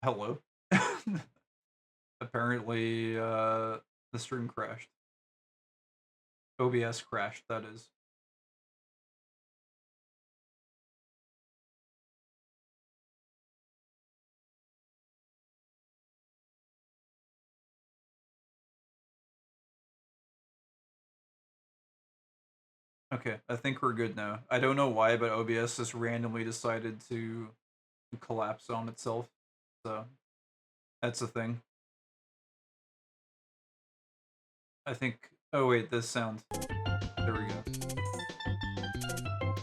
Hello. Apparently, the stream crashed. OBS crashed, that is. Okay, I think we're good now. I don't know why, but OBS just randomly decided to collapse on itself. So, that's a thing. I think. Oh, wait, this sound. There we go.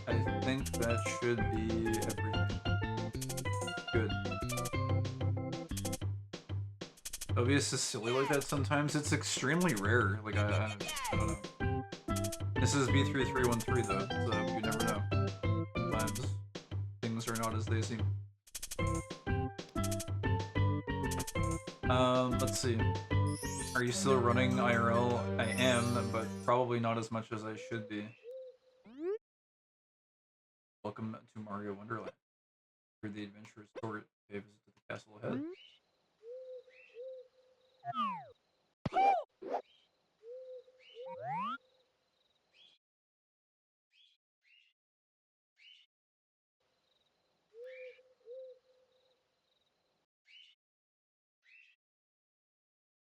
I think that should be everything. Good. OBS is silly like that sometimes. It's extremely rare. Like, I don't know. This is b3313 though, so you never know. Sometimes things are not as they seem. Let's see. Are you still running IRL? I am, but probably not as much as I should be. Welcome to Mario Wonderland. Where the adventurous tour pay visit to the castle ahead.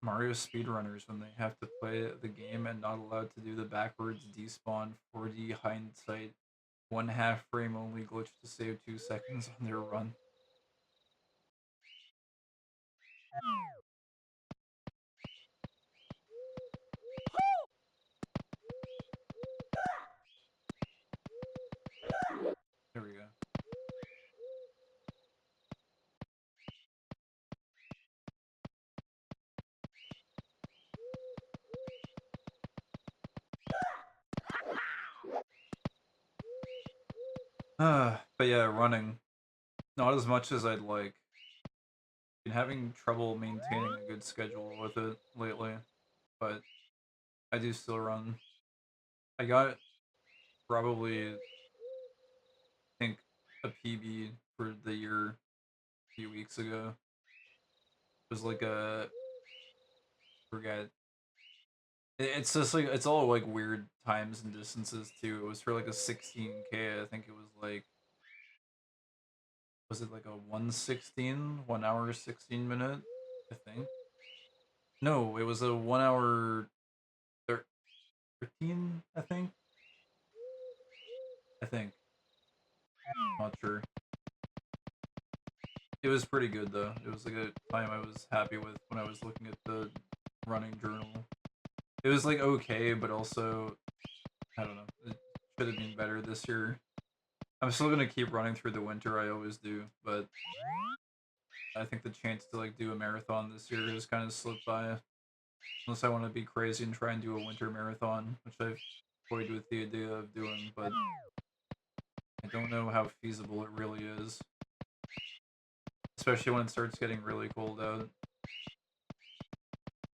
Mario speedrunners when they have to play the game and not allowed to do the backwards despawn 4D hindsight 1/2 frame only glitch to save 2 seconds on their run. There we go. But yeah, running. Not as much as I'd like. Been having trouble maintaining a good schedule with it lately, but I do still run. I got probably, I think, a PB for the year a few weeks ago. It was like a, forget. It's just like, it's all like weird times and distances too. It was for like a 16K, I think it was it like a 116, 1 hour 16 minute, I think? No, it was a 1 hour 13, I think. I think. Not sure. It was pretty good though. It was like a time I was happy with when I was looking at the running journal. It was like okay, but also I don't know. It should have been better this year. I'm still gonna keep running through the winter. I always do, but I think the chance to like do a marathon this year has kind of slipped by. Unless I want to be crazy and try and do a winter marathon, which I've toyed with the idea of doing, but I don't know how feasible it really is. Especially when it starts getting really cold out.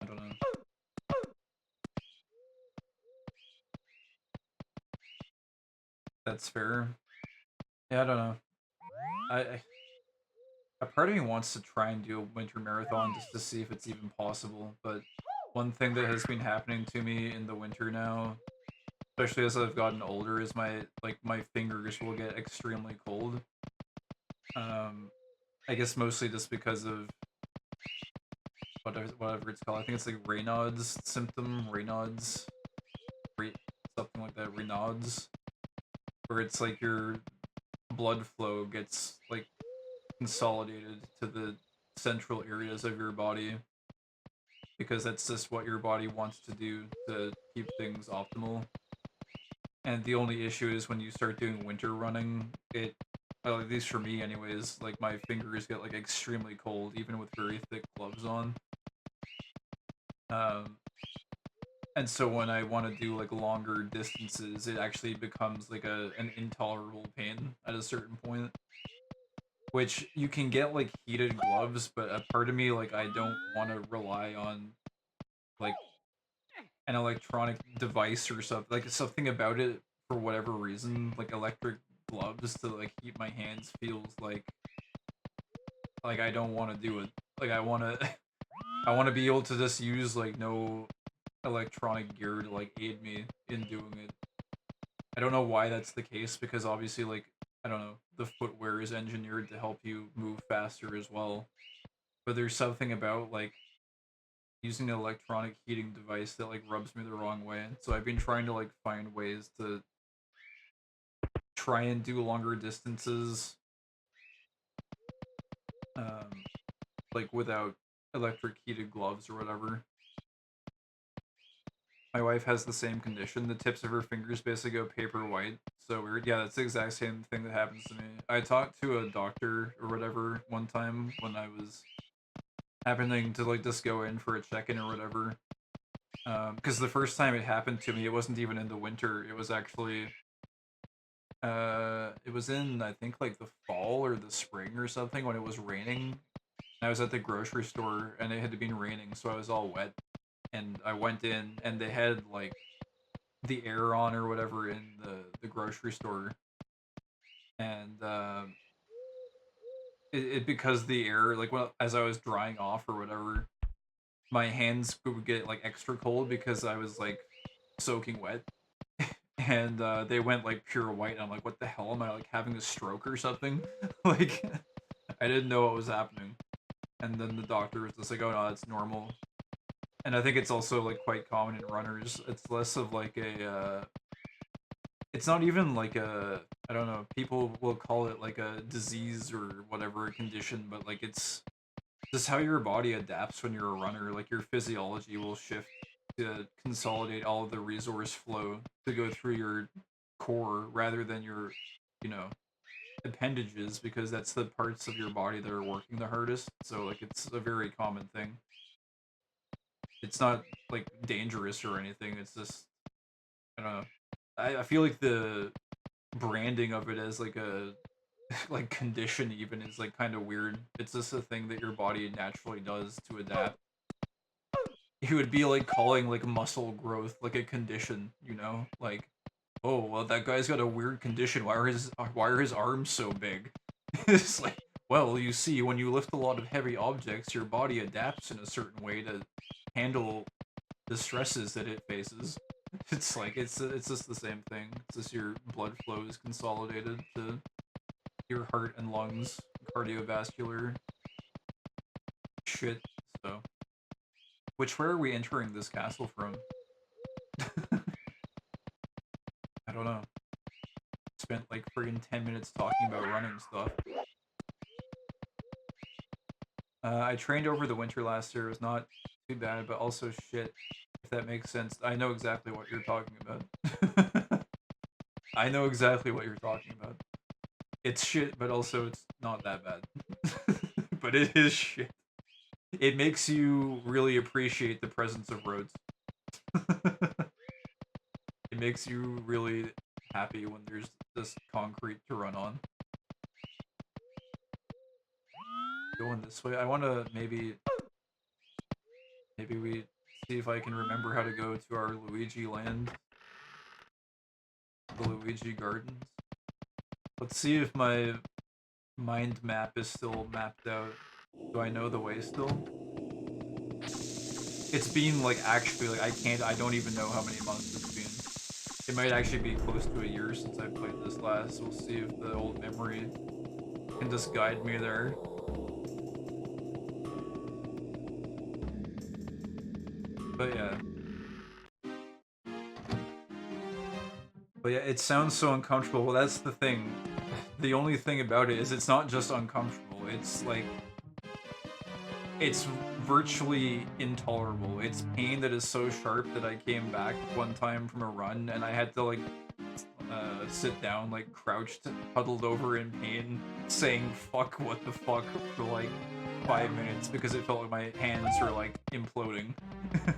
I don't know. That's fair. Yeah, I don't know. I a part of me wants to try and do a winter marathon just to see if it's even possible. But one thing that has been happening to me in the winter now, especially as I've gotten older, is my fingers will get extremely cold. Um, I guess mostly just because of whatever it's called. I think it's like Raynaud's symptom, something like that, Raynaud's, where it's like your blood flow gets like consolidated to the central areas of your body because that's just what your body wants to do to keep things optimal. And the only issue is when you start doing winter running, well, at least for me anyways, like my fingers get like extremely cold even with very thick gloves on. Um, and so when I want to do like longer distances, it actually becomes like an intolerable pain at a certain point. Which you can get like heated gloves, but a part of me like I don't want to rely on like an electronic device or something, like something about it for whatever reason, like electric gloves to like heat my hands feels like I don't want to do it. Like I want to I want to be able to just use like no electronic gear to like aid me in doing it. I don't know why that's the case because obviously like I don't know, the footwear is engineered to help you move faster as well. But there's something about like using an electronic heating device that like rubs me the wrong way. So I've been trying to like find ways to try and do longer distances um like without electric heated gloves or whatever. My wife has the same condition. The tips of her fingers basically go paper white. So weird. Yeah, that's the exact same thing that happens to me. I talked to a doctor or whatever one time when I was happening to like just go in for a check-in or whatever. Because the first time it happened to me, it wasn't even in the winter. It was actually, it was in I think like the fall or the spring or something when it was raining. I was at the grocery store and it had been raining, so I was all wet. And I went in and they had like the air on or whatever in the grocery store, and it because the air like well as I was drying off or whatever, my hands would get like extra cold because I was like soaking wet, and they went like pure white. And I'm like, what the hell? Am I like having a stroke or something? Like I didn't know what was happening, and then the doctor was just like, oh no, that's normal. And I think it's also like quite common in runners. It's less of like a it's not even like a I don't know, people will call it like a disease or whatever a condition, but like it's just how your body adapts when you're a runner. Like your physiology will shift to consolidate all of the resource flow to go through your core rather than your, you know, appendages, because that's the parts of your body that are working the hardest. So like it's a very common thing. It's not like dangerous or anything. It's just I don't know. I feel like the branding of it as like a like condition even is like kind of weird. It's just a thing that your body naturally does to adapt. It would be like calling like muscle growth like a condition, you know? Like, oh well, that guy's got a weird condition. Why are his arms so big? It's like, well, you see, when you lift a lot of heavy objects, your body adapts in a certain way to handle the stresses that it faces. It's like it's just the same thing. It's just your blood flow is consolidated to your heart and lungs, cardiovascular shit. So, where are we entering this castle from? I don't know. Spent like friggin' 10 minutes talking about running stuff. I trained over the winter last year. It was not too bad, but also shit. If that makes sense, I know exactly what you're talking about. I know exactly what you're talking about. It's shit, but also it's not that bad. But it is shit. It makes you really appreciate the presence of roads. It makes you really happy when there's this concrete to run on. Going this way. I want to maybe we see if I can remember how to go to our Luigi land, the Luigi Gardens. Let's see if my mind map is still mapped out. Do I know the way still? It's been like actually like I don't even know how many months it's been. It might actually be close to a year since I played this last. We'll see if the old memory can just guide me there. But yeah. But yeah, it sounds so uncomfortable. Well, that's the thing. The only thing about it is it's not just uncomfortable. It's like it's virtually intolerable. It's pain that is so sharp that I came back one time from a run and I had to like sit down, like crouched, huddled over in pain, saying "fuck, what the fuck" for like 5 minutes because it felt like my hands were like imploding.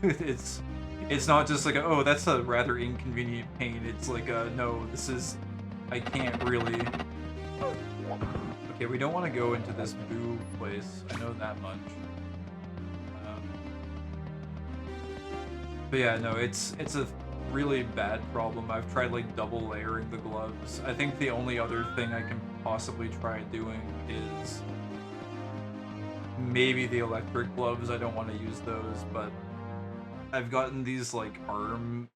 it's it's not just like oh that's a rather inconvenient pain. It's like no, this is I can't really. Okay, we don't want to go into this boo place. I know that much. But yeah, no, it's a really bad problem. I've tried like double layering the gloves. I think the only other thing I can possibly try doing is maybe the electric gloves, I don't want to use those, but I've gotten these like arm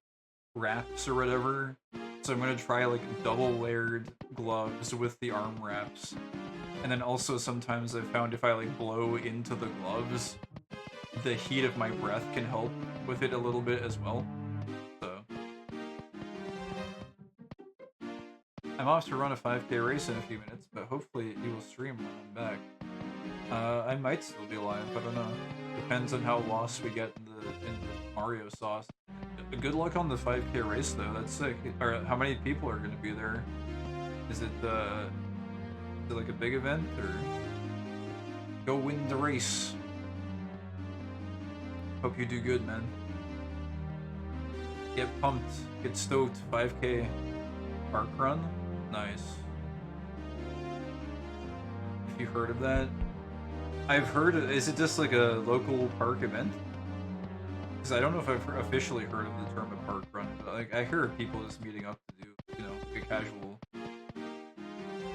wraps or whatever, so I'm gonna try like double layered gloves with the arm wraps. And then also sometimes I've found if I like blow into the gloves, the heat of my breath can help with it a little bit as well. So I'm off to run a 5K race in a few minutes, but hopefully you will stream when I'm back. I might still be alive, I don't know. Depends on how lost we get in the Mario sauce. Good luck on the 5K race though, that's sick. Or how many people are gonna be there? Is it like a big event, or go win the race? Hope you do good, man. Get pumped, get stoked. 5K park run? Nice. If you heard of that? I've heard of, is it just like a local park event? Because I don't know if I've officially heard of the term a park run, but like I hear of people just meeting up to do, you know, like a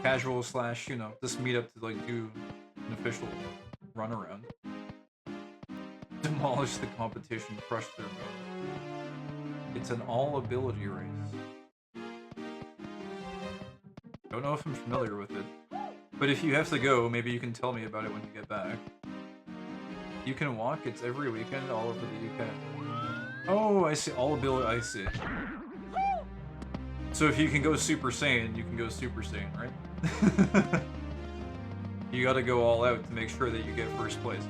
casual slash, you know, just meet up to like do an official run around. Demolish the competition, crush their goal. It's an all ability race. Don't know if I'm familiar with it. But if you have to go, maybe you can tell me about it when you get back. You can walk, it's every weekend all over the UK. Oh, I see, all ability, I see. So if you can go Super Saiyan, you can go Super Saiyan, right? You gotta go all out to make sure that you get first place.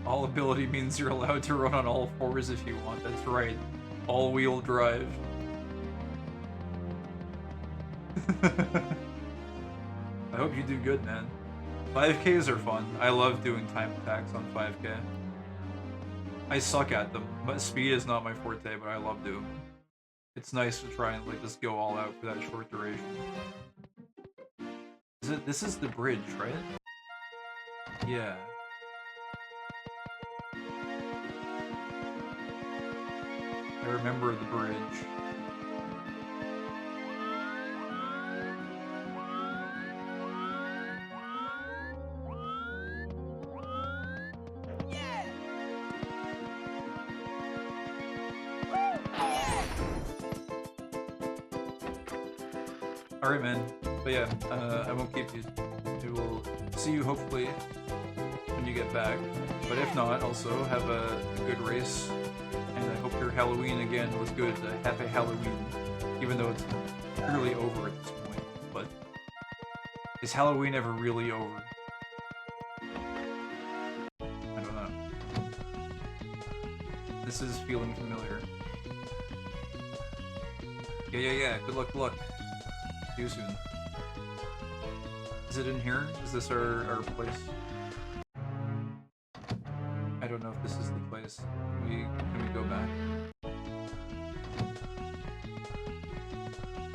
All ability means you're allowed to run on all fours if you want, that's right. All-wheel drive. I hope you do good, man. 5Ks are fun. I love doing time attacks on 5K. I suck at them, but speed is not my forte, but I love doing them. It's nice to try and like just go all out for that short duration. This is the bridge, right? Yeah. I remember the bridge. Alright, man. But yeah, I won't keep you. We will see you hopefully when you get back. But if not, also have a good race. And I hope your Halloween again was good. Happy Halloween. Even though it's clearly over at this point. But is Halloween ever really over? I don't know. This is feeling familiar. Yeah. Good luck, See you soon. Is it in here? Is this our place? I don't know if this is the place. Can we go back?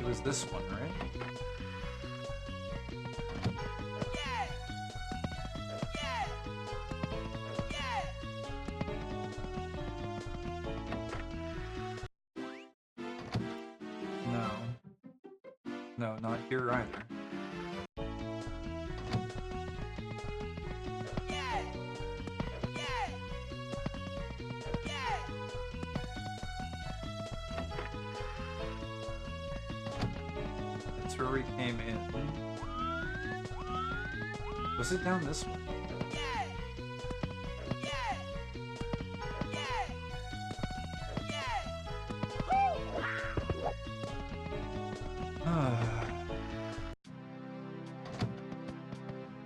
It was this one, right? No, not here either. That's where we came in. Was it down this way?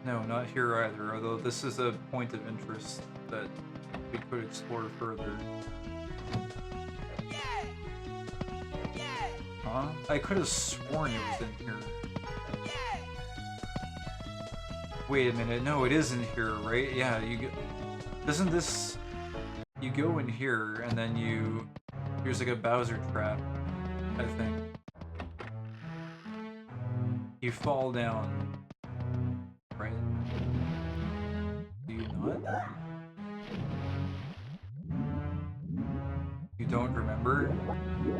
No, not here either, although this is a point of interest that we could explore further. Huh? I could have sworn it was in here. Wait a minute, no, it is in here, right? Yeah, doesn't this... You go in here, and then there's like a Bowser trap, I think. You fall down. Right? Do you not? You don't remember?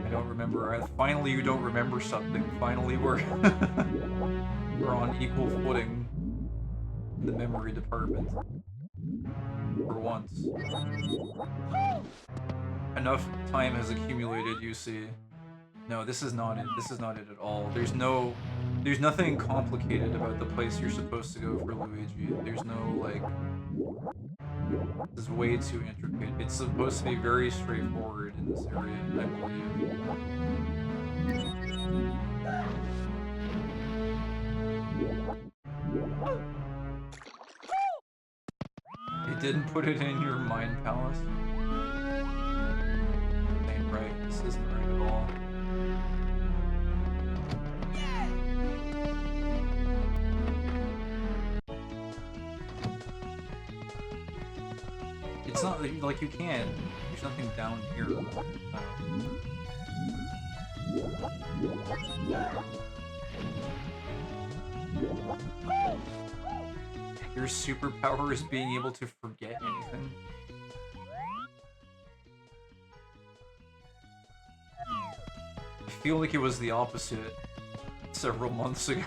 I don't remember. Finally, you don't remember something. Finally, we're on on equal footing in the memory department. For once. Enough time has accumulated, you see. No, this is not it. This is not it at all. There's nothing complicated about the place you're supposed to go for Luigi. There's no, like... This is way too intricate. It's supposed to be very straightforward in this area, I believe. It didn't put it in your mind palace? Ain't right. This isn't right at all. It's not like you can't. There's nothing down here. Your superpower is being able to forget anything. I feel like it was the opposite several months ago.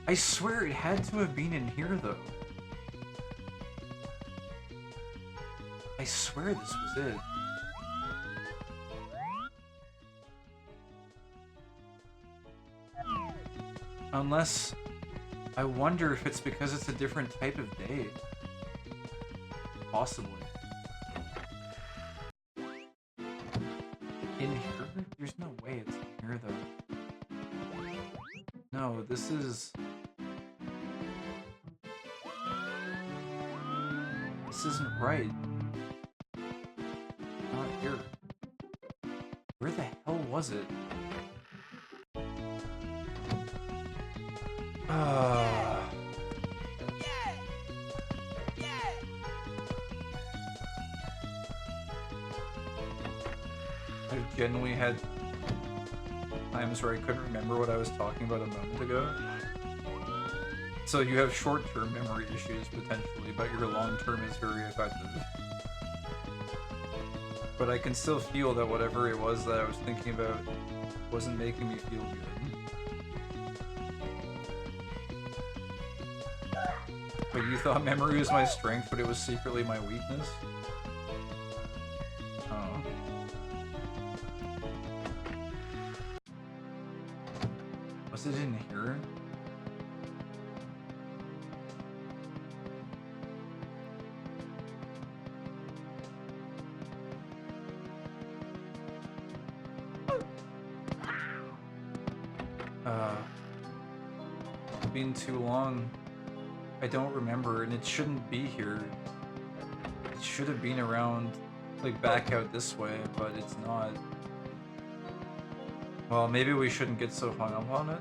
I swear it had to have been in here though. I swear this was it. Unless... I wonder if it's because it's a different type of day. Possibly. In here? There's no way it's in here though. No, this is... This isn't right. Not here. Where the hell was it? I genuinely had times where I couldn't remember what I was talking about a moment ago. So you have short-term memory issues, potentially, but your long-term is very effective. But I can still feel that whatever it was that I was thinking about wasn't making me feel good. But you thought memory was my strength, but it was secretly my weakness? Oh. Was it in here? It's been too long. I don't remember, and it shouldn't be here. It should have been around, like, back out this way, but it's not. Well, maybe we shouldn't get so hung up on it.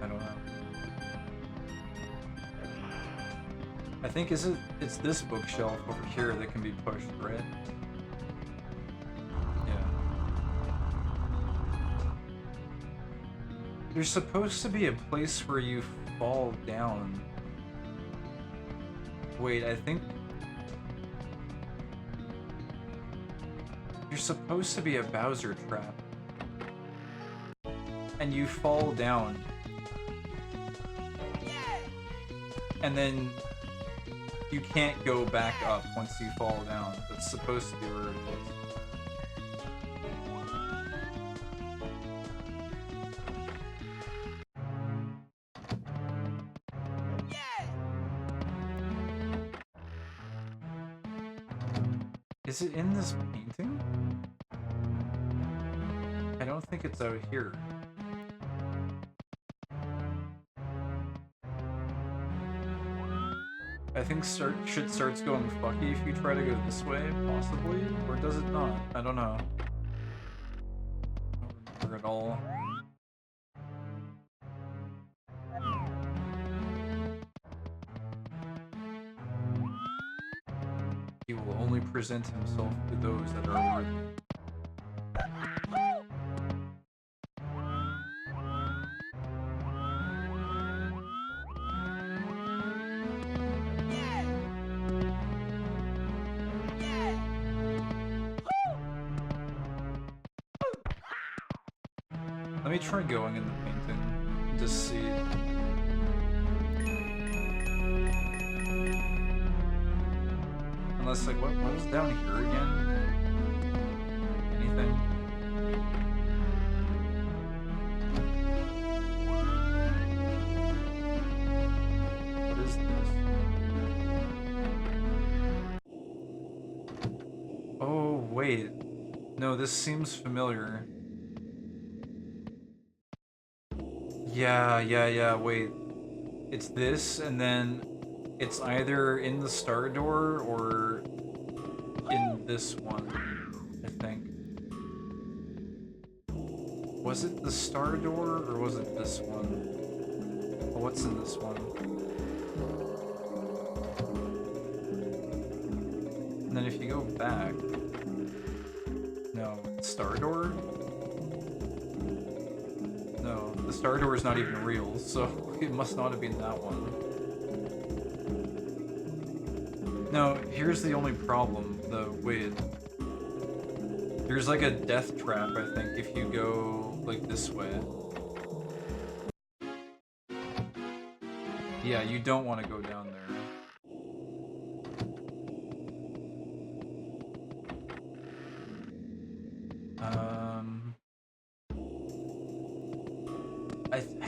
I don't know. I think it's this bookshelf over here that can be pushed, right? There's supposed to be a place where you fall down. Wait, I think... There's supposed to be a Bowser trap. And you fall down. And then you can't go back up once you fall down. That's supposed to be where it is. Is it in this painting? I don't think it's out here. I think shit starts going fucky if you try to go this way, possibly? Or does it not? I don't know. I don't remember at all. He will only present himself to those that are worthy. Let me try going in the painting to see. Unless, like, what was down here again? Anything? What is this? Oh, wait. No, this seems familiar. Yeah, wait. It's this, and then it's either in the Star Door or in this one, I think. Was it the Star Door, or was it this one? Oh, what's in this one? And then if you go back... No, Star Door? No, the Star Door is not even real, so it must not have been that one. No, here's the only problem, though. Wait. There's like a death trap, I think, if you go, like, this way. Yeah, you don't want to go down there.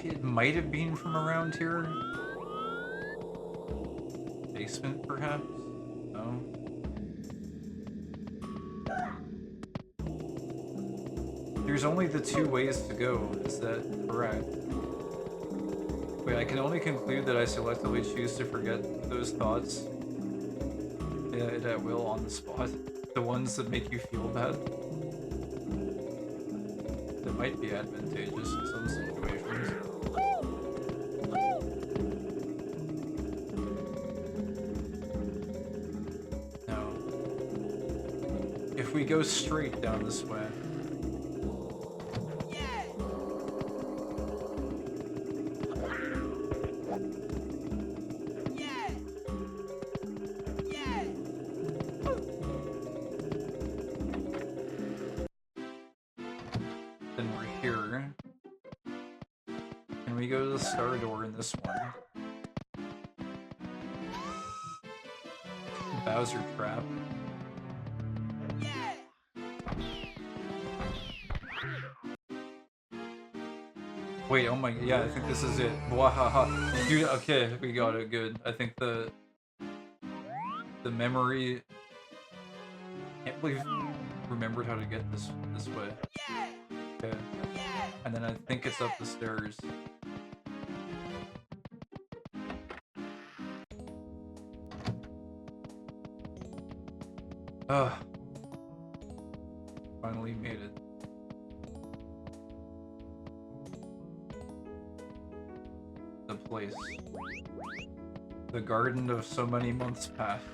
It might have been from around here. Basement, perhaps? No? There's only the two ways to go, is that correct? Wait, I can only conclude that I selectively choose to forget those thoughts at will on the spot. The ones that make you feel bad. That might be advantageous in some situations. No. If we go straight down this way... Then we're here. And we go to the Star Door in this one. Bowser Trap. Wait, oh my, yeah, I think this is it. Wahaha. Dude, okay, we got it, good. I think the memory... Can't believe remembered how to get this way. Okay. And then I think it's up the stairs. Ugh. Finally made it. The place. The garden of so many months past.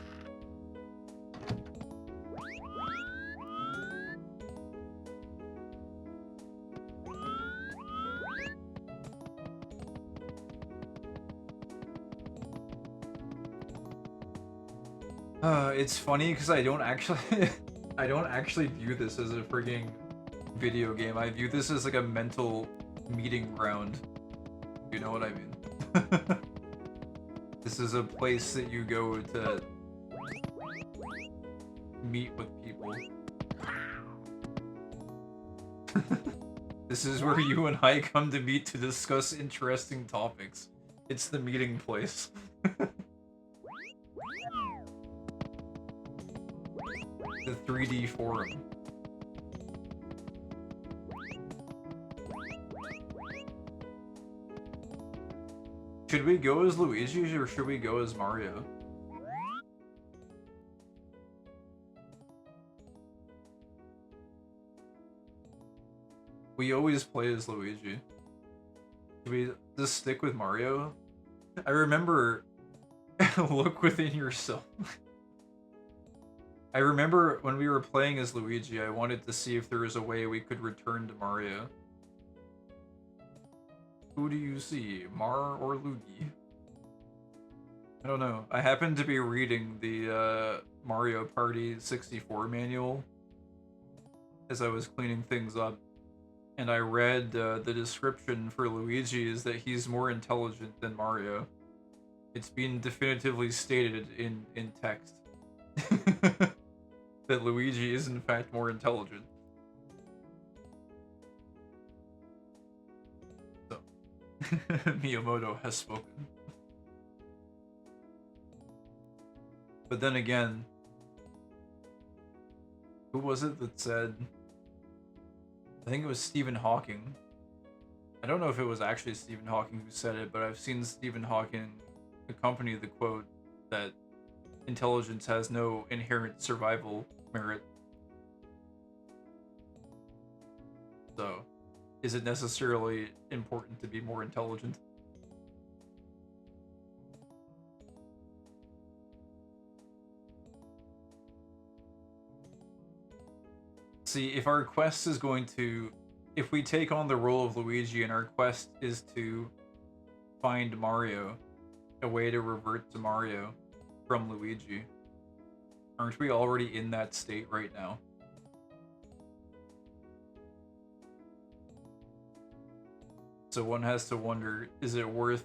It's funny because I don't actually view this as a frigging video game. I view this as like a mental meeting ground. You know what I mean? This is a place that you go to meet with people. This is where you and I come to meet to discuss interesting topics. It's the meeting place. The 3D forum. Should we go as Luigi or should we go as Mario? We always play as Luigi. Should we just stick with Mario? I remember... Look within yourself. I remember when we were playing as Luigi, I wanted to see if there was a way we could return to Mario. Who do you see, Mar or Luigi? I don't know. I happened to be reading the Mario Party 64 manual as I was cleaning things up. and I read the description for Luigi is that he's more intelligent than Mario. It's been definitively stated in text that Luigi is in fact more intelligent. So Miyamoto has spoken. But then again, who was it that said? I think it was Stephen Hawking. I don't know if it was actually Stephen Hawking who said it, but I've seen Stephen Hawking accompany the quote that intelligence has no inherent survival merit. So, is it necessarily important to be more intelligent? See, if our quest is going to... If we take on the role of Luigi and our quest is to find Mario, a way to revert to Mario from Luigi, aren't we already in that state right now? So one has to wonder, is it worth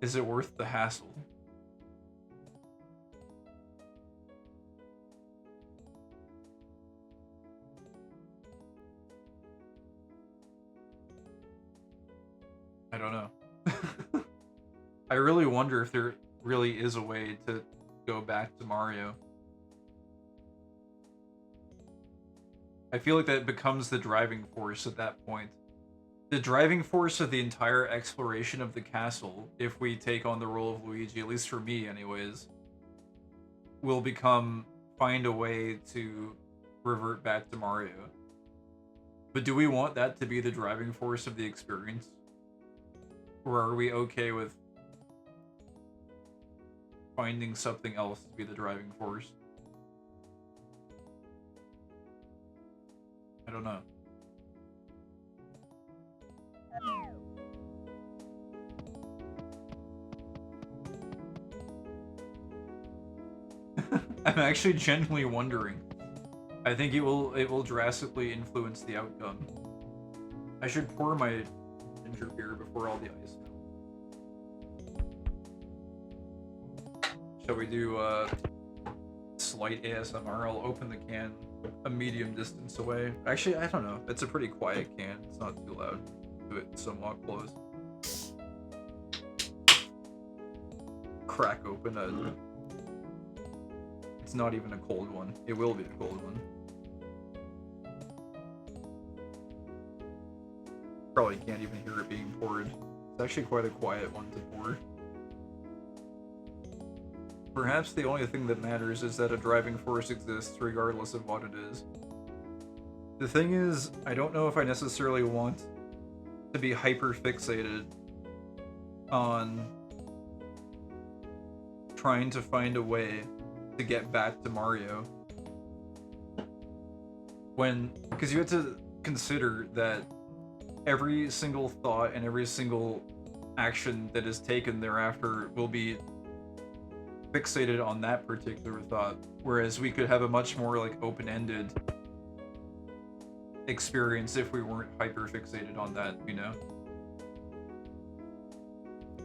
is it worth the hassle? I don't know. I really wonder if there really is a way to go back to Mario. I feel like that becomes the driving force at that point. The driving force of the entire exploration of the castle, if we take on the role of Luigi, at least for me anyways, will become find a way to revert back to Mario. But do we want that to be the driving force of the experience? Or are we okay with finding something else to be the driving force? I don't know. I'm actually genuinely wondering. I think it will drastically influence the outcome. I should pour my ginger beer before all the ice melts. Shall we do slight ASMR? I'll open the can a medium distance away. Actually, I don't know. It's a pretty quiet can. It's not too loud. Do it somewhat close. Crack open a... It's not even a cold one. It will be a cold one. Probably can't even hear it being poured. It's actually quite a quiet one to pour. Perhaps the only thing that matters is that a driving force exists regardless of what it is. The thing is, I don't know if I necessarily want to be hyper-fixated on trying to find a way to get back to Mario. Because you have to consider that every single thought and every single action that is taken thereafter will be fixated on that particular thought, whereas we could have a much more like open-ended experience if we weren't hyper fixated on that, you know?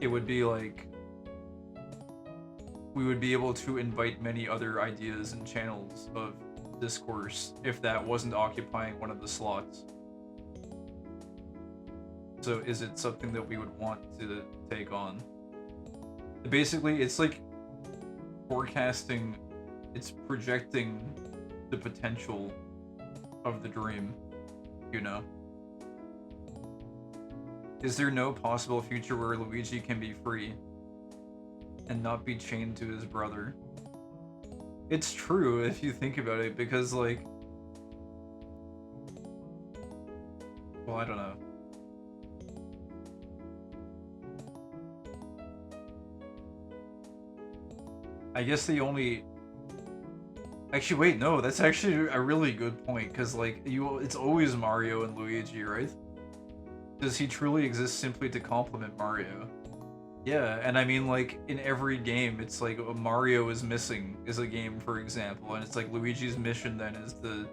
It would be like we would be able to invite many other ideas and channels of discourse if that wasn't occupying one of the slots. So is it something that we would want to take on? Basically, it's like forecasting, it's projecting the potential of the dream, you know? Is there no possible future where Luigi can be free and not be chained to his brother? It's true if you think about it, because like... Well, I don't know. I guess the only... Actually, wait, no, that's actually a really good point, because, like, it's always Mario and Luigi, right? Does he truly exist simply to complement Mario? Yeah, and I mean, like, in every game, it's like Mario is missing is a game, for example, and it's like Luigi's mission then is to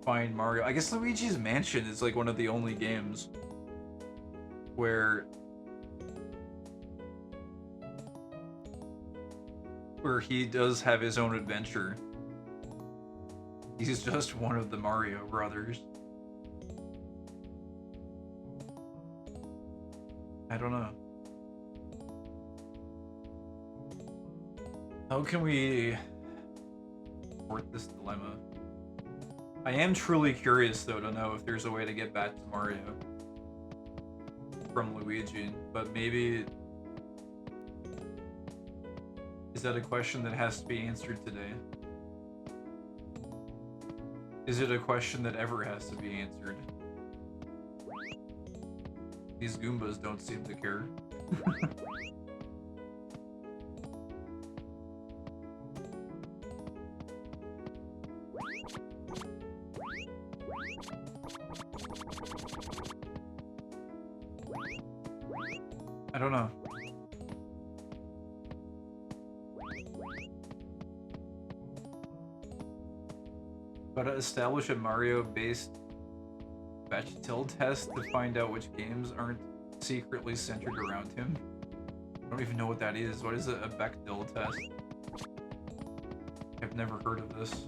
find Mario. I guess Luigi's Mansion is like one of the only games where he does have his own adventure. He's just one of the Mario brothers. I don't know. How can we thwart this dilemma? I am truly curious, though, to know if there's a way to get back to Mario from Luigi, but maybe... Is that a question that has to be answered today? Is it a question that ever has to be answered? These Goombas don't seem to care. I don't know. Gotta establish a Mario-based Bechdel test to find out which games aren't secretly centered around him. I don't even know what that is. What is a Bechdel test? I've never heard of this.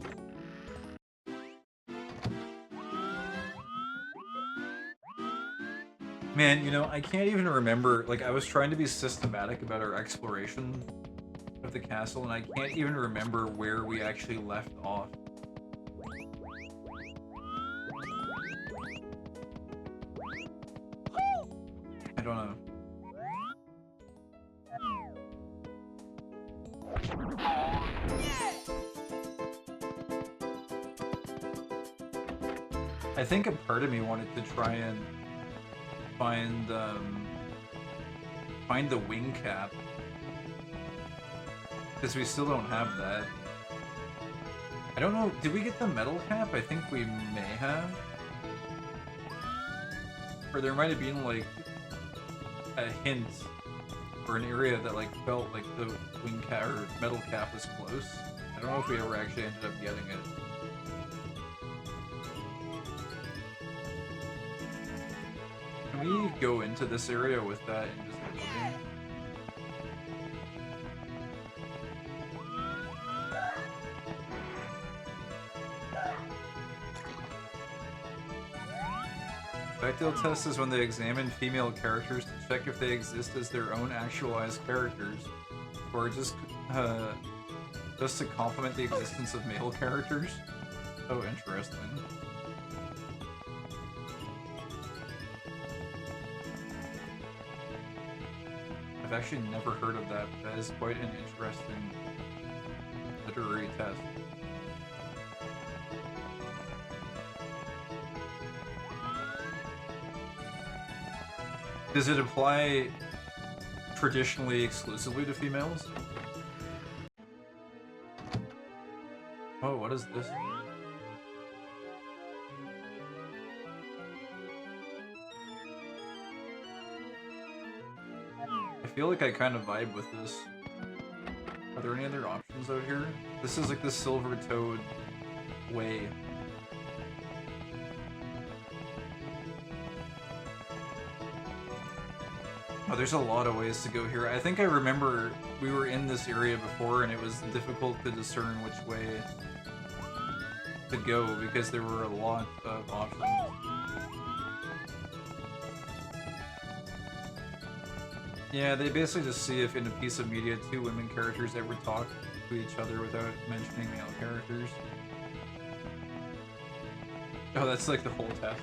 Man, you know, I can't even remember, like, I was trying to be systematic about our exploration of the castle, and I can't even remember where we actually left off. I don't know. I think a part of me wanted to try and find the wing cap, because we still don't have that. I don't know, did we get the metal cap? I think we may have. Or there might have been like a hint or an area that like felt like the wing cap or metal cap was close. I don't know if we ever actually ended up getting it. Can we go into this area with that invisibility? Bechdel test is when they examine female characters to check if they exist as their own actualized characters, or just to complement the existence of male characters. Oh, interesting. I've actually never heard of that. That is quite an interesting literary test. Does it apply traditionally exclusively to females? Oh, what is this? I feel like I kind of vibe with this. Are there any other options out here? This is like the Silver Toad way. Oh, there's a lot of ways to go here. I think I remember we were in this area before and it was difficult to discern which way to go because there were a lot of options. Yeah, they basically just see if in a piece of media two women characters ever talk to each other without mentioning male characters. Oh, that's like the whole test.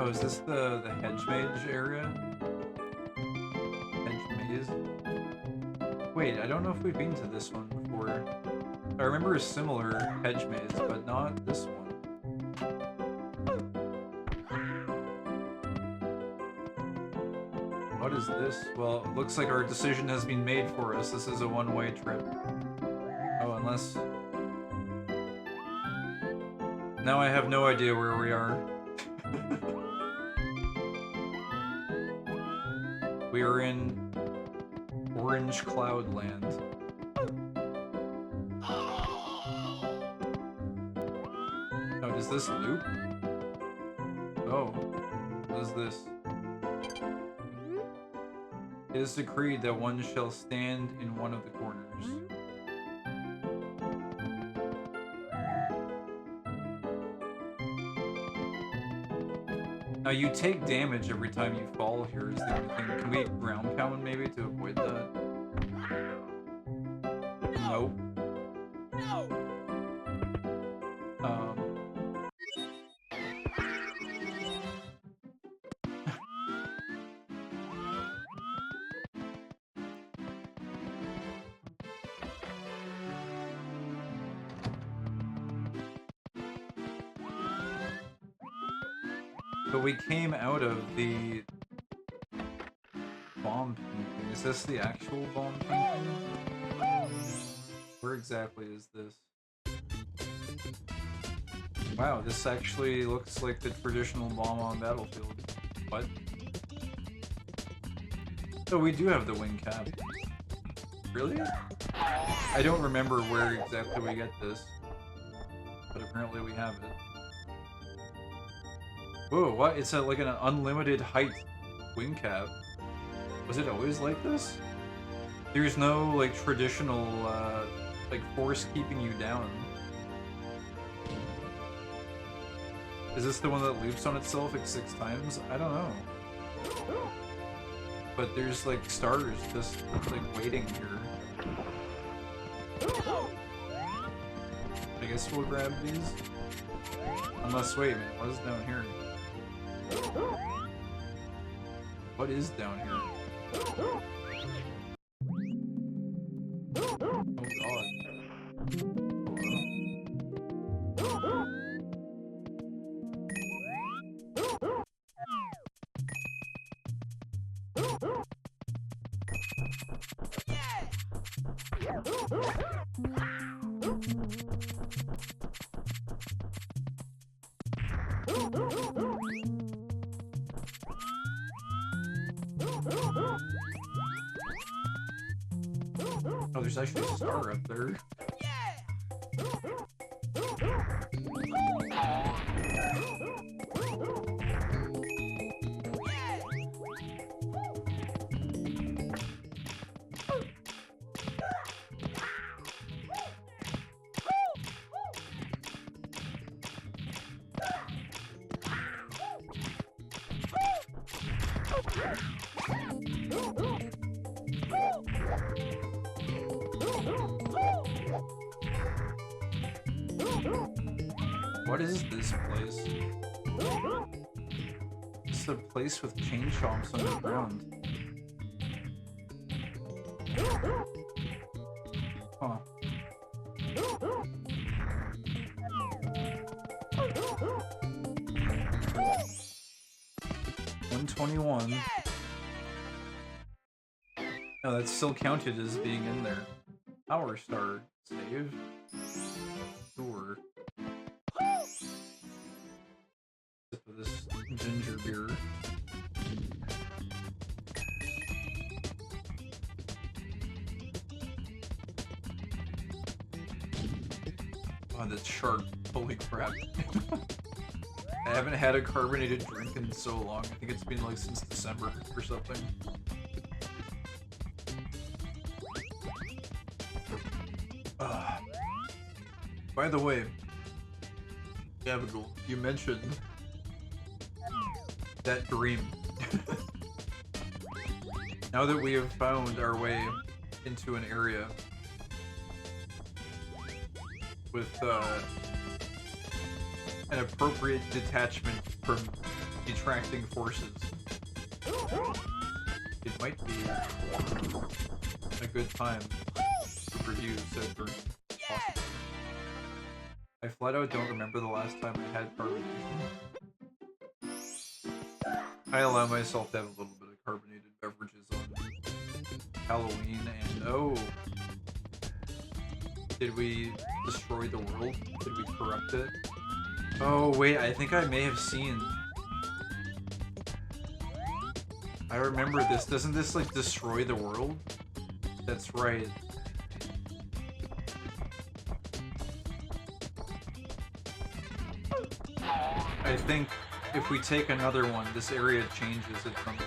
Oh, is this the hedge mage area? Hedge maze? Wait, I don't know if we've been to this one before. I remember a similar hedge maze, but not this one. What is this? Well, it looks like our decision has been made for us. This is a one-way trip. Oh, unless... Now I have no idea where we are. We are in Orange Cloud Land. Oh, does this loop? Oh, what is this? It is decreed that one shall stand in one of the corners. Now you take damage every time you fall here is the only thing. Can we ground pound maybe to avoid that? Nope. But we came out of the bomb painting. Is this the actual bomb painting? Where exactly is this? Wow, this actually looks like the traditional bomb on Battlefield. What? So we do have the wing cap. Really? I don't remember where exactly we get this. But apparently we have it. Whoa, what? It's like an unlimited height wing cap. Was it always like this? There's no, like, traditional, like, force keeping you down. Is this the one that loops on itself, like, 6 times? I don't know. But there's, like, stars just, like, waiting here. I guess we'll grab these. Unless, wait a minute, what is down here? What is down here? Oh god. Oh, there's actually a star up there. What is this place? It's a place with chain chomps underground. Huh. $121. No, that's still counted as being in there. Power Star. Save. Sure. Sip of this ginger beer. Oh, that's sharp. Holy crap. I haven't had a carbonated drink in so long. I think it's been like since December or something. By the way, Abigail, you mentioned that dream. Now that we have found our way into an area with an appropriate detachment from detracting forces, it might be a good time to review said dream. Awesome. I flat out don't remember the last time I had carbonation. I allow myself to have a little bit of carbonated beverages on Halloween, and oh, did we destroy the world? Did we corrupt it? Oh wait, I think I may have seen. I remember this. Doesn't this like destroy the world? That's right. I think if we take another one, this area changes at some point.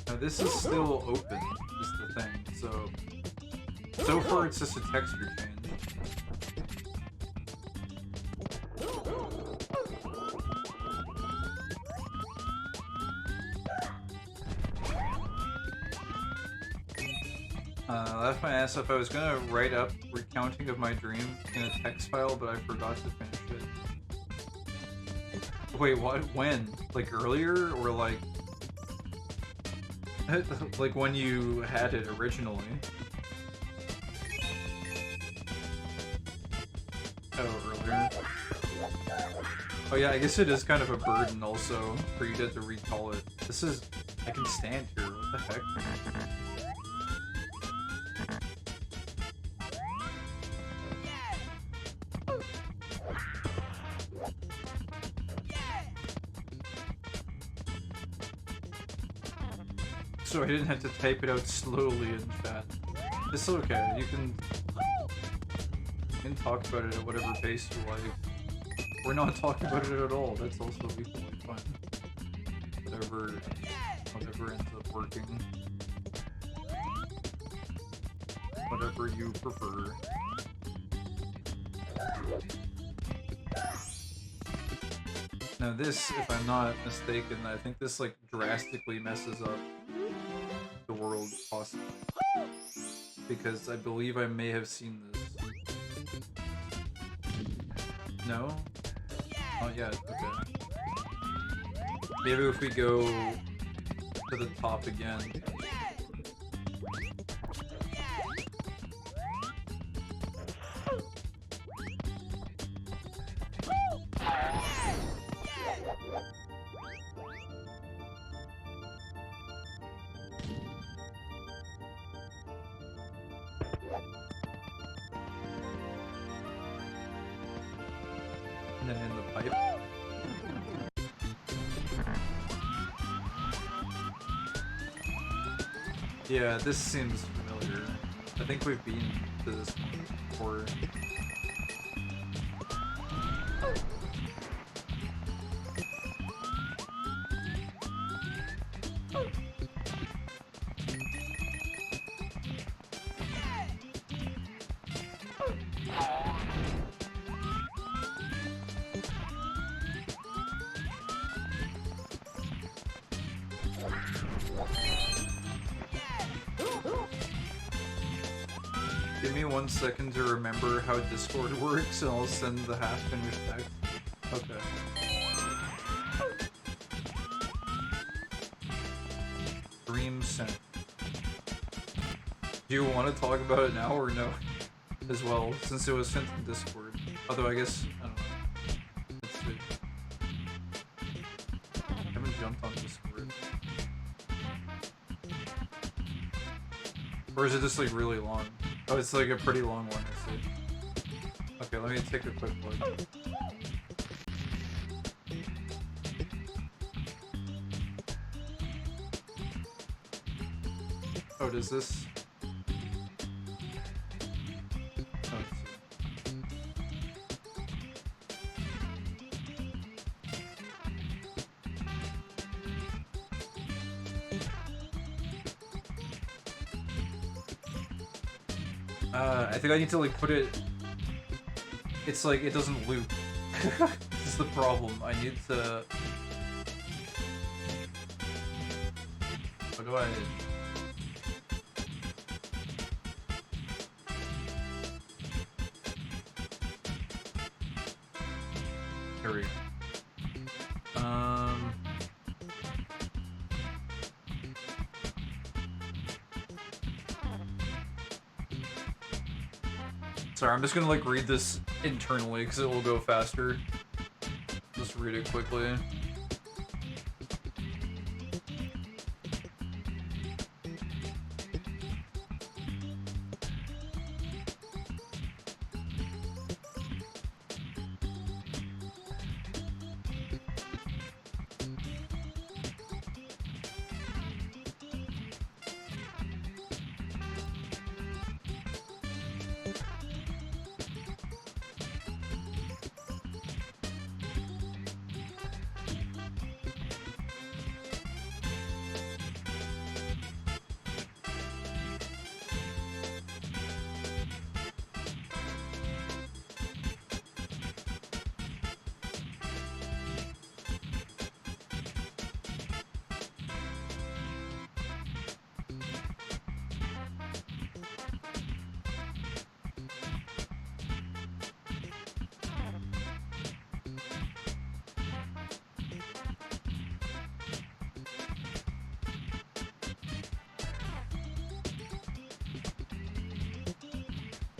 Now this is still open, is the thing, so far it's just a texture change. Left my ass up. I was gonna write up recounting of my dream in a text file, but I forgot to finish it. Wait, what? When? Like earlier, or like like when you had it originally? Oh, earlier. Oh yeah, I guess it is kind of a burden also for you to have to recall it. This is... I can stand here. What the heck? So I didn't have to type it out slowly in chat. It's okay. You can talk about it at whatever pace you like. We're not talking about it at all. That's also equally fine. Whatever ends up working. Whatever you prefer. Now this, if I'm not mistaken, I think this like drastically messes up the world possibly. Because I believe I may have seen this. No? Not yet, okay. Maybe if we go to the top again. And then in the pipe. Yeah, this seems familiar. I think we've been to this one before. Give me 1 second to remember how Discord works and I'll send the half-finished text. Okay. Dream sent. Do you want to talk about it now or no? As well, since it was sent in Discord. Although I guess, I don't know. Let's see. I haven't jumped on Discord. Or is it just like really long? Oh, it's like a pretty long one, I see. Okay, let me take a quick look. Oh, does this... Oh, let's see. I think I need to like put it... It's like, it doesn't loop. This is the problem. I need to... What do I... Here we go. Sorry, I'm just gonna like read this internally because it will go faster. Just read it quickly.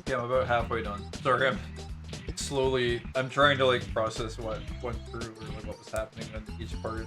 Yeah, I'm about halfway done. Sorry, I'm trying to like process what went through or like what was happening on each part.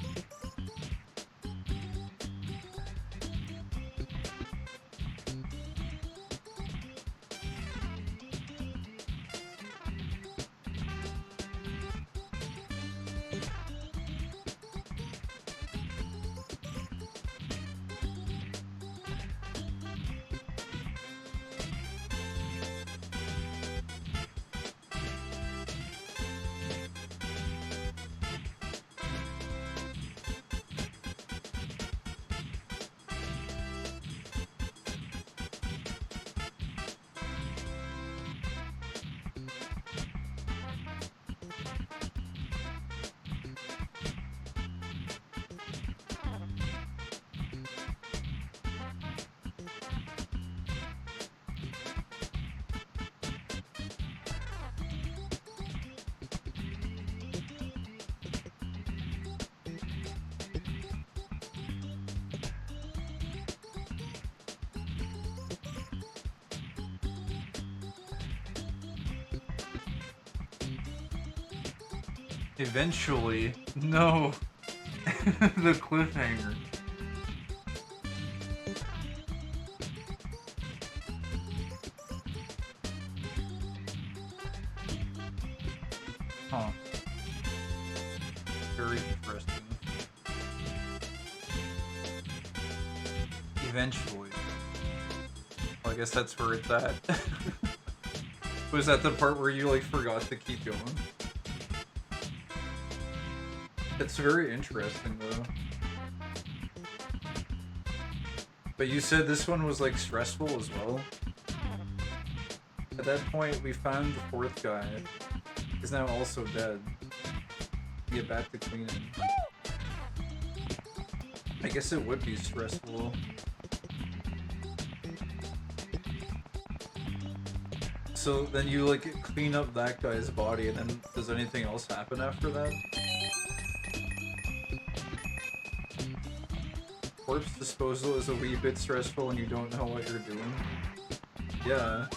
Eventually, no, the cliffhanger. Huh. Very interesting. Eventually. Well, I guess that's where it's at. Was that the part where you like forgot to keep going? It's very interesting though. But you said this one was like stressful as well? At that point, we found the fourth guy. He's now also dead. Get back to cleaning. I guess it would be stressful. So then you like clean up that guy's body, and then does anything else happen after that? Corpse disposal is a wee bit stressful when you don't know what you're doing. Yeah.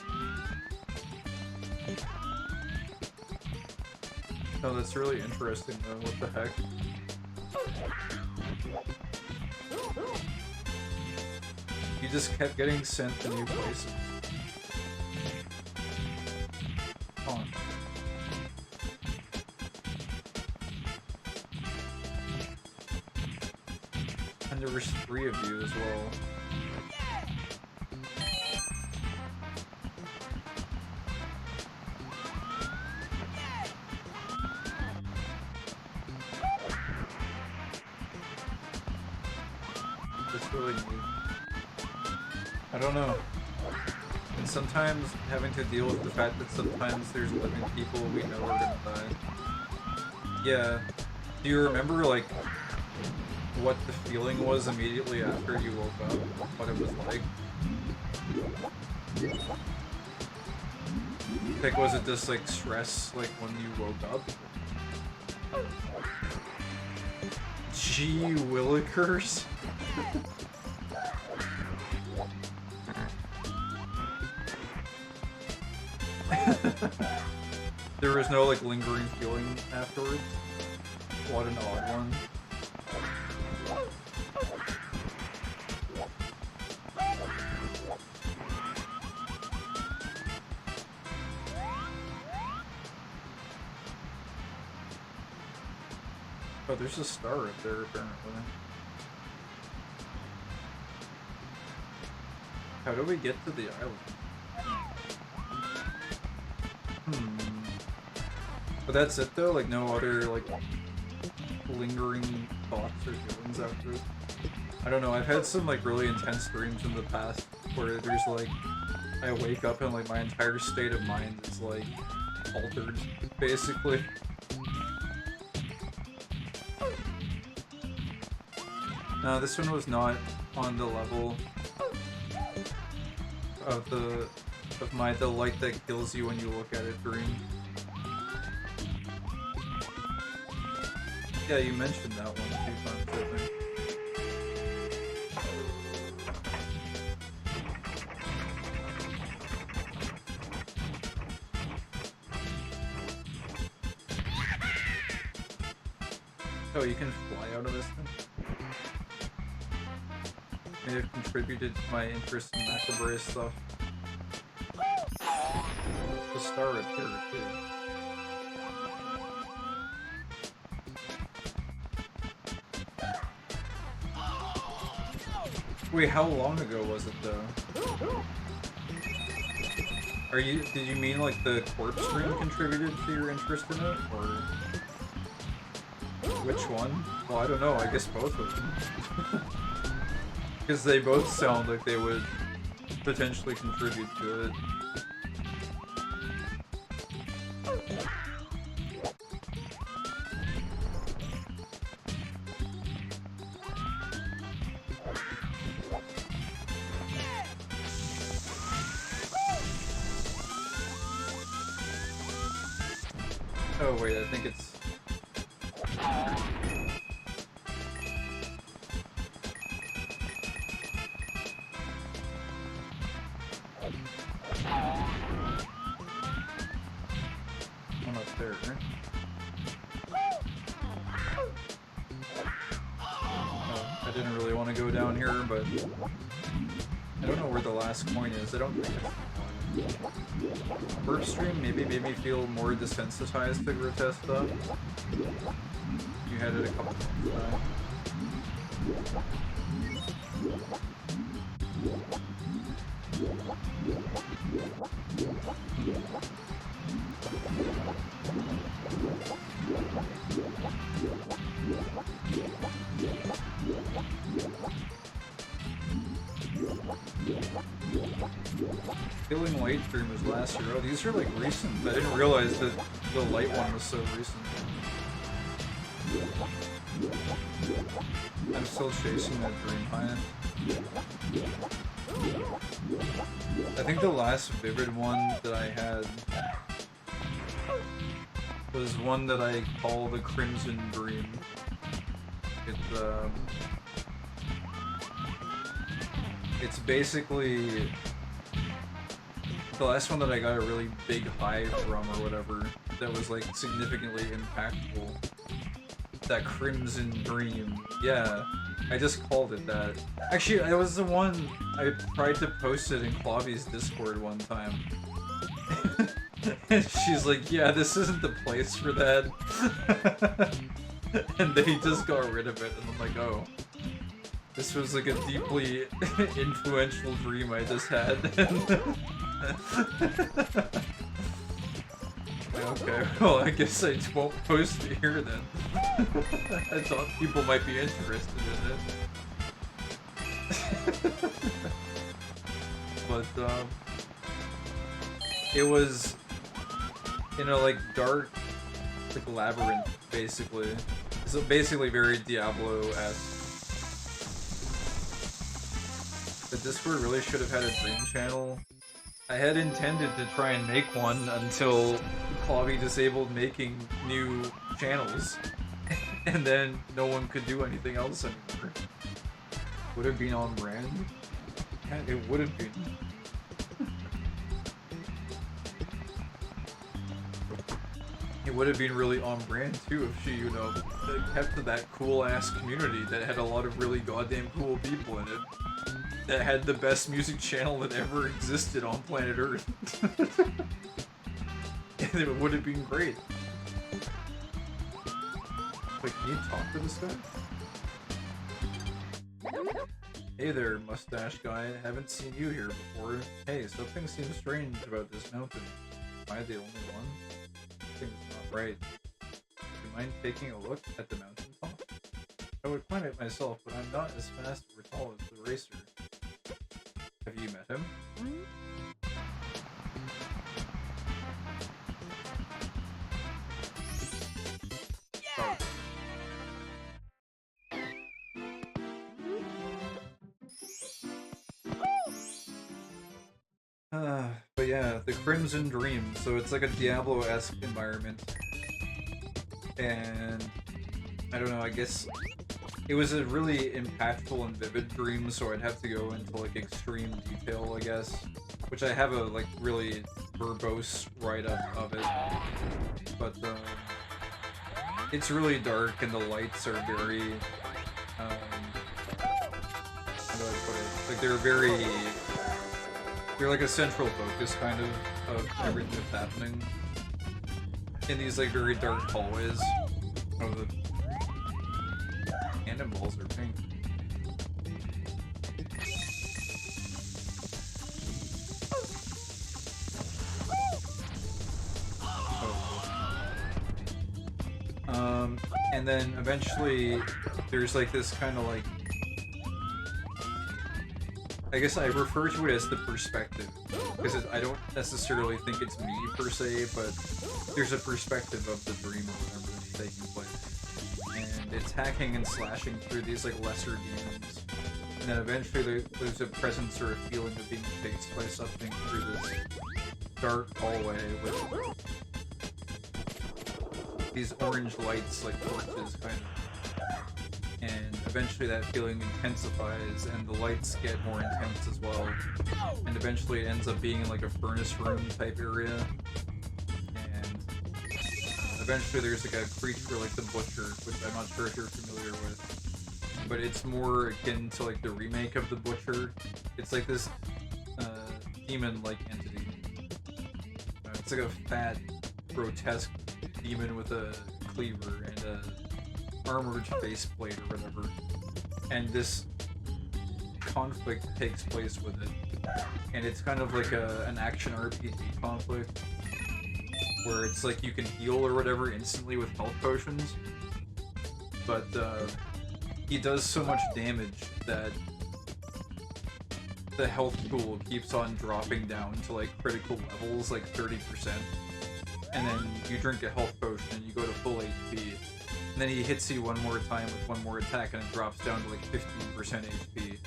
No, that's really interesting though, what the heck? You just kept getting sent to new places. Huh. And there was 3 of you as well. That's really neat. I don't know. And sometimes having to deal with the fact that sometimes there's living people we know are gonna die. Yeah. Do you remember, like, what the feeling was immediately after you woke up? What it was like? Like, was it just, like, stress, like, when you woke up? Gee willikers? There was no, like, lingering feeling afterwards? What an odd one. Oh, there's a star up there, apparently. How do we get to the island? But that's it though? Like no other, like, lingering thoughts or feelings after it? I don't know, I've had some, like, really intense dreams in the past where there's, like, I wake up and, like, my entire state of mind is, like, altered, basically. No, this one was not on the level of the light that kills you when you look at a dream. Yeah, you mentioned that one a few times, I think. Oh, you can fly out of this thing? May have contributed to my interest in Macabre's stuff. The star right here, too. Wait, how long ago was it, though? Did you mean, like, the corpse stream contributed to your interest in it, or... Which one? Well, I don't know, I guess both of them. Because they both sound like they would potentially contribute to it. Oh wait, I think it's... one up there, right? Oh, I didn't really want to go down here, but... I don't know where the last coin is, I don't think it's... Burp stream maybe made me feel more desensitized to grotesque stuff. You had it a couple times back. Killing Light Dream was last year. Oh, these are like recent. I didn't realize that the light one was so recent. I'm still chasing that dream high. I think the last vivid one that I had was one that I call the Crimson Dream. It's basically the last one that I got a really big high from or whatever that was like significantly impactful. That Crimson Dream. Yeah, I just called it that. Actually, it was the one I tried to post it in Clavi's Discord one time. And she's like, yeah, this isn't the place for that. And they just got rid of it, and I'm like, oh. This was like a deeply influential dream I just had. Okay, well I guess I won't post it here then. I thought people might be interested in it. But it was in a like dark like labyrinth basically. So basically very Diablo-esque. The Discord really should have had a dream channel. I had intended to try and make one until Clavi disabled making new channels. And then no one could do anything else anymore. Would have been on brand? Yeah, it would have been. It would have been really on brand too if she, you know, kept to that cool ass community that had a lot of really goddamn cool people in it. That had the best music channel that ever existed on planet Earth. And it would have been great. Wait, can you talk to this guy? Hey there, mustache guy. I haven't seen you here before. Hey, something seems strange about this mountain. Am I the only one? Something's not right. Do you mind taking a look at the mountain top? I would climb it myself, but I'm not as fast or tall as the racer. Have you met him? But yeah, the Crimson Dream. So it's like a Diablo-esque environment. And I don't know, I guess it was a really impactful and vivid dream, so I'd have to go into like extreme detail, I guess. Which I have a like really verbose write-up of it. But it's really dark and the lights are very, how do I put it? Like they're like a central focus kind of everything that's happening in these like very dark hallways. Oh, the cannonballs are pink. And then eventually there's like this kind of like, I guess I refer to it as the perspective, because I don't necessarily think it's me per se, but there's a perspective of the dream or whatever that's taking place. And it's hacking and slashing through these like lesser demons. And then eventually there's a presence or a feeling of being chased by something through this dark hallway with these orange lights like torches kind of. And eventually that feeling intensifies and the lights get more intense as well. And eventually it ends up being in like a furnace room type area. And eventually there's like a creature like the Butcher, which I'm not sure if you're familiar with. But it's more akin to like the remake of the Butcher. It's like this demon-like entity. It's like a fat, grotesque demon with a cleaver and a armored faceplate or whatever, and this conflict takes place with it, and it's kind of like an action RPG conflict where it's like you can heal or whatever instantly with health potions, but he does so much damage that the health pool keeps on dropping down to like critical levels, like 30%. And then you drink a health potion and you go to full HP. And then he hits you one more time with one more attack and it drops down to like 15% HP.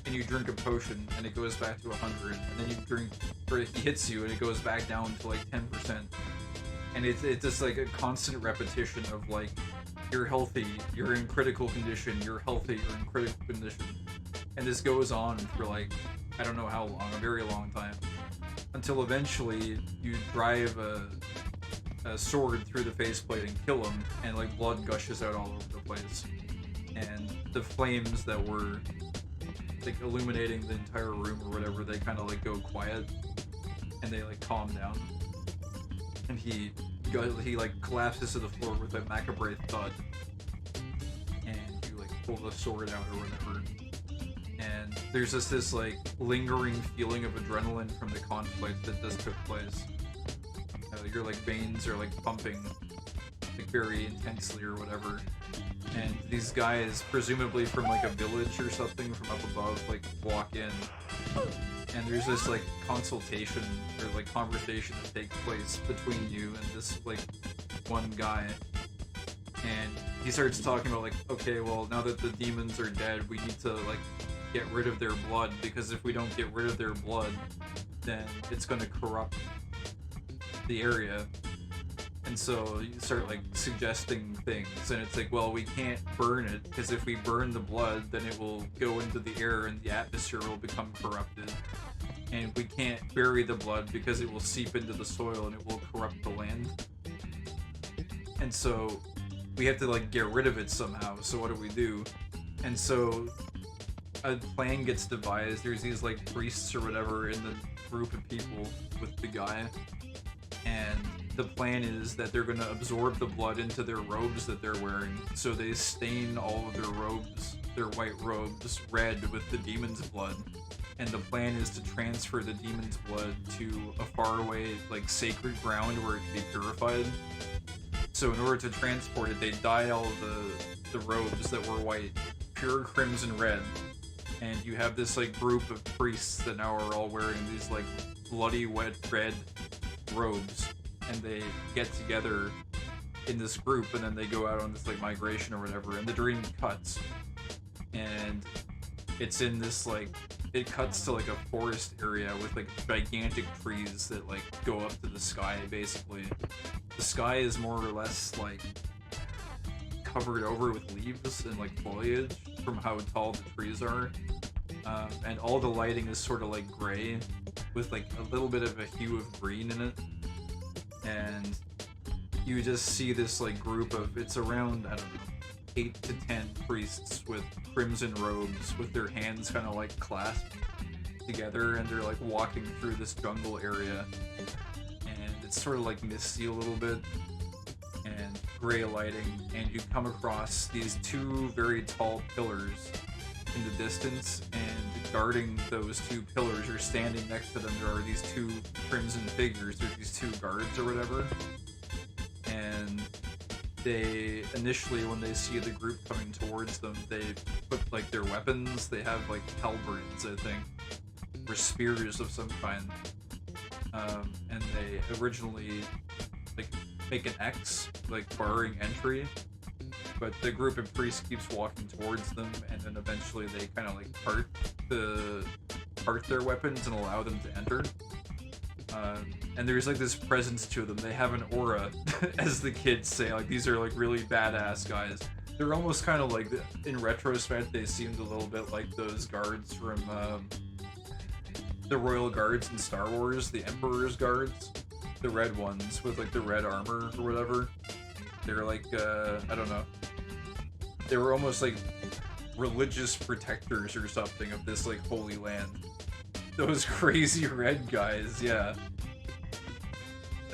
And you drink a potion and it goes back to 100. And then you drink, or he hits you and it goes back down to like 10%. And it's just like a constant repetition of like, you're healthy, you're in critical condition, you're healthy, you're in critical condition. And this goes on for like, I don't know how long, a very long time. Until eventually you drive a sword through the faceplate and kill him, and like blood gushes out all over the place. And the flames that were like illuminating the entire room or whatever, they kind of like go quiet and they like calm down. And he like collapses to the floor with a macabre thud. And you like pull the sword out or whatever. And there's just this like lingering feeling of adrenaline from the conflict that just took place. Your like veins are like pumping like very intensely or whatever. And these guys, presumably from like a village or something from up above, like walk in. And there's this like consultation or like conversation that takes place between you and this like one guy. And he starts talking about like, okay, well now that the demons are dead, we need to like get rid of their blood, because if we don't get rid of their blood, then it's going to corrupt the area. And so you start like suggesting things, and it's like, well, we can't burn it, because if we burn the blood, then it will go into the air and the atmosphere will become corrupted. And we can't bury the blood because it will seep into the soil and it will corrupt the land. And so we have to like get rid of it somehow. So what do? And so a plan gets devised. There's these like priests or whatever in the group of people with the guy, and the plan is that they're going to absorb the blood into their robes that they're wearing. So they stain all of their robes, their white robes, red with the demon's blood. And the plan is to transfer the demon's blood to a faraway, like, sacred ground where it can be purified. So in order to transport it, they dye all the robes that were white, pure crimson red. And you have this, like, group of priests that now are all wearing these, like, bloody, wet, red robes. And they get together in this group, and then they go out on this, like, migration or whatever. And the dream cuts. And it's in this, like, it cuts to like a forest area with like gigantic trees that like go up to the sky, basically. The sky is more or less like covered over with leaves and like foliage from how tall the trees are. And all the lighting is sort of like gray with like a little bit of a hue of green in it. And you just see this like group of, it's around, I don't know, 8 to 10 priests with crimson robes with their hands kind of like clasped together, and they're like walking through this jungle area, and it's sort of like misty a little bit and gray lighting, and you come across these two very tall pillars in the distance, and guarding those two pillars or standing next to them there are these two crimson figures, there's these two guards or whatever. And they initially, when they see the group coming towards them, they put like their weapons, they have like halberds, I think, or spears of some kind, and they originally like make an X, like barring entry, but the group of priests keeps walking towards them, and then eventually they kind of like part their weapons and allow them to enter. And there's like this presence to them. They have an aura, as the kids say. Like, these are like really badass guys. They're almost kind of like, in retrospect, they seemed a little bit like those guards from the Royal Guards in Star Wars, the Emperor's Guards, the red ones with like the red armor or whatever. They're like, I don't know. They were almost like religious protectors or something of this like holy land. Those crazy red guys, yeah.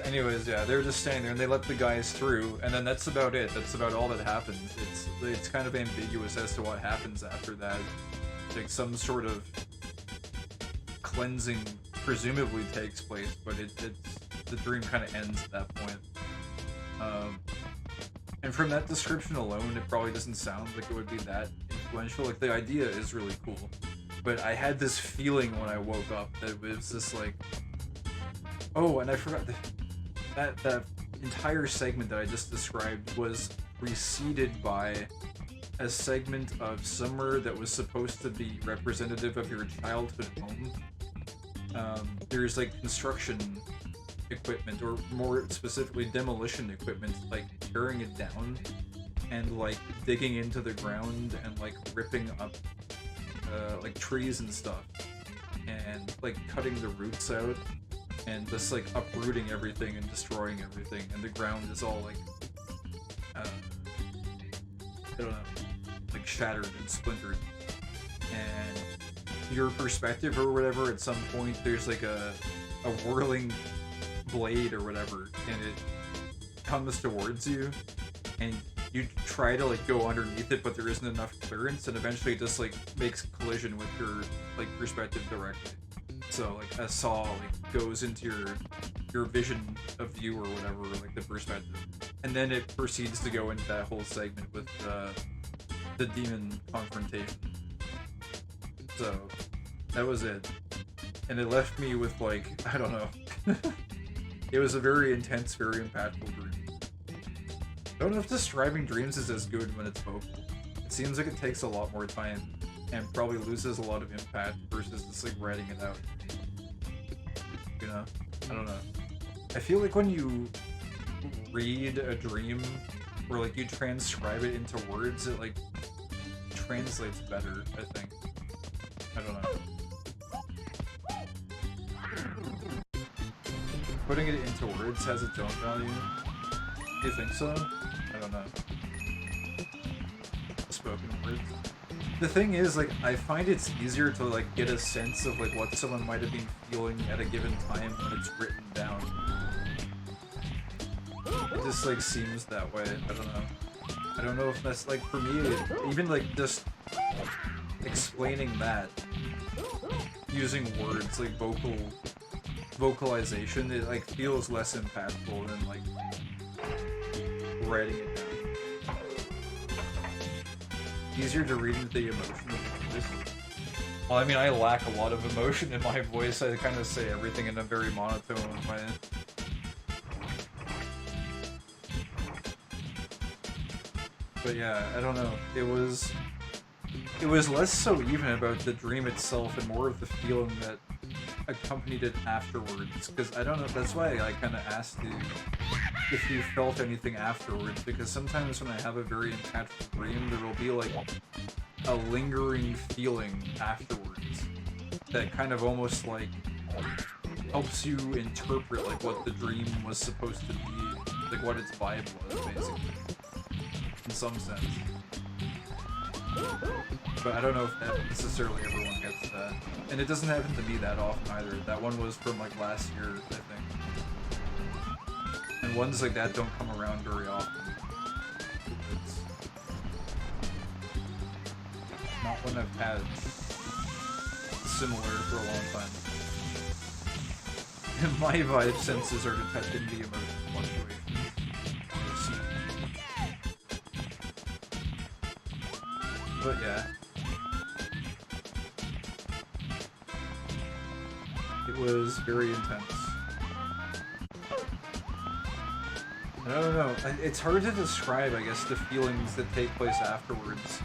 Anyways, yeah, they're just standing there and they let the guys through, and then that's about it. That's about all that happens. It's kind of ambiguous as to what happens after that. Like, some sort of cleansing presumably takes place, but the dream kind of ends at that point. And from that description alone, it probably doesn't sound like it would be that influential. Like, the idea is really cool, but I had this feeling when I woke up that it was just like, oh, and I forgot that entire segment that I just described was preceded by a segment of somewhere that was supposed to be representative of your childhood home. There's like construction equipment, or more specifically demolition equipment, like tearing it down and like digging into the ground and like ripping up like trees and stuff, and like cutting the roots out and just like uprooting everything and destroying everything, and the ground is all like I don't know, like shattered and splintered. And your perspective or whatever, at some point there's like a whirling blade or whatever, and it comes towards you, and you try to like go underneath it, but there isn't enough clearance, and eventually it just like makes collision with your like perspective directly. So like a saw like goes into your vision of view or whatever, or like the perspective, and then it proceeds to go into that whole segment with the demon confrontation. So that was it, and it left me with like, I don't know. It was a very intense, very impactful dream. I don't know if describing dreams is as good when it's vocal. It seems like it takes a lot more time and probably loses a lot of impact versus just like writing it out. You know? I don't know. I feel like when you read a dream or like you transcribe it into words, it like translates better, I think. I don't know. Putting it into words has its own value. Do you think so? I don't know. Spoken words. The thing is, like, I find it's easier to like get a sense of like what someone might have been feeling at a given time when it's written down. It just like seems that way. I don't know. I don't know if that's like, for me, even like just explaining that using words like vocalization, it like feels less impactful than like writing it down. Easier to read into the emotion of the voice. Well, I mean, I lack a lot of emotion in my voice. I kind of say everything in a very monotone way. But yeah, I don't know. It was less so even about the dream itself and more of the feeling that accompanied it afterwards, because I don't know, that's why I kind of asked you if you felt anything afterwards, because sometimes when I have a very impactful dream, there will be like a lingering feeling afterwards that kind of almost like helps you interpret like what the dream was supposed to be like what its vibe was, basically, in some sense. But I don't know if that necessarily everyone gets that. And it doesn't happen to be that often either. That one was from like last year, I think. And ones like that don't come around very often. It's not one I've had similar for a long time. And my vibe senses are detecting the emotion fluctuations. But yeah. It was very intense. And I don't know, it's hard to describe, I guess, the feelings that take place afterwards.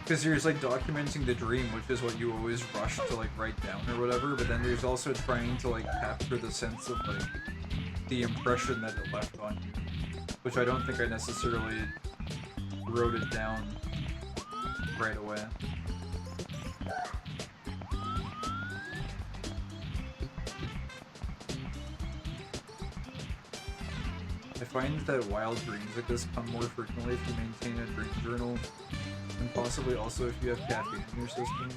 Because you're just like documenting the dream, which is what you always rush to like write down or whatever, but then there's also trying to like capture the sense of like the impression that it left on you. Which I don't think I necessarily wrote it down right away. I find that wild dreams like this come more frequently if you maintain a dream journal, and possibly also if you have caffeine in your system.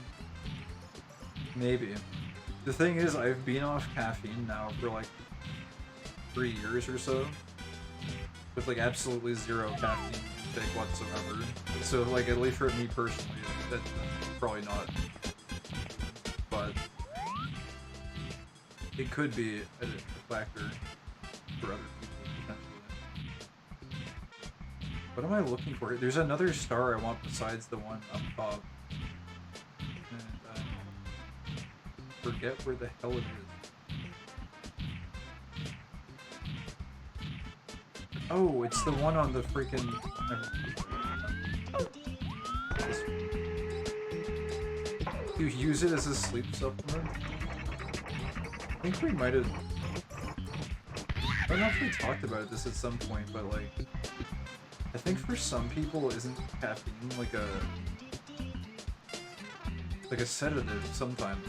Maybe. The thing is, I've been off caffeine now for like 3 years or so, with like absolutely zero caffeine intake whatsoever. So like, at least for me personally, that's probably not. But it could be a factor for other people. What am I looking for? There's another star I want besides the one up top. And I forget where the hell it is. Oh, it's the one on the freaking... You use it as a sleep supplement? I think we might have... I don't know if we talked about this at some point, but like... I think for some people, isn't caffeine like a sedative sometimes?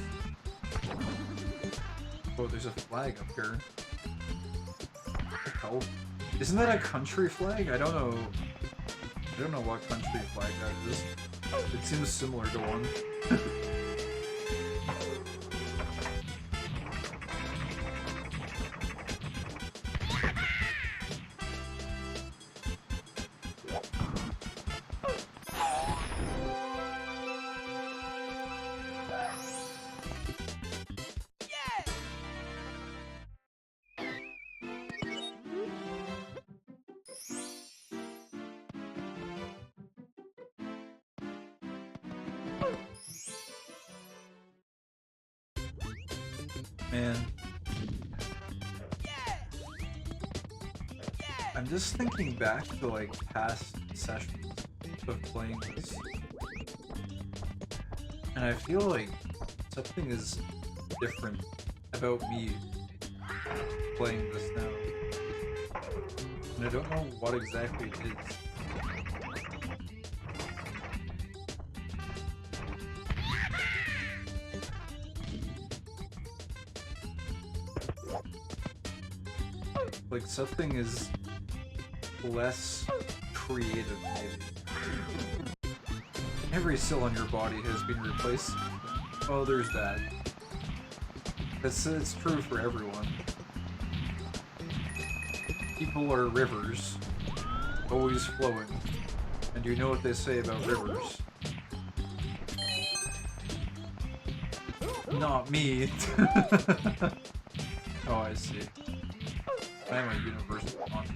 Oh, there's a flag up here. What the hell? Isn't that a country flag? I don't know. I don't know what country flag that is. It seems similar to one. Man. I'm just thinking back to like past sessions of playing this. And I feel like something is different about me playing this now. And I don't know what exactly it is. Like, something is less creative, maybe. Every cell in your body has been replaced. Oh, there's that. It's true for everyone. People are rivers, always flowing. And you know what they say about rivers. Not me. Oh, I see. I am a universal one.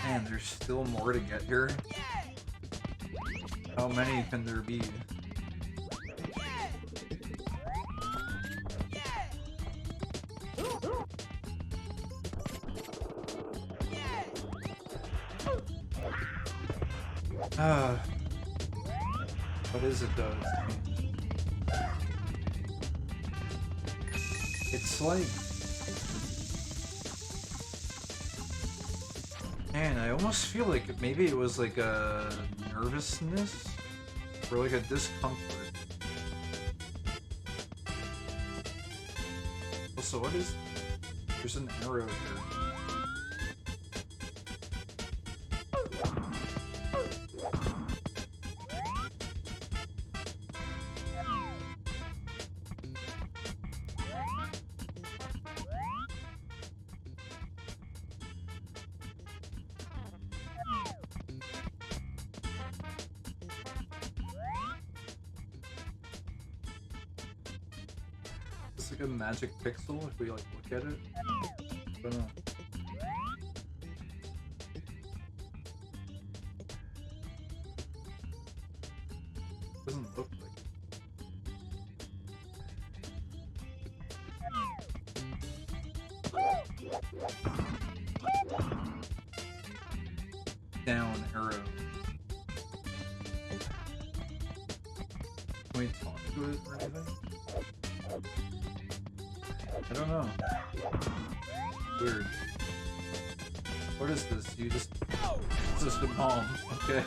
Man, there's still more to get here. How many can there be? What is it though? It's like... Man, I almost feel like maybe it was like a nervousness or like a discomfort. Also, what is... There's an arrow here. It's like a magic pixel if we like look at it. I don't know. Doesn't look like it. Down arrow. Can we talk to it or anything? I don't know. Weird. What is this? You just... It's just a bomb. Okay.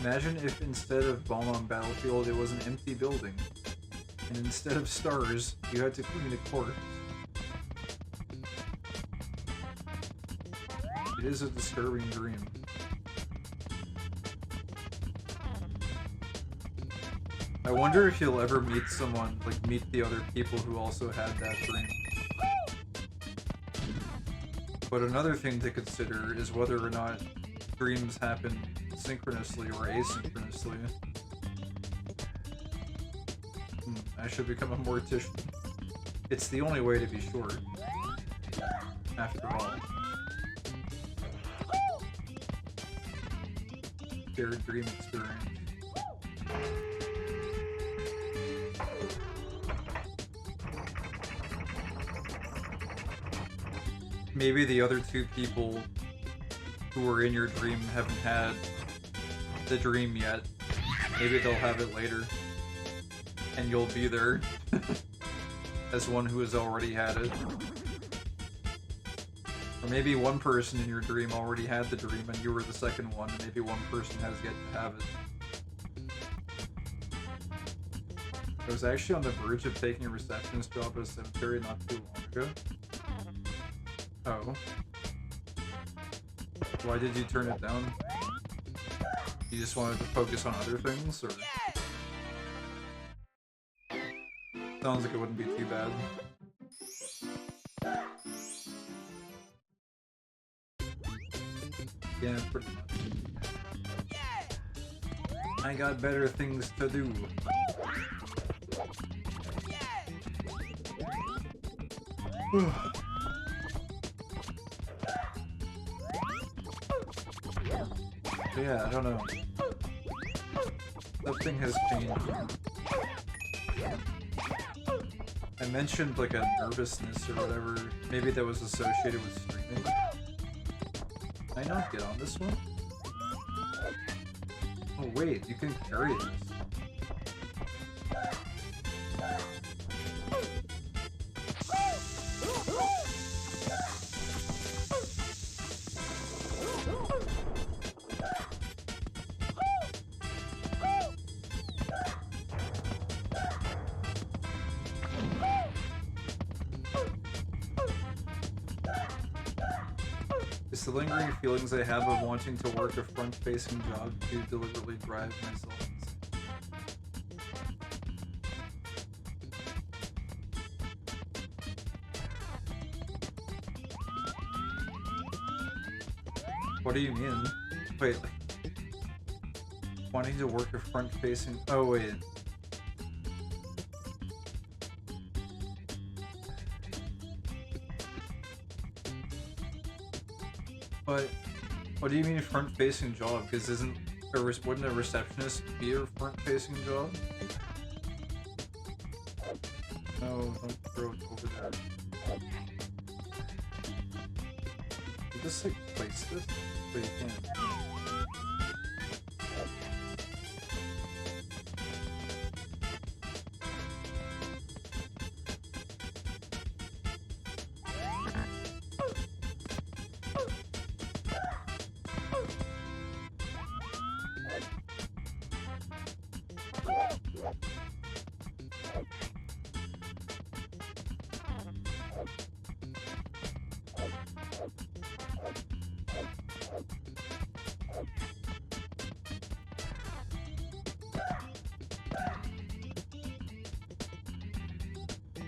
Imagine if instead of bomb on battlefield it was an empty building. And instead of stars, you had to clean a corpse. It is a disturbing dream. I wonder if you'll ever meet someone, like meet the other people who also had that dream. But another thing to consider is whether or not dreams happen synchronously or asynchronously. I should become a mortician. It's the only way to be sure. After all. Shared dream experience. Maybe the other two people who were in your dream haven't had the dream yet. Maybe they'll have it later. And you'll be there as one who has already had it. Or maybe one person in your dream already had the dream and you were the second one, and maybe one person has yet to have it. I was actually on the verge of taking a receptionist job at a cemetery not too long ago. Oh. Why did you turn it down? You just wanted to focus on other things, or? Sounds like it wouldn't be too bad. Yeah, pretty much. I got better things to do. So yeah, I don't know. Something has changed. I mentioned like a nervousness or whatever. Maybe that was associated with streaming. Can I not get on this one? Oh wait, you can carry this. It's the lingering feelings I have of wanting to work a front-facing job to deliberately drive myself insane. What do you mean? Wait, like... wanting to work a front-facing... Oh, wait. But what do you mean front-facing job? Because wouldn't a receptionist be a front-facing job? No, don't throw it over there. just like place this? But you can't.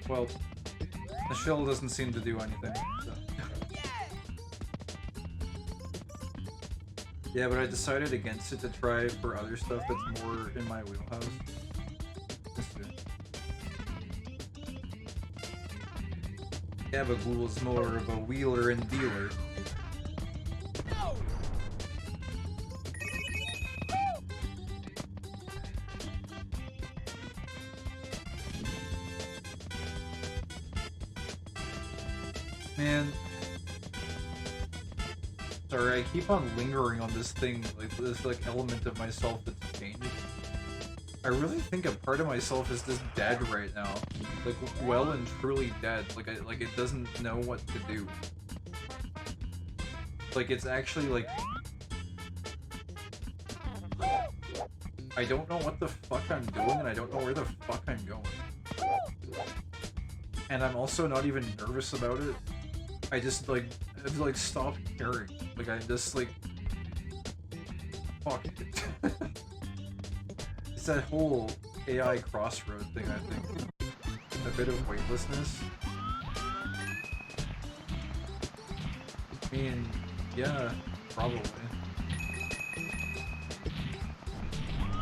Well, the shell doesn't seem to do anything. So. Yeah, but I decided against it to try for other stuff that's more in my wheelhouse. Gabagool's more of a wheeler and dealer. Man. Sorry, I keep on lingering on this thing, like this element of myself that's changed. I really think a part of myself is just dead right now. Like, well and truly dead. Like, it doesn't know what to do. Like, it's actually, like... I don't know what the fuck I'm doing, and I don't know where the fuck I'm going. And I'm also not even nervous about it. I just, like, I've, stopped caring. Like, I just, like... Fuck it. It's that whole AI crossroad thing, I think. A bit of weightlessness. I mean, yeah, probably.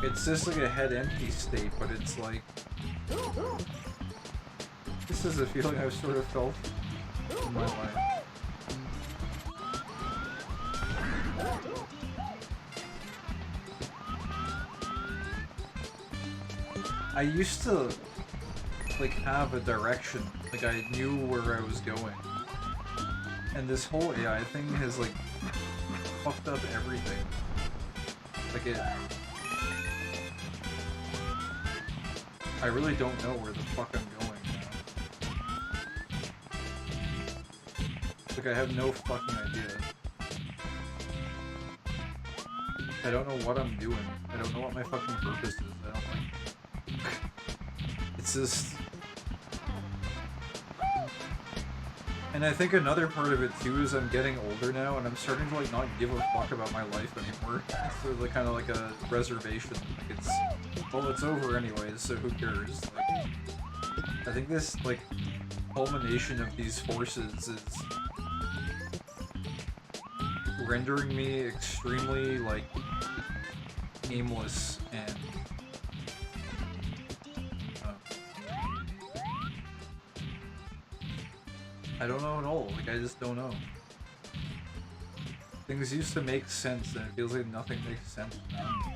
It's just like a head empty state, but it's like... This is a feeling I've sort of felt in my life. I used to, like, have a direction. Like, I knew where I was going. And this whole AI thing has, like, fucked up everything. Like, I really don't know where the fuck I'm going now. Like, I have no fucking idea. I don't know what I'm doing. I don't know what my fucking purpose is. I don't, like... It's just... And I think another part of it too is I'm getting older now and I'm starting to like not give a fuck about my life anymore. It's sort of like, kind of like a reservation. Like it's... Well, it's over anyways, so who cares? Like, I think this, like, culmination of these forces is rendering me extremely, like, aimless and I don't know at all. Like, I just don't know. Things used to make sense, and it feels like nothing makes sense now.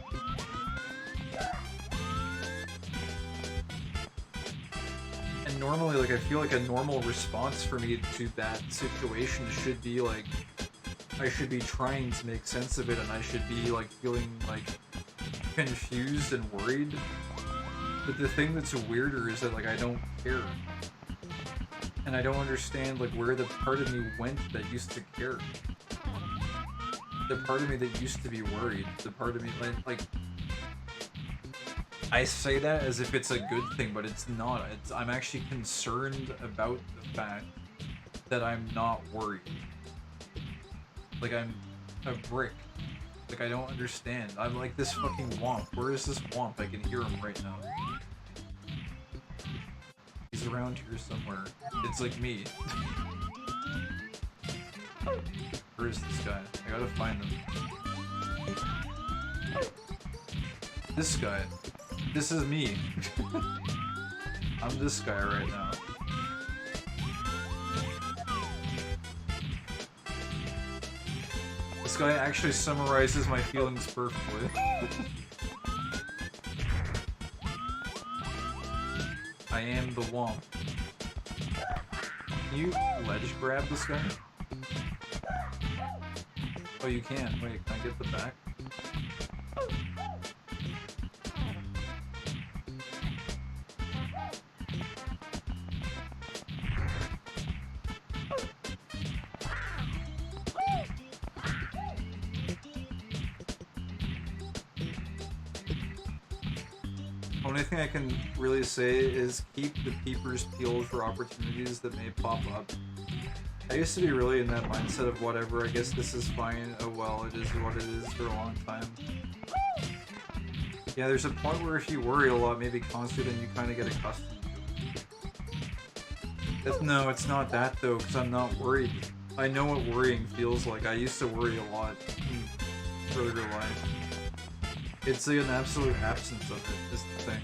And normally, like, I feel like a normal response for me to that situation should be, like, I should be trying to make sense of it, and I should be, like, feeling, like, confused and worried. But the thing that's weirder is that, like, I don't care. And I don't understand, like, where the part of me went that used to care. The part of me that used to be worried. The part of me, like... I say that as if it's a good thing, but it's not. I'm actually concerned about the fact that I'm not worried. Like, I'm a brick. Like, I don't understand. I'm like this fucking womp. Where is this womp? I can hear him right now. He's around here somewhere. It's like me. Where is this guy? I gotta find him. This guy. This is me. I'm this guy right now. This guy actually summarizes my feelings perfectly. I am the womp. Can you ledge grab this guy? Oh, you can. Wait, can I get the back? Only thing I can really say is keep the peepers peeled for opportunities that may pop up. I used to be really in that mindset of whatever, I guess this is fine, oh well, it is what it is for a long time. Yeah, there's a point where if you worry a lot, maybe constantly, then you kind of get accustomed to it. No, it's not that though, because I'm not worried. I know what worrying feels like. I used to worry a lot in earlier life. It's like an absolute absence of it, is the thing.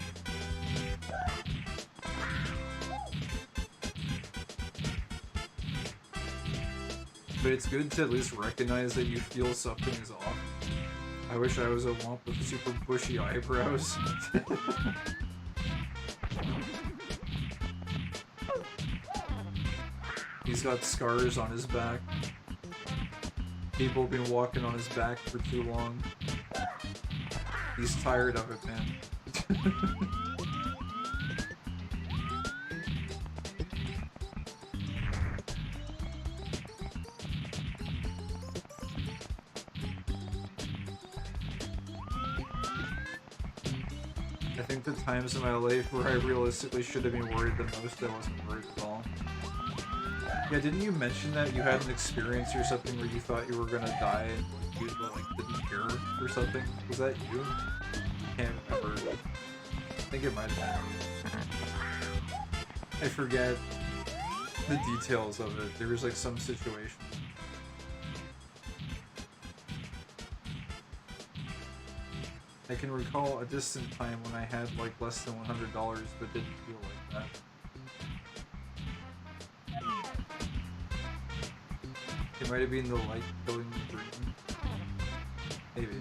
But it's good to at least recognize that you feel something is off. I wish I was a womp with super bushy eyebrows. He's got scars on his back. People have been walking on his back for too long. He's tired of it, man. I think the times in my life where I realistically should have been worried the most, I wasn't worried at all. Yeah, didn't you mention that you had an experience or something where you thought you were gonna die and you didn't care or something? Was that you? I can't remember. I think it might have been you. I forget the details of it. There was like some situation. I can recall a distant time when I had like less than $100 but didn't feel like that. It might have been the light killing the dream. Maybe.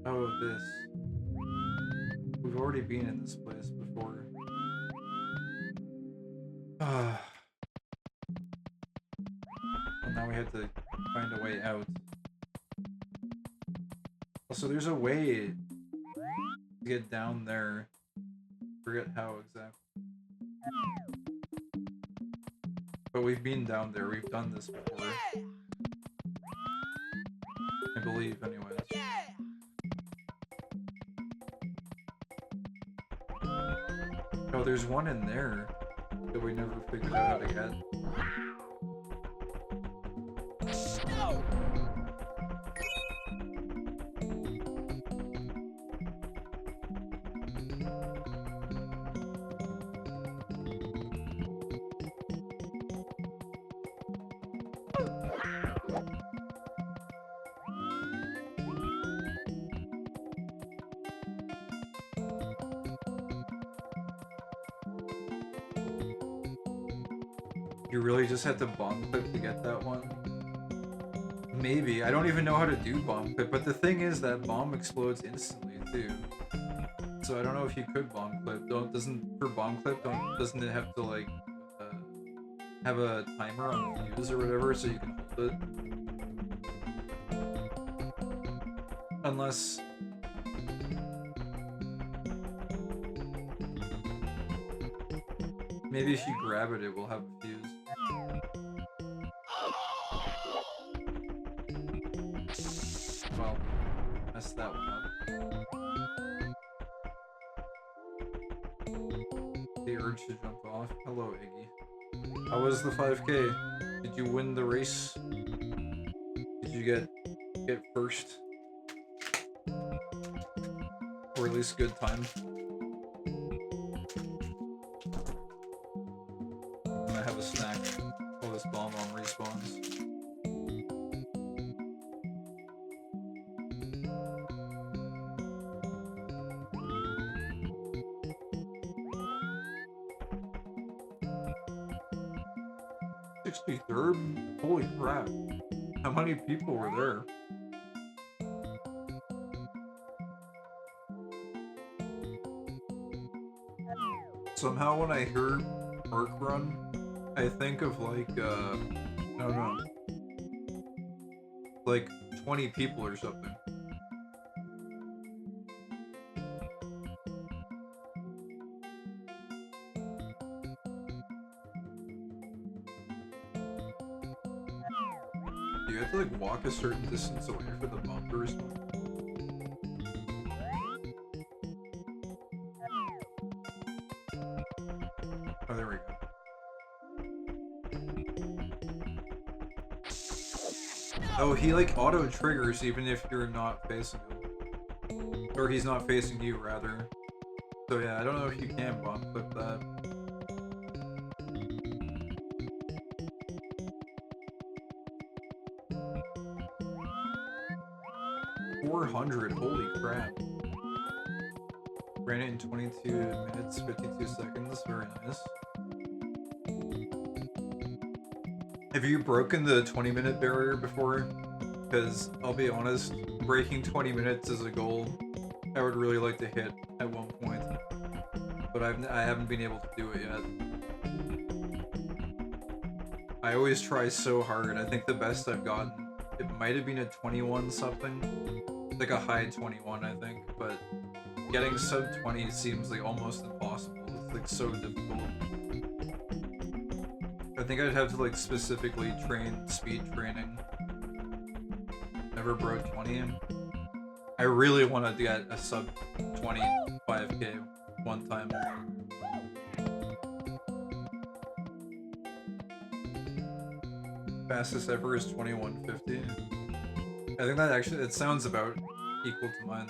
Oh, this. We've already been in this place before. Well, now we have to find a way out. Also, there's a way to get down there. Forget how exactly. But we've been down there. We've done this before. I believe, anyways. Oh, there's one in there that we never figured out how to get. You really just had to bomb clip to get that one? Maybe. I don't even know how to do bomb clip, but the thing is that bomb explodes instantly too. So I don't know if you could bomb clip. For bomb clip, doesn't it have to like have a timer on fuse or whatever so you can hold it? Unless maybe if you grab it, it will have a fuse. Well, messed that one up. The urge to jump off. Hello, Iggy. How was the 5K? Did you win the race? Did you get first? Or at least good time? I'm gonna have a snack while this bomb respawns. $63rd? Holy crap. How many people were there? Somehow when I hear Park Run, I think of like, I don't like 20 people or something. Do you have to like walk a certain distance away for the bumper or something? Oh, there we go. Oh, he like auto triggers even if you're not facing him. Or he's not facing you, rather. So yeah, I don't know if you can bump clip that. $400, holy crap. Ran it in 22 minutes, 52 seconds, very nice. Have you broken the 20-minute barrier before? Because, I'll be honest, breaking 20 minutes is a goal I would really like to hit at one point. But I haven't been able to do it yet. I always try so hard. I think the best I've gotten, it might have been a 21 something. Like a high 21, I think, but getting sub 20 seems like almost impossible. It's like so difficult. I think I'd have to like specifically train speed training. Never broke 20. I really want to get a sub 20 5k one time. Fastest ever is 2150. I think that actually, it sounds about equal to mine.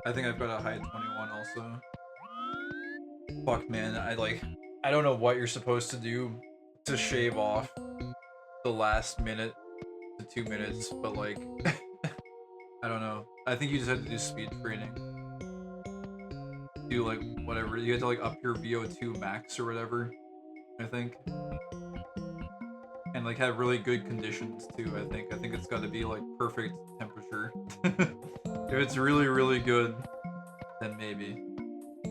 I think I've got a high 21 also. Fuck man, I don't know what you're supposed to do to shave off the last minute to 2 minutes, but like, I don't know. I think you just have to do speed training. Do like whatever, you have to like up your VO2 max or whatever, I think. And like have really good conditions too, I think. I think it's gotta be like perfect temperature. If it's really, really good, then maybe.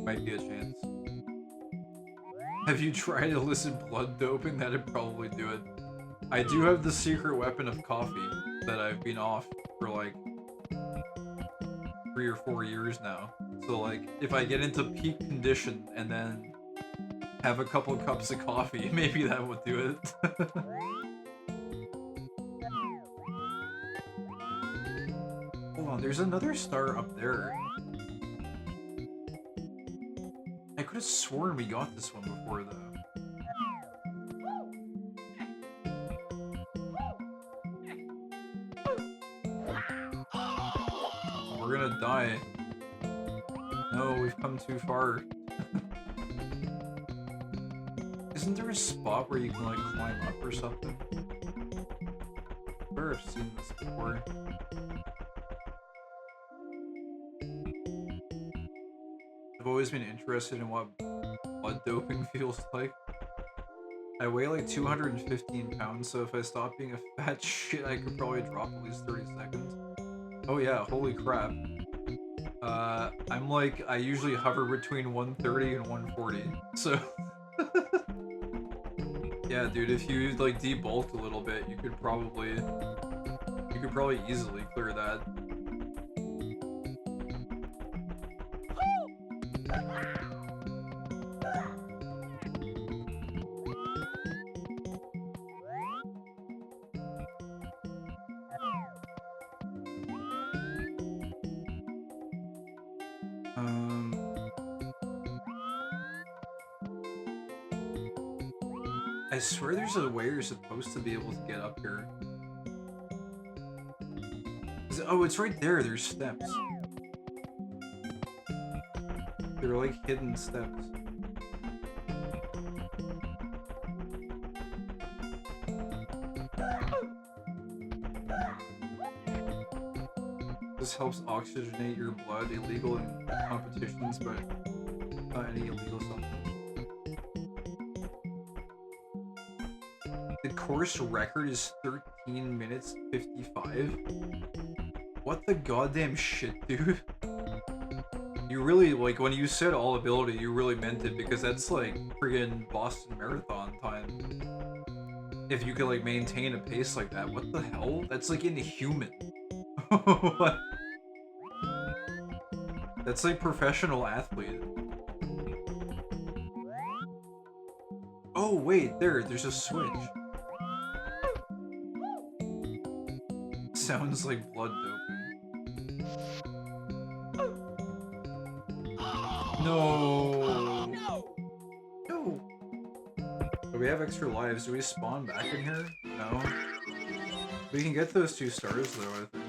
Might be a chance. Have you tried illicit blood doping? That'd probably do it. I do have the secret weapon of coffee that I've been off for like 3 or 4 years now. So like, if I get into peak condition and then have a couple cups of coffee, maybe that would do it. Hold on, there's another star up there. I could have sworn we got this one before though. We're gonna die. No, we've come too far. Isn't there a spot where you can like climb up or something? Where I've seen this before. I've always been interested in what blood doping feels like. I weigh like 215 pounds, so if I stop being a fat shit, I could probably drop at least 30 seconds. Oh yeah, holy crap. I'm like, I usually hover between 130 and 140, so... Yeah, dude, if you like debulked a little bit, you could probably easily clear that. I swear there's a way you're supposed to be able to get up here. Oh, it's right there. There's steps. They're like hidden steps. This helps oxygenate your blood. Illegal in competitions, but not any illegal stuff. The course record is 13 minutes 55. What the goddamn shit, dude? You really, like, when you said all ability, you really meant it, because that's like friggin' Boston Marathon time. if you could like maintain a pace like that. What the hell? That's like inhuman. What? That's like professional athlete. Oh wait, there's a switch. Sounds like blood doping. No. No. Do we have extra lives? Do we spawn back in here? No. We can get those 2 stars though, I think.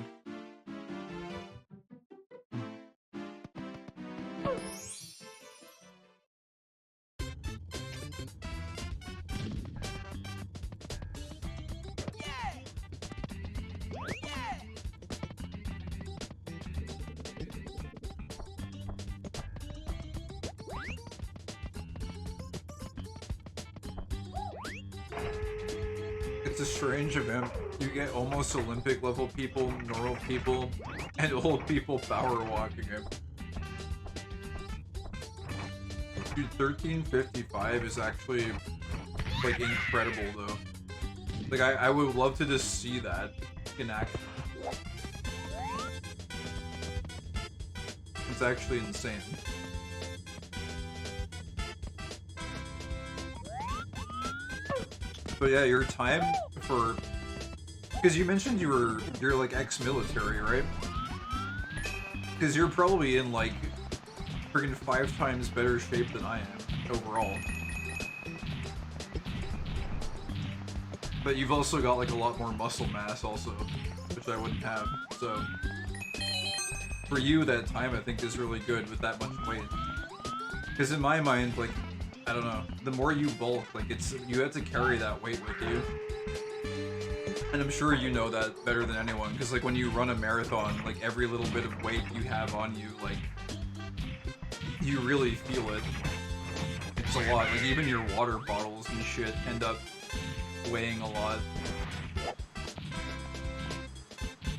It's a strange event. You get almost Olympic level people, normal people, and old people power walking it. Dude, 1355 is actually like incredible though. Like I would love to just see that in action. It's actually insane. But yeah, your time for, because you mentioned you're like ex-military, right? Because you're probably in like friggin' 5 times better shape than I am overall. But you've also got like a lot more muscle mass also, which I wouldn't have. So for you, that time I think is really good with that much weight. Because in my mind, like, I don't know, the more you bulk, like you have to carry that weight with you. And I'm sure you know that better than anyone, because like when you run a marathon, like every little bit of weight you have on you, like you really feel it. It's a lot. Like even your water bottles and shit end up weighing a lot.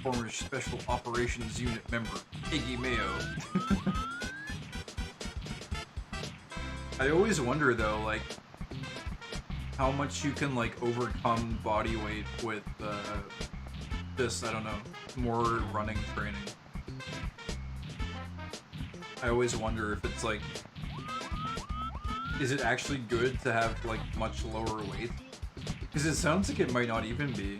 Former Special Operations Unit member, Iggy Mayo. I always wonder though, like, how much you can like overcome body weight with this, I don't know, more running training. I always wonder if it's like, is it actually good to have like much lower weight? Because it sounds like it might not even be.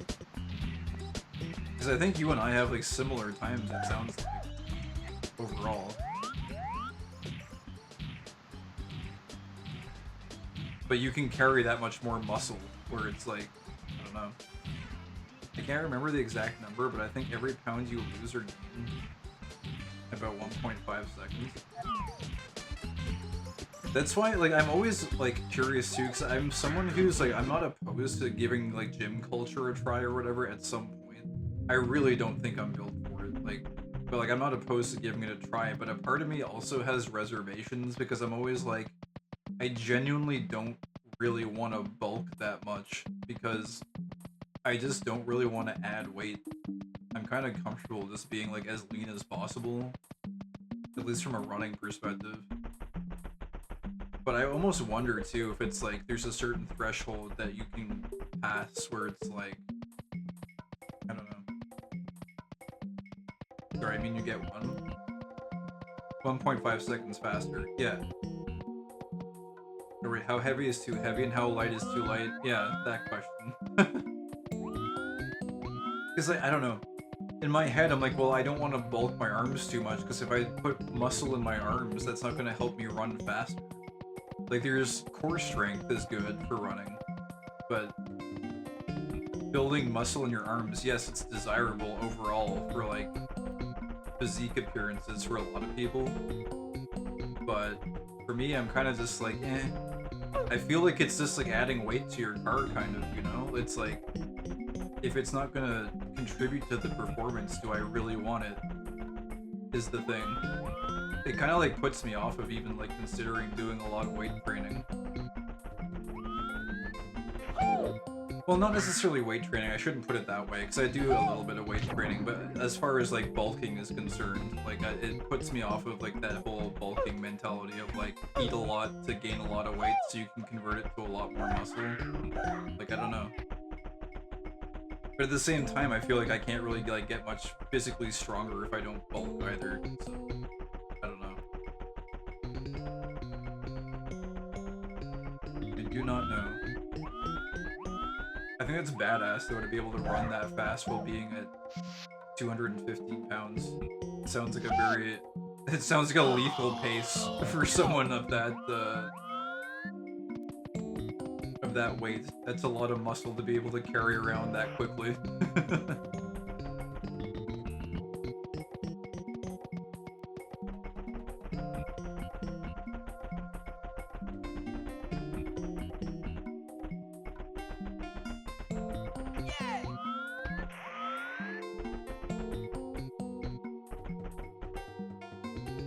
Because I think you and I have like similar times, it sounds like, overall. But you can carry that much more muscle, where it's like, I don't know. I can't remember the exact number, but I think every pound you lose or gain, about 1.5 seconds. That's why, like, I'm always, like, curious, too, because I'm someone who's, like, I'm not opposed to giving, like, gym culture a try or whatever at some point. I really don't think I'm built for it, like, but, like, I'm not opposed to giving it a try, but a part of me also has reservations, because I'm always, like, I genuinely don't really want to bulk that much, because I just don't really want to add weight. I'm kind of comfortable just being, like, as lean as possible, at least from a running perspective. But I almost wonder, too, if it's, like, there's a certain threshold that you can pass where it's, like, I don't know. Sorry, I mean you get 1.5 seconds faster. Yeah. Or how heavy is too heavy and how light is too light? Yeah, that question. Because, like, I don't know. In my head, I'm like, well, I don't want to bulk my arms too much, because if I put muscle in my arms, that's not going to help me run faster. Like, there's core strength is good for running, but building muscle in your arms, yes, it's desirable overall for, like, physique appearances for a lot of people, but for me, I'm kind of just like, eh. I feel like it's just like adding weight to your car, kind of, you know? It's like, if it's not gonna contribute to the performance, do I really want it? Is the thing. It kind of like puts me off of even like considering doing a lot of weight training. Well, not necessarily weight training, I shouldn't put it that way, because I do a little bit of weight training, but as far as like bulking is concerned, like it puts me off of like that whole bulking mentality of like eat a lot to gain a lot of weight so you can convert it to a lot more muscle. Like, I don't know. But at the same time, I feel like I can't really like get much physically stronger if I don't bulk either. So I don't know. I do not know. I think it's badass though to be able to run that fast while being at 215 pounds. It sounds like a very, it sounds like a lethal pace for someone of that weight. That's a lot of muscle to be able to carry around that quickly.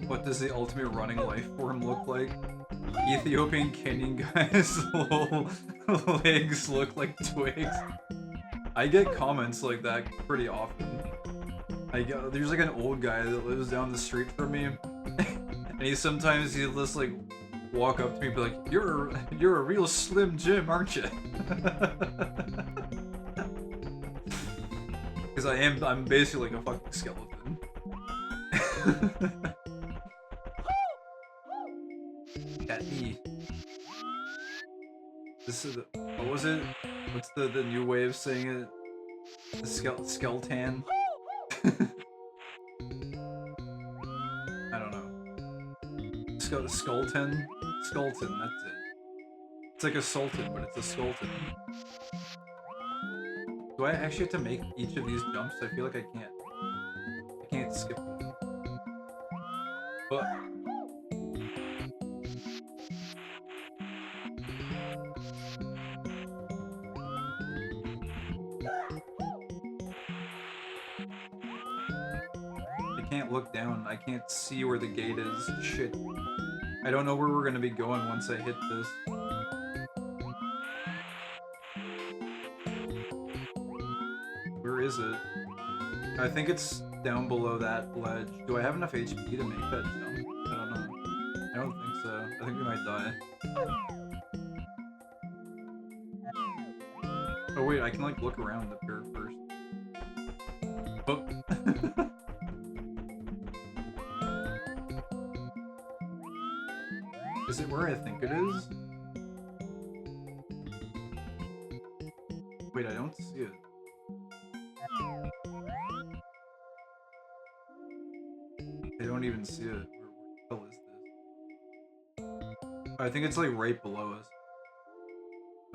What does the ultimate running life form look like? Ethiopian Kenyan guys' little legs look like twigs. I get comments like that pretty often. There's like an old guy that lives down the street from me, and he'll just like walk up to me and be like, "You're a real Slim Jim, aren't you?" Because I'm basically like a fucking skeleton. At me. This is what was it? What's the new way of saying it? The skeleton. I don't know. Skullton? Skullton, that's it. It's like a sultan, but it's a skullton. Do I actually have to make each of these jumps? I feel like I can't. I can't skip them. But I can't look down. I can't see where the gate is. Shit. I don't know where we're gonna be going once I hit this. Where is it? I think it's down below that ledge. Do I have enough HP to make that jump? I don't know. I don't think so. I think we might die. Oh wait, I can like look around up here first. Oh. Is it where I think it is? Wait, I don't see it. I don't even see it. Where the hell is this? I think it's like right below us.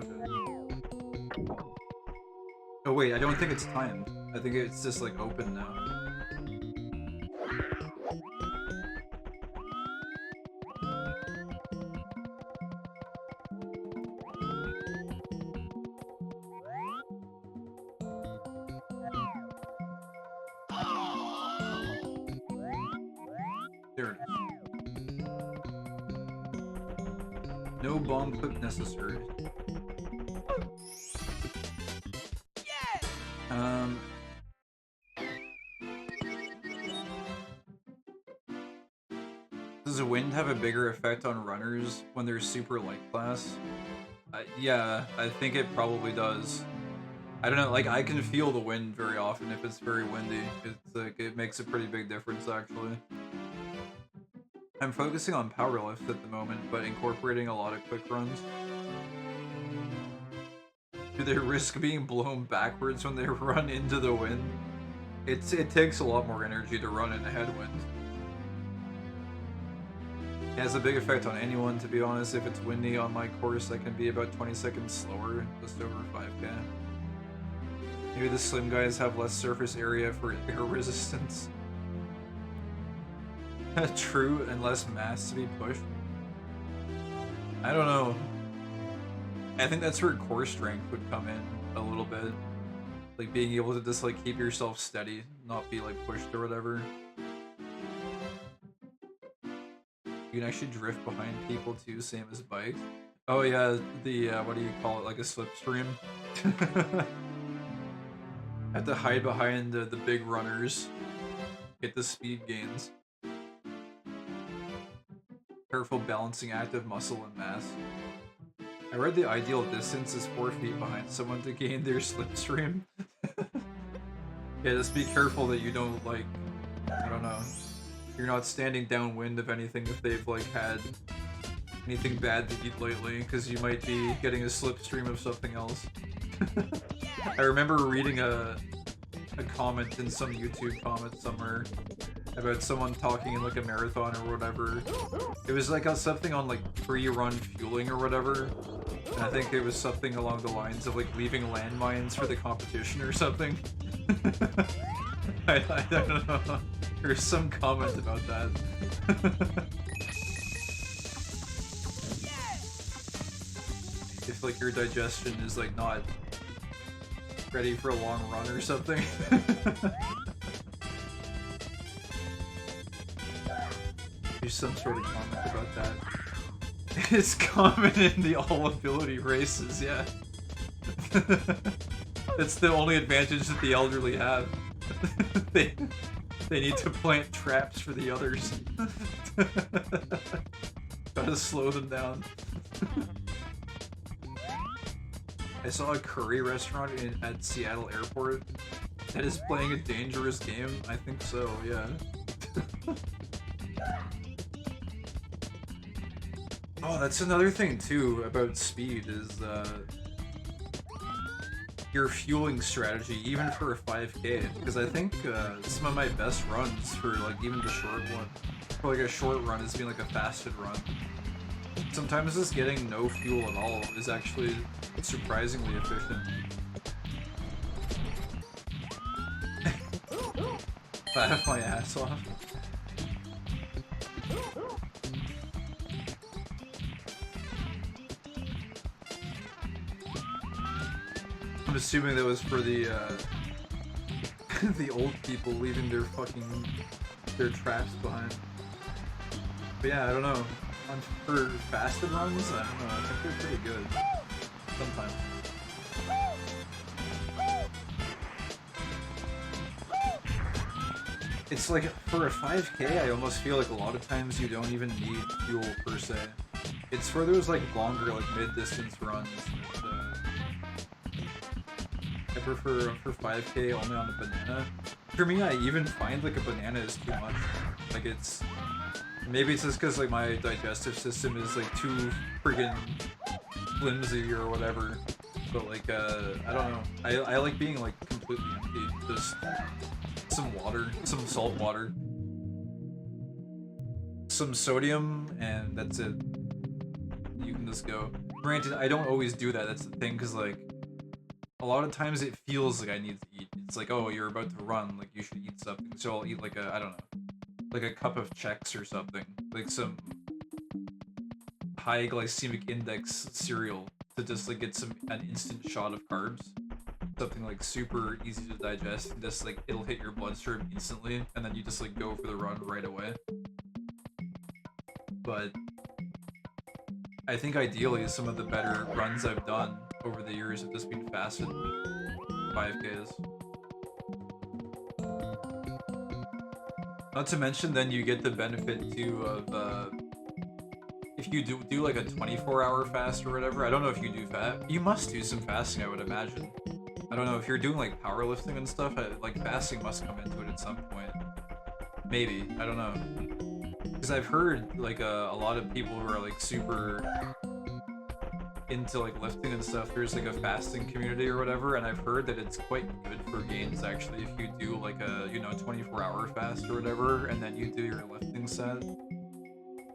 Okay. Oh wait, I don't think it's timed. I think it's just like open now. There it is. No bomb clip necessary. Does the wind have a bigger effect on runners when they're super light class? Yeah, I think it probably does. I don't know, like, I can feel the wind very often if it's very windy. It's like, it makes a pretty big difference, actually. I'm focusing on powerlift at the moment, but incorporating a lot of quick runs. Do they risk being blown backwards when they run into the wind? It takes a lot more energy to run in a headwind. It has a big effect on anyone, to be honest. If it's windy on my course, I can be about 20 seconds slower, just over 5k. Maybe the slim guys have less surface area for air resistance. True, and less mass to be pushed. I don't know. I think that's where core strength would come in a little bit. Like being able to just like keep yourself steady, not be like pushed or whatever. You can actually drift behind people too, same as bikes. Oh yeah, the, what do you call it, like a slipstream? Have to hide behind the big runners. Get the speed gains. Careful balancing active muscle and mass. I read the ideal distance is 4 feet behind someone to gain their slipstream. Yeah, just be careful that you don't, like, I don't know, you're not standing downwind of anything if they've, like, had anything bad to eat lately, because you might be getting a slipstream of something else. I remember reading a comment in some YouTube comment somewhere about someone talking in like a marathon or whatever. It was like something on like pre-run fueling or whatever. And I think it was something along the lines of like leaving landmines for the competition or something. I don't know. There's some comment about that. If like your digestion is like not ready for a long run or something. There's some sort of comment about that. It's common in the all-ability races, yeah. That's the only advantage that the elderly have. they need to plant traps for the others. Gotta slow them down. I saw a curry restaurant at Seattle Airport that is playing a dangerous game. I think so, yeah. Oh, that's another thing too about speed is your fueling strategy, even for a 5K. Because I think some of my best runs for like even the short one, for like a short run, has been like a fasted run. Sometimes just getting no fuel at all is actually surprisingly efficient. Laugh my ass off. I'm assuming that was for the the old people leaving their traps behind. But yeah, I don't know. For fasted runs, I don't know. I think they're pretty good. Sometimes. It's like, for a 5K, I almost feel like a lot of times you don't even need fuel per se. It's for those like longer, like mid-distance runs that I prefer for 5K only on the banana. For me, I even find like a banana is too much. Like it's... Maybe it's just because like my digestive system is like too friggin' flimsy or whatever. But like, I don't know. I like being like completely empty. Just some water, some salt water, some sodium, and that's it. You can just go. Granted, I don't always do that. That's the thing, because like a lot of times it feels like I need to eat. It's like, oh, you're about to run, like you should eat something. So I'll eat like I don't know, like a cup of Chex or something, like some high glycemic index cereal to just like get an instant shot of carbs. Something like super easy to digest, and just like it'll hit your bloodstream instantly, and then you just like go for the run right away. But I think ideally some of the better runs I've done over the years have just been fasted 5Ks. Not to mention, then you get the benefit too of if you do like a 24-hour fast or whatever. I don't know if you do you must do some fasting, I would imagine. I don't know if you're doing like powerlifting and stuff. Like fasting must come into it at some point. Maybe, I don't know. Because I've heard like a lot of people who are like super into like lifting and stuff. There's like a fasting community or whatever, and I've heard that it's quite good for gains actually if you do like a 24-hour fast or whatever, and then you do your lifting set,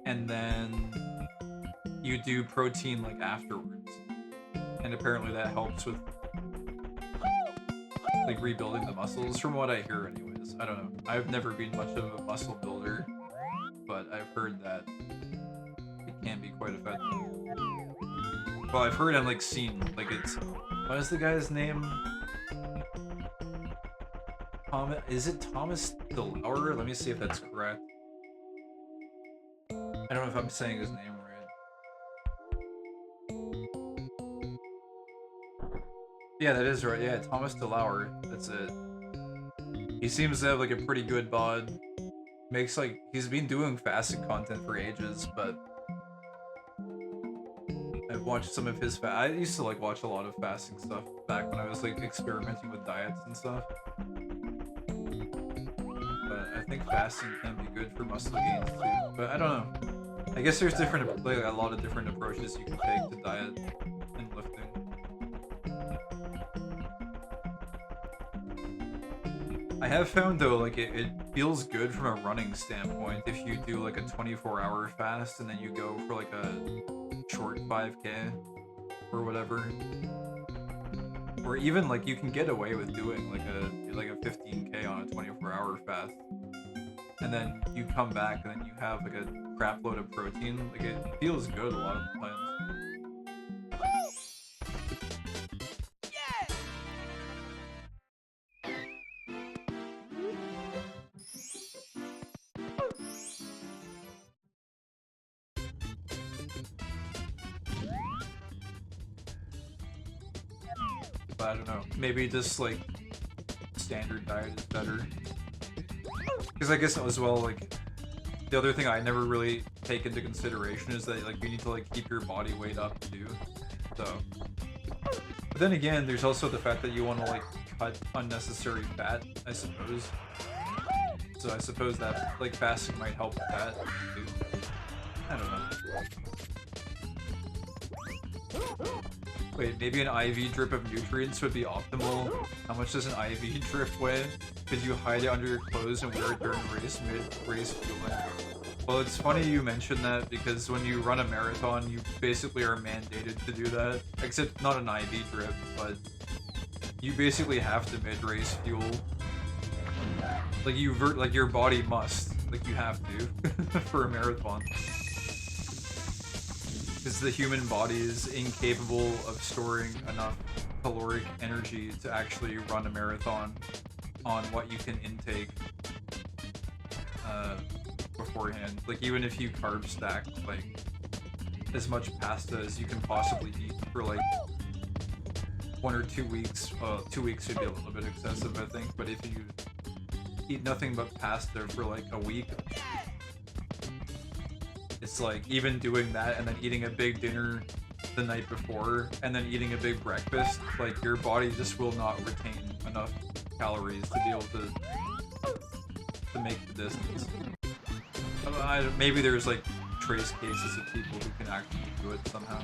and then you do protein like afterwards, and apparently that helps with like rebuilding the muscles, from what I hear anyways. I don't know. I've never been much of a muscle builder, but I've heard that it can be quite effective. Well, I've heard and like seen, like it's... What is the guy's name? Is it Thomas DeLauer? Let me see if that's correct. I don't know if I'm saying his name right. Yeah, that is right. Yeah, Thomas DeLauer. That's it. He seems to have like a pretty good bod. Makes like... He's been doing fasting content for ages, but I've watch some of his I used to like watch a lot of fasting stuff back when I was like experimenting with diets and stuff. But I think fasting can be good for muscle gains too. But I don't know. I guess there's different, like a lot of different approaches you can take to diet and lifting. I have found though, like it feels good from a running standpoint if you do like a 24-hour fast and then you go for like a short 5K or whatever. Or even like you can get away with doing like a 15K on a 24-hour fast. And then you come back and then you have like a crap load of protein. Like it feels good a lot of the times. But I don't know. Maybe just like standard diet is better. Because I guess as well, like the other thing I never really take into consideration is that like you need to like keep your body weight up too. So, but then again, there's also the fact that you want to like cut unnecessary fat, I suppose. So I suppose that like fasting might help with that too. I don't know. Wait, maybe an IV drip of nutrients would be optimal. How much does an IV drip weigh? Could you hide it under your clothes and wear it during mid-race fueling? Well, it's funny you mentioned that because when you run a marathon, you basically are mandated to do that. Except not an IV drip, but you basically have to mid-race fuel. Like like your body must. Like you have to for a marathon. Because the human body is incapable of storing enough caloric energy to actually run a marathon on what you can intake beforehand. Like even if you carb stack like as much pasta as you can possibly eat for like 1 or 2 weeks, 2 weeks would be a little bit excessive I think, but if you eat nothing but pasta for like a week, it's like even doing that and then eating a big dinner the night before and then eating a big breakfast, like your body just will not retain enough calories to be able to make the distance. Maybe there's like trace cases of people who can actually do it somehow,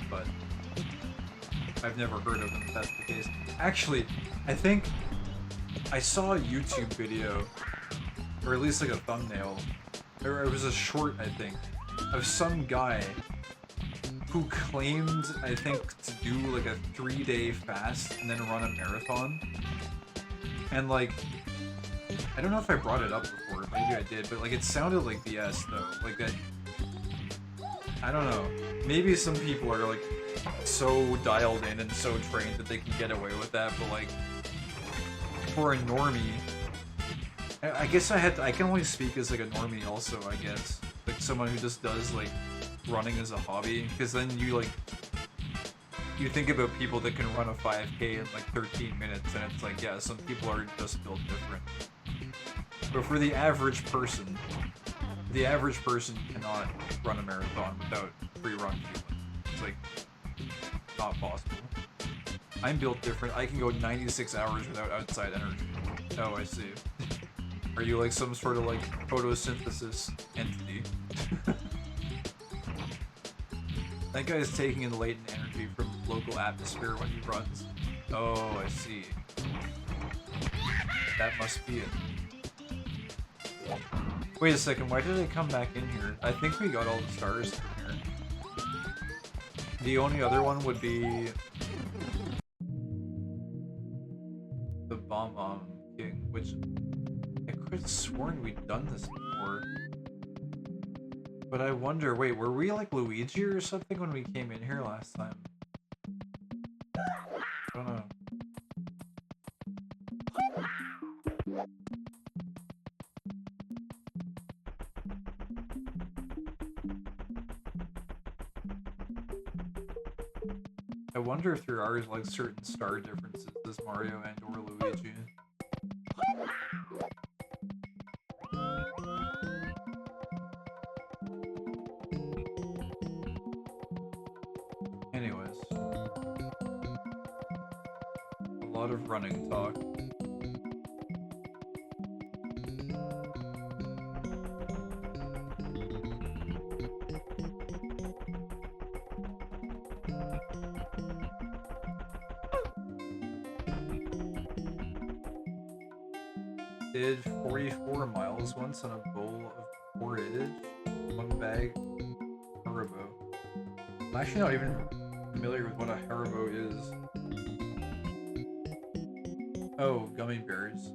but I've never heard of them if that's the case. Actually, I think I saw a YouTube video, or at least like a thumbnail, or it was a short, I think, of some guy who claimed, I think, to do like a 3-day fast and then run a marathon. And like, I don't know if I brought it up before, maybe I did, but like it sounded like BS though. Like that, I don't know. Maybe some people are like so dialed in and so trained that they can get away with that, but like for a normie, I guess I can only speak as like a normie also, I guess. Like someone who just does like running as a hobby, because then you think about people that can run a 5K in like 13 minutes and it's like, yeah, some people are just built different. But for the average person cannot run a marathon without free run fueling. It's like not possible. I'm built different. I can go 96 hours without outside energy. Oh, I see. Are you like some sort of like photosynthesis entity? That guy's taking in latent energy from local atmosphere when he runs. Oh, I see. That must be it. Wait a second, why did I come back in here? I think we got all the stars from here. The only other one would be the Bomb King, which I could have sworn we'd done this before. But I wonder, wait, were we like Luigi or something when we came in here last time? I don't know. I wonder if there are like certain star differences as Mario and or Luigi. running talk. Did 44 miles once on a bowl of porridge, 1 bag Haribo. I'm actually not even familiar with what a Haribo is. Oh, gummy bears.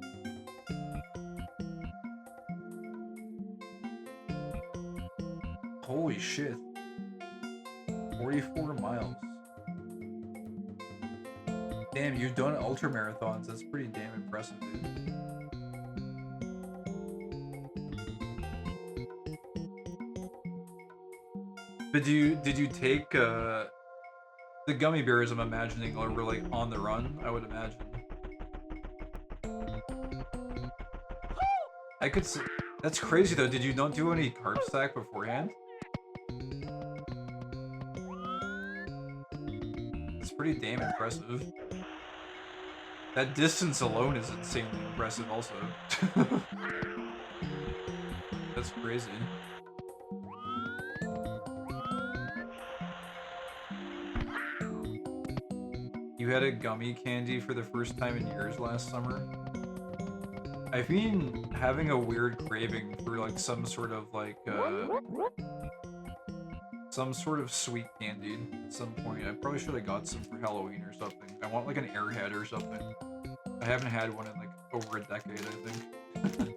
Holy shit. 44 miles. Damn, you've done ultra marathons. That's pretty damn impressive, dude. But did you take the gummy bears? I'm imagining are like on the run. I would imagine. I could. That's crazy though. Did you not do any carb stack beforehand? It's pretty damn impressive. That distance alone is insanely impressive. Also, that's crazy. You had a gummy candy for the first time in years last summer. I've been having a weird craving for like some sort of like some sort of sweet candy at some point. I probably should have got some for Halloween or something. I want like an Airhead or something. I haven't had one in like over a decade, I think.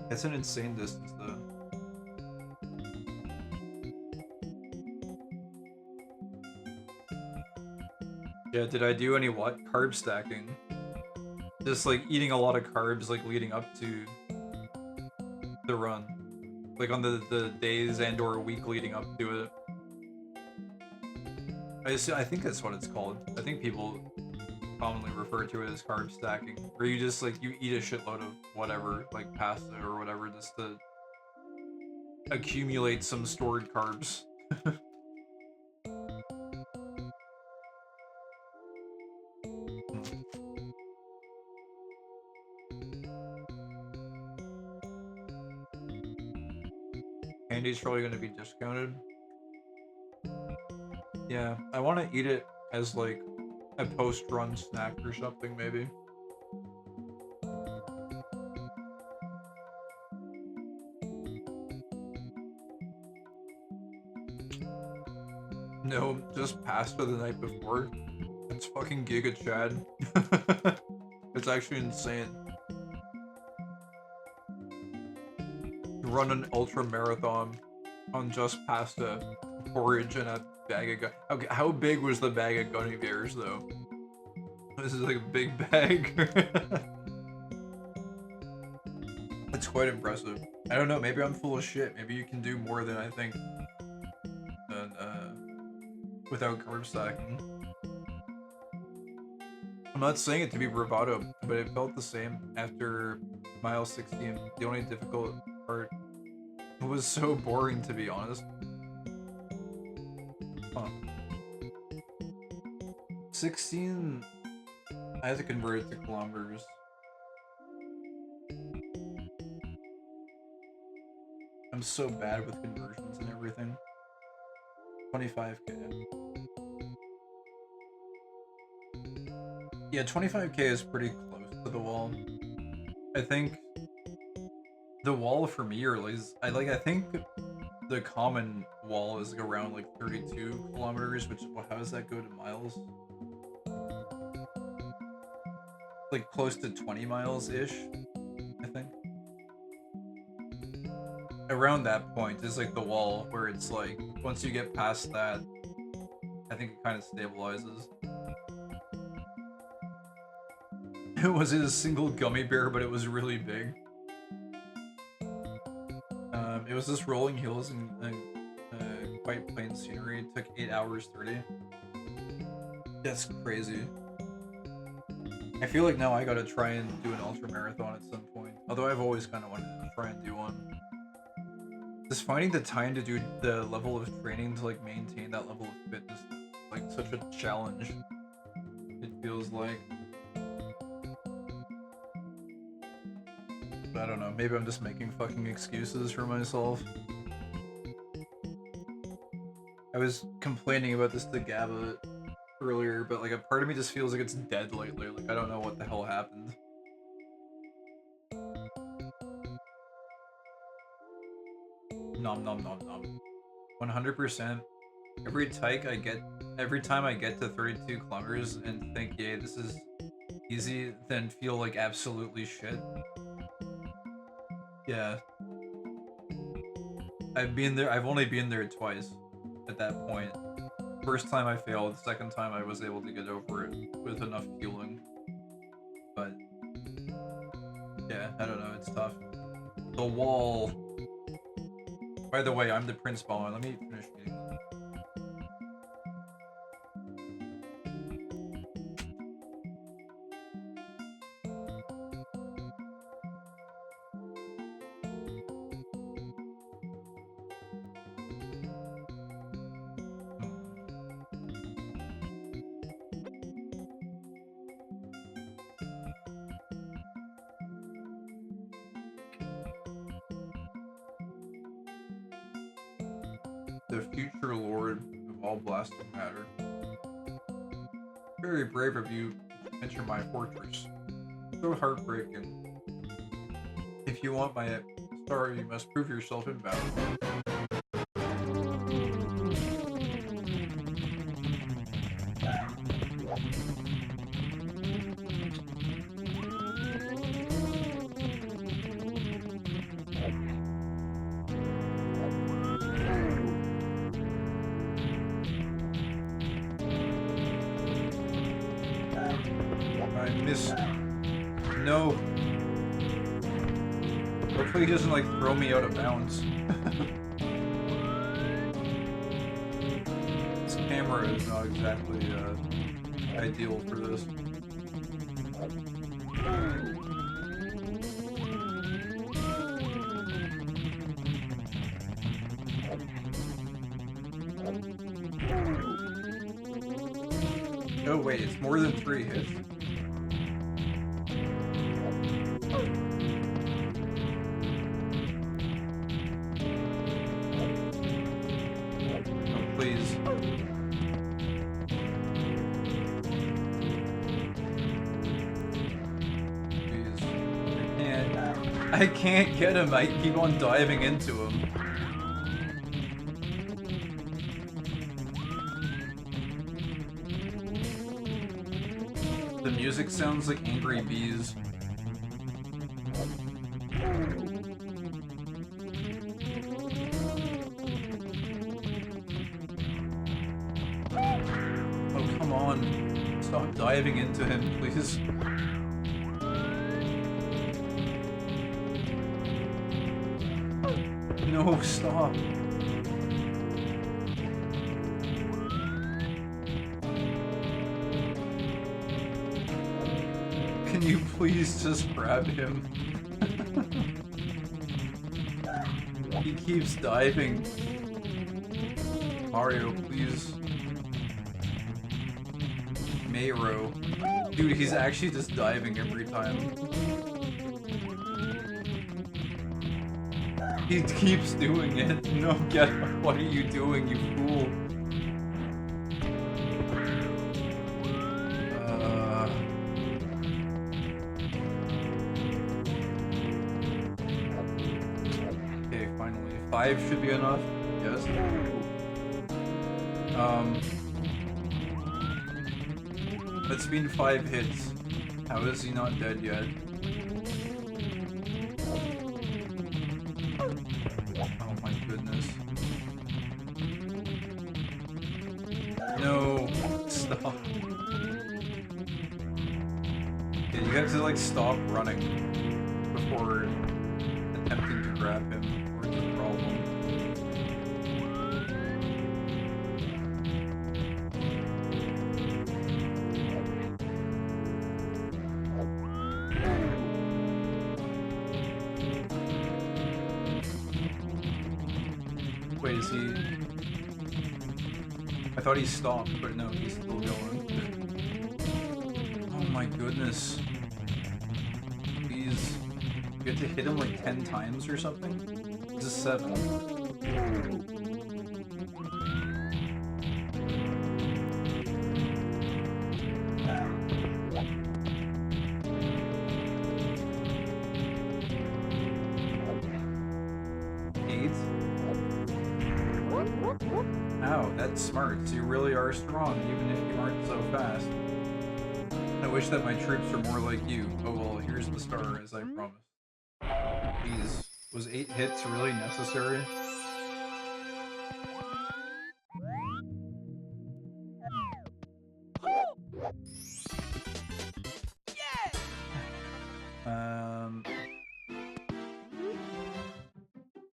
That's an insane distance though. Yeah, did I do any what? Carb stacking. Just like eating a lot of carbs like leading up to the run. Like on the days and or week leading up to it. I think that's what it's called. I think people commonly refer to it as carb stacking. Where you just like you eat a shitload of whatever, like pasta or whatever, just to accumulate some stored carbs. Candy's probably gonna be discounted. Yeah, I want to eat it as like a post-run snack or something, maybe. No, just pasta the night before. It's fucking Giga Chad. It's actually insane. Run an ultra marathon on just pasta, porridge, and a bag of okay, how big was the bag of gummy bears though? This is like a big bag. It's quite impressive. I don't know, maybe I'm full of shit. Maybe you can do more than I think. Without carb stacking. I'm not saying it to be bravado, but it felt the same after mile 16. The only difficult part was so boring, to be honest. Huh. 16, I had to convert it to kilometers. I'm so bad with conversions and everything. 25k. Yeah, 25k is pretty close to the wall. I think the wall for me, or at least, I think the common wall is around like 32 kilometers, which, how does that go to miles? Like close to 20 miles-ish, I think. Around that point is like the wall where it's like, once you get past that, I think it kind of stabilizes. Was it a single gummy bear, but it was really big? It was just rolling hills and quite plain scenery. It took 8 hours 30. That's crazy. I feel like now I gotta try and do an ultra marathon at some point. Although I've always kind of wanted to try and do one. Just finding the time to do the level of training to like maintain that level of fitness, like such a challenge. feels like. I don't know, maybe I'm just making fucking excuses for myself. I was complaining about this to Gabba earlier, but like a part of me just feels like it's dead lately. Like I don't know what the hell happened. Nom nom nom nom. 100%. Every time I get to 32 kilometers and think, yay, this is easy, then feel like absolutely shit. Yeah. I've only been there twice at that point. First time I failed, second time I was able to get over it with enough fueling. But yeah, I don't know, it's tough. The wall. By the way, I'm the Prince Baller. Let me finish eating. The future lord of all blasted matter. Very brave of you to enter my fortress. So heartbreaking. If you want my star, you must prove yourself in battle. I missed. No. Hopefully he doesn't like throw me out of bounds. This camera is not exactly ideal for this. Oh wait, it's more than 3 hits. Oh, please. Please. I can't get him. I keep on diving into him. The music sounds like angry bees. Oh, come on. Stop diving into him, please. No, stop. Can you please just grab him? He keeps diving. Mario, please. Mayro. Dude, he's actually just diving every time. He keeps doing it. No, get up. What are you doing, you fool? Okay, finally. 5 should be enough. Yes. It's been 5 hits. How is he not dead yet? Oh my goodness. No, stop. Yeah, you have to like stop running before attempting to grab him, or it's a problem. Wait, is he... I thought he stopped, but no, he's still going. my goodness. Please. You have to hit him like 10 times or something? This is 7. 8? Ow, that's smart. So you really are strong, even if you aren't so fast. I wish that my troops were more like you. Oh well, here's the star, as I promised. Jeez, was 8 hits really necessary?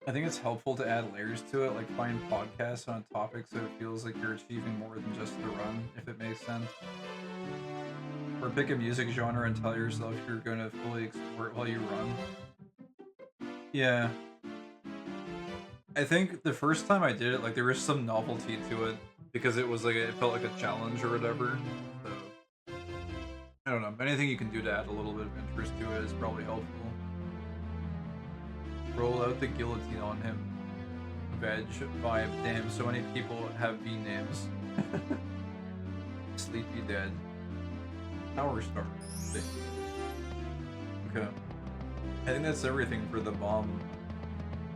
I think it's helpful to add layers to it, like find podcasts on a topic so it feels like you're achieving more than just the run, if it makes sense. Or pick a music genre and tell yourself you're going to fully explore it while you run. Yeah. I think the first time I did it, like, there was some novelty to it, because it was like, it felt like a challenge or whatever, so... I don't know, anything you can do to add a little bit of interest to it is probably helpful. Roll out the guillotine on him. Veg vibe. Damn, so many people have V names. Sleepy Dead. Power Star. Okay. I think that's everything for the bomb.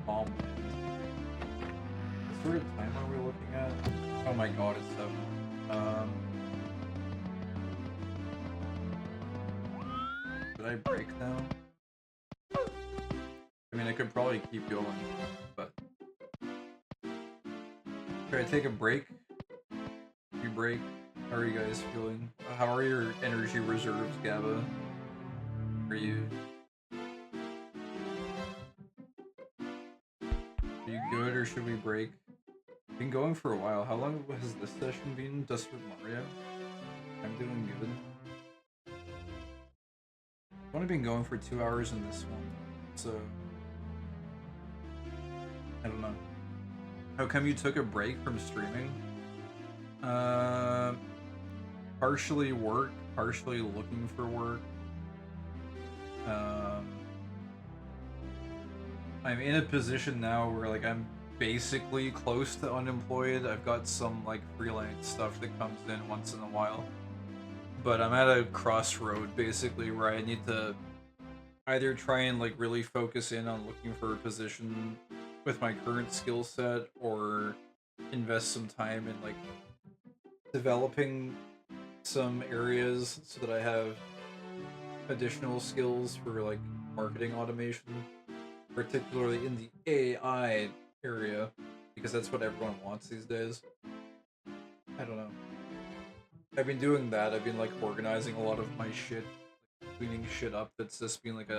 What sort of time are we looking at? Oh my god, it's 7. Did I break now? I mean, I could probably keep going, but... Should I take a break? You break? How are you guys feeling? How are your energy reserves, Gabba? Are you good, or should we break? Been going for a while. How long has this session been? Just with Mario? I'm doing good. I've only been going for 2 hours in this one, so... I don't know. How come you took a break from streaming? Partially work, partially looking for work. I'm in a position now where, like, I'm basically close to unemployed. I've got some, like, freelance stuff that comes in once in a while. But I'm at a crossroad, basically, where I need to either try and, like, really focus in on looking for a position with my current skill set, or invest some time in, like, developing some areas so that I have additional skills for, like, marketing automation, particularly in the AI area, because that's what everyone wants these days. I don't know. I've been doing that. I've been, like, organizing a lot of my shit, like, cleaning shit up that's just been, like,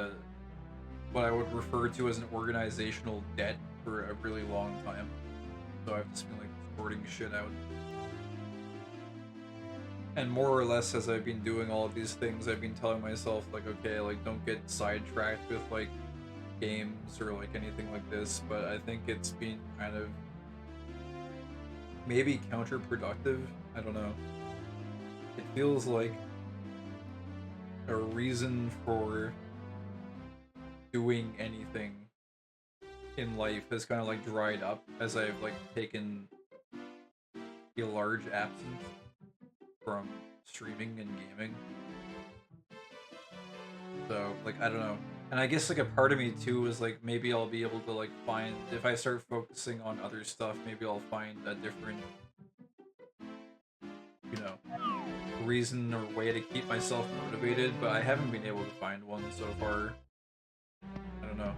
what I would refer to as an organizational debt for a really long time. So I've just been, like, sorting shit out. And more or less, as I've been doing all of these things, I've been telling myself, like, okay, like, don't get sidetracked with, like, games or, like, anything like this, but I think it's been kind of maybe counterproductive. I don't know. It feels like a reason for doing anything in life has kind of, like, dried up as I've, like, taken a large absence from streaming and gaming. So, like, I don't know. And I guess, like, a part of me too is like, maybe I'll be able to, like, find, if I start focusing on other stuff, maybe I'll find a different, you know, reason or way to keep myself motivated, but I haven't been able to find one so far. I don't know.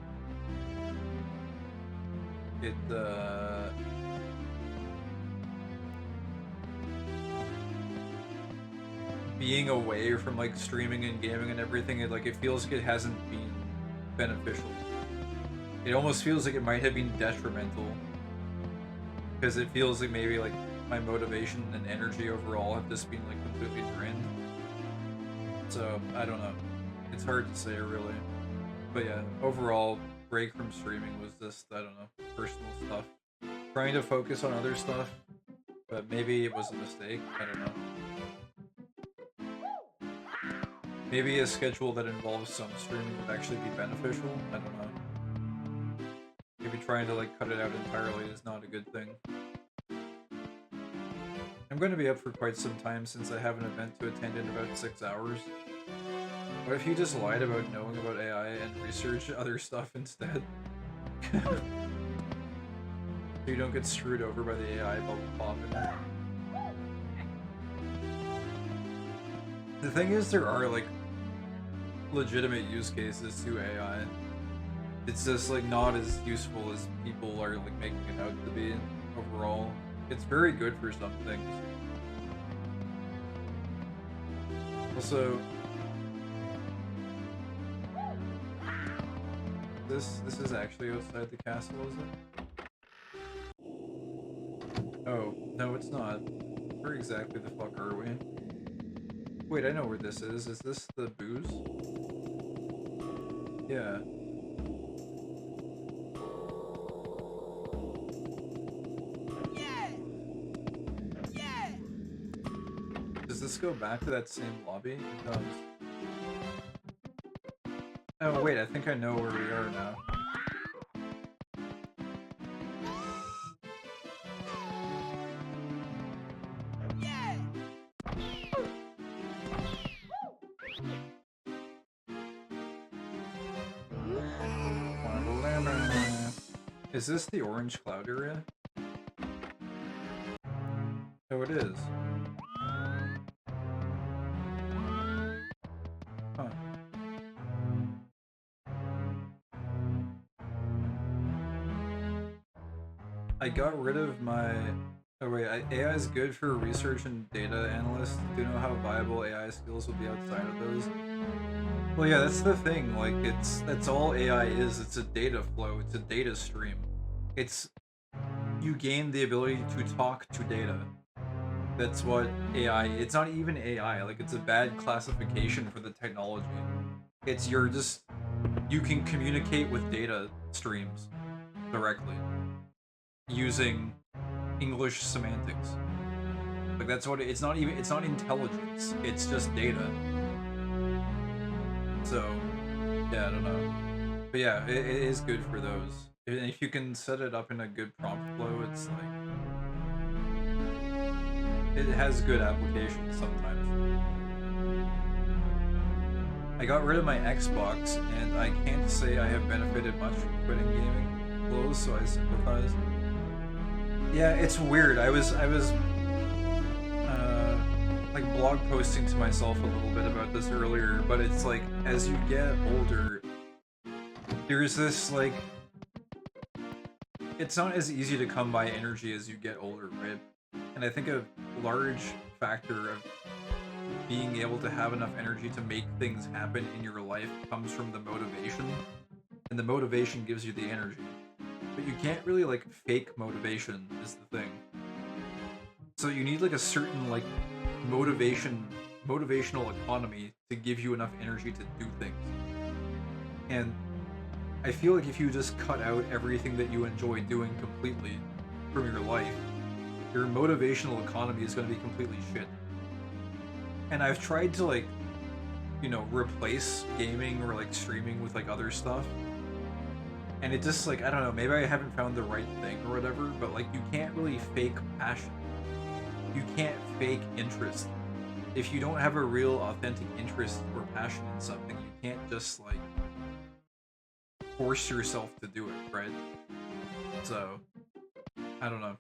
Being away from, like, streaming and gaming and everything, it feels like it hasn't been beneficial. It almost feels like it might have been detrimental, because it feels like maybe, like, my motivation and energy overall have just been, like, completely drained. So, I don't know. It's hard to say, really. But yeah, overall, break from streaming was just, I don't know, personal stuff. Trying to focus on other stuff, but maybe it was a mistake. I don't know. Maybe a schedule that involves some streaming would actually be beneficial. I don't know. Maybe trying to like cut it out entirely is not a good thing. I'm going to be up for quite some time since I have an event to attend in about 6 hours. What if you just lied about knowing about AI and research other stuff instead? So you don't get screwed over by the AI bubble popping. The thing is, there are like legitimate use cases to AI. It's just like not as useful as people are like making it out to be overall. It's very good for some things. Also, this is actually outside the castle, is it? Oh, no it's not. Where exactly the fuck are we? Wait, I know where this is. Is this the booze? Yeah. Does this go back to that same lobby? It does. Oh wait, I think I know where we are now. Is this the orange cloud area? Oh, it is. Huh. I got rid of my... Oh wait, AI is good for research and data analysts. Do you know how viable AI skills will be outside of those? Well, yeah, that's the thing. Like, that's all AI is. It's a data flow. It's a data stream. It's... You gain the ability to talk to data. That's what AI... It's not even AI. Like, it's a bad classification for the technology. It's you're just... You can communicate with data streams directly. Using English semantics. Like, that's what it's not even... It's not intelligence. It's just data. So, yeah, I don't know. But yeah, it is good for those. If you can set it up in a good prompt flow, it's like... It has good applications sometimes. I got rid of my Xbox, and I can't say I have benefited much from quitting gaming clothes, so I sympathize. Yeah, it's weird. I was like blog posting to myself a little bit about this earlier, but it's like, as you get older, there's this like... It's not as easy to come by energy as you get older, right? And I think a large factor of being able to have enough energy to make things happen in your life comes from the motivation, and the motivation gives you the energy. But you can't really like fake motivation is the thing. So you need like a certain like motivational economy to give you enough energy to do things. And I feel like if you just cut out everything that you enjoy doing completely from your life, your motivational economy is going to be completely shit. And I've tried to like, you know, replace gaming or like streaming with like other stuff. And it just like, I don't know, maybe I haven't found the right thing or whatever, but like you can't really fake passion. You can't fake interest. If you don't have a real authentic interest or passion in something, you can't just like force yourself to do it, right? So, I don't know.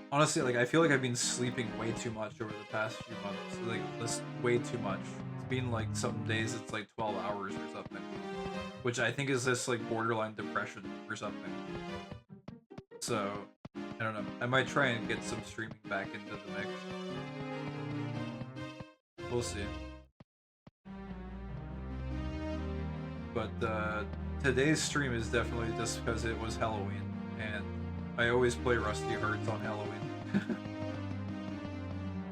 Honestly, like, I feel like I've been sleeping way too much over the past few months. Like, this way too much. It's been like, some days it's like 12 hours or something. Which I think is this like borderline depression or something. So, I don't know. I might try and get some streaming back into the mix. We'll see. But today's stream is definitely just because it was Halloween, and I always play Rusty Hearts on Halloween.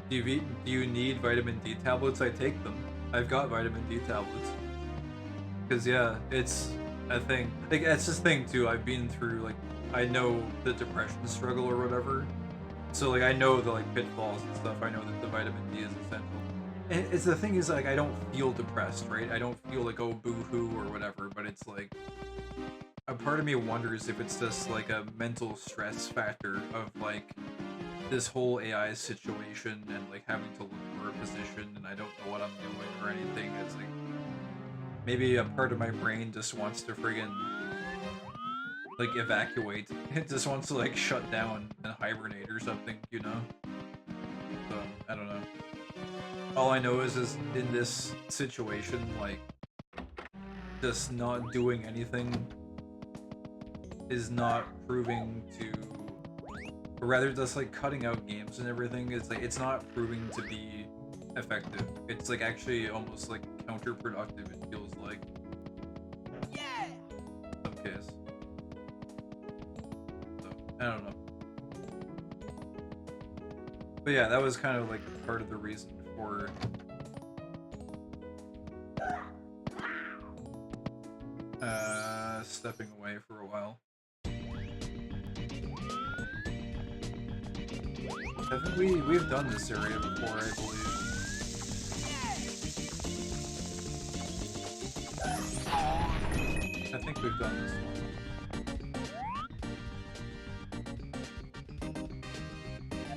Do you need vitamin D tablets? I take them. I've got vitamin D tablets. Because yeah, it's a thing. Like, that's this thing too. I've been through, like, I know the depression struggle or whatever. So like, I know the like pitfalls and stuff. I know that the vitamin D is essential. And it's the thing is, like, I don't feel depressed, right? I don't feel like, oh, boo-hoo or whatever, but it's like, a part of me wonders if it's just like a mental stress factor of like this whole AI situation and like having to look for a position and I don't know what I'm doing or anything. It's like maybe a part of my brain just wants to friggin' like evacuate. It just wants to like shut down and hibernate or something, you know? So I don't know. All I know is in this situation, like just not doing anything is not proving to, or rather just like cutting out games and everything is like it's not proving to be effective. It's like actually almost like counterproductive, it feels like. Yeah. In some case. So I don't know. But yeah, that was kind of like part of the reason for stepping away for a while. Haven't we've done this area before, I believe. I think we've done this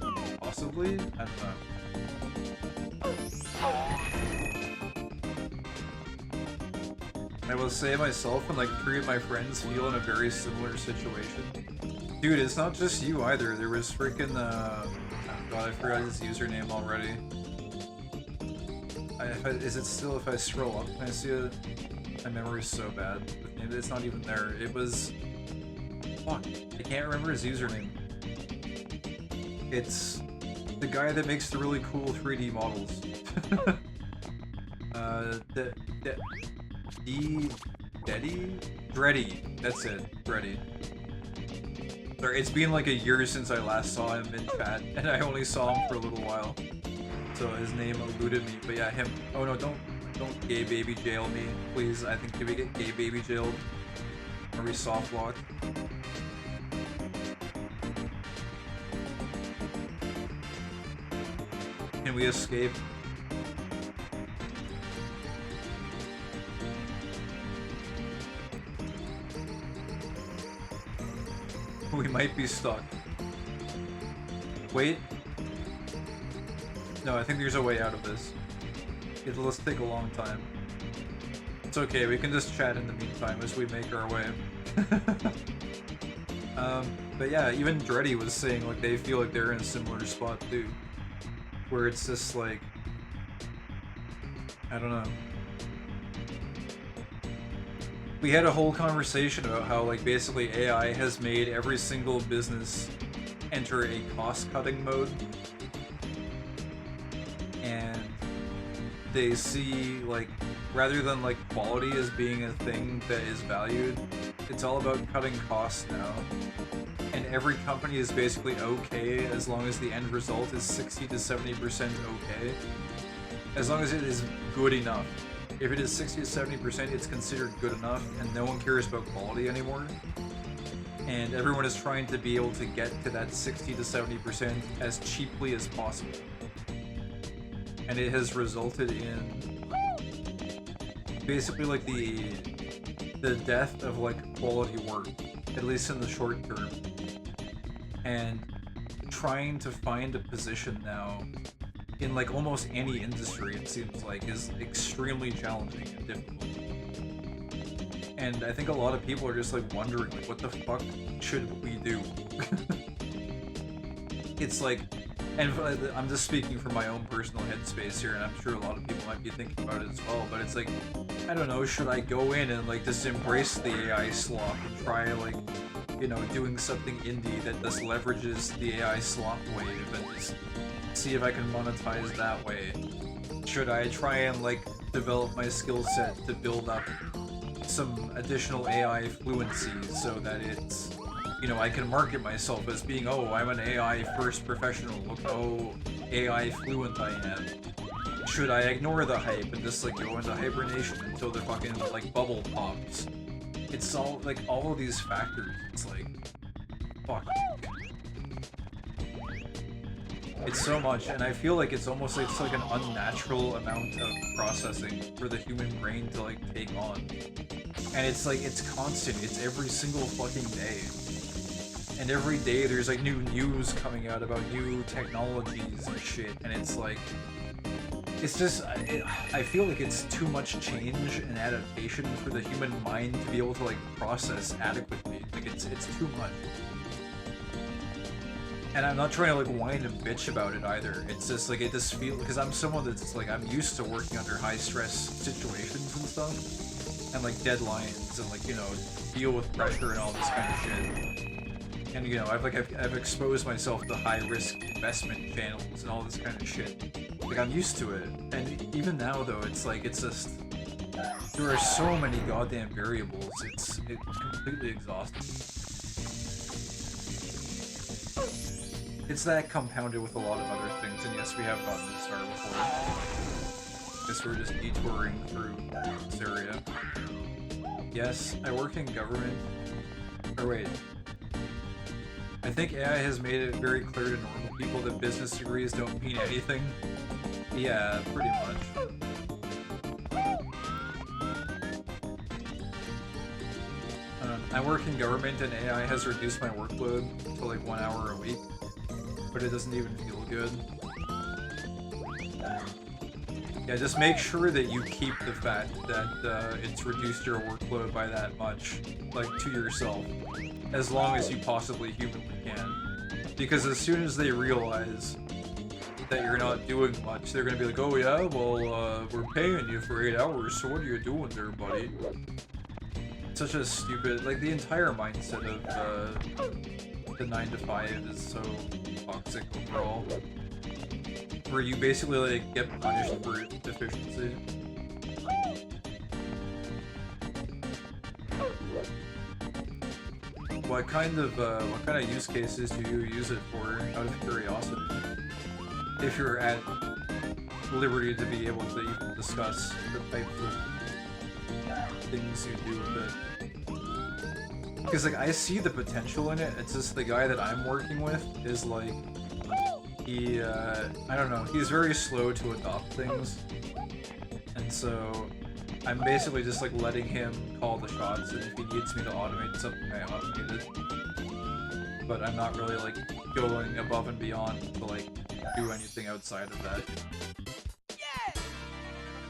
one. Possibly? I don't know. I will say myself and like 3 of my friends feel in a very similar situation. Dude, it's not just you either. There was freaking oh god, I forgot his username already. Is it still if I scroll up? Can I see it? My memory's so bad. It's not even there. It was... Fuck. I can't remember his username. It's the guy that makes the really cool 3D models. Dreddy? That's it. Dreddy. Sorry, it's been like a year since I last saw him in chat, and I only saw him for a little while. So his name eluded me, but yeah, him. Oh no, don't gay baby jail me, please. I think, can we get gay baby jailed? Are we soft locked? Can we escape? We might be stuck. Wait. No, I think there's a way out of this. It'll just take a long time. It's okay, we can just chat in the meantime as we make our way. But yeah, even Dreddy was saying like they feel like they're in a similar spot too. Where it's just like... I don't know. We had a whole conversation about how like basically AI has made every single business enter a cost-cutting mode. And they see like, rather than like quality as being a thing that is valued, it's all about cutting costs now. And every company is basically okay as long as the end result is 60 to 70% okay. As long as it is good enough. If it is 60 to 70%, it's considered good enough, and no one cares about quality anymore. And everyone is trying to be able to get to that 60 to 70% as cheaply as possible. And it has resulted in basically like the death of like quality work, at least in the short term. And trying to find a position now in like almost any industry, it seems like, is extremely challenging and difficult. And I think a lot of people are just like wondering like, what the fuck should we do? It's like, and I'm just speaking from my own personal headspace here, and I'm sure a lot of people might be thinking about it as well, but it's like, I don't know, should I go in and like just embrace the AI slop and try like, you know, doing something indie that just leverages the AI slop wave and just see if I can monetize that way? Should I try and like develop my skill set to build up some additional AI fluency so that it's, you know, I can market myself as being, oh, I'm an AI first professional, look how AI fluent I am. Should I ignore the hype and just like go into hibernation until the fucking like bubble pops? It's all like all of these factors. It's like, fuck. It's so much, and I feel like it's almost like it's like an unnatural amount of processing for the human brain to like take on. And it's like it's constant. It's every single fucking day. And every day there's like new news coming out about new technologies and shit, and it's like it's just I feel like it's too much change and adaptation for the human mind to be able to like process adequately. Like it's too much. And I'm not trying to like whine and bitch about it either. It's just like it just feels because I'm someone that's like I'm used to working under high stress situations and stuff, and like deadlines and like deal with pressure and all this kind of shit. And I've exposed myself to high risk investment channels and all this kind of shit. Like I'm used to it. And even now though, it's just there are so many goddamn variables. It's completely exhausting. It's that compounded with a lot of other things, and yes, we have gotten this far before. Guess we're just detouring through this area. Yes, I work in government. Or wait. I think AI has made it very clear to normal people that business degrees don't mean anything. Yeah, pretty much. I work in government and AI has reduced my workload to like 1 hour a week, but it doesn't even feel good. Yeah, just make sure that you keep the fact that it's reduced your workload by that much, like, to yourself, as long as you possibly humanly can. Because as soon as they realize that you're not doing much, they're gonna be like, oh yeah, well, we're paying you for 8 hours, so what are you doing there, buddy? Such a stupid, like, the entire mindset of the 9 to 5 is so toxic overall. Where you basically, like, get punished for deficiency. What kind of use cases do you use it for, out of curiosity? If you're at liberty to be able to even discuss the types of things you do with it. Because, like, I see the potential in it, it's just the guy that I'm working with is, like, he, I don't know, he's very slow to adopt things, and so I'm basically just, like, letting him call the shots, and if he needs me to automate something, I automate it. But I'm not really, like, going above and beyond to, like, do anything outside of that.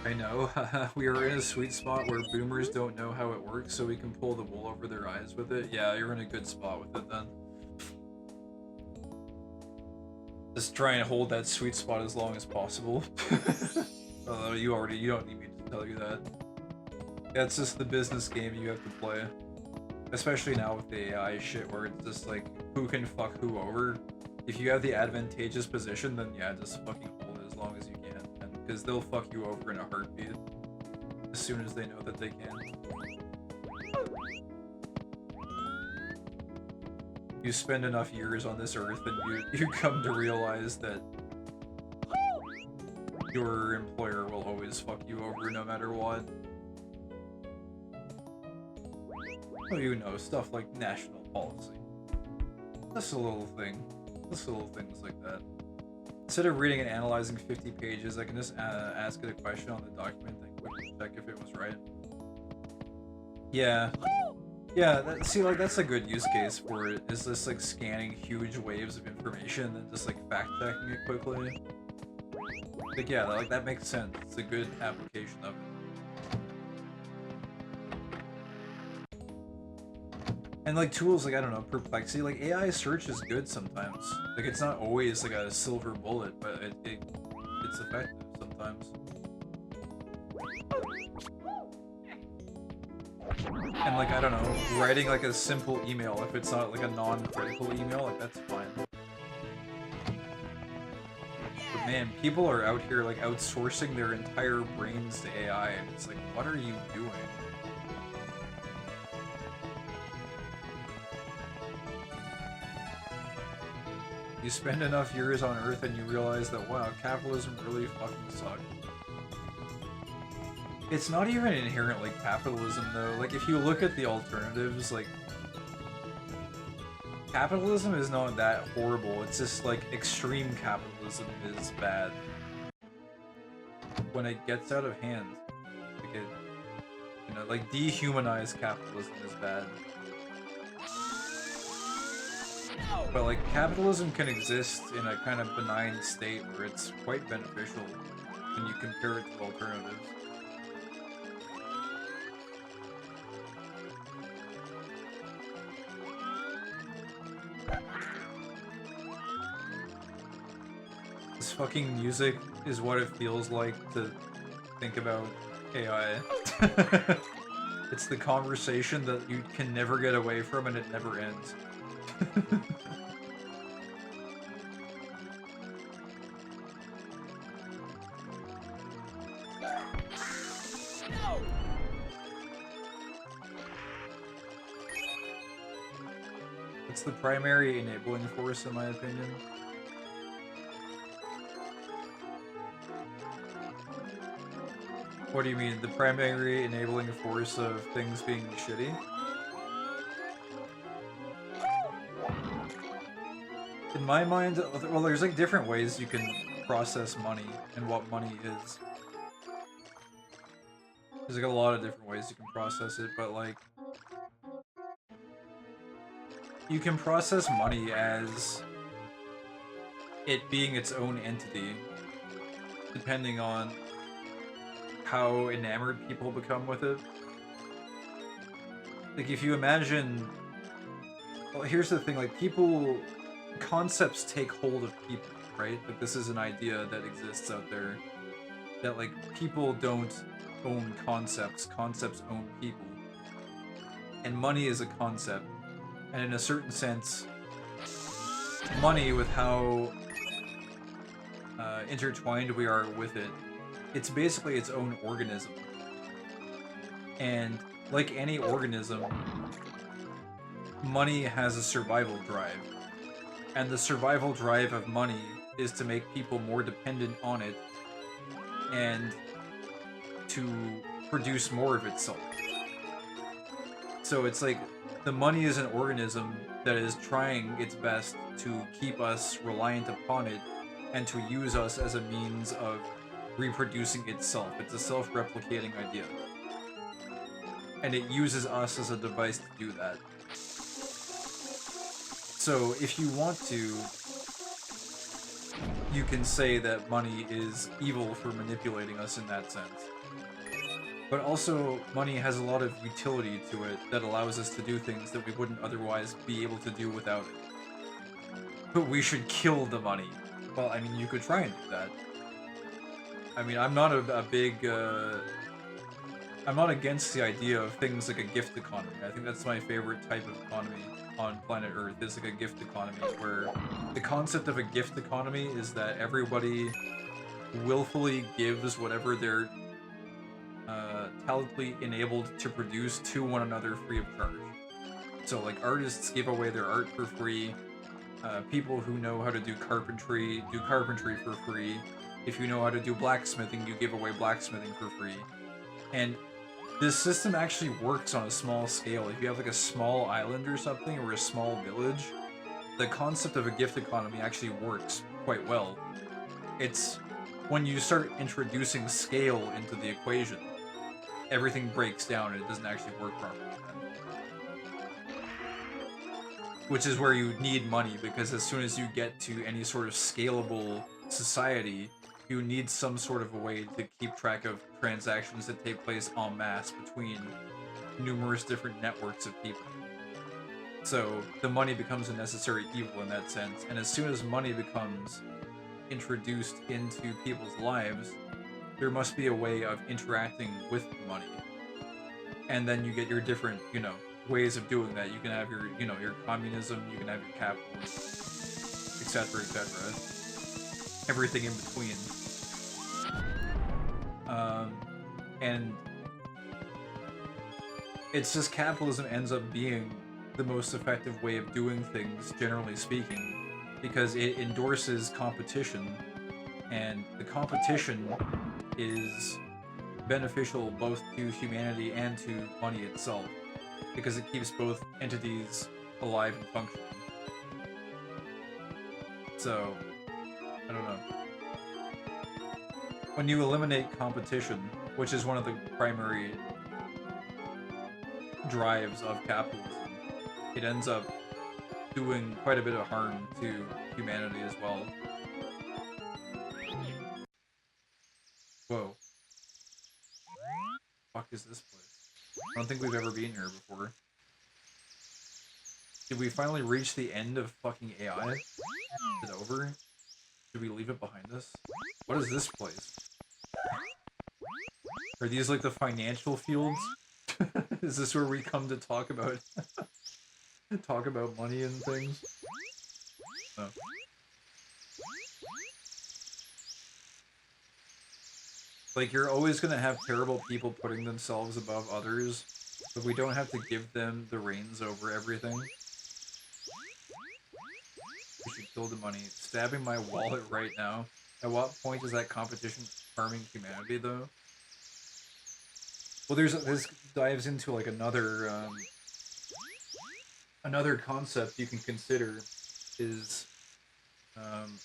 I know, we are in a sweet spot where boomers don't know how it works, so we can pull the wool over their eyes with it. Yeah, you're in a good spot with it then. Just try and hold that sweet spot as long as possible. Although you don't need me to tell you that. That's just the business game you have to play. Especially now with the AI shit where it's just like, who can fuck who over. If you have the advantageous position, then yeah, just fucking hold it as long as you can. Because they'll fuck you over in a heartbeat. As soon as they know that they can. You spend enough years on this earth and you come to realize that your employer will always fuck you over no matter what. Oh, you know, stuff like national policy. Just a little thing. Just little things like that. Instead of reading and analyzing 50 pages, I can just ask it a question on the document and quickly check if it was right. Yeah. Yeah, see, like, that's a good use case for it, is just, like, scanning huge waves of information and just, like, fact-checking it quickly. Like, yeah, like, that makes sense. It's a good application of it. And, like, tools like, I don't know, Perplexity, like, AI search is good sometimes. Like, it's not always, like, a silver bullet, but it's effective sometimes. And, like, I don't know, writing, like, a simple email, if it's not, like, a non-critical email, like, that's fine. But, man, people are out here, like, outsourcing their entire brains to AI, and it's like, what are you doing? You spend enough years on Earth and you realize that, wow, capitalism really fucking sucks. It's not even inherently capitalism, though. Like, if you look at the alternatives, like, capitalism is not that horrible. It's just, like, extreme capitalism capitalism is bad. When it gets out of hand, like it, like dehumanized capitalism is bad. But like capitalism can exist in a kind of benign state where it's quite beneficial when you compare it to alternatives. This fucking music is what it feels like to think about AI. It's the conversation that you can never get away from and it never ends. It's the primary enabling force, in my opinion. What do you mean? The primary enabling force of things being shitty? In my mind, well, there's like different ways you can process money and what money is. There's like a lot of different ways you can process it, but like you can process money as it being its own entity, depending on how enamored people become with it. Like if you imagine, well, here's the thing, like concepts take hold of people, right? Like this is an idea that exists out there, that like people don't own concepts, concepts own people. And money is a concept. And in a certain sense, money, with how intertwined we are with it, it's basically its own organism. And like any organism, money has a survival drive. And the survival drive of money is to make people more dependent on it and to produce more of itself. So it's like the money is an organism that is trying its best to keep us reliant upon it and to use us as a means of reproducing itself. It's a self-replicating idea. And it uses us as a device to do that. So if you want to, you can say that money is evil for manipulating us in that sense. But also, money has a lot of utility to it that allows us to do things that we wouldn't otherwise be able to do without it. But we should kill the money. Well, I mean, you could try and do that. I mean, I'm not a big, I'm not against the idea of things like a gift economy. I think that's my favorite type of economy on planet Earth, is like a gift economy, where the concept of a gift economy is that everybody willfully gives whatever they're talently enabled to produce to one another free of charge. So like artists give away their art for free, people who know how to do carpentry for free. If you know how to do blacksmithing, you give away blacksmithing for free. And this system actually works on a small scale. If you have like a small island or something, or a small village, the concept of a gift economy actually works quite well. It's when you start introducing scale into the equation, everything breaks down and it doesn't actually work properly then. Which is where you need money, because as soon as you get to any sort of scalable society, you need some sort of a way to keep track of transactions that take place en masse between numerous different networks of people. So the money becomes a necessary evil in that sense, and as soon as money becomes introduced into people's lives, there must be a way of interacting with the money. And then you get your different, ways of doing that. You can have your, your communism, you can have your capitalism, etc., etc. Everything in between. And it's just capitalism ends up being the most effective way of doing things, generally speaking, because it endorses competition, and the competition is beneficial both to humanity and to money itself, because it keeps both entities alive and functioning. So, I don't know. when you eliminate competition, which is one of the primary drives of capitalism, it ends up doing quite a bit of harm to humanity as well. Whoa, fuck is this place? I don't think we've ever been here before. Did we finally reach the end of fucking AI? Is it over? Did we leave it behind us? What is this place? Are these like the financial fields? Is this where we come to talk about talk about money and things? Oh. Like, you're always gonna have terrible people putting themselves above others, but we don't have to give them the reins over everything. We should kill the money. Stabbing my wallet right now. At what point is that competition harming humanity, though? Well, this dives into like another concept you can consider is um,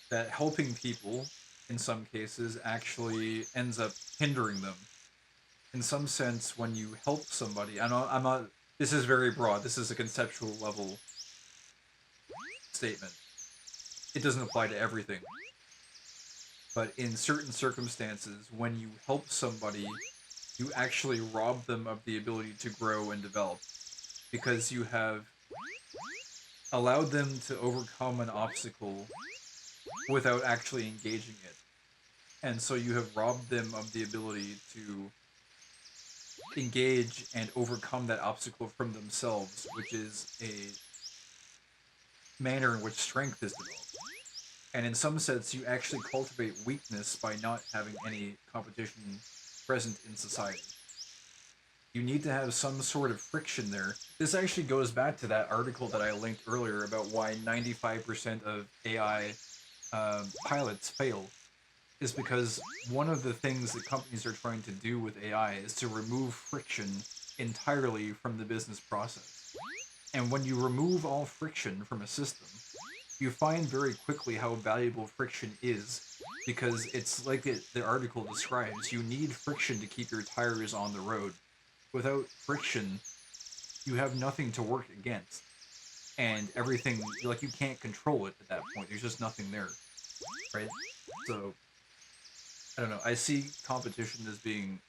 that helping people in some cases actually ends up hindering them. In some sense, when you help somebody, I'm not. This is very broad. This is a conceptual level statement. It doesn't apply to everything. But in certain circumstances, when you help somebody, you actually rob them of the ability to grow and develop because you have allowed them to overcome an obstacle without actually engaging it. And so you have robbed them of the ability to engage and overcome that obstacle from themselves, which is a manner in which strength is developed. And in some sense, you actually cultivate weakness by not having any competition present in society. You need to have some sort of friction there. This actually goes back to that article that I linked earlier about why 95% of AI pilots fail. Is because one of the things that companies are trying to do with AI is to remove friction entirely from the business process. And when you remove all friction from a system, you find very quickly how valuable friction is because it's like the article describes, you need friction to keep your tires on the road. Without friction, you have nothing to work against. And everything, like, you can't control it at that point. There's just nothing there, right? So, I don't know. I see competition as being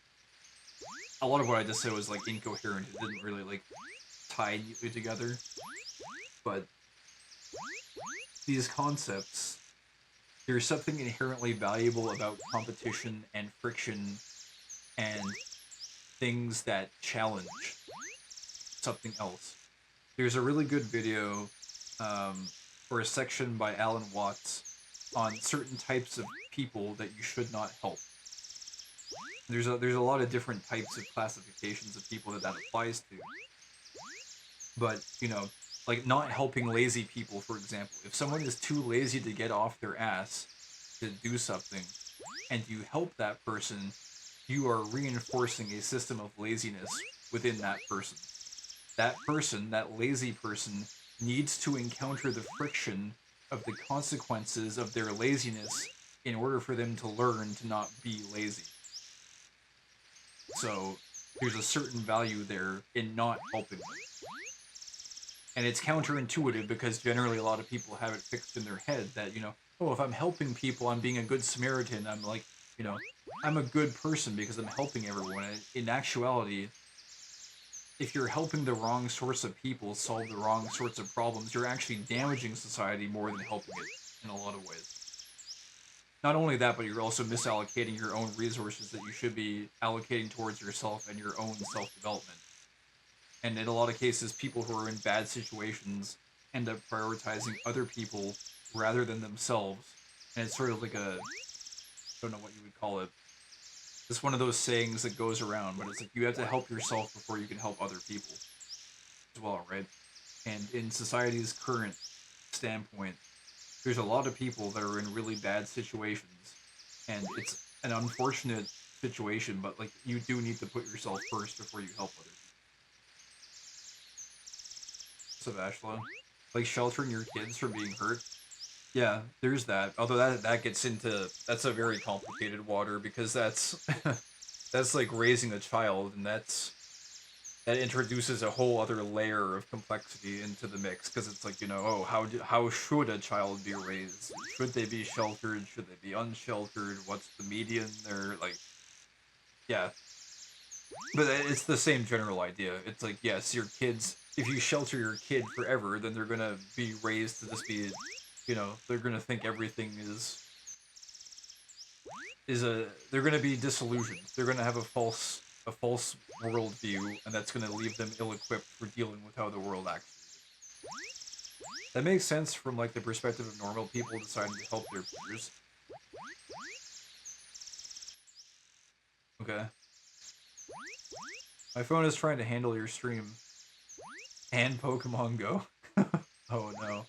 a lot of what I just said was like incoherent. It didn't really like tie neatly together. But these concepts, there's something inherently valuable about competition and friction and things that challenge something else. There's a really good video or a section by Alan Watts on certain types of people that you should not help. There's a lot of different types of classifications of people that applies to. But, you know, like not helping lazy people, for example. If someone is too lazy to get off their ass to do something, and you help that person, you are reinforcing a system of laziness within that person. That person, that lazy person, needs to encounter the friction of the consequences of their laziness in order for them to learn to not be lazy. So there's a certain value there in not helping them. And it's counterintuitive because generally a lot of people have it fixed in their head that, you know, oh, if I'm helping people, I'm being a good Samaritan. I'm like, you know, I'm a good person because I'm helping everyone. And in actuality, if you're helping the wrong sorts of people solve the wrong sorts of problems, you're actually damaging society more than helping it in a lot of ways. Not only that, but you're also misallocating your own resources that you should be allocating towards yourself and your own self-development. And in a lot of cases, people who are in bad situations end up prioritizing other people rather than themselves. And it's sort of like a, I don't know what you would call it. It's one of those sayings that goes around, but it's like you have to help yourself before you can help other people as well, right? And in society's current standpoint, there's a lot of people that are in really bad situations, and it's an unfortunate situation, but like you do need to put yourself first before you help other people. So, Ashla, like sheltering your kids from being hurt. Yeah, there's that. Although that gets into that's a very complicated water because that's that's like raising a child, and that introduces a whole other layer of complexity into the mix because it's like oh how should a child be raised? Should they be sheltered? Should they be unsheltered? What's the median there? Like yeah, but it's the same general idea. It's like yes, your kids. If you shelter your kid forever, then they're gonna be raised to just be, they're gonna think everything is a they're going to be disillusioned. They're going to have a false worldview, and that's going to leave them ill-equipped for dealing with how the world actually is. That makes sense from like the perspective of normal people deciding to help their peers. Okay, my phone is trying to handle your stream and Pokemon Go. Oh no.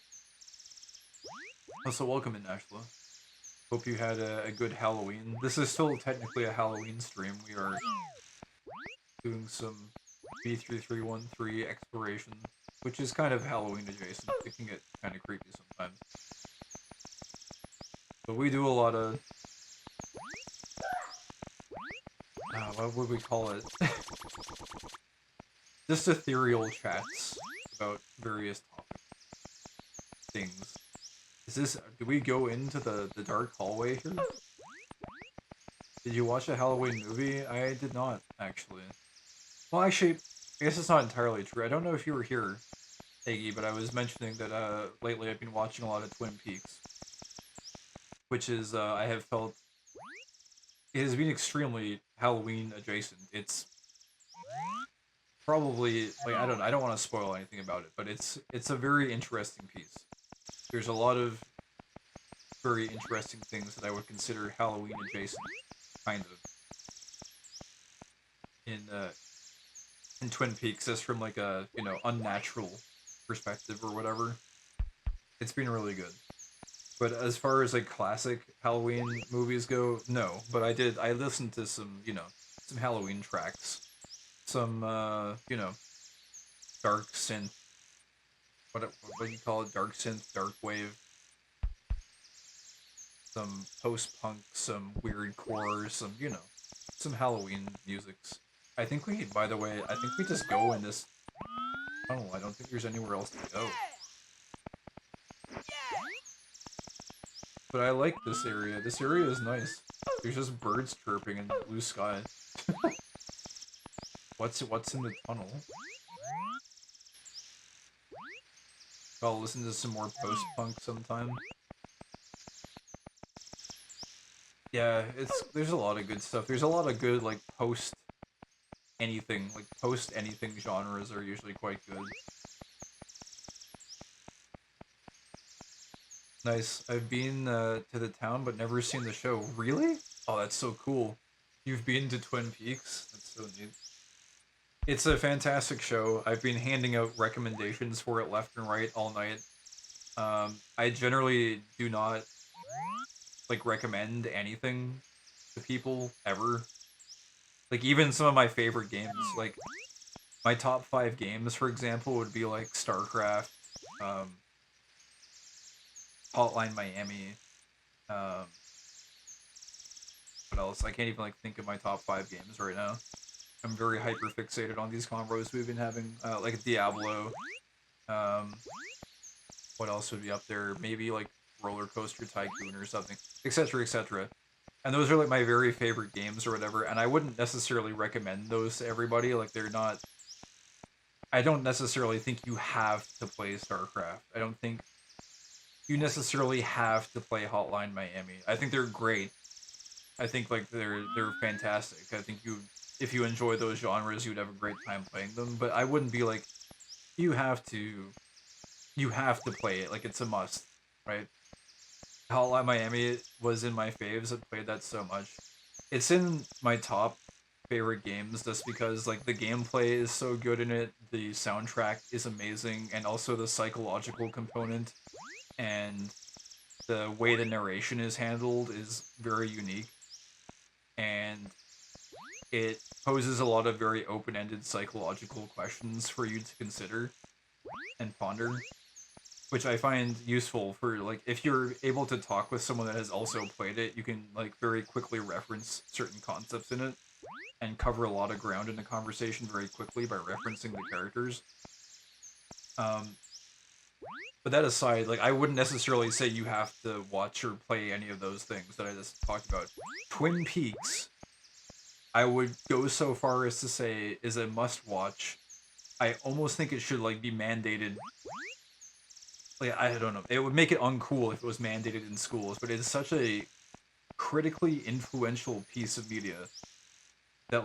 Also, welcome in, Ashla. Hope you had a good Halloween. This is still technically a Halloween stream. We are doing some b3313 exploration, which is kind of Halloween adjacent. It can get kind of creepy sometimes. But we do a lot of, what would we call it? Just ethereal chats about various topic things. Do we go into the dark hallway here? Did you watch a Halloween movie? I did not, actually. Well, actually, I guess it's not entirely true. I don't know if you were here, Iggy, but I was mentioning that lately I've been watching a lot of Twin Peaks, which is I have felt it has been extremely Halloween adjacent. It's probably like I don't want to spoil anything about it, but it's a very interesting piece. There's a lot of very interesting things that I would consider Halloween adjacent, kind of in in Twin Peaks, just from like a unnatural perspective or whatever. It's been really good. But as far as like classic Halloween movies go, no. But I listened to some Halloween tracks, some dark synth, what do you call it? Dark synth, dark wave, some post punk, some weird core, some Halloween musics. By the way, I think we just go in this tunnel. I don't think there's anywhere else to go. But I like this area. This area is nice. There's just birds chirping in the blue sky. What's in the tunnel? I'll listen to some more post punk sometime. Yeah, there's a lot of good stuff. There's a lot of good like post anything genres are usually quite good. Nice. I've been to the town but never seen the show. Really? Oh, that's so cool. You've been to Twin Peaks? That's so neat. It's a fantastic show. I've been handing out recommendations for it left and right all night. I generally do not like recommend anything to people ever. Like even some of my favorite games, like my top 5 games, for example, would be like StarCraft, um, Hotline Miami. Um, what else? I can't even like think of my top 5 games right now. I'm very hyper fixated on these combos we've been having, like Diablo. Um, what else would be up there? Maybe like Roller Coaster Tycoon or something, etc., etc. And those are like my very favorite games or whatever. And I wouldn't necessarily recommend those to everybody. Like they're not. I don't necessarily think you have to play StarCraft. I don't think you necessarily have to play Hotline Miami. I think they're great. I think like they're fantastic. I think if you enjoy those genres, you'd have a great time playing them. But I wouldn't be like you have to you have to play it. Like it's a must, right? Hotline Miami was in my faves. I played that so much. It's in my top favorite games just because like the gameplay is so good in it, the soundtrack is amazing, and also the psychological component and the way the narration is handled is very unique, and it poses a lot of very open-ended psychological questions for you to consider and ponder. which I find useful for like if you're able to talk with someone that has also played it, you can like very quickly reference certain concepts in it and cover a lot of ground in a conversation very quickly by referencing the characters. Um, but that aside, like I wouldn't necessarily say you have to watch or play any of those things that I just talked about. Twin Peaks, I would go so far as to say is a must watch. I almost think it should like be mandated. Like I don't know, it would make it uncool if it was mandated in schools, but it's such a critically influential piece of media that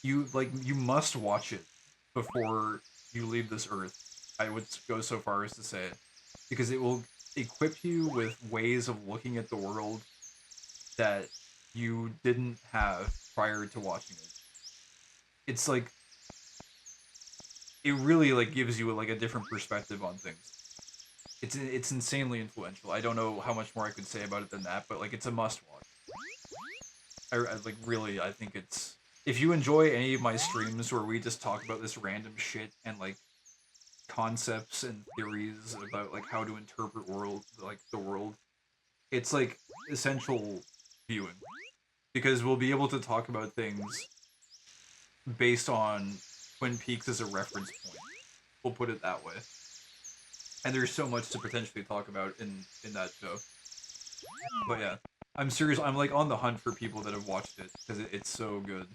you must watch it before you leave this earth. I would go so far as to say it because it will equip you with ways of looking at the world that you didn't have prior to watching it. It's like it really like gives you like a different perspective on things. It's insanely influential. I don't know how much more I could say about it than that, but like it's a must watch. I like really I think it's if you enjoy any of my streams where we just talk about this random shit and like concepts and theories about like how to interpret the world, it's like essential viewing because we'll be able to talk about things based on Twin Peaks as a reference point. We'll put it that way. And there's so much to potentially talk about in that show. But yeah, I'm serious. I'm like on the hunt for people that have watched it because it's so good.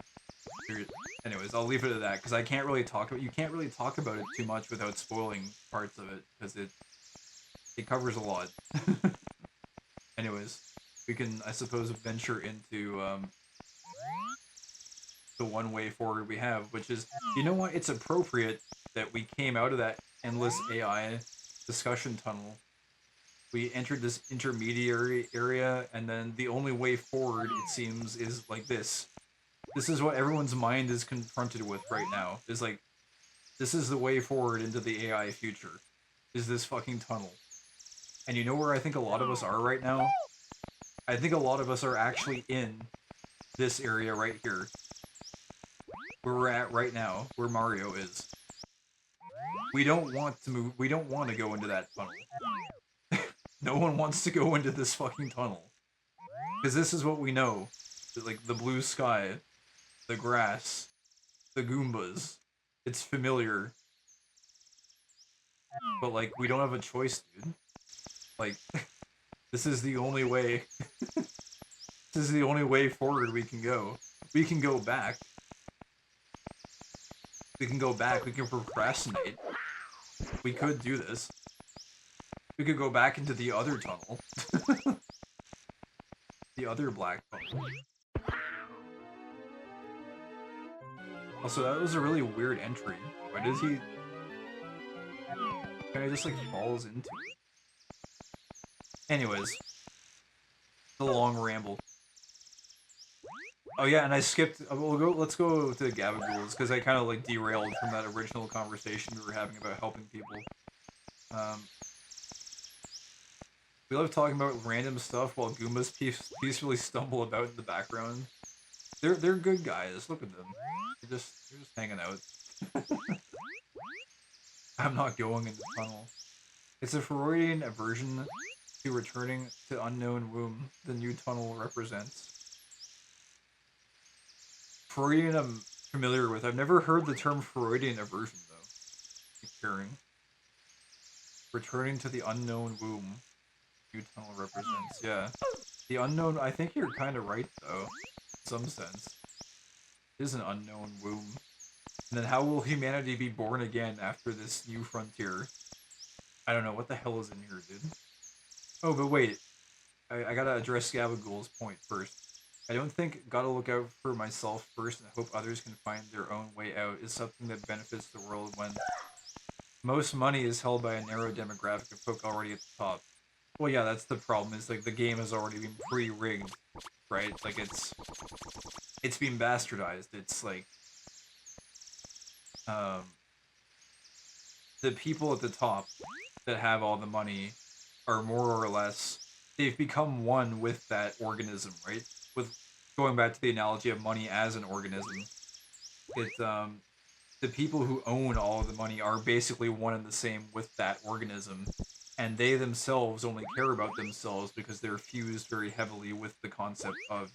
Anyways, I'll leave it at that because I can't really talk about. You can't really talk about it too much without spoiling parts of it because it covers a lot. Anyways, we can I suppose venture into the one way forward we have, which is you know what? It's appropriate that we came out of that endless AI discussion tunnel. We entered this intermediary area, and then the only way forward, it seems, is like this. This is what everyone's mind is confronted with right now. Is like, this is the way forward into the AI future. Is this fucking tunnel. And you know where I think a lot of us are right now? I think a lot of us are actually in this area right here. Where we're at right now, where Mario is. We don't want to move, we don't want to go into that tunnel. No one wants to go into this fucking tunnel. Because this is what we know. Like, the blue sky, the grass, the Goombas. It's familiar. But, like, we don't have a choice, dude. Like, this is the only way. This is the only way forward we can go. We can go back. We can go back. We can procrastinate. We could do this. We could go back into the other tunnel. The other black tunnel. Also, that was a really weird entry. Why does he... Kind of just, like, falls into it. Anyways. The long ramble. Oh yeah, and I skipped... let's go to Gabagools, because I kind of, like, derailed from that original conversation we were having about helping people. We love talking about random stuff while Goombas peacefully stumble about in the background. They're good guys. Look at them. They're just hanging out. I'm not going in the tunnel. It's a Freudian aversion to returning to unknown womb the new tunnel represents. Freudian I'm familiar with. I've never heard the term Freudian aversion though. Keep hearing. Returning to the unknown womb. New tunnel represents. Yeah. The unknown, I think you're kind of right though. In some sense. It is an unknown womb. And then how will humanity be born again after this new frontier? I don't know, what the hell is in here, dude? Oh, but wait. I gotta address Gabagool's point first. I don't think gotta look out for myself first and hope others can find their own way out is something that benefits the world when most money is held by a narrow demographic of folk already at the top. Well, yeah, that's the problem, is like the game has already been pre-rigged, right? Like it's been bastardized. It's like the people at the top that have all the money are more or less they've become one with that organism, right? With going back to the analogy of money as an organism, it the people who own all of the money are basically one and the same with that organism, and they themselves only care about themselves because they're fused very heavily with the concept of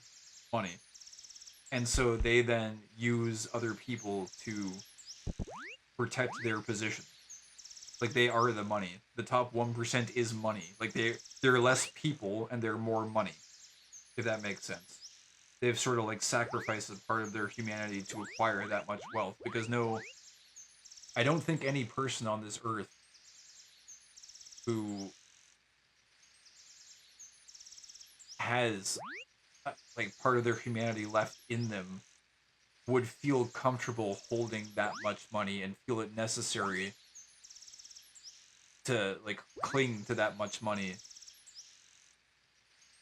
money. And so they then use other people to protect their position. Like they are the money. The top 1% is money. Like they're less people and they're more money, if that makes sense. They've sort of like sacrificed a part of their humanity to acquire that much wealth because no, I don't think any person on this earth who has like part of their humanity left in them would feel comfortable holding that much money and feel it necessary to like cling to that much money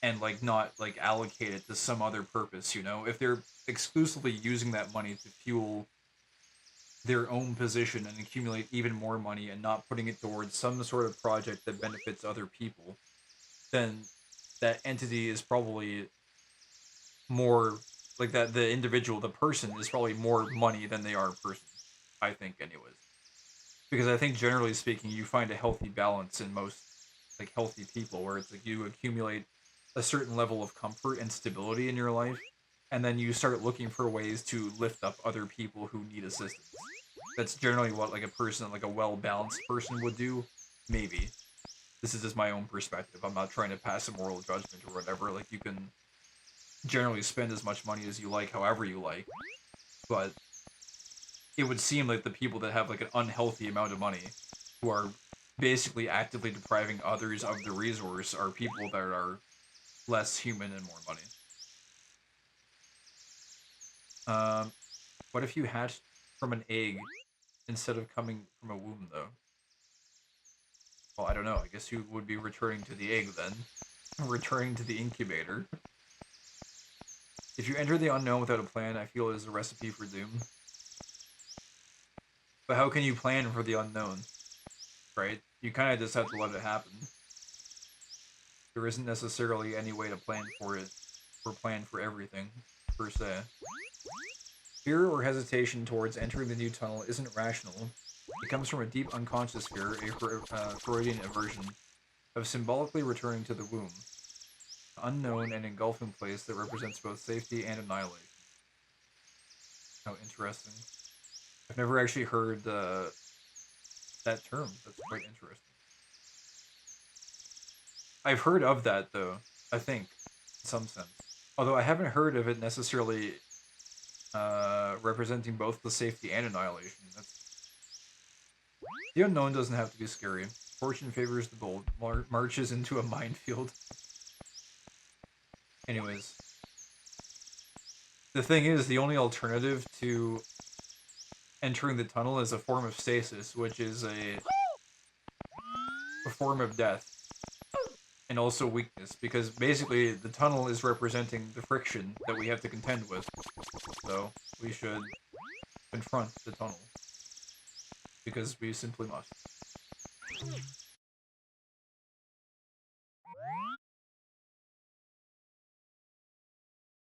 and like not like allocate it to some other purpose, you know? If they're exclusively using that money to fuel their own position and accumulate even more money and not putting it towards some sort of project that benefits other people, then that entity is probably more like that the individual, the person is probably more money than they are a person. I think anyways. Because I think generally speaking you find a healthy balance in most like healthy people where it's like you accumulate a certain level of comfort and stability in your life and then you start looking for ways to lift up other people who need assistance. That's generally what like a person like a well balanced person would do. Maybe. This is just my own perspective. I'm not trying to pass a moral judgment or whatever. Like you can generally spend as much money as you like, however you like. But it would seem like the people that have like an unhealthy amount of money, who are basically actively depriving others of the resource, are people that are less human and more money. Um, what if you hatched from an egg instead of coming from a womb, though? Well, I don't know. I guess you would be returning to the egg then. Returning to the incubator. If you enter the unknown without a plan, I feel it is a recipe for doom. But how can you plan for the unknown, right? You kind of just have to let it happen. There isn't necessarily any way to plan for it, or plan for everything, per se. Fear or hesitation towards entering the new tunnel isn't rational. It comes from a deep unconscious fear, a Freudian aversion, of symbolically returning to the womb, unknown and engulfing place that represents both safety and annihilation. How interesting. I've never actually heard that term. That's quite interesting. I've heard of that though. I think, in some sense. Although I haven't heard of it necessarily representing both the safety and annihilation. The unknown doesn't have to be scary. Fortune favors the bold. Marches into a minefield. Anyways, the thing is, the only alternative to entering the tunnel is a form of stasis, which is a form of death and also weakness, because basically the tunnel is representing the friction that we have to contend with. So we should confront the tunnel because we simply must.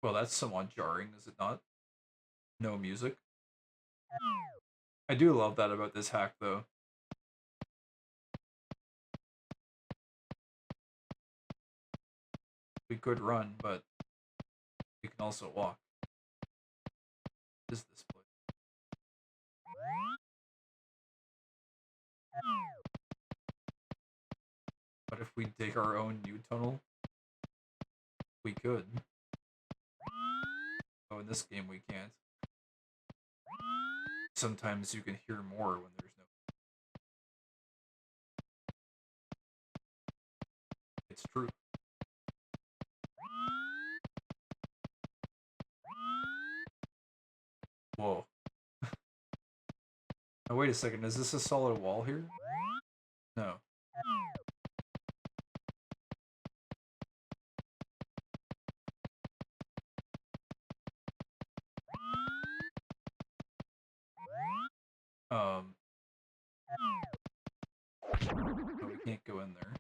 Well, that's somewhat jarring, is it not? No music. I do love that about this hack, though. We could run, but we can also walk. What is this place? But if we dig our own new tunnel, we could. Oh, in this game we can't. Sometimes you can hear more when there's no. It's true. Whoa. Oh, wait a second. Is this a solid wall here? No. Um. No, we can't go in there.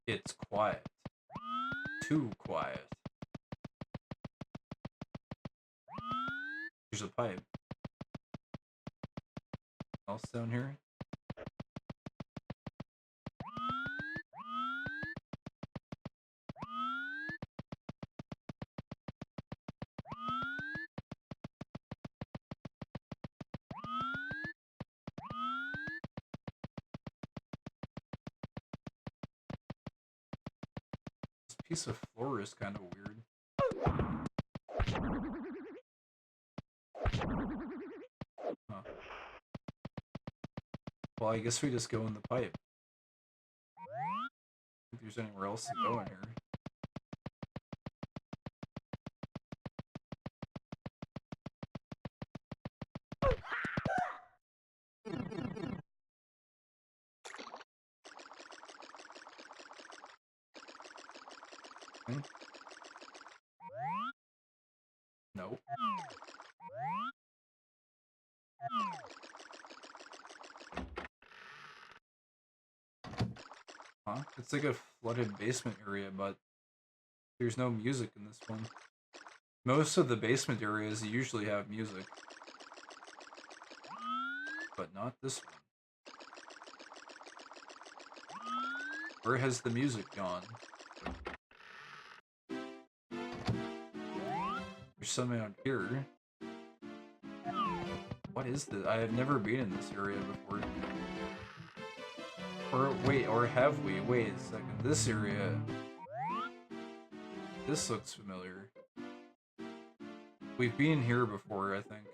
It's quiet. too quiet. There's a pipe. Else down here? This piece of floor is kind of weird. Huh. Well, I guess we just go in the pipe. I don't think there's anywhere else to go in here. Hmm? Nope. Huh? It's like a flooded basement area, but there's no music in this one. Most of the basement areas usually have music, but not this one. Where has the music gone? There's some out here. What is this? I have never been in this area before. Or wait, or have we? Wait a second. This area. This looks familiar. We've been here before, I think.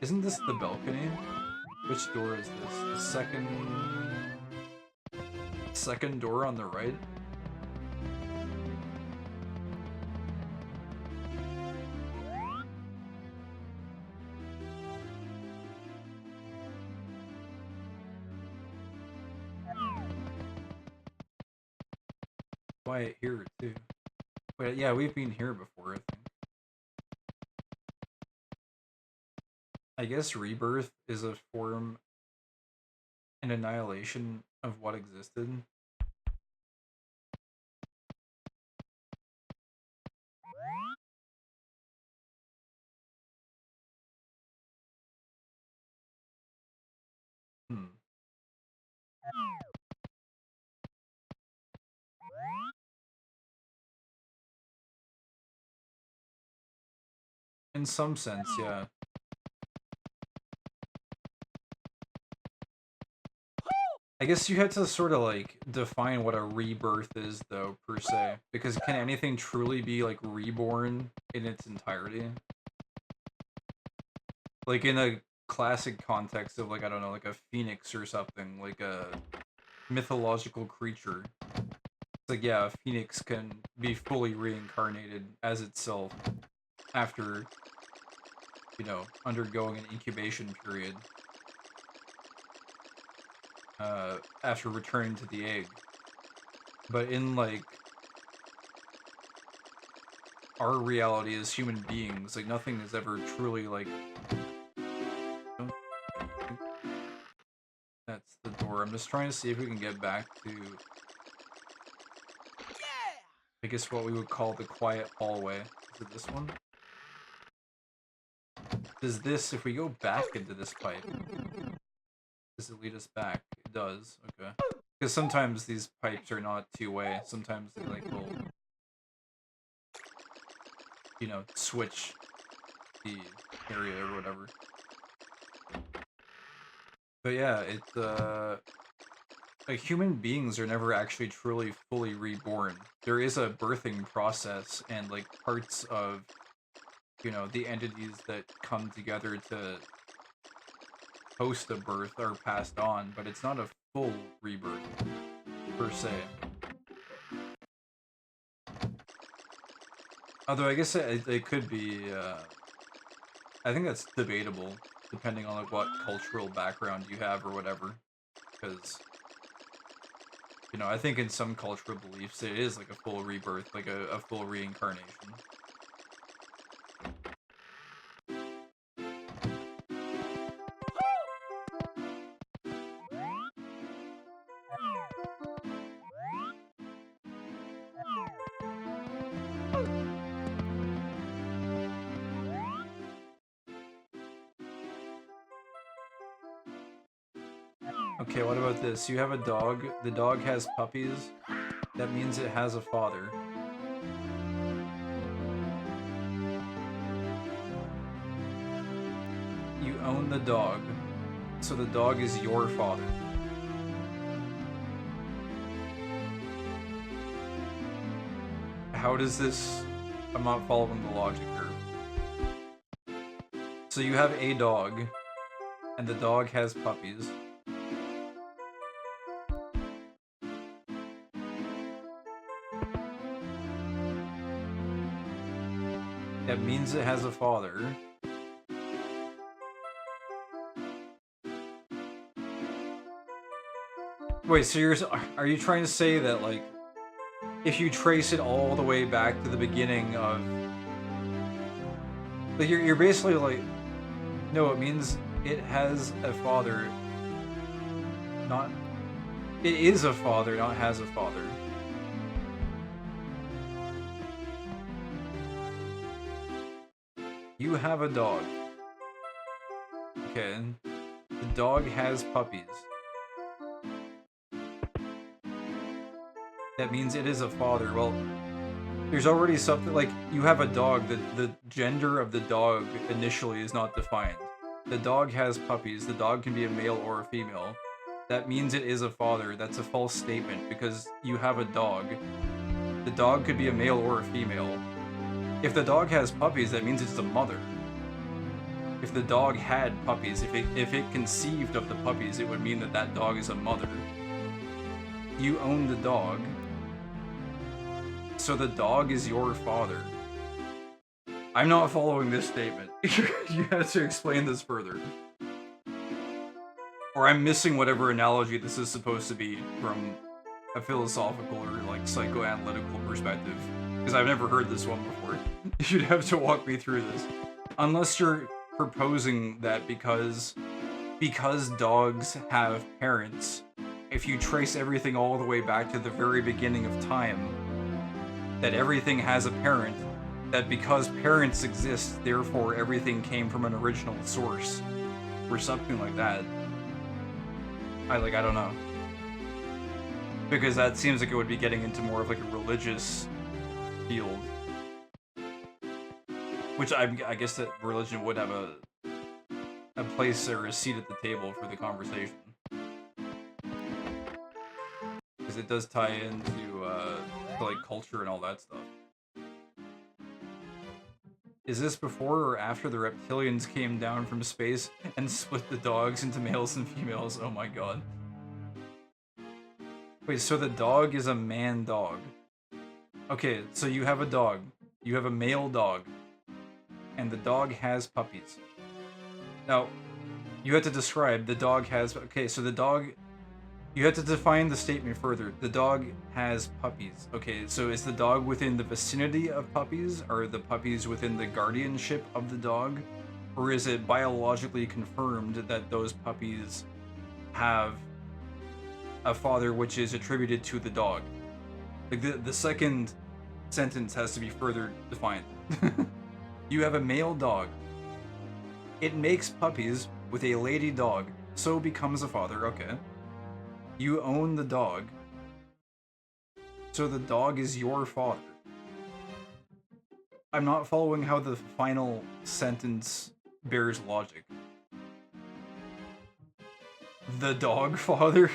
Isn't this the balcony? Which door is this? The second door on the right? Quiet here too. Wait, yeah, we've been here before, I think. I guess rebirth is a form and annihilation of what existed. Hmm. In some sense, yeah. I guess you had to sort of like define what a rebirth is, though, per se. Because can anything truly be like reborn in its entirety? Like in a classic context of like, I don't know, like a phoenix or something, like a mythological creature. It's like, yeah, a phoenix can be fully reincarnated as itself after, you know, undergoing an incubation period. After returning to the egg. But in, like, our reality as human beings, like, nothing is ever truly, like... That's the door. I'm just trying to see if we can get back to... I guess what we would call the quiet hallway. Is it this one? Does this, if we go back into this pipe... Does it lead us back? It does. Okay. Because sometimes these pipes are not two-way. Sometimes they, like, will... you know, switch the area or whatever. But yeah, it's, like, human beings are never actually truly fully reborn. There is a birthing process, and, like, parts of, you know, the entities that come together to host a birth are passed on, but it's not a full rebirth, per se. Although I guess it could be, I think that's debatable, depending on, like, what cultural background you have or whatever. Because, you know, I think in some cultural beliefs it is, like, a full rebirth, like a full reincarnation. Okay, what about this? You have a dog. The dog has puppies. That means it has a father. You own the dog, so the dog is your father. How does this... I'm not following the logic here. So you have a dog, and the dog has puppies. That means it has a father. Wait, so are you trying to say that, like, if you trace it all the way back to the beginning of... Like, you're basically like... No, it means it has a father. Not... It is a father, not has a father. You have a dog. Okay. The dog has puppies. That means it is a father. Well, there's already something, like, you have a dog. The gender of the dog initially is not defined. The dog has puppies. The dog can be a male or a female. That means it is a father. That's a false statement because you have a dog. The dog could be a male or a female. If the dog has puppies, that means it's a mother. If the dog had puppies, if it conceived of the puppies, it would mean that that dog is a mother. You own the dog, so the dog is your father. I'm not following this statement. You have to explain this further. Or I'm missing whatever analogy this is supposed to be from a philosophical or, like, psychoanalytical perspective. Because I've never heard this one before. You'd have to walk me through this. Unless you're proposing that because dogs have parents, if you trace everything all the way back to the very beginning of time, that everything has a parent, that because parents exist, therefore everything came from an original source, or something like that. I don't know. Because that seems like it would be getting into more of, like, a religious field. Which I guess that religion would have a place or a seat at the table for the conversation. Because it does tie into, like, culture and all that stuff. Is this before or after the reptilians came down from space and split the dogs into males and females? Oh my god. Wait, so the dog is a man dog. Okay, so you have a dog. You have a male dog. And the dog has puppies. Now, you have to describe the dog has... Okay, so the dog... You have to define the statement further. The dog has puppies. Okay, so is the dog within the vicinity of puppies? Are the puppies within the guardianship of the dog? Or is it biologically confirmed that those puppies have a father which is attributed to the dog? Like, the second sentence has to be further defined. You have a male dog. It makes puppies with a lady dog, so becomes a father. Okay. You own the dog, so the dog is your father. I'm not following how the final sentence bears logic. The dog father?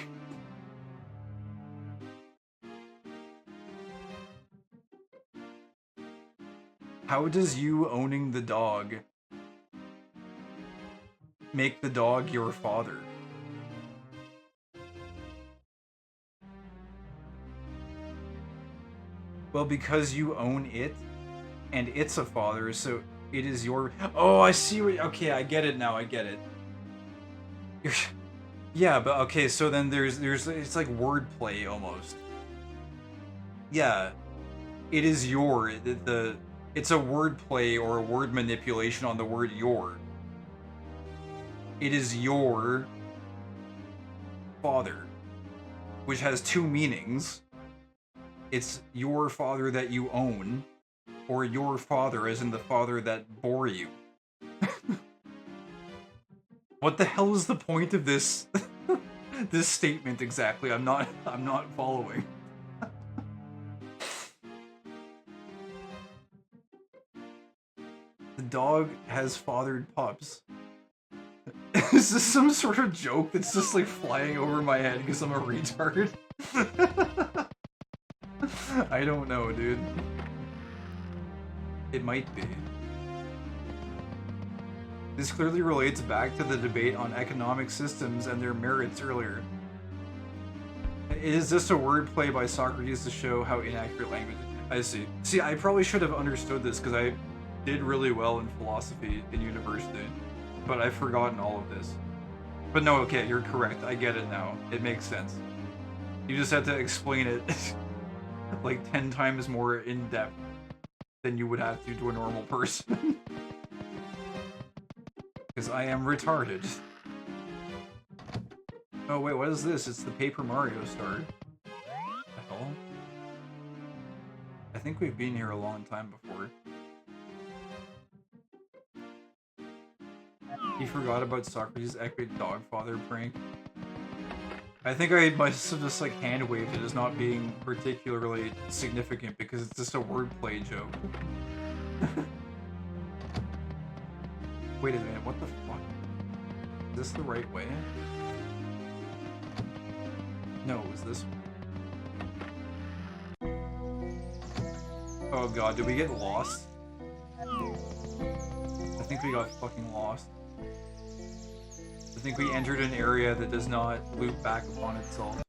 How does you owning the dog make the dog your father? Well, because you own it, and it's a father, so it is your... Oh, I see what... Okay, I get it now, I get it. Yeah, but okay, so then there's it's like wordplay, almost. Yeah. It is your... It's a wordplay or a word manipulation on the word your. It is your father, which has two meanings. It's your father that you own, or your father as in the father that bore you. What the hell is the point of this? This statement exactly. I'm not following. The dog has fathered pups. Is this some sort of joke that's just like flying over my head because I'm a retard? I don't know, dude. It might be. This clearly relates back to the debate on economic systems and their merits earlier. Is this a wordplay by Socrates to show how inaccurate language? I see. See, I probably should have understood this because I did really well in philosophy in university, but I've forgotten all of this. But no, okay, you're correct. I get it now. It makes sense. You just have to explain it like 10 times more in depth than you would have to a normal person. Because I am retarded. Oh wait, what is this? It's the Paper Mario star. The hell? I think we've been here a long time before. He forgot about Socrates' epic dogfather prank. I think I must have just like hand waved it as not being particularly significant because it's just a wordplay joke. Wait a minute, what the fuck? Is this the right way? No, it was this one. Oh god, did we get lost? I think we got fucking lost. I think we entered an area that does not loop back upon itself.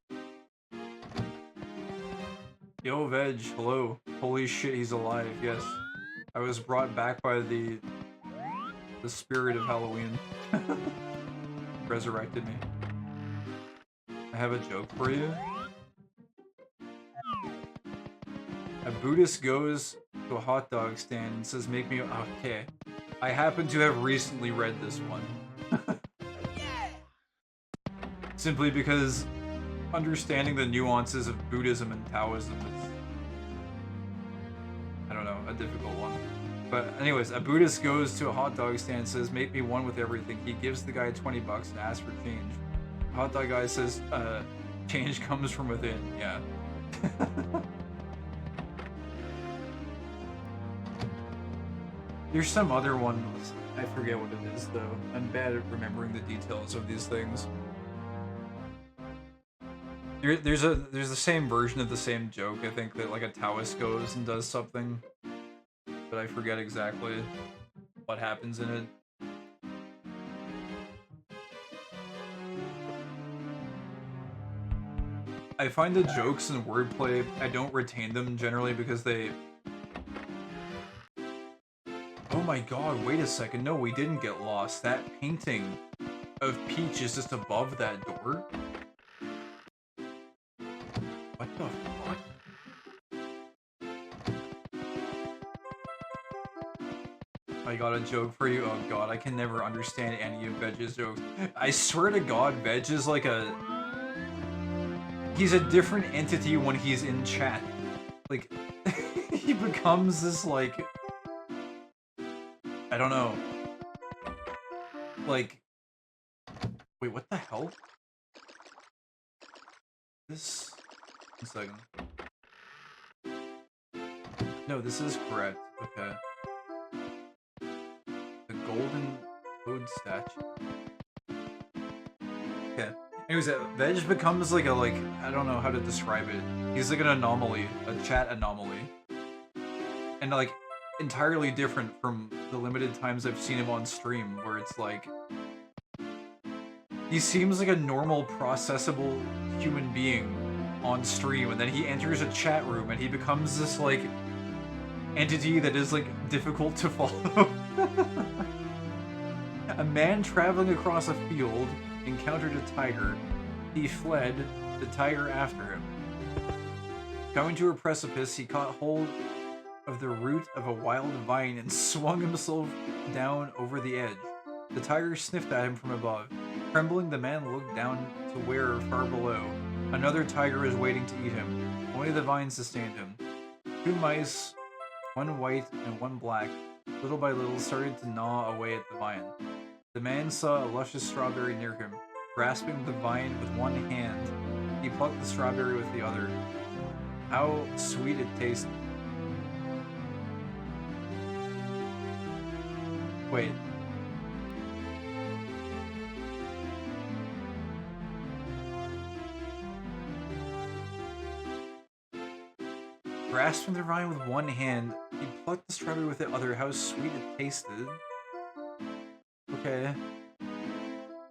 Yo, Veg, hello. Holy shit, he's alive, yes. I was brought back by the spirit of Halloween. Resurrected me. I have a joke for you. A Buddhist goes to a hot dog stand and says, make me... Okay. I happen to have recently read this one. Simply because understanding the nuances of Buddhism and Taoism is... I don't know, a difficult one. But anyways, a Buddhist goes to a hot dog stand and says, make me one with everything. He gives the guy 20 bucks and asks for change. The hot dog guy says, change comes from within. Yeah. There's some other one, I forget what it is though. I'm bad at remembering the details of these things. There's the same version of the same joke, I think, that like a Taoist goes and does something, but I forget exactly what happens in it. I find the jokes and wordplay, I don't retain them generally because they... Oh my god, wait a second, no, we didn't get lost. That painting of Peach is just above that door? What the fuck? I got a joke for you. Oh god, I can never understand any of Veg's jokes. I swear to god, Veg is like a... He's a different entity when he's in chat. Like, he becomes this like... I don't know. Like... Wait, what the hell? This... 1 second. No, this is correct. Okay. The golden toad statue. Okay. Anyways, Veg becomes like a, I don't know how to describe it. He's like an anomaly, a chat anomaly. And like, entirely different from the limited times I've seen him on stream, where it's like... He seems like a normal, processable human being on stream, and then he enters a chat room and he becomes this like entity that is like difficult to follow. A man traveling across a field encountered a tiger. He fled, the tiger after him. Coming to a precipice, he caught hold of the root of a wild vine and swung himself down over the edge. The tiger sniffed at him from above. Trembling, the man looked down to where, far below, another tiger was waiting to eat him. Only the vine sustained him. 2 mice, one white and one black, little by little started to gnaw away at the vine. The man saw a luscious strawberry near him. Grasping the vine with one hand, he plucked the strawberry with the other. How sweet it tasted. Wait. Grasping the vine with one hand, he plucked the strawberry with the other. How sweet it tasted. Okay.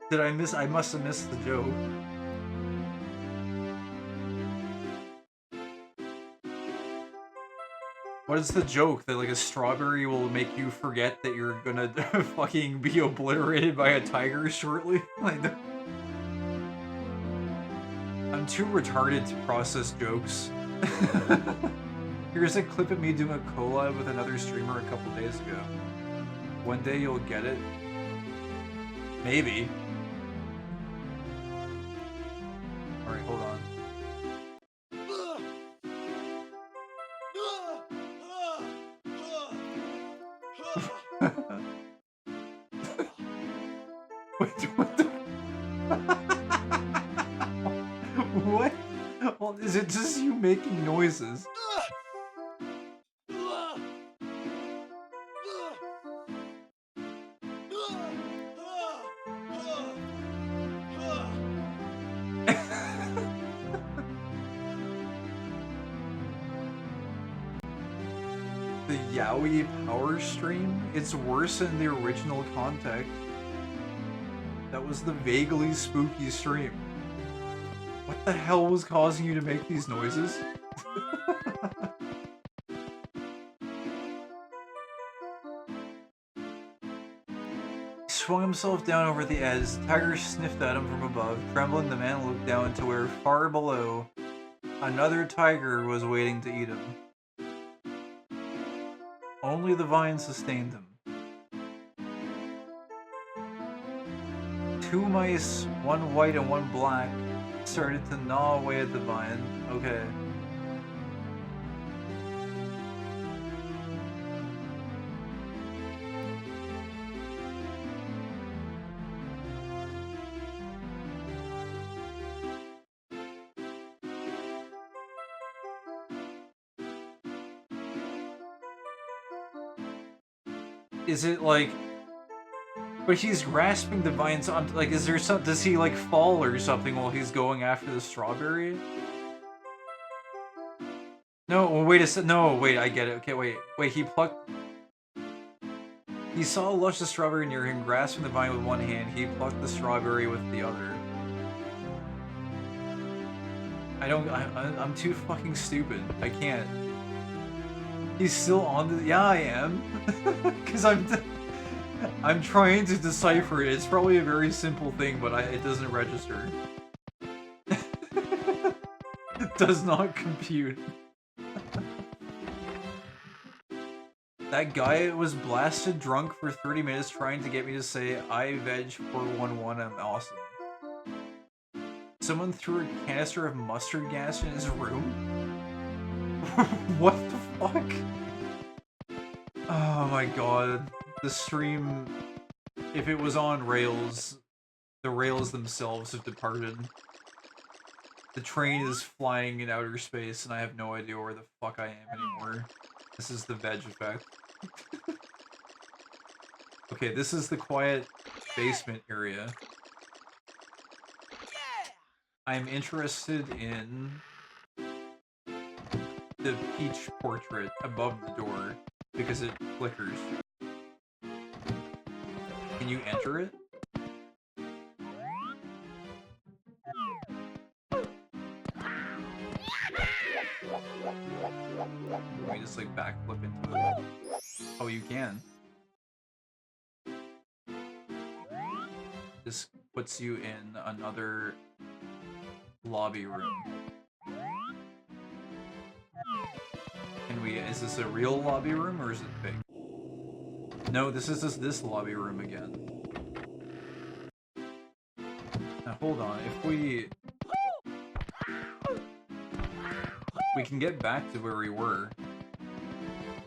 Did I miss? I must have missed the joke. What is the joke? That like a strawberry will make you forget that you're gonna fucking be obliterated by a tiger shortly? Like, I'm too retarded to process jokes. Here's a clip of me doing a collab with another streamer a couple days ago. One day you'll get it. Maybe. Alright, hold on. Wait, what the? What? Well, is it just you making noises? The Yaoi power stream? It's worse than the original context. That was the vaguely spooky stream. What the hell was causing you to make these noises? He swung himself down over the edge. The tiger sniffed at him from above. Trembling, the man looked down to where, far below, another tiger was waiting to eat him. Only the vine sustained him. Two mice, one white and one black, started to gnaw away at the vine. Okay. Is it like... But he's grasping the vines on... Like, is there some... Does he, like, fall or something while he's going after the strawberry? No, wait a second. No, wait, I get it. Okay, wait. Wait, he plucked... He saw a luscious strawberry near him, grasping the vine with one hand. He plucked the strawberry with the other. I'm too fucking stupid. I can't. He's still on the... Yeah, I am. Because I'm trying to decipher it. It's probably a very simple thing, but it doesn't register. It does not compute. That guy was blasted drunk for 30 minutes trying to get me to say, I veg 411, I'm awesome. Someone threw a canister of mustard gas in his room? What the fuck? Oh my god. The stream, if it was on rails, the rails themselves have departed. The train is flying in outer space and I have no idea where the fuck I am anymore. This is the veg effect. Okay, this is the quiet basement area. I'm interested in the peach portrait above the door because it flickers. Can you enter it? Can we just like backflip into it? Oh, you can. This puts you in another lobby room. Can we... Is this a real lobby room or is it fake? No, this is just this lobby room again. Now hold on, if we can get back to where we were,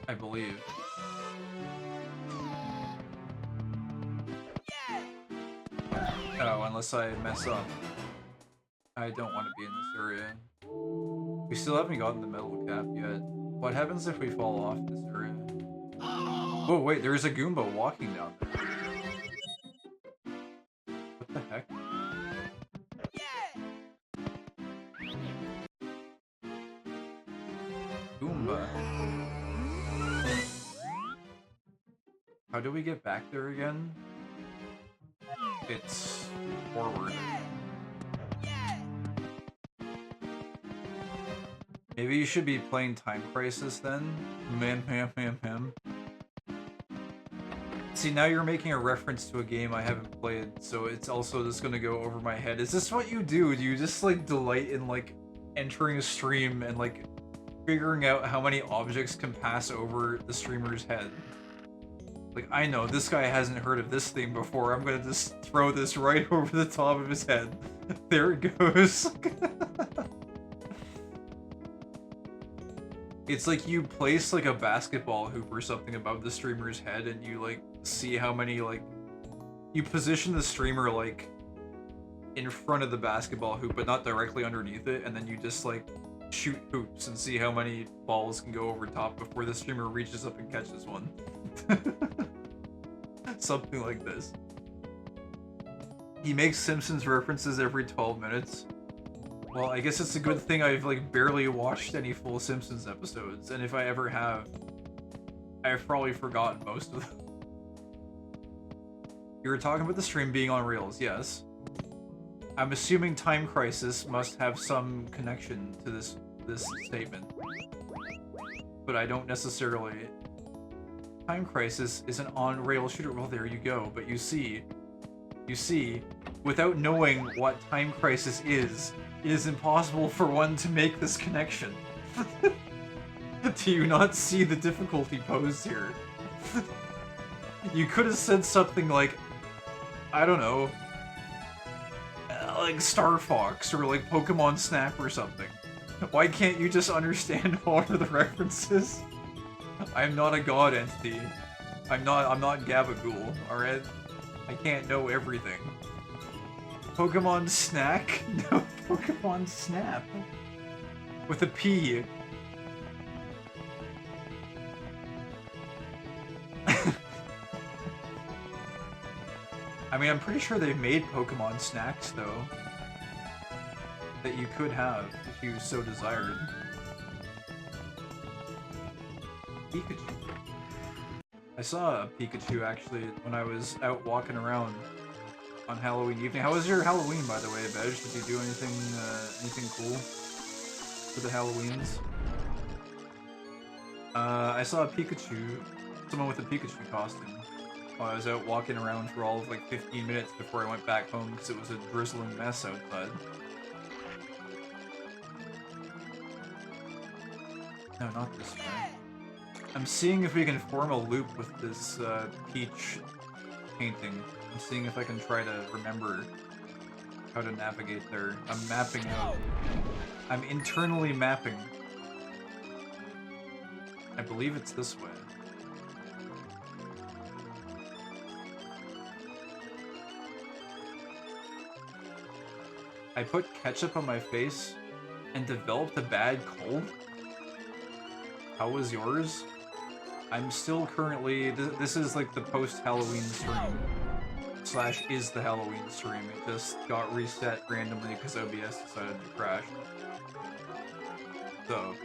I believe. Oh, unless I mess up. I don't want to be in this area. We still haven't gotten the metal cap yet. What happens if we fall off this area? Oh wait, there's a Goomba walking down there. What the heck? Goomba. How do we get back there again? It's forward. Maybe you should be playing Time Crisis then? See, now you're making a reference to a game I haven't played, so it's also just gonna go over my head. Is this what you do? Do you just, like, delight in, like, entering a stream and, like, figuring out how many objects can pass over the streamer's head? Like, I know, this guy hasn't heard of this thing before, I'm gonna just throw this right over the top of his head. There it goes. It's like you place, like, a basketball hoop or something above the streamer's head and you, like, see how many, like... You position the streamer, like, in front of the basketball hoop, but not directly underneath it, and then you just, like, shoot hoops and see how many balls can go over top before the streamer reaches up and catches one. Something like this. He makes Simpsons references every 12 minutes. Well, I guess it's a good thing I've, like, barely watched any full Simpsons episodes, and if I ever have, I've probably forgotten most of them. You were talking about the stream being on Rails, yes. I'm assuming Time Crisis must have some connection to this statement. But I don't necessarily... Time Crisis is an on-rails shooter. Well, there you go, but you see, without knowing what Time Crisis is, it is impossible for one to make this connection. Do you not see the difficulty posed here? You could have said something like, I don't know, like Star Fox or like Pokemon Snap or something. Why can't you just understand all of the references? I'm not a god entity. I'm not Gabagool, alright? I can't know everything. Pokemon Snack? No, Pokemon Snap. With a P. I mean, I'm pretty sure they've made Pokemon snacks, though. That you could have, if you so desired. Pikachu. I saw a Pikachu, actually, when I was out walking around on Halloween evening. How was your Halloween, by the way, Bedge? Did you do anything cool for the Halloweens? I saw a Pikachu, someone with a Pikachu costume, while I was out walking around for all of like 15 minutes before I went back home because it was a drizzling mess outside. No, not this way. I'm seeing if we can form a loop with this peach painting. I'm seeing if I can try to remember how to navigate there. I'm mapping out. I'm internally mapping. I believe it's this way. I put ketchup on my face and developed a bad cold? How was yours? I'm still currently... This is like the post-Halloween stream. / is the Halloween stream. It just got reset randomly because OBS decided to crash. So...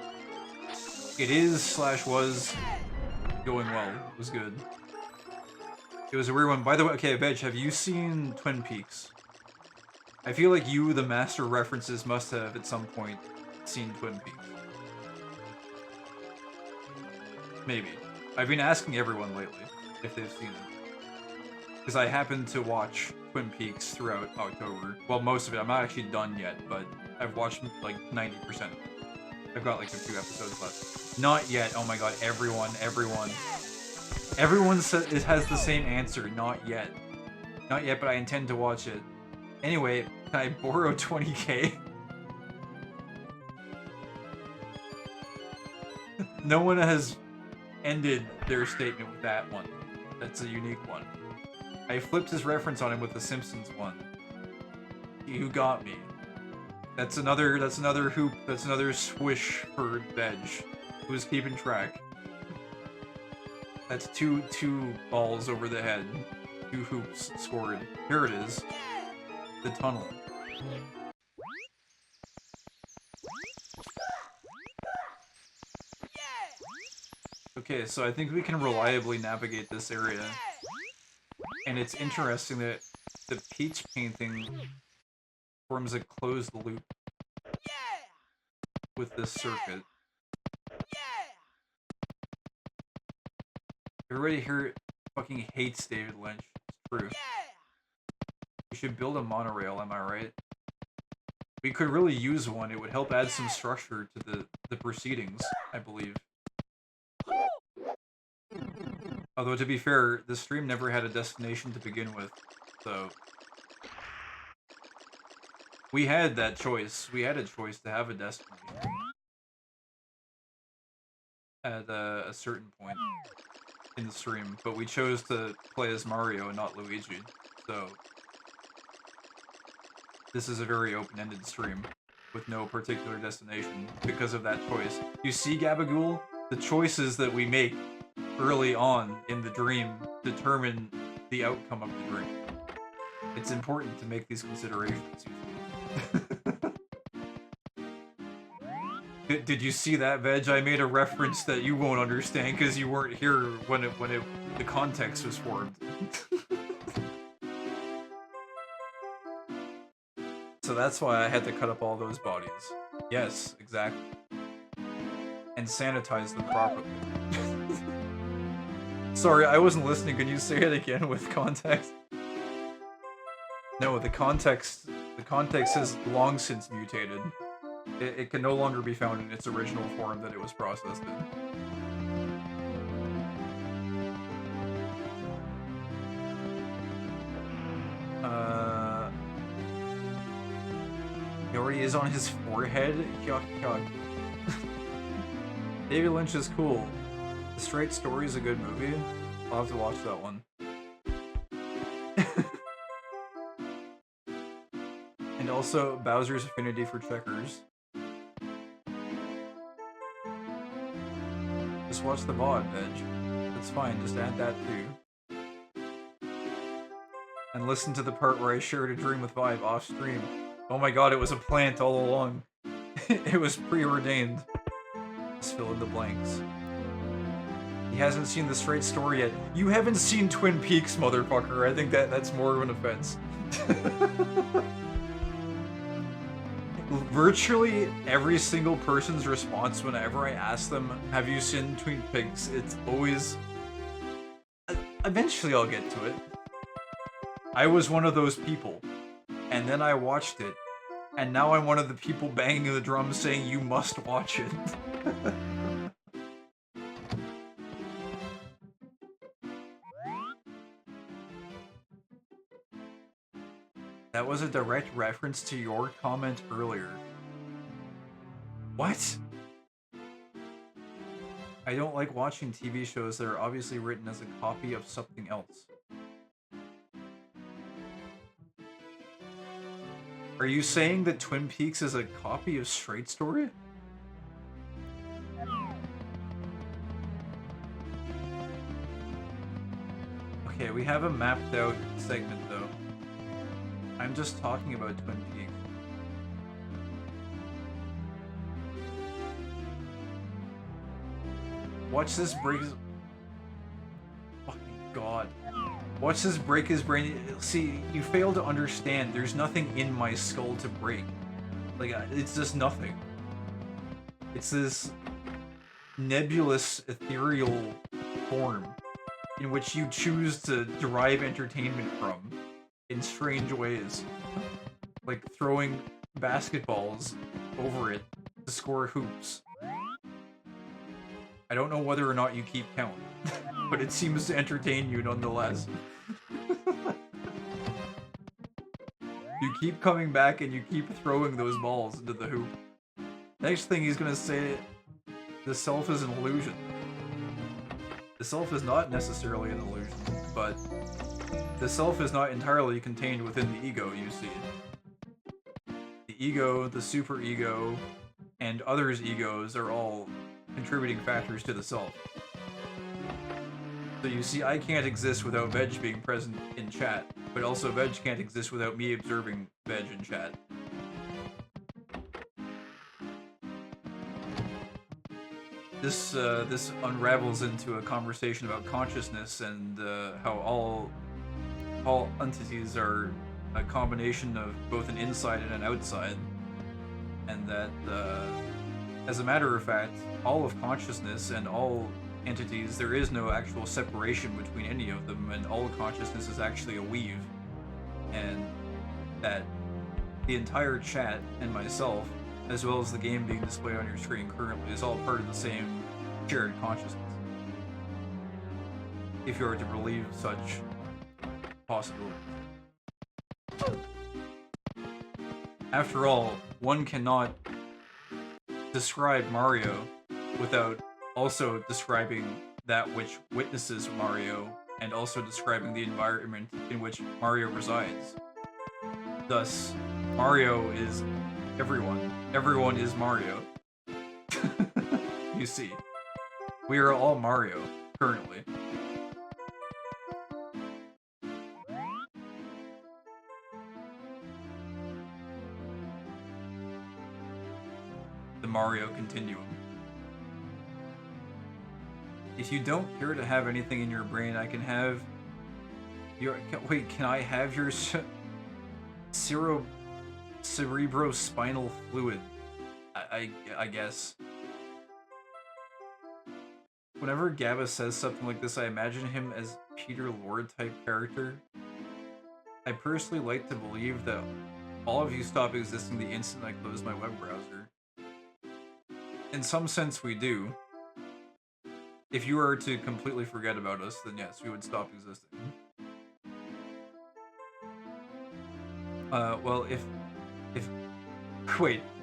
It is / was going well. It was good. It was a weird one. By the way, okay, Veg, have you seen Twin Peaks? I feel like you, the master references, must have at some point seen Twin Peaks. Maybe. I've been asking everyone lately if they've seen it. Because I happened to watch Twin Peaks throughout October. Well, most of it. I'm not actually done yet, but I've watched like 90%. I've got like a few episodes left. Not yet. Oh my god, everyone. Everyone says it has the same answer. Not yet. Not yet, but I intend to watch it. Anyway, can I borrow 20k? No one has ended their statement with that one. That's a unique one. I flipped his reference on him with the Simpsons one. You got me. That's another hoop, that's another swish for Veg. Who's keeping track? That's two balls over the head. 2 hoops scored. Here it is. The tunnel. Okay, so I think we can reliably navigate this area. And it's interesting that the peach painting forms a closed loop with this circuit. Everybody here fucking hates David Lynch. It's true. We should build a monorail, am I right? We could really use one. It would help add some structure to the proceedings, I believe. Although, to be fair, the stream never had a destination to begin with, so... We had that choice. We had a choice to have a destination. At a certain point in the stream, but we chose to play as Mario and not Luigi, so... This is a very open-ended stream, with no particular destination, because of that choice. You see, Gabagool? The choices that we make early on in the dream determine the outcome of the dream. It's important to make these considerations. Did you see that, Veg? I made a reference that you won't understand because you weren't here when the context was formed. So that's why I had to cut up all those bodies. Yes, exactly. And sanitize them properly. Sorry, I wasn't listening. Can you say it again with context? No, the context has long since mutated. It can no longer be found in its original form that it was processed in. He already is on his forehead? Yuck, yuck. David Lynch is cool. The Straight Story is a good movie. I'll have to watch that one. And also, Bowser's affinity for checkers. Just watch the VOD, Veg. That's fine, just add that too. And listen to the part where I shared a dream with Vibe off stream. Oh my god, it was a plant all along. It was preordained. Just fill in the blanks. He hasn't seen The Straight Story yet. You haven't seen Twin Peaks, motherfucker. I think that's more of an offense. Virtually every single person's response whenever I ask them, have you seen Twin Peaks? It's always... Eventually I'll get to it. I was one of those people. And then I watched it. And now I'm one of the people banging the drum saying you must watch it. That was a direct reference to your comment earlier. What? I don't like watching TV shows that are obviously written as a copy of something else. Are you saying that Twin Peaks is a copy of Straight Story? Okay, we have a mapped out segment though. I'm just talking about Twin Peaks. Watch this break his... Fucking god. Watch this break his brain. See, you fail to understand. There's nothing in my skull to break. Like, it's just nothing. It's this nebulous, ethereal form in which you choose to derive entertainment from in strange ways. Like throwing basketballs over it to score hoops. I don't know whether or not you keep count, but it seems to entertain you nonetheless. You keep coming back and you keep throwing those balls into the hoop. Next thing he's gonna say, the self is an illusion. The self is not necessarily an illusion, but the self is not entirely contained within the ego, you see. The ego, the super ego, and others' egos are all contributing factors to the self. So you see, I can't exist without Veg being present in chat, but also Veg can't exist without me observing Veg in chat. This unravels into a conversation about consciousness and how all entities are a combination of both an inside and an outside, and that as a matter of fact, all of consciousness and all entities, there is no actual separation between any of them, and all consciousness is actually a weave, and that the entire chat and myself, as well as the game being displayed on your screen currently, is all part of the same shared consciousness. If you are to believe such possibilities. After all, one cannot describe Mario without also describing that which witnesses Mario and also describing the environment in which Mario resides. Thus, Mario is everyone. Everyone is Mario. You see. We are all Mario, currently. The Mario Continuum. If you don't care to have anything in your brain, I can have your... Wait, can I have your cerebrospinal fluid? I guess. Whenever Gabba says something like this, I imagine him as Peter Lord type character. I personally like to believe that all of you stop existing the instant I close my web browser. In some sense, we do. If you were to completely forget about us, then yes, we would stop existing.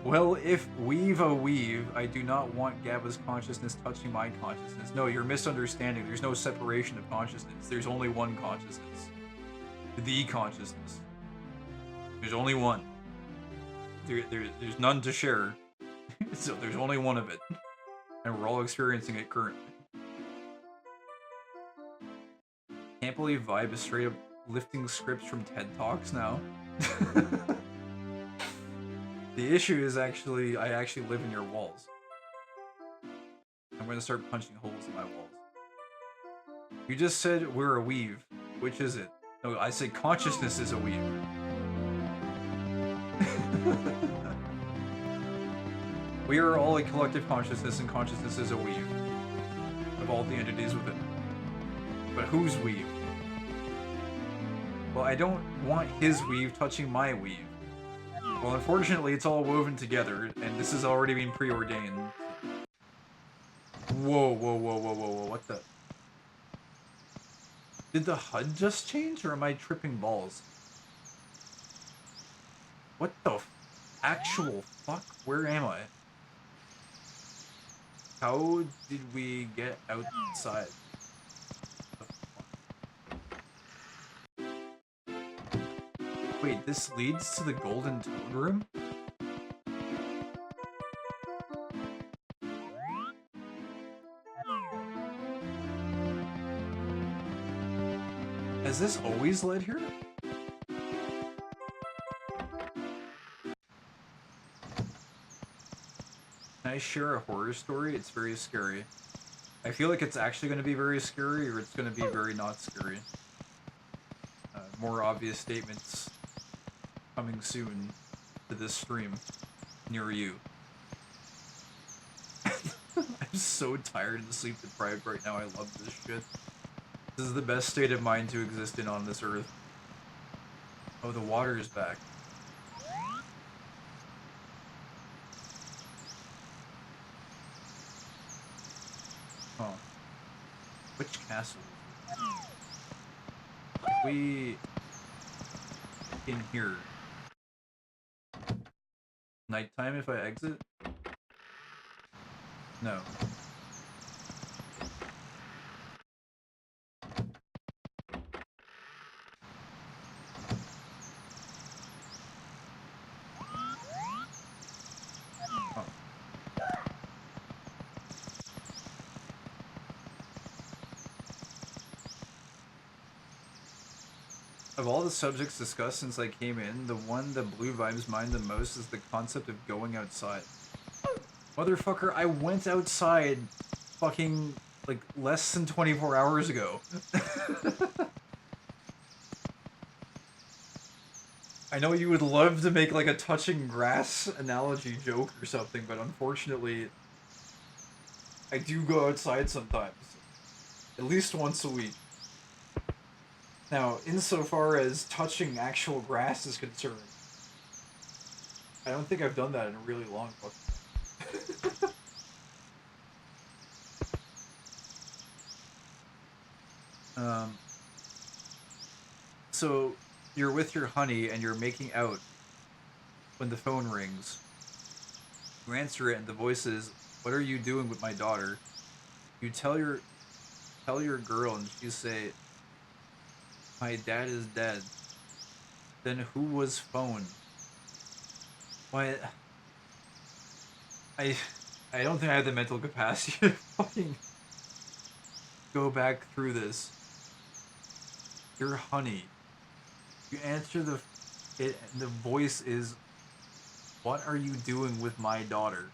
Well, if weave a weave, I do not want Gabba's consciousness touching my consciousness. No, you're misunderstanding. There's no separation of consciousness. There's only one consciousness. The consciousness. There's only one. There's none to share. So there's only one of it. And we're all experiencing it currently. Can't believe Vibe is straight up lifting scripts from TED Talks now. The issue is actually, I actually live in your walls. I'm gonna start punching holes in my walls. You just said we're a weave. Which is it? No, I say consciousness is a weave. We are all a collective consciousness, and consciousness is a weave of all the entities within. But whose weave? Well, I don't want his weave touching my weave. Well, unfortunately, it's all woven together, and this has already been preordained. Whoa, what the... Did the HUD just change, or am I tripping balls? What the actual fuck? Where am I? How did we get outside? Wait, this leads to the Golden Toad Room? Has this always led here? Can I share a horror story? It's very scary. I feel like it's actually going to be very scary, or it's going to be very not scary. More obvious statements coming soon to this stream near you. I'm so tired and sleep deprived right now. I love this shit. This is the best state of mind to exist in on this earth. Oh, the water is back. Huh. Which castle? If we... in here. Nighttime if I exit? No. Of all the subjects discussed since I came in, the one that blew Vibe's mind the most is the concept of going outside. Motherfucker, I went outside fucking, like, less than 24 hours ago. I know you would love to make, like, a touching grass analogy joke or something, but unfortunately, I do go outside sometimes. At least once a week. Now, insofar as touching actual grass is concerned, I don't think I've done that in a really long fucking time. um, so you're with your honey and you're making out when the phone rings. You answer it and the voice is, "What are you doing with my daughter?" You tell your girl and she say, "My dad is dead." Then who was phone? Why? I I don't think I have the mental capacity to fucking go back through this. Your honey. You answer the voice is, "What are you doing with my daughter?"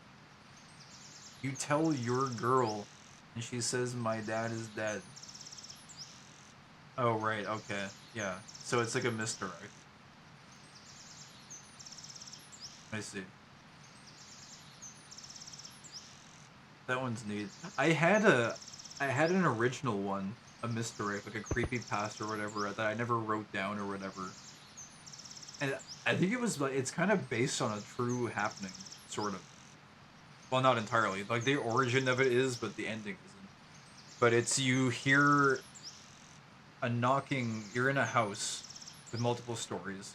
You tell your girl and she says, "My dad is dead." Oh right, okay. Yeah. So it's like a misdirect. I see. That one's neat. I had an original one, a misdirect, like a creepy pasta or whatever that I never wrote down or whatever. And I think it was like it's kind of based on a true happening, sort of. Well, not entirely. Like the origin of it is, but the ending isn't. But it's you hear a knocking. You're in a house with multiple stories,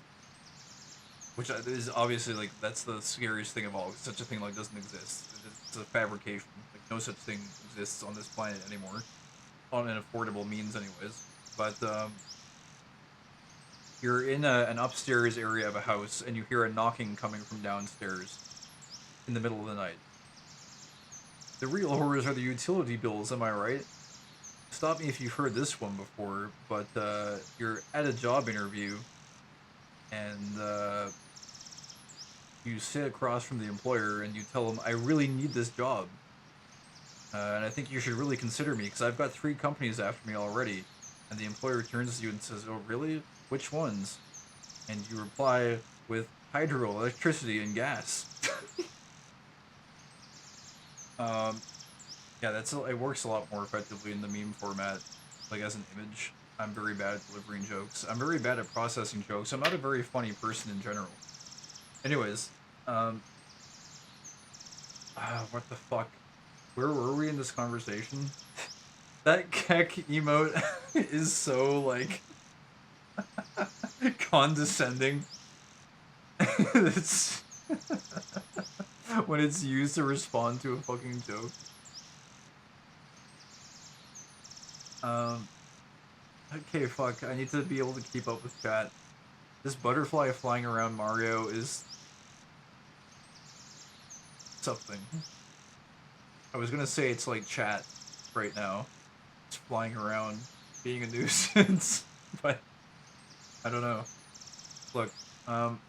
which is obviously like that's the scariest thing of all. Such a thing like doesn't exist. It's a fabrication. Like no such thing exists on this planet anymore, on an affordable means, anyways. But you're in an upstairs area of a house, and you hear a knocking coming from downstairs in the middle of the night. The real horrors are the utility bills. Am I right? Stop me if you've heard this one before, but you're at a job interview and you sit across from the employer and you tell them, "I really need this job. And I think you should really consider me because I've got 3 companies after me already." And the employer turns to you and says, "Oh, really? Which ones?" And you reply with hydro, electricity, and gas. um, yeah, it works a lot more effectively in the meme format, like as an image. I'm very bad at delivering jokes. I'm very bad at processing jokes. I'm not a very funny person in general. Anyways, um, what the fuck? Where were we in this conversation? That keck emote is so like condescending. It's when it's used to respond to a fucking joke. Um, okay, fuck. I need to be able to keep up with chat. This butterfly flying around Mario is something. I was gonna say it's like chat right now. It's flying around, being a nuisance, but I don't know. Look, um,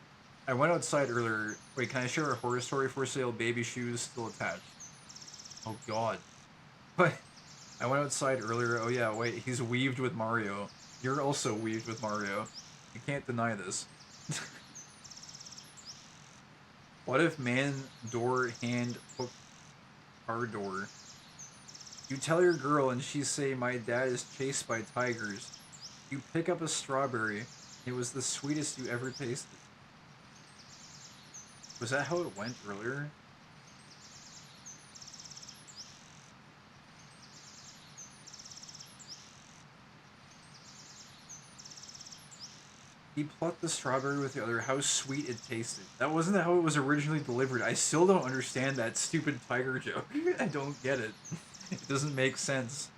I went outside earlier. Wait, can I share a horror story for sale? Baby shoes still attached. Oh god. But I went outside earlier. Oh yeah, wait, he's weaved with Mario. You're also weaved with Mario. You can't deny this. What if man, door, hand, hook, car door? You tell your girl and she say, "My dad is chased by tigers." You pick up a strawberry. It was the sweetest you ever tasted. Was that how it went earlier? He plucked the strawberry with the other. How sweet it tasted. That wasn't how it was originally delivered. I still don't understand that stupid tiger joke. I don't get it. It doesn't make sense.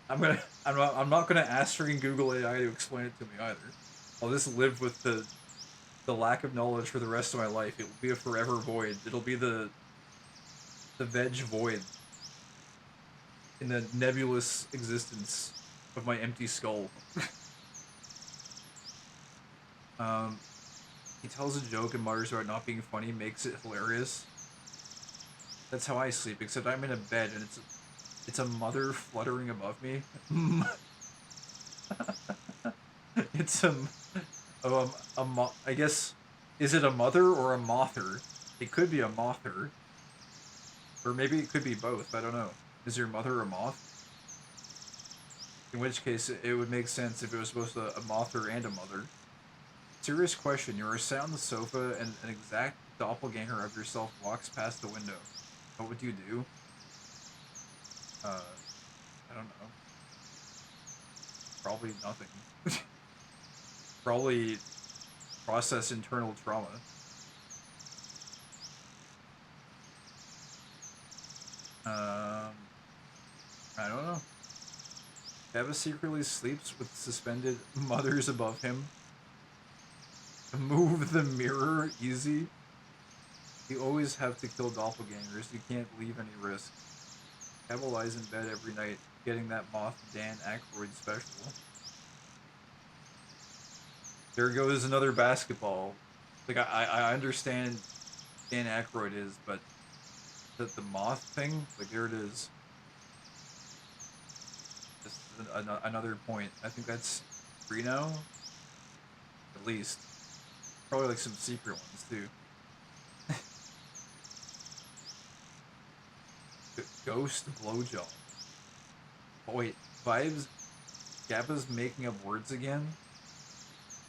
I'm not gonna ask freaking Google AI to explain it to me either. I'll just live with the lack of knowledge for the rest of my life. It will be a forever void. It'll be the veg void in the nebulous existence of my empty skull. Um, he tells a joke and mutters about not being funny, makes it hilarious. That's how I sleep, except I'm in a bed and it's a mother fluttering above me. It's I guess, is it a mother or a mother? It could be a mother, or maybe it could be both. I don't know. Is your mother a moth? In which case, it would make sense if it was supposed to a mother and a mother. Serious question. You are sat on the sofa and an exact doppelganger of yourself walks past the window. What would you do? I don't know. Probably nothing. Probably process internal trauma. I don't know. Eva secretly sleeps with suspended mothers above him. Move the mirror easy. You always have to kill doppelgangers. You can't leave any risk. Eva lies in bed every night, getting that moth Dan Aykroyd special. There goes another basketball. Like I understand Dan Aykroyd is, but the moth thing, like there it is. Just another point. I think that's 3 now, at least. Probably like some secret ones too. Ghost blowjob. Oh wait, vibes. Gabba's making up words again.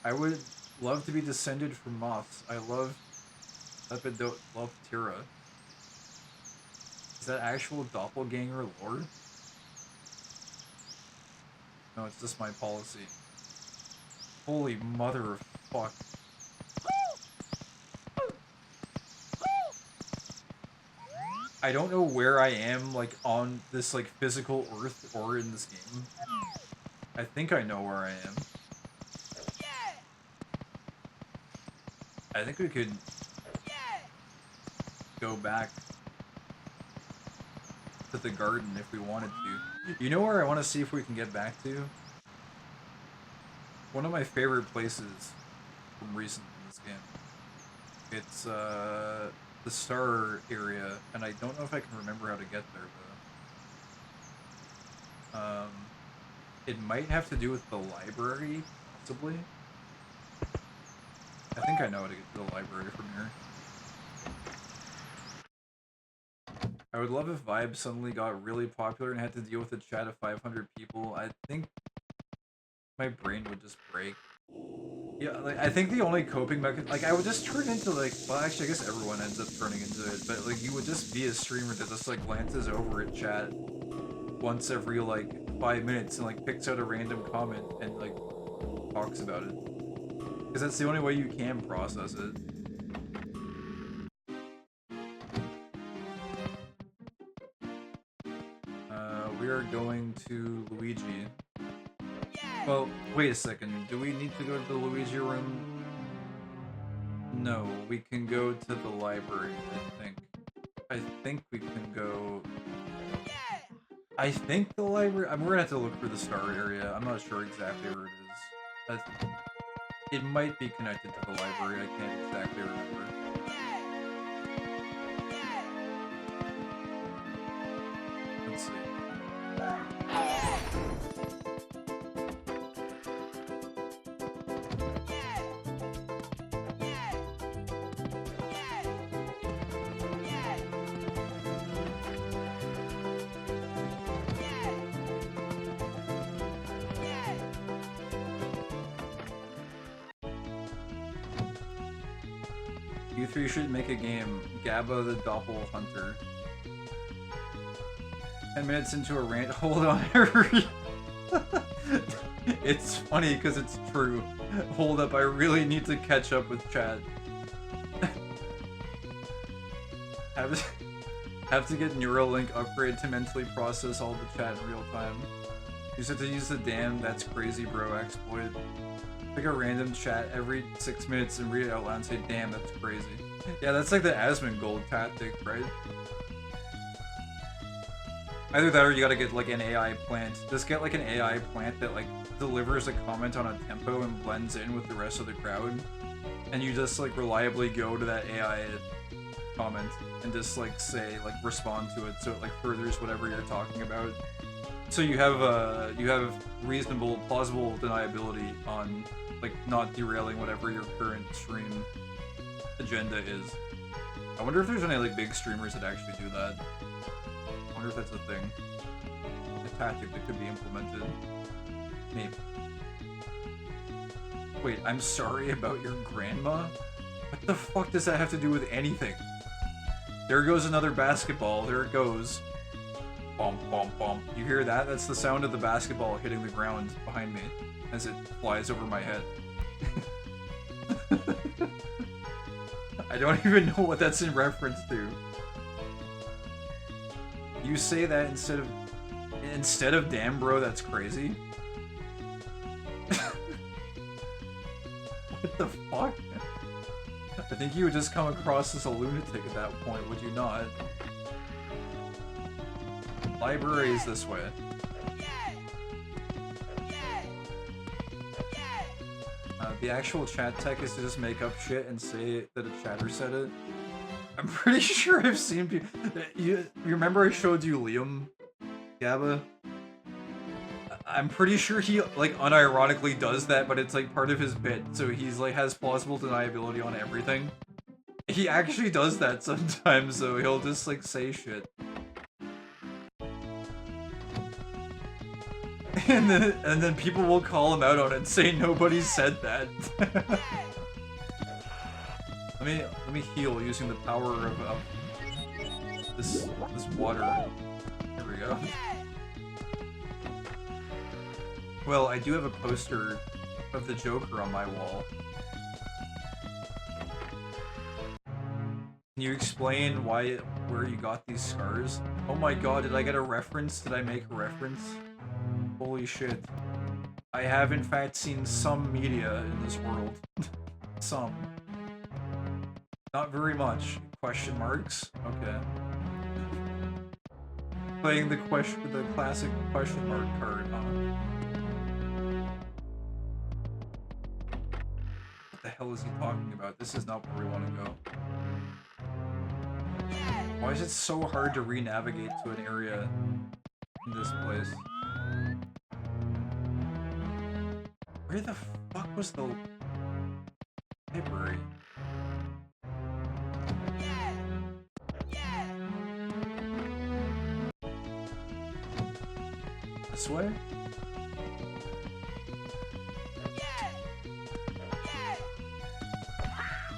I would love to be descended from moths. I love Lepidoptera. Is that actual doppelganger lore? No, it's just my policy. Holy mother of fuck. I don't know where I am, like, on this, like, physical earth or in this game. I think I know where I am. I think we could go back to the garden if we wanted to. You know where I want to see if we can get back to? One of my favorite places from recent in this game. It's, the star area, and I don't know if I can remember how to get there, but, it might have to do with the library, possibly. I think I know how to get to the library from here. I would love if Vibe suddenly got really popular and had to deal with a chat of 500 people. I think my brain would just break. Yeah, like, I think the only coping mechanism, like, I would just turn into, like, well, actually, I guess everyone ends up turning into it, but, like, you would just be a streamer that just, like, glances over at chat once every, like, 5 minutes and, like, picks out a random comment and, like, talks about it. Because that's the only way you can process it. We are going to Luigi. Well, wait a second. Do we need to go to the Luigi room? No, we can go to the library, I think. I think we can go... I think the library... I mean, we're gonna have to look for the star area. I'm not sure exactly where it is. It might be connected to the library. I can't exactly remember. Let's see. You three should make a game. Gabba the Doppel Hunter. 10 minutes into a rant. Hold on, hurry. It's funny because it's true. Hold up, I really need to catch up with chat. Have to get Neuralink upgrade to mentally process all the chat in real time. You have to use the damn that's crazy bro exploit. Pick a random chat every 6 minutes and read it out loud and say, damn, that's crazy. Yeah, that's like the Asmongold tactic, right? Either that or you gotta get like an AI plant. Just get like an AI plant that like delivers a comment on a tempo and blends in with the rest of the crowd. And you just like reliably go to that AI comment and just like say, like respond to it so it like furthers whatever you're talking about. So you have reasonable, plausible deniability on like not derailing whatever your current stream agenda is. I wonder if there's any like big streamers that actually do that. I wonder if that's a thing. A tactic that could be implemented. Maybe. Wait, I'm sorry about your grandma? What the fuck does that have to do with anything? There goes another basketball. There it goes. Bump, bump, bump. You hear that? That's the sound of the basketball hitting the ground behind me as it flies over my head. I don't even know what that's in reference to. You say that instead of damn bro, that's crazy? What the fuck? I think you would just come across as a lunatic at that point, would you not? Library is this way. The actual chat tech is to just make up shit and say that a chatter said it. I'm pretty sure I've seen people... You remember I showed you Liam? Gabba? I'm pretty sure he, like, unironically does that, but it's, like, part of his bit, so he's, like, has plausible deniability on everything. He actually does that sometimes, so he'll just, like, say shit. And then people will call him out on it and say nobody said that. Let me heal using the power of this water. There we go. Well, I do have a poster of the Joker on my wall. Can you explain where you got these scars? Oh my god, did I get a reference? Did I make a reference? Holy shit. I have in fact seen some media in this world. Some. Not very much. Question marks? Okay. Playing the classic question mark card, huh? What the hell is he talking about? This is not where we want to go. Why is it so hard to re-navigate to an area in this place? Where the fuck was the library? This way?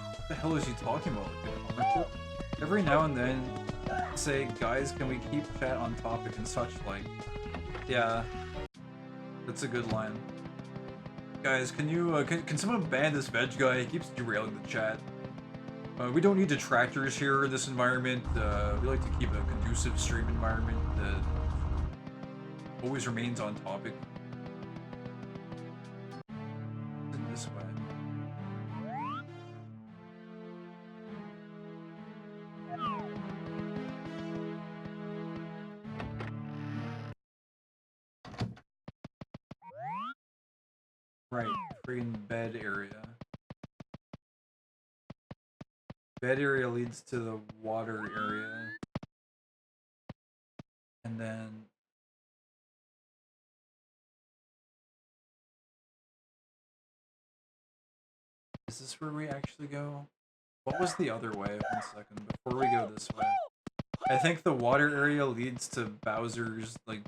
What the hell is he talking about? Like, every now and then, say, guys, can we keep chat on topic and such like? Yeah, that's a good line. Guys, can someone ban this veg guy? He keeps derailing the chat. We don't need detractors here in this environment. We like to keep a conducive stream environment that always remains on topic. This way. Right, friggin' bed area. Bed area leads to the water area. And then... Is this where we actually go? What was the other way? 1 second, before we go this way. I think the water area leads to Bowser's, like,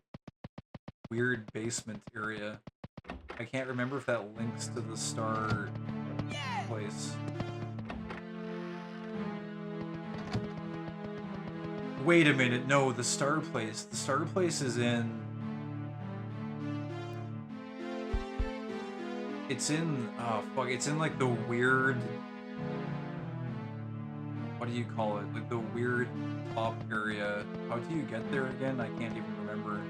weird basement area. I can't remember if that links to the star place. Wait a minute, no, the star place. The star place is in... It's in... Oh, fuck, it's in, like, the weird... What do you call it? Like, the weird top area. How do you get there again? I can't even remember.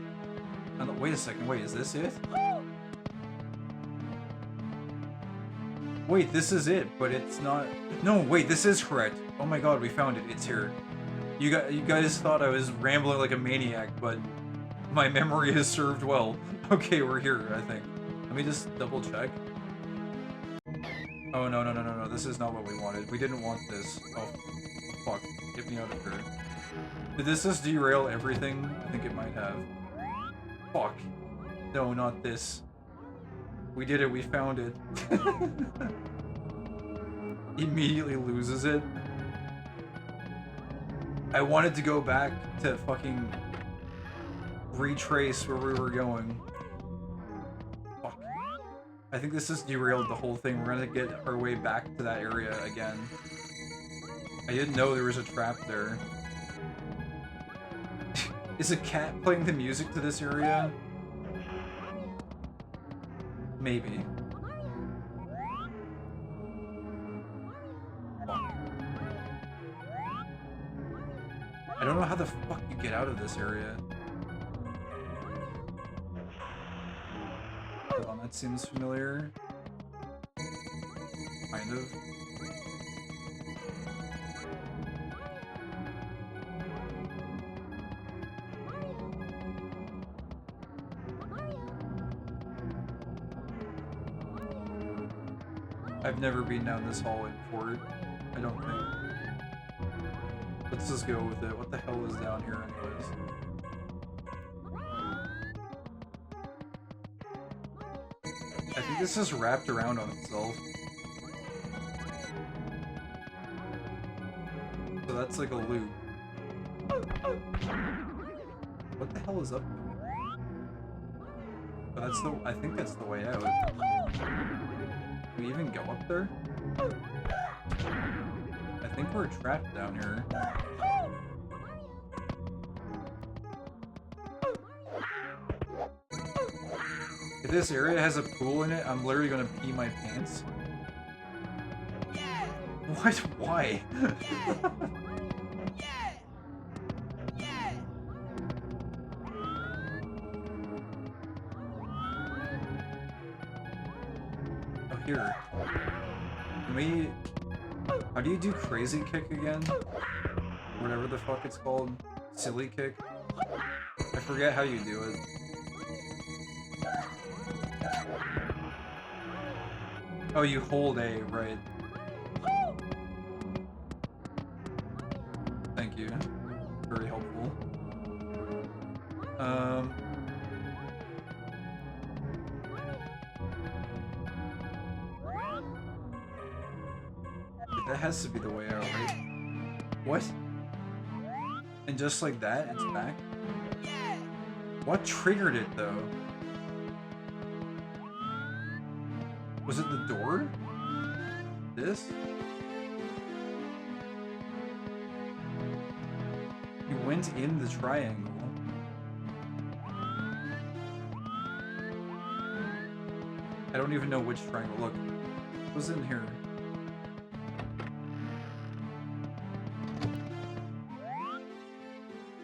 Oh, no, wait a second, wait, is this it? Wait, this is it, but it's not... No, wait, this is correct. Oh my god, we found it. It's here. You guys thought I was rambling like a maniac, but My memory has served well. Okay, we're here, I think. Let me just double check. Oh, no, no, no, no, no. This is not what we wanted. We didn't want this. Oh, fuck. Get me out of here. Did this just derail everything? I think it might have. Fuck. No, not this. We did it. We found it. Immediately loses it. I wanted to go back to fucking retrace where we were going. Fuck. I think this has derailed the whole thing. We're gonna get our way back to that area again. I didn't know there was a trap there. Is a cat playing the music to this area? Maybe. Fuck. I don't know how the fuck you get out of this area. Hold on, that seems familiar. Kind of. I've never been down this hallway before, I don't think. Let's just go with it. What the hell is down here anyways? I think this is wrapped around on itself. So that's like a loop. What the hell is up there? But that's the... I think that's the way out. Can we even go up there? I think we're trapped down here. If this area has a pool in it, I'm literally gonna pee my pants. What? Why? Oh, here. Can we... How do you do crazy kick again? Whatever the fuck it's called. Silly kick? I forget how you do it. Oh, you hold A, right. Thank you. Very helpful. That has to be the way out, right? What? And just like that, it's back? What triggered it, though? Was it the door? This? You went in the triangle. I don't even know which triangle. Look, what was in here?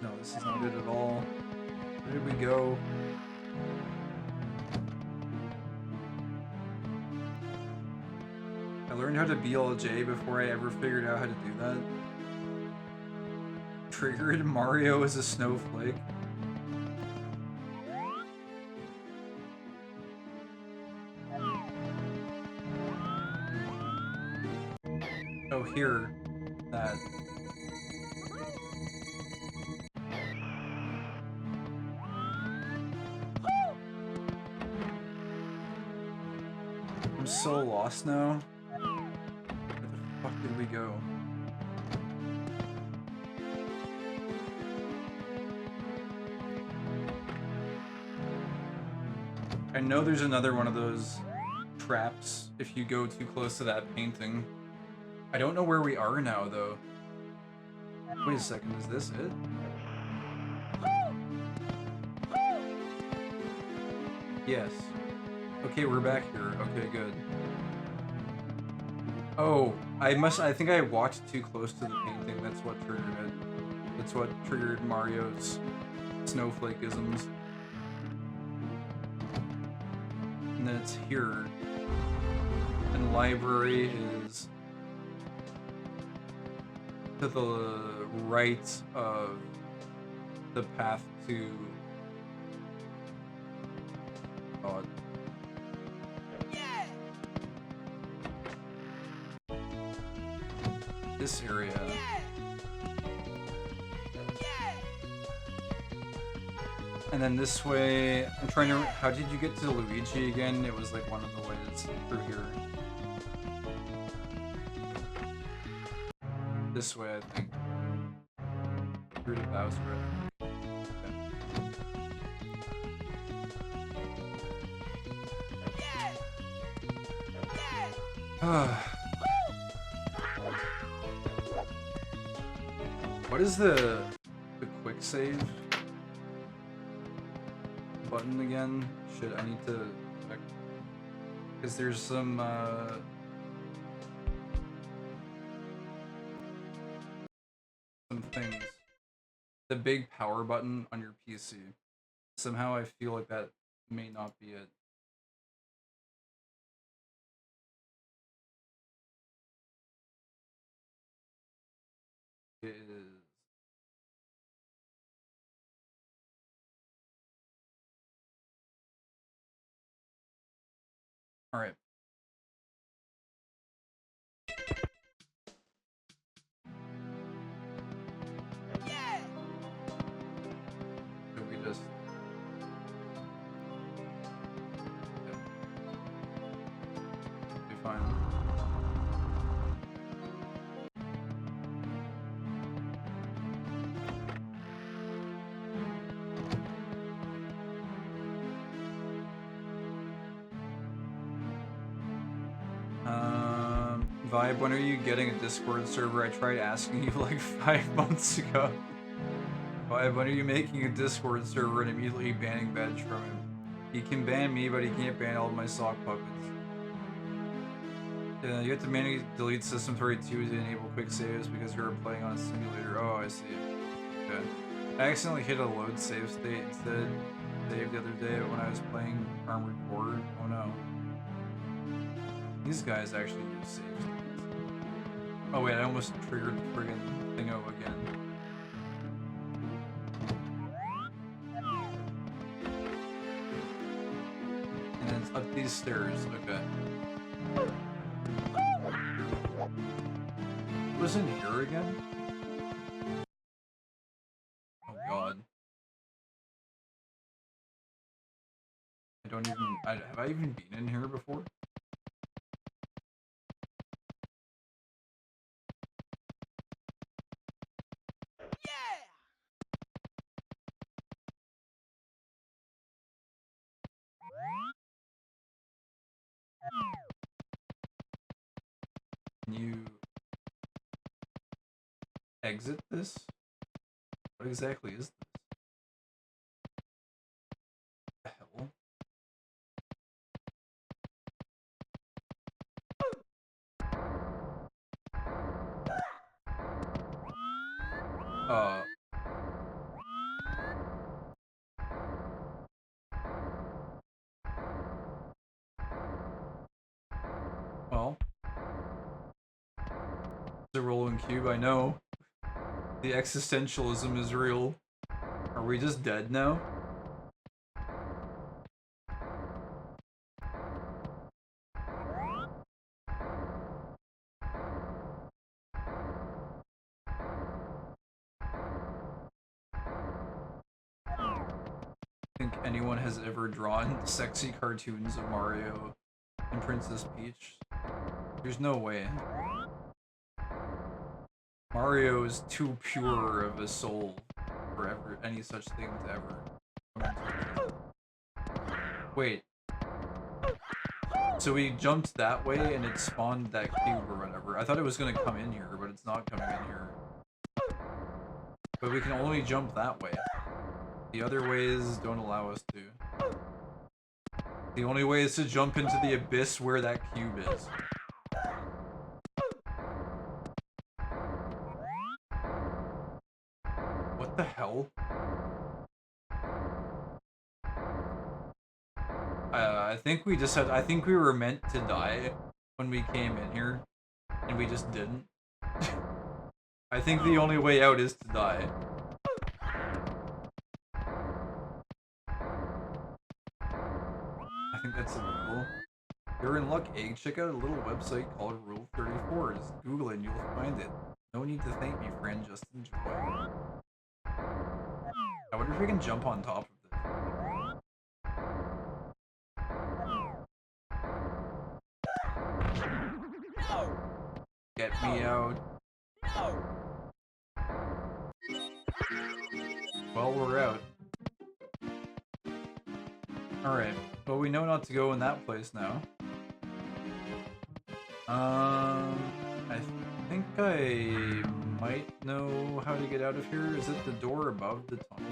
No, this is not it at all. Where did we go? I learned how to BLJ before I ever figured out how to do that. Triggered Mario as a snowflake. Oh, here. That. I'm so lost now. Where the fuck did we go? I know there's another one of those traps if you go too close to that painting. I don't know where we are now, though. Wait a second, is this it? Yes. Okay, we're back here. Okay, good. Oh, I think I walked too close to the painting. That's what triggered it. That's what triggered Mario's snowflake-isms. And then it's here. And library is to the right of the path to God. This area. And then this way, I'm trying to. How did you get to Luigi again? It was like one of the ways through here. This way, I think. Through to Bowser. Okay. What is the quick save button again? Shit, I need to check. Because there's some things. The big power button on your PC. Somehow I feel like that may not be it. It is. Alright. So we just... Yeah. Be fine. Vibe, when are you getting a Discord server? I tried asking you like 5 months ago. Vibe, when are you making a Discord server and immediately banning Veg from him? He can ban me, but he can't ban all of my sock puppets. Yeah, you have to manually delete System 32 to enable quick saves because you're playing on a simulator. Oh, I see. Okay. I accidentally hit a load save state instead. Save the other day when I was playing Armored Core. Oh no. These guys actually use save states. Oh wait, I almost triggered the friggin' thingo again. And then it's up these stairs, okay. Was in here again? Oh god. I don't even... have I even been in here before? Can you exit this? What exactly is this? What the hell? Well. The rolling cube, I know. The existentialism is real. Are we just dead now? I think anyone has ever drawn sexy cartoons of Mario and Princess Peach. There's no way. Mario is too pure of a soul for ever any such thing to ever come into. Wait. So we jumped that way and it spawned that cube or whatever. I thought it was gonna come in here, but it's not coming in here. But we can only jump that way. The other ways don't allow us to. The only way is to jump into the abyss where that cube is. What the hell? I think we just had. I think we were meant to die when we came in here, and we just didn't. I think the only way out is to die. think that's illegal. You're in luck, Egg. Check out a little website called Rule 34. Just Google it and you'll find it. No need to thank me, friend. Just enjoy. I wonder if we can jump on top of this. No! Get me out. No! Well, we're out. Alright. Well, we know not to go in that place now. I think I might know how to get out of here. Is it the door above the tunnel?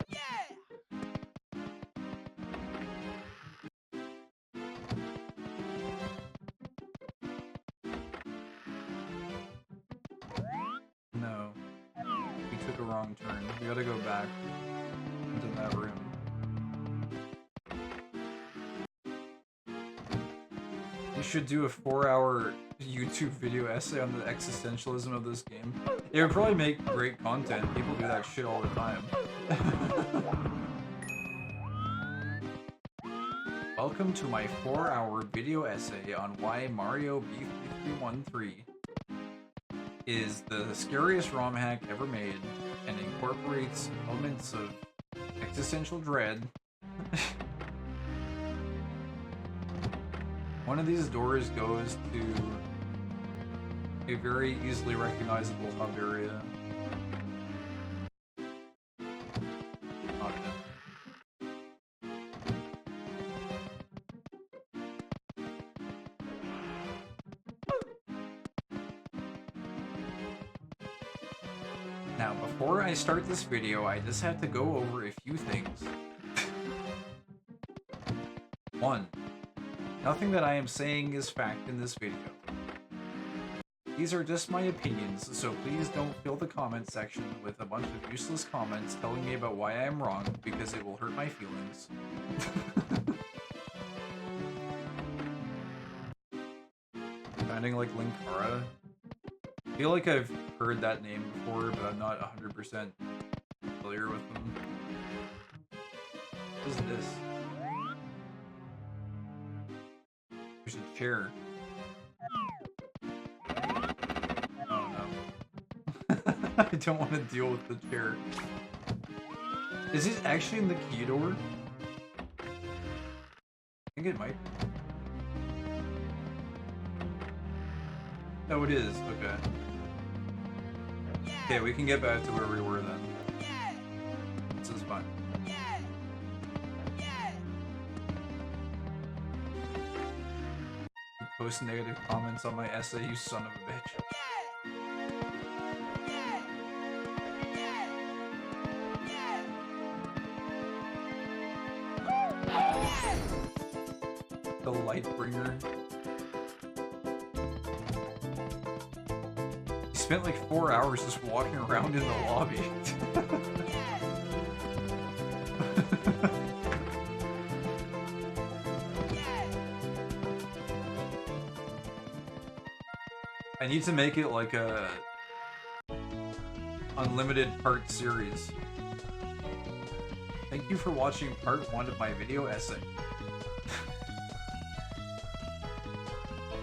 Yeah! No. We took a wrong turn. We gotta go back into that room. You should do a 4-hour YouTube video essay on the existentialism of this game. It would probably make great content. People do that shit all the time. Welcome to my 4-hour video essay on why Mario b3313 is the scariest ROM hack ever made and incorporates elements of existential dread. One of these doors goes to a very easily recognizable hub area. Not it. Now, before I start this video, I just have to go over a few things. 1. Nothing that I am saying is fact in this video. These are just my opinions, so please don't fill the comment section with a bunch of useless comments telling me about why I am wrong, because it will hurt my feelings. Sounding like Linkara. I feel like I've heard that name before, but I'm not 100% familiar with them. What is this? There's a chair. Oh no. I don't want to deal with the chair. Is it actually in the key door? I think it might be. Oh, it is. Okay. Okay, we can get back to where we were then. This is fine. Post negative comments on my essay, you son of a bitch. The Lightbringer. He spent like 4 hours just walking around in the lobby. I need to make it like a unlimited part series. Thank you for watching part 1 of my video essay.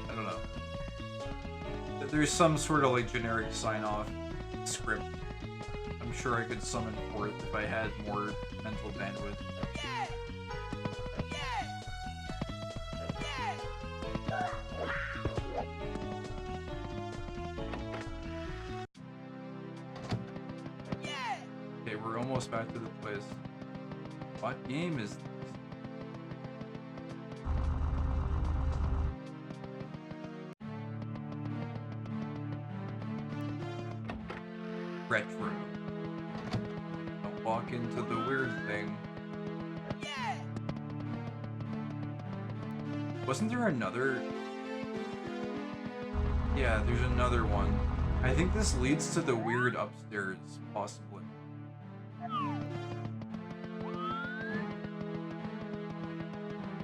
I don't know. There's some sort of like generic sign-off script. I'm sure I could summon forth if I had more mental bandwidth. Okay, we're almost back to the place. What game is this? Retro. Don't walk into the weird thing. Wasn't there another? Yeah, there's another one. I think this leads to the weird upstairs, possibly.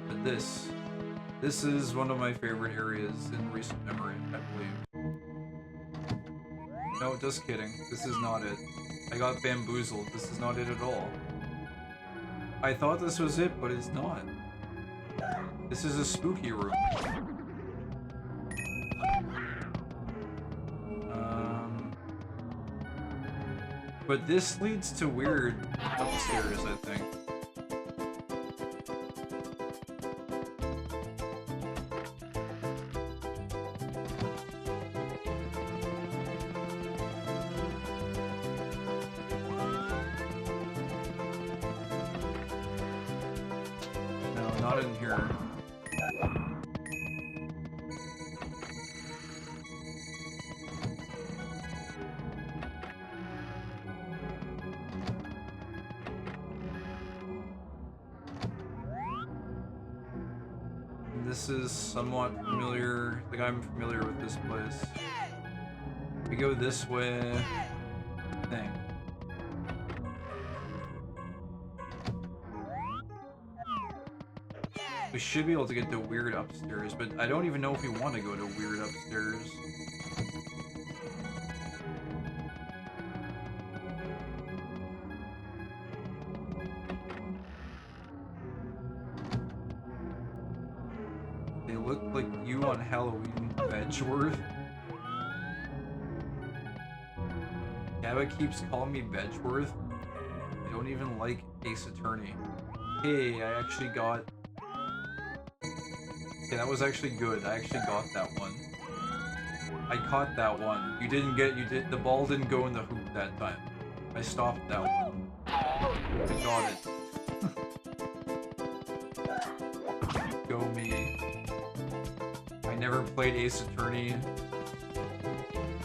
But this is one of my favorite areas in recent memory, I believe. No, just kidding. This is not it. I got bamboozled. This is not it at all. I thought this was it, but it's not. This is a spooky room. But this leads to weird upstairs, I think. No, not in here. This is somewhat familiar. Like, I'm familiar with this place. We go this way. Thing. We should be able to get to weird upstairs, but I don't even know if we want to go to weird upstairs. They look like you on Halloween, Bedgeworth. Gabba keeps calling me Bedgeworth. I don't even like Ace Attorney. Hey, I actually got... Okay, that was actually good. I actually got that one. I caught that one. You didn't get... The ball didn't go in the hoop that time. I stopped that one. I got it. Go me. I never played Ace Attorney.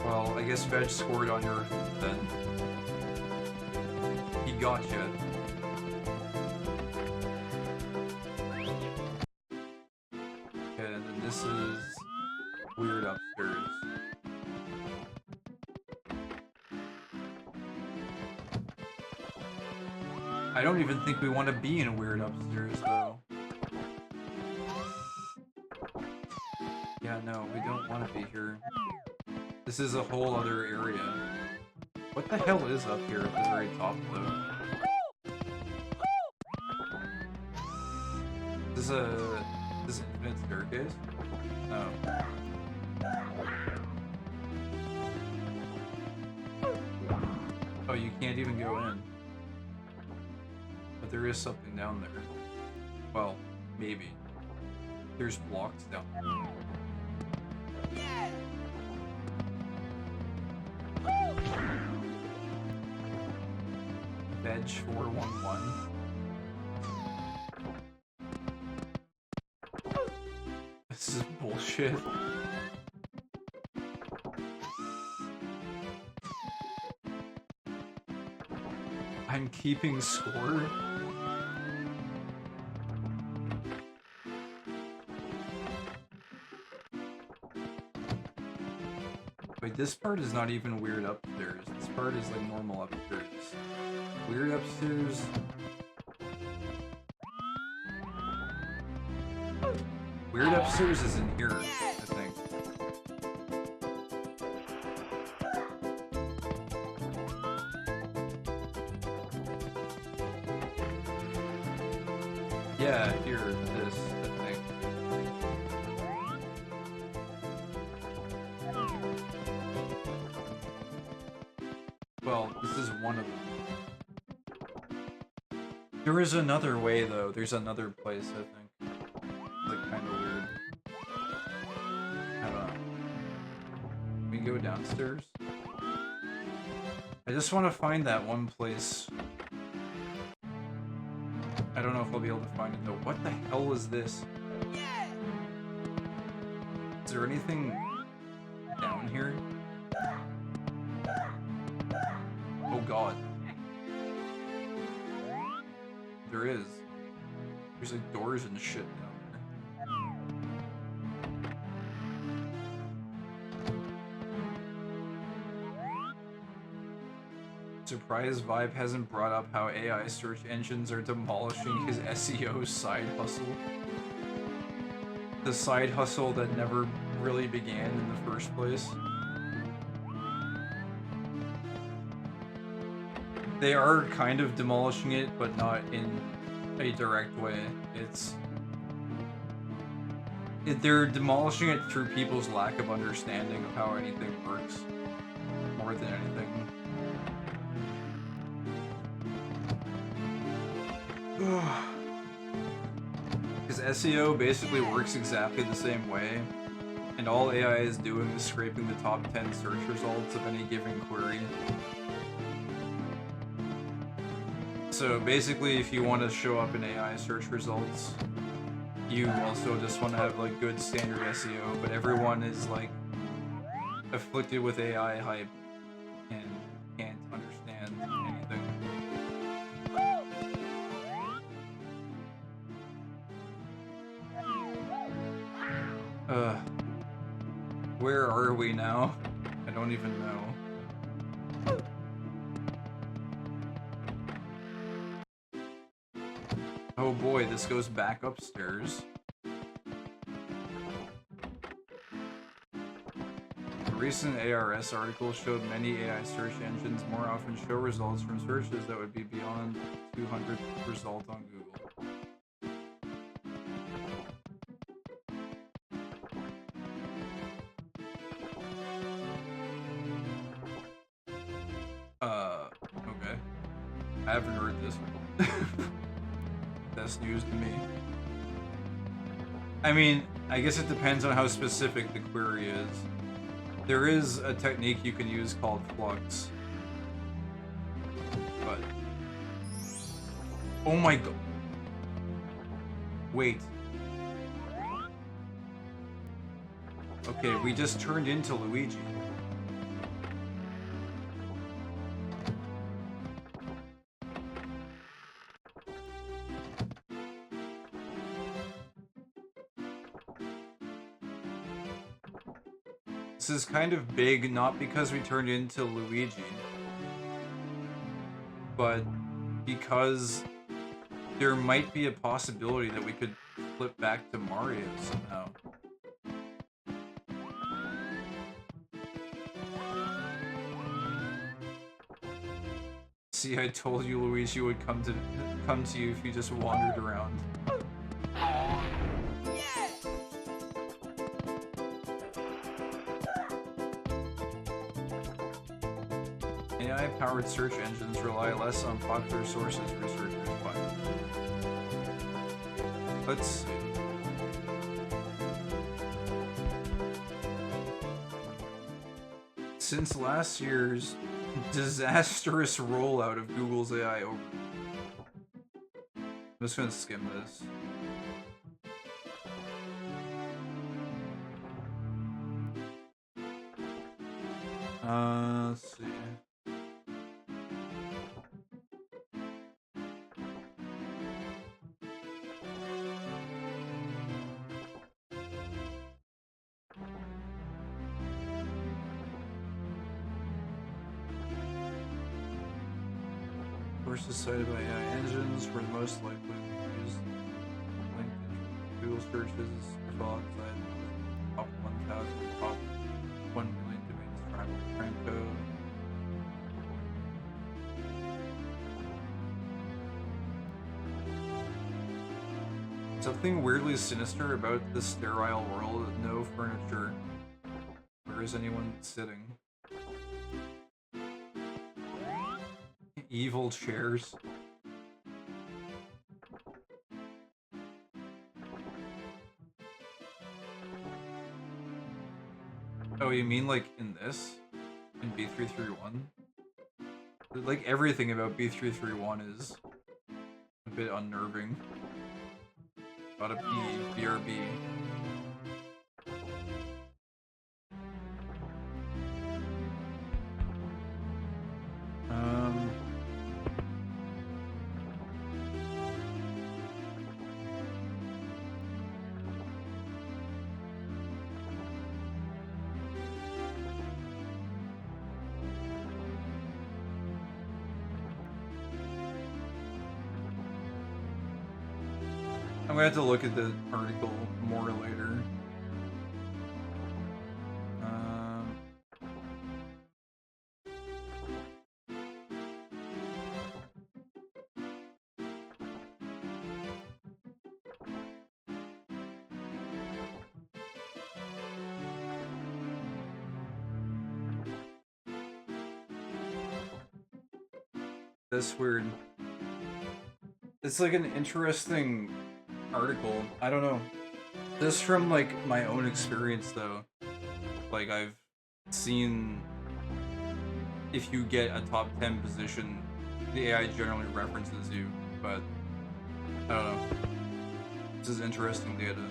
Well, I guess Veg scored on your then. He got you. Okay, and then this is weird upstairs. I don't even think we want to be in weird upstairs though. Yeah, no, we don't want to be here. This is a whole other area. What the hell is up here at the very top, though? Is this an infinite staircase? No. Oh, you can't even go in. But there is something down there. Well, maybe. There's blocks down there. Veg 411. This is bullshit. I'm keeping score. Wait, this part is not even weird upstairs. This part is like normal upstairs. Weird upstairs. Weird upstairs is in here, I think. Yeah, here, this, I think. Well, this is one of them. There is another way, though. There's another place, I think. Like, kind of weird. I don't know. We go downstairs? I just want to find that one place. I don't know if I'll be able to find it, though. What the hell is this? Is there anything down here? Oh god. There is. There's like doors and shit down there. Surprise Vibe hasn't brought up how AI search engines are demolishing his SEO side hustle. The side hustle that never really began in the first place. They are kind of demolishing it, but not in a direct way. They're demolishing it through people's lack of understanding of how anything works, more than anything. Because SEO basically works exactly the same way, and all AI is doing is scraping the top 10 search results of any given query. So basically, if you want to show up in AI search results, you also just want to have like good standard SEO, but everyone is like afflicted with AI hype and can't understand anything. Where are we now? I don't even know. Oh boy, this goes back upstairs. A recent ARS article showed many AI search engines more often show results from searches that would be beyond 200th result on Google. Okay. I haven't heard this one. That's news to me. I mean, I guess it depends on how specific the query is. There is a technique you can use called flux. But... oh my god. Wait. Okay, we just turned into Luigi. This is kind of big, not because we turned into Luigi, but because there might be a possibility that we could flip back to Mario somehow. See, I told you Luigi would come to you if you just wandered around. AI-powered search engines rely less on popular sources, researchers find. Let's see. Since last year's disastrous rollout of Google's AI over... I'm just gonna skim this. Let's see. Sources cited by AI engines were the most likely to use linked in Google searches fell outside the top 1,000 top 1 million domains tribal frame code. Something weirdly sinister about the sterile world with no furniture. Where is anyone sitting? Evil chairs. Oh, you mean like in this? In B331? Like everything about B331 is a bit unnerving. Gotta be BRB. I'm gonna have to look at the article more later. That's weird. It's like an interesting article. I don't know. This from like my own experience though. Like I've seen if you get a top 10 position, the AI generally references you, but I don't know. This is interesting data.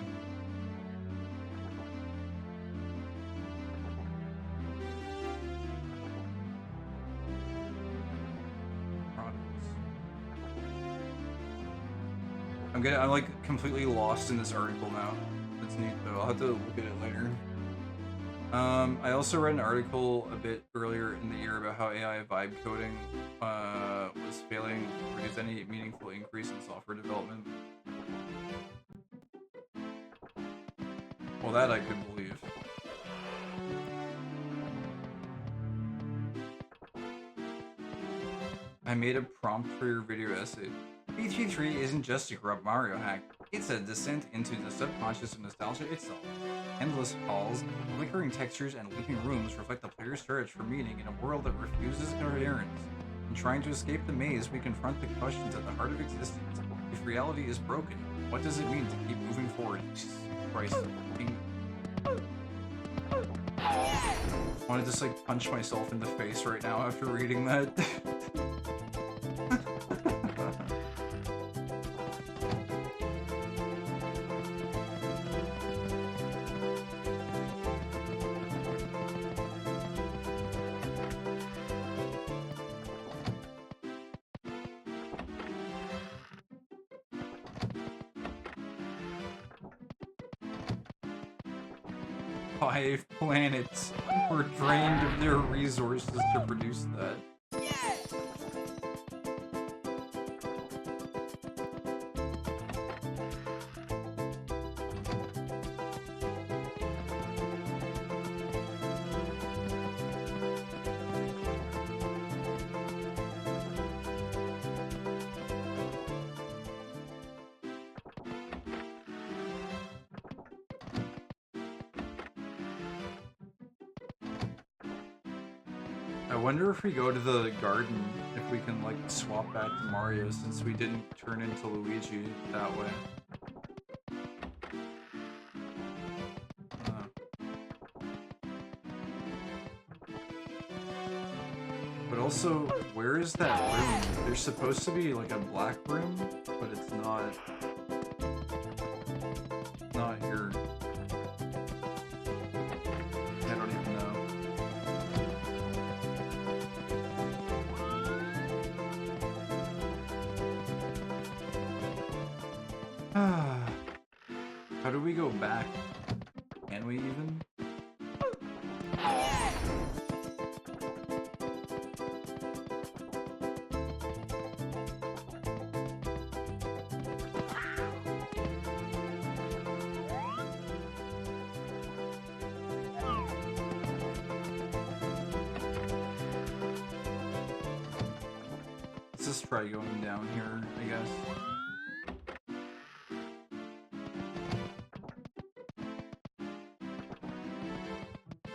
I'm like completely lost in this article now. That's neat though. I'll have to look at it later. I also read an article a bit earlier in the year about how AI vibe coding was failing to produce any meaningful increase in software development. Well, that I could believe. I made a prompt for your video essay. b33 isn't just a corrupt Mario hack, it's a descent into the subconscious of nostalgia itself. Endless halls, flickering textures, and leaping rooms reflect the player's search for meaning in a world that refuses coherence. In trying to escape the maze, we confront the questions at the heart of existence. If reality is broken, what does it mean to keep moving forward? Jesus Christ. I want to just like punch myself in the face right now after reading that. Five planets were drained of their resources to produce that. I wonder if we go to the garden, if we can like swap back to Mario since we didn't turn into Luigi that way. But also, where is that room? There's supposed to be like a black room, but it's not. Not here. I don't even know. How do we go back? Can we even? Let's just try going down here, I guess.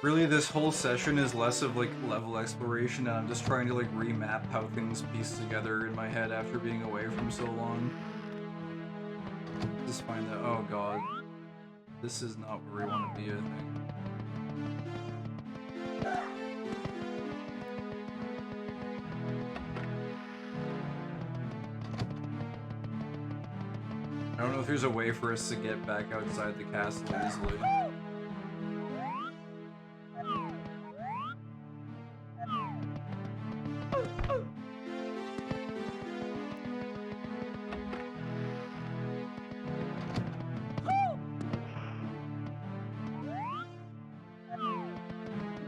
Really, this whole session is less of like level exploration, and I'm just trying to like remap how things piece together in my head after being away from so long. Just find that, oh god, this is not where we want to be, I think. I don't know if there's a way for us to get back outside the castle easily.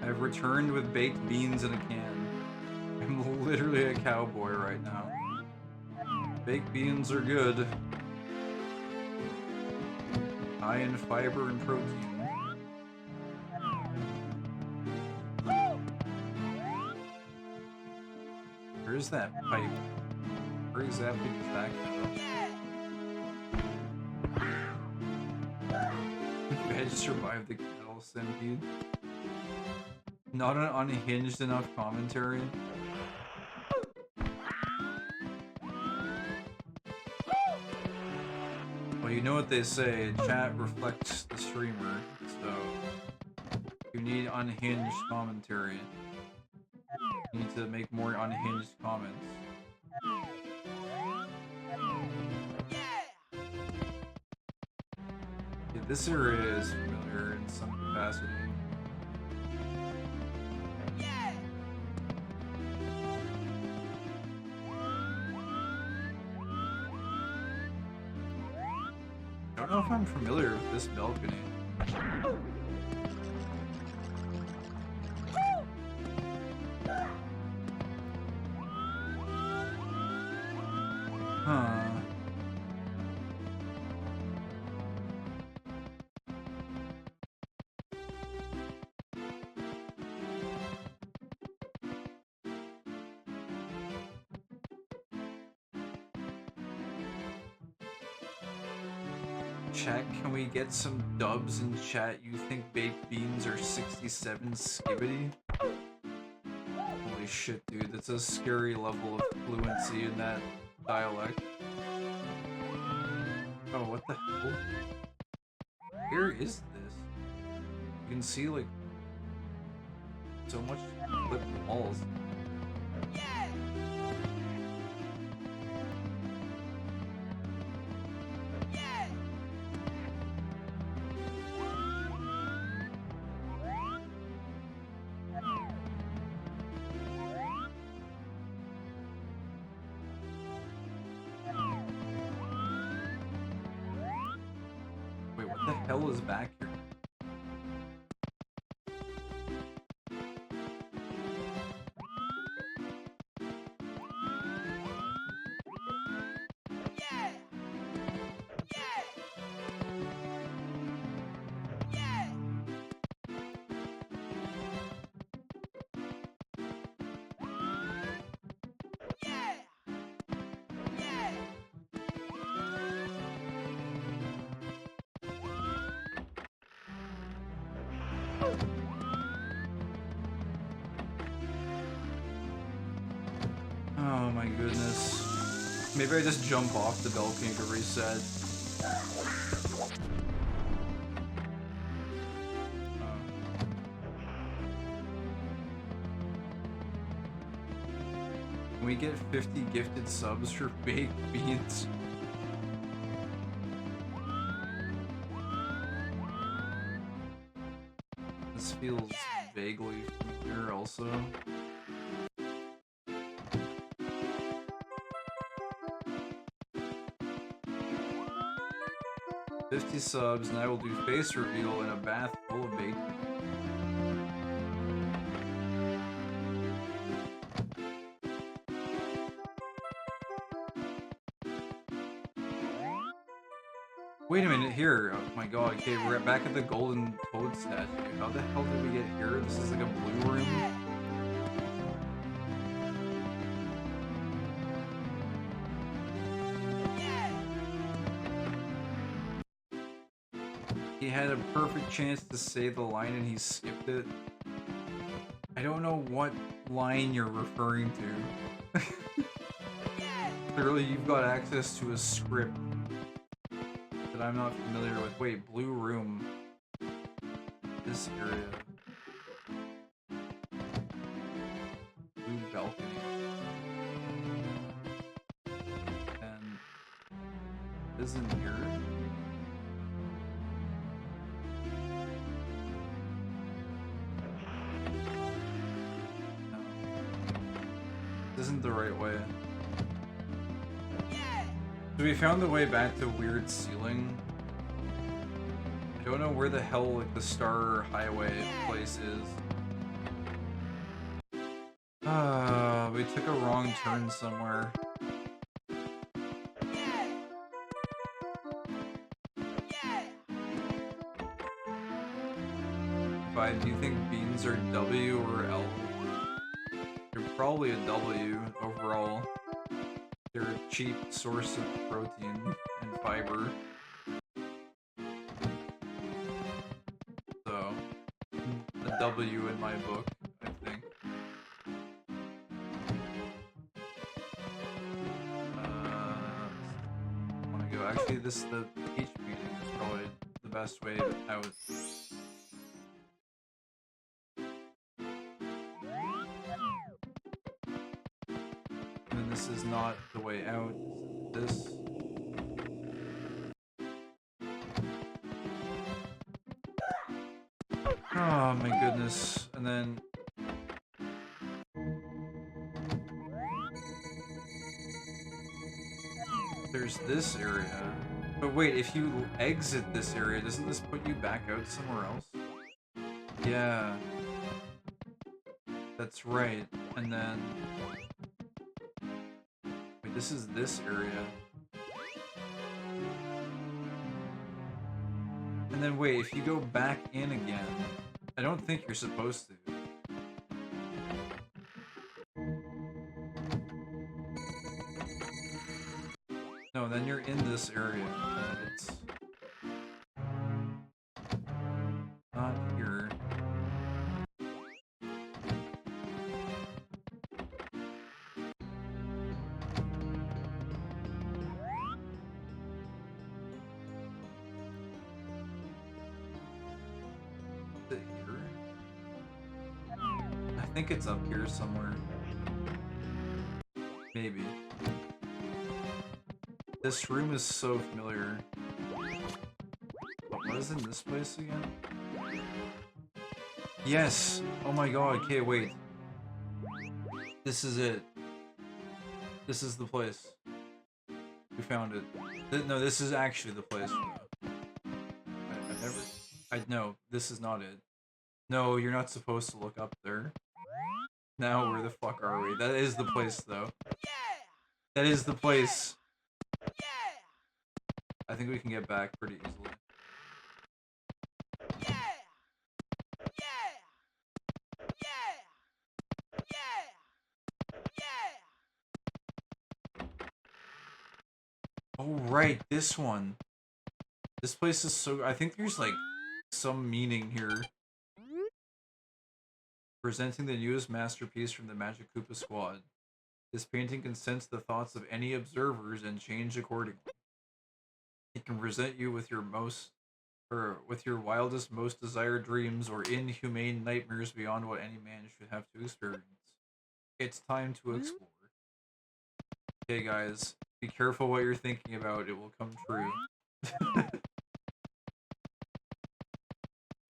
I've returned with baked beans in a can. I'm literally a cowboy right now. Baked beans are good. High in fiber and protein. Where's that pipe? Where exactly does that go? Veg survived the cattle stampede. Not an unhinged enough commentary. Well, you know what they say, chat reflects the streamer, so you need unhinged commentary. You need to make more unhinged comments. Yeah, this area is familiar in some capacity. I don't know if I'm familiar with this balcony. Huh. Chat, can we get some dubs in chat? You think baked beans are 67 skibbity? Holy shit, dude, that's a scary level of fluency in that dialect. Oh, what the hell? Where is this? You can see, like, so much clipped walls. Wait, what the hell is back here? Oh my goodness. Maybe I just jump off the balcony to reset. Can we get 50 gifted subs for baked beans? This feels vaguely familiar also. $50 subs, and I will do face reveal in a bath full of baked beans. Wait a minute, here. Oh my god, okay, we're back at the golden toad statue. How the hell did we get here? This is like a blue room? He had a perfect chance to say the line and he skipped it. I don't know what line you're referring to. Clearly you've got access to a script that I'm not familiar with. Wait, blue room. This area. Blue balcony. And isn't here. No. This isn't the right way. So we found the way back to weird ceiling. I don't know where the hell like the Star Highway place is. We took a wrong turn somewhere. Do you think beans are W or L? They're probably a W overall. They're a cheap source of protein and fiber. So, a W in my book, I think. I wanna go. Actually, the peach painting is probably the best way out. And then this is not the way out. This. Oh my goodness. And then there's this area. But wait, if you exit this area, doesn't this put you back out somewhere else? Yeah. That's right. And then... Wait, this is this area. And then wait, if you go back in again... I don't think you're supposed to. No, then you're in this area. And it's... not here. Is it here? I think it's up here somewhere. Maybe. This room is so familiar. What is in this place again? Yes! Oh my god, okay, wait. This is it. This is the place. We found it. No, this is actually the place. No, this is not it. No, you're not supposed to look up there. Now, where the fuck are we? That is the place, though. That is the place. I think we can get back pretty easily. Oh, right, this one. This place is so... I think there's, like, some meaning here. Presenting the newest masterpiece from the Magic Koopa squad. This painting can sense the thoughts of any observers and change accordingly. It can present you with your wildest, most desired dreams or inhumane nightmares beyond what any man should have to experience. It's time to explore. Okay, guys, be careful what you're thinking about. It will come true.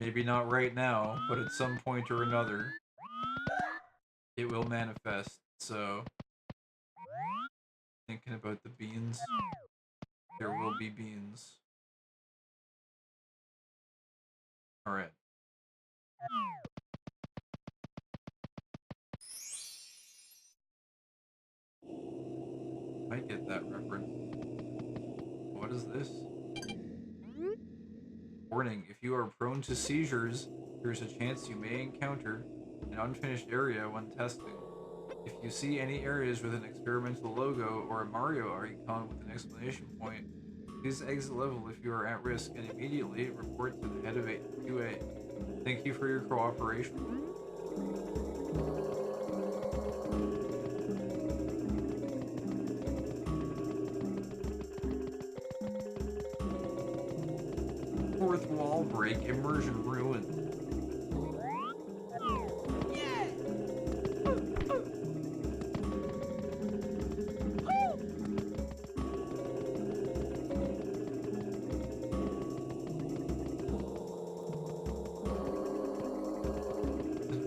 Maybe not right now, but at some point or another, it will manifest. So, thinking about the beans, there will be beans. Alright. I get that reference. What is this? Warning, if you are prone to seizures, there's a chance you may encounter an unfinished area when testing. If you see any areas with an experimental logo or a Mario icon with an exclamation point, please exit level if you are at risk and immediately report to the head of QA. Thank you for your cooperation. Fourth wall break, immersion ruined.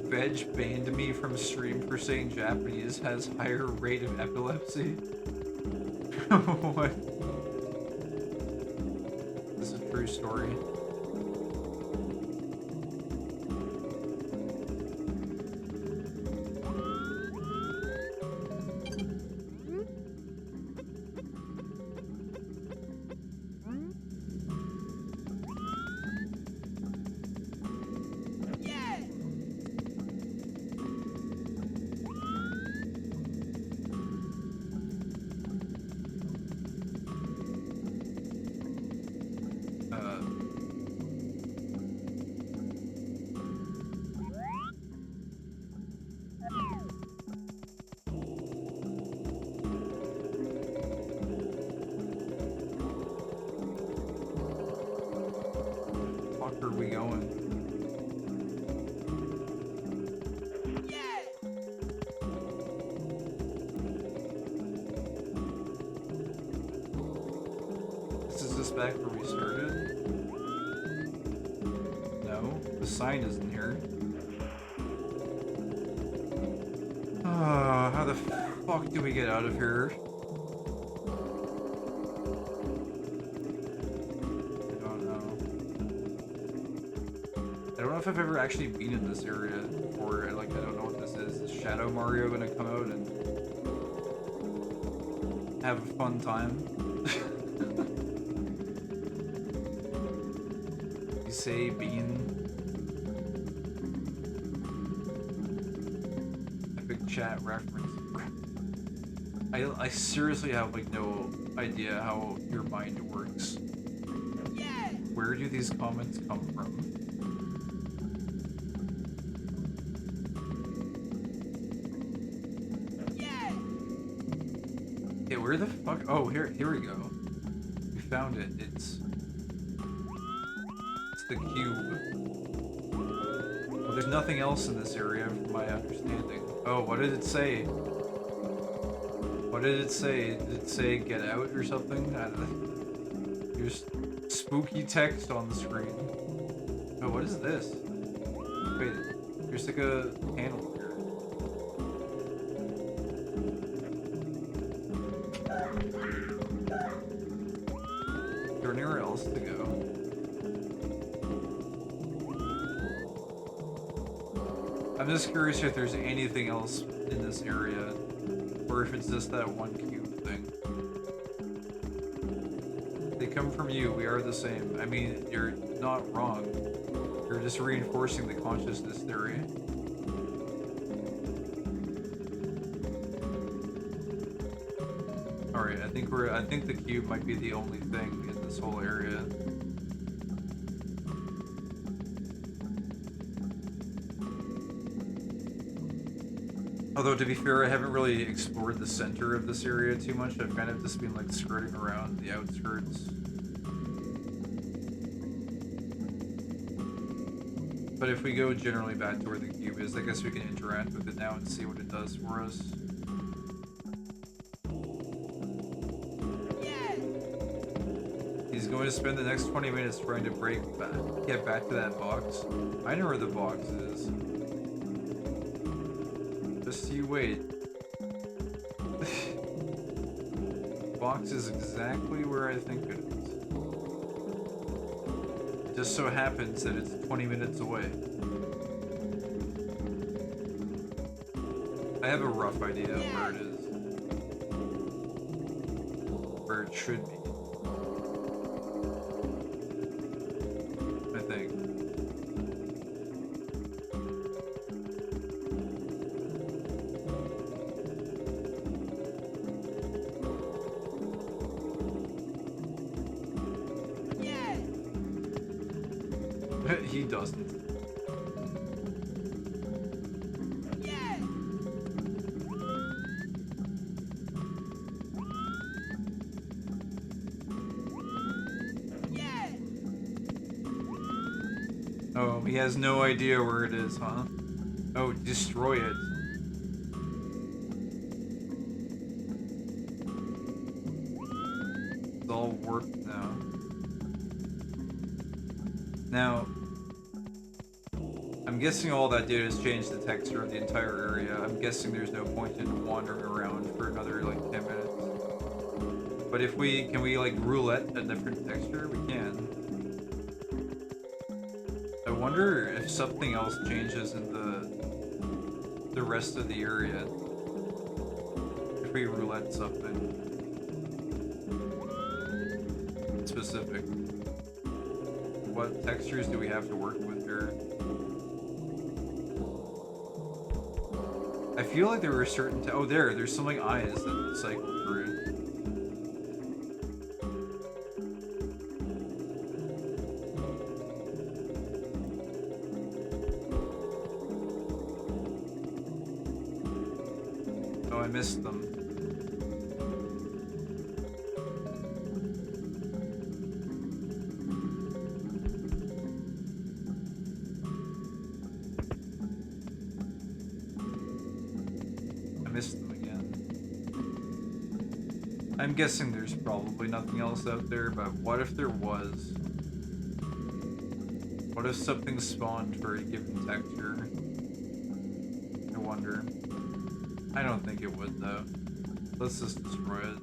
Veg banned me from stream for saying Japanese has higher rate of epilepsy. What? This is a true story. fuck are we going? Yeah. Is this back where we started? No, the sign isn't here. How the fuck do we get out of here? I don't know. I don't know if I've ever actually been in this area before. I don't know what this is. Is Shadow Mario gonna come out and have a fun time? You say bean? Epic chat reference. I seriously have like no idea how your mind works. Yeah. Where do these comments come from? Yeah. Okay, where the fuck? Oh, here we go. We found it. It's the cube. Well, there's nothing else in this area, from my understanding. Oh, what did it say? What did it say? Did it say get out or something? I don't know. There's spooky text on the screen. Oh, what is this? Wait, there's like a panel here. Is there anywhere else to go? I'm just curious if there's anything else in this area, or if it's just that one cube thing. They come from you, we are the same. I mean, you're not wrong. You're just reinforcing the consciousness theory. Alright, I think the cube might be the only thing in this whole area. Although, to be fair, I haven't really explored the center of this area too much. I've kind of just been, like, skirting around the outskirts. But if we go generally back to where the cube is, I guess we can interact with it now and see what it does for us. Yeah. He's going to spend the next 20 minutes trying to get back to that box. I know where the box is. Just you wait. Box is exactly where I think it is. It just so happens that it's 20 minutes away. I have a rough idea of where it is. Where it should be. I think. He doesn't. Yeah. Yeah. Oh, he has no idea where it is, huh? Oh, destroy it. It's all warped now. Now, I'm guessing all that did is change the texture of the entire area. I'm guessing there's no point in wandering around for another, like, 10 minutes. But if can we, like, roulette a different texture? We can. I wonder if something else changes in the rest of the area. If we roulette something specific. What textures do we have to work with here? I feel like there were certain oh there's some like eyes that cycle through. Oh, I missed them. I'm guessing there's probably nothing else out there, but what if there was? What if something spawned for a given texture? I wonder. I don't think it would though. Let's just destroy it.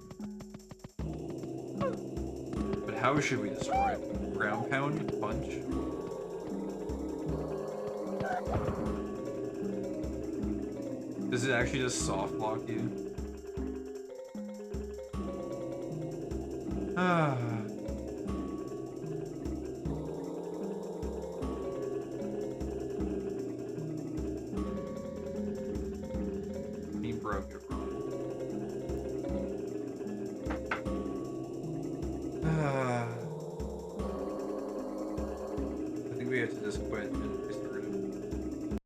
But how should we destroy it? Ground pound? Punch? Does it actually just soft lock you? Ah. He broke it wrong. Ah. I think we have to just quit and restart it.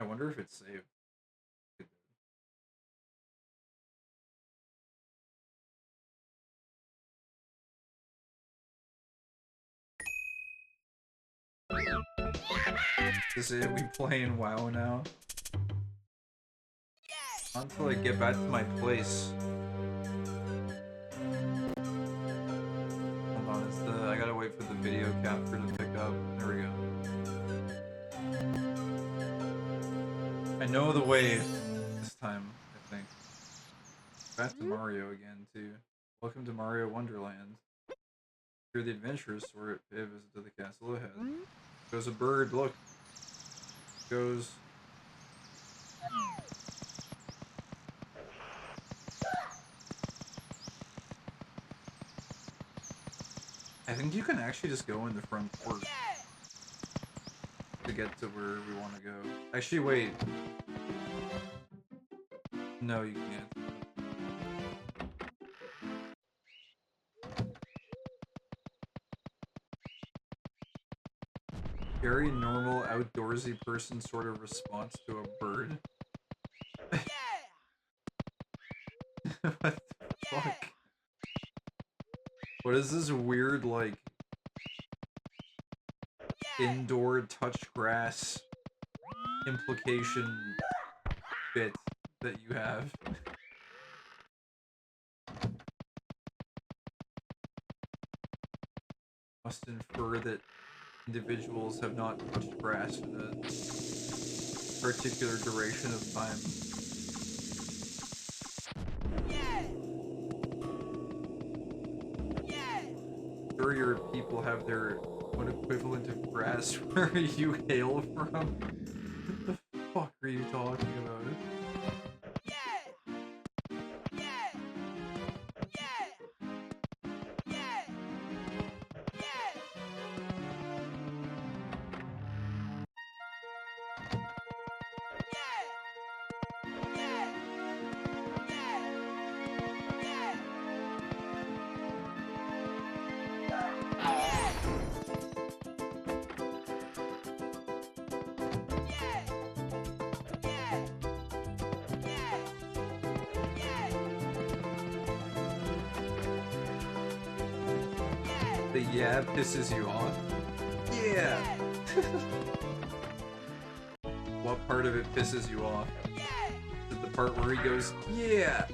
I wonder if it's saved. Is it? We playing WoW now? Until I get back to my place. Hold on, I gotta wait for the video capture to pick up. There we go. I know the way this time, I think. Back to Mario again, too. Welcome to Mario Wonderland. You're the adventurous sort. Pay a visit to the castle ahead. Goes a bird, look. Goes. I think you can actually just go in the front porch to get to where we want to go. Actually, wait. No, you can't. Very normal, outdoorsy person sort of response to a bird. What the fuck? What is this weird, like, indoor touch grass implication bit that you have? Must infer that individuals have not touched grass in a particular duration of time. Sure, your people have their own equivalent of grass where you hail from. What the fuck are you talking about? The yeah pisses you off? Yeah! What part of it pisses you off? Is it the part where he goes, yeah!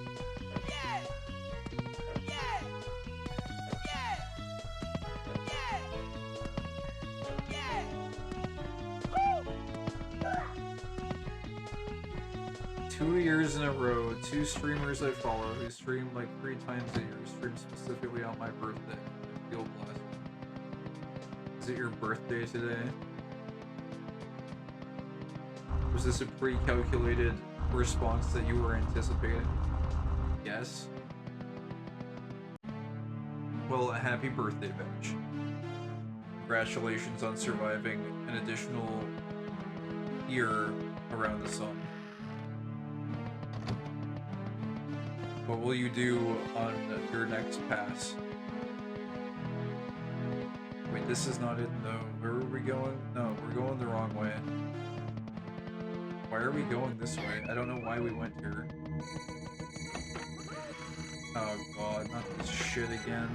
In a row, 2 streamers I follow who stream like 3 times a year, stream specifically on my birthday. I feel blessed. Is it your birthday today? Was this a pre-calculated response that you were anticipating? Yes? Well, a happy birthday, Bench. Congratulations on surviving an additional year around the sun. What will you do on your next pass? Wait, this is not it though. Where are we going? No, we're going the wrong way. Why are we going this way? I don't know why we went here. Oh god, not this shit again.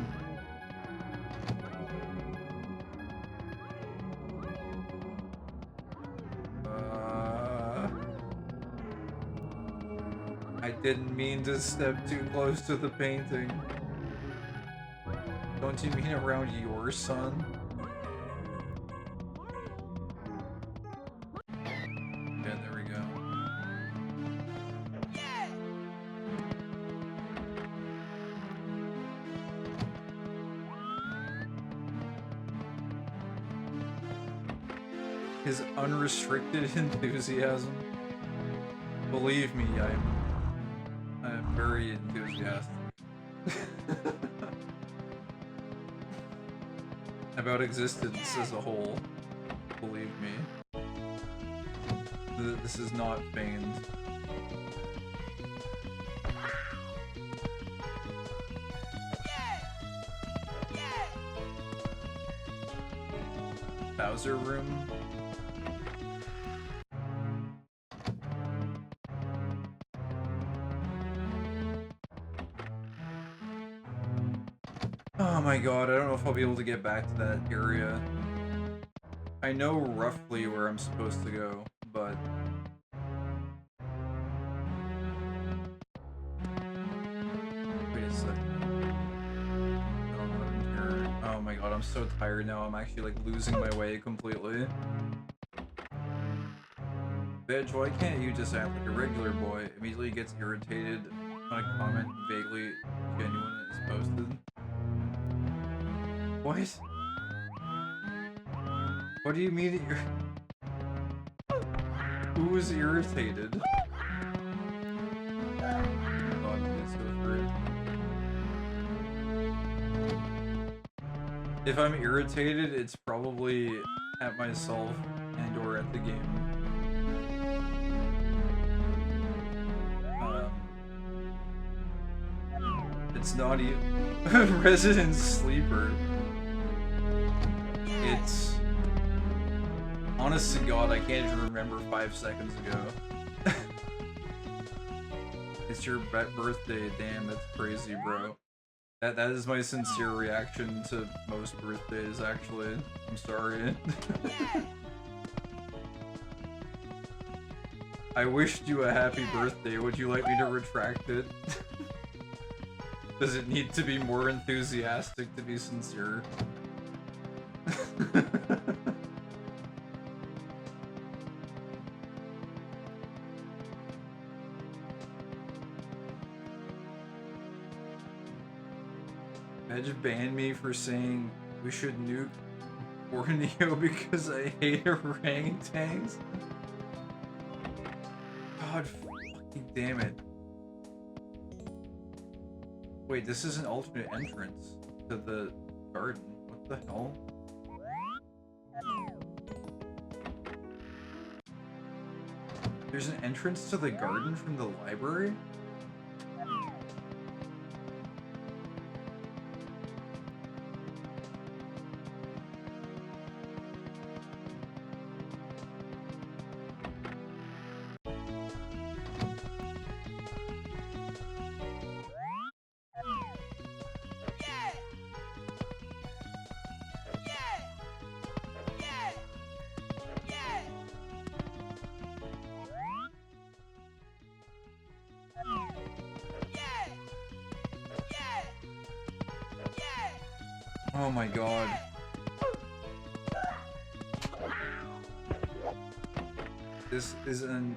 didn't mean to step too close to the painting. Don't you mean around your son? Yeah, there we go. Yeah. His unrestricted enthusiasm. Believe me, I'm very enthusiastic. About existence as a whole. Believe me. This is not feigned. Bowser room? Oh my god, I don't know if I'll be able to get back to that area. I know roughly where I'm supposed to go, but... Wait a second. No, not in here. Oh my god, I'm so tired now, I'm actually like losing my way completely. Bitch, why can't you just act like a regular boy? Immediately gets irritated when a comment vaguely genuine is posted. What? What do you mean Who was irritated? God, please go through. If I'm irritated, it's probably at myself and or at the game. It's not even Resident Sleeper. It's... Honest to God, I can't even remember 5 seconds ago. It's your birthday, damn, that's crazy, bro. That is my sincere reaction to most birthdays, actually. I'm sorry. I wished you a happy birthday. Would you like me to retract it? Does it need to be more enthusiastic to be sincere? Edge banned me for saying we should nuke Borneo because I hate orangutans. God fucking damn it. Wait, this is an alternate entrance to the garden. What the hell? There's an entrance to the garden from the library? Oh my god. This is an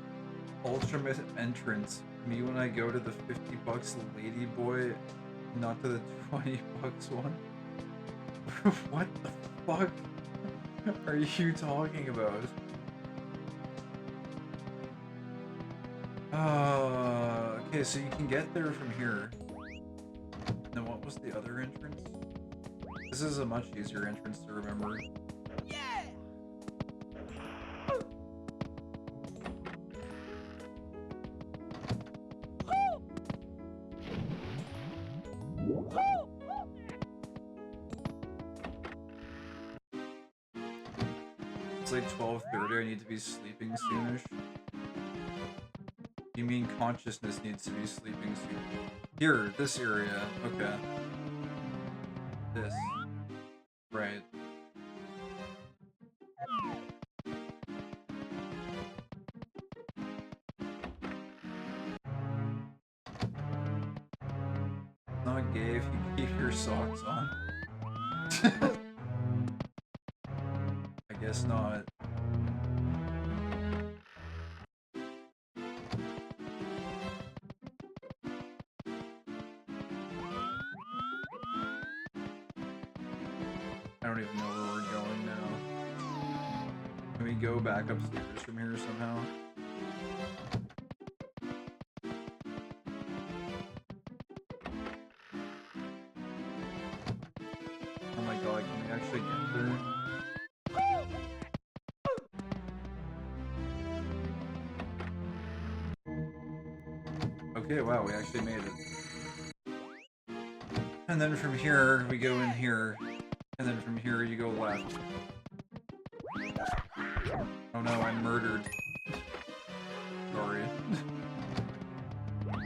ultimate entrance. Me when I go to the 50 bucks lady boy, not to the 20 bucks one. What the fuck are you talking about? Okay, so you can get there from here. Now what was the other entrance? This is a much easier entrance to remember. It's like 12:30, I need to be sleeping soonish. You mean consciousness needs to be sleeping soon? Here, this area. Okay. This. Right. Not gay if you keep your socks on. I guess not. I don't even know where we're going now. Can we go back upstairs from here somehow? Oh my god, can we actually get there? Okay, wow, we actually made it. And then from here, we go in here. And then from here, you go left. Oh no, I'm murdered. Sorry. Not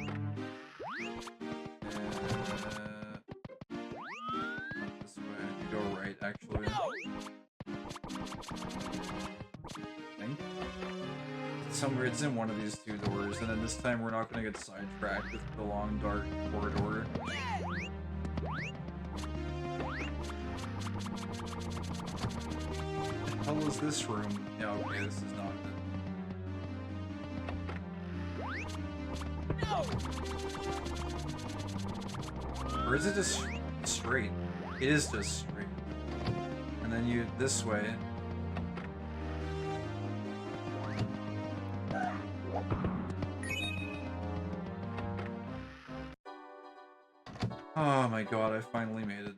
this way. You go right, actually. I think. Somewhere it's in one of these two doors, and then this time we're not gonna get sidetracked with the long, dark corridor. What the hell is this room? Yeah, okay, this is not it. Or is it just straight? It is just straight. And then you this way. Oh my god, I finally made it.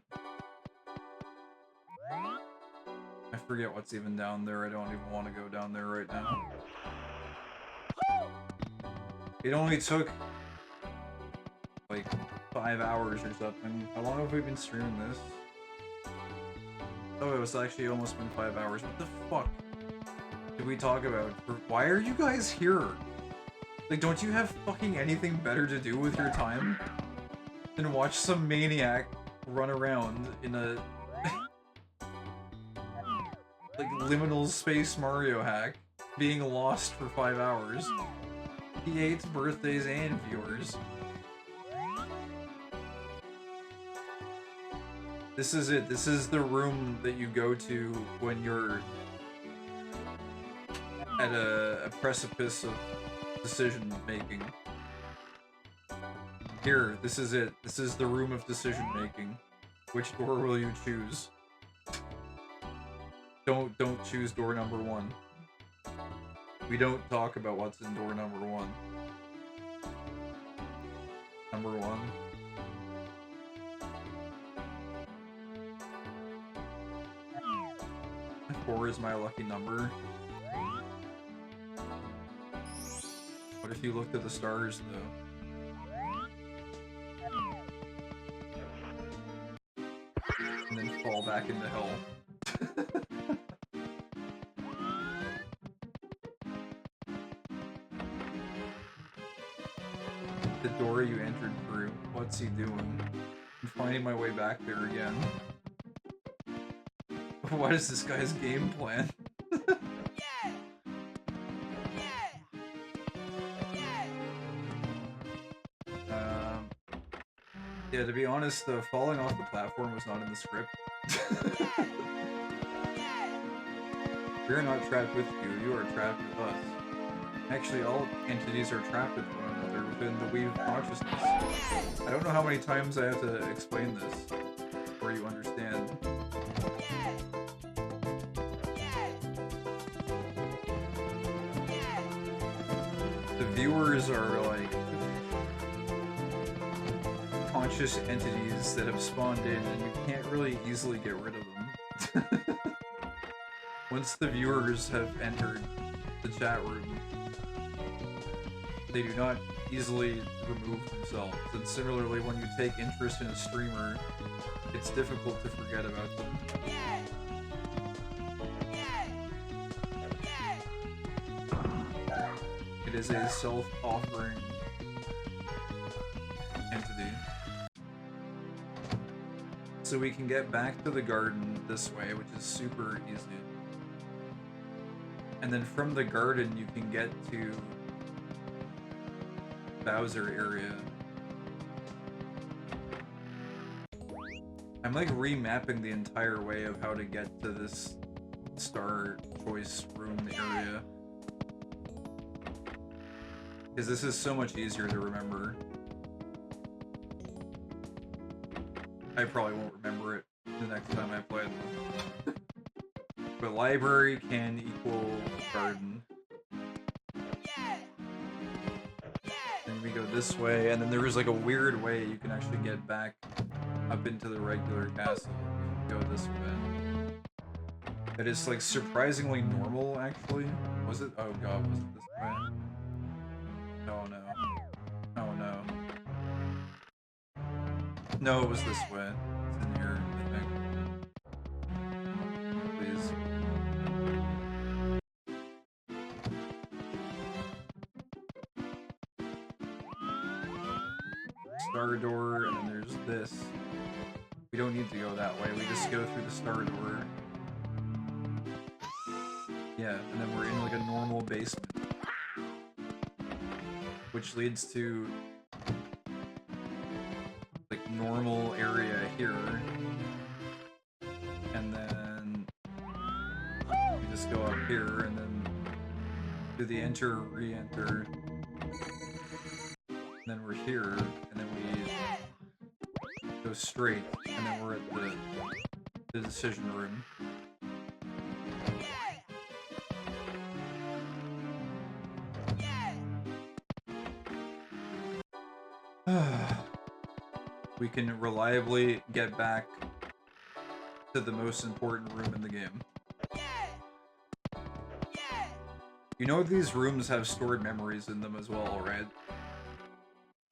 I forget what's even down there. I don't even want to go down there right now. It only took like 5 hours or something. How long have we been streaming this? Oh, it was actually almost been 5 hours. What the fuck did we talk about? Why are you guys here? Like, don't you have fucking anything better to do with your time than watch some maniac run around in a like liminal space Mario hack, being lost for 5 hours? He hates birthdays and viewers. This is it. This is the room that you go to when you're at a precipice of decision making. Here, this is it. This is the room of decision making. Which door will you choose? Don't choose door number 1. We don't talk about what's in door number 1. Number 1. 4 is my lucky number. What if you looked at the stars, though? And then fall back into hell. The door you entered through. What's he doing? I'm finding my way back there again. What is this guy's game plan? Yeah, to be honest, falling off the platform was not in the script. We're not trapped with you, you are trapped with us. Actually, all entities are trapped with one another within the weave consciousness. I don't know how many times I have to explain this before you understand. The viewers are like conscious entities that have spawned in, and you can't really easily get rid of them. Once the viewers have entered the chat room, they do not easily remove themselves. And similarly, when you take interest in a streamer, it's difficult to forget about them. It is a self-offering entity. So we can get back to the garden this way, which is super easy. And then from the garden you can get to Bowser area. I'm like remapping the entire way of how to get to this star choice room area. Because this is so much easier to remember. I probably won't remember it the next time I play it. But library can equal garden. Then we go this way, and then there is like a weird way you can actually get back up into the regular castle if you go this way. It is like surprisingly normal, actually. Was it? Oh god, was it this way? Oh no. Oh no. No, it was this way. It's in here, I think. Please. Star door, and then there's this. We don't need to go that way, we just go through the star door. Yeah, and then we're in like a normal basement. Which leads to like normal area here. And then we just go up here and then do the enter, re-enter. And then we're here, and then we go straight, and then we're at the decision room. We can reliably get back to the most important room in the game. You know these rooms have stored memories in them as well, right?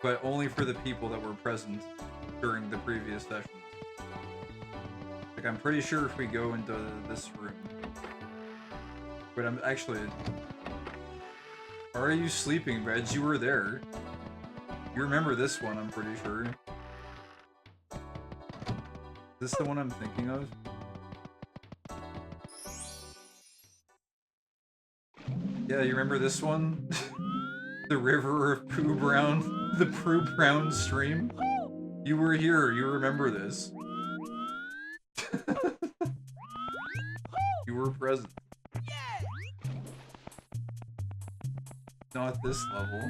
But only for the people that were present during the previous sessions. Like, I'm pretty sure if we go into this room... But I'm actually... Are you sleeping, Reg? You were there. You remember this one, I'm pretty sure. Is this the one I'm thinking of? Yeah, you remember this one? The River of Pooh Brown? The Pooh Brown stream? You were here, you remember this. You were present. Not this level.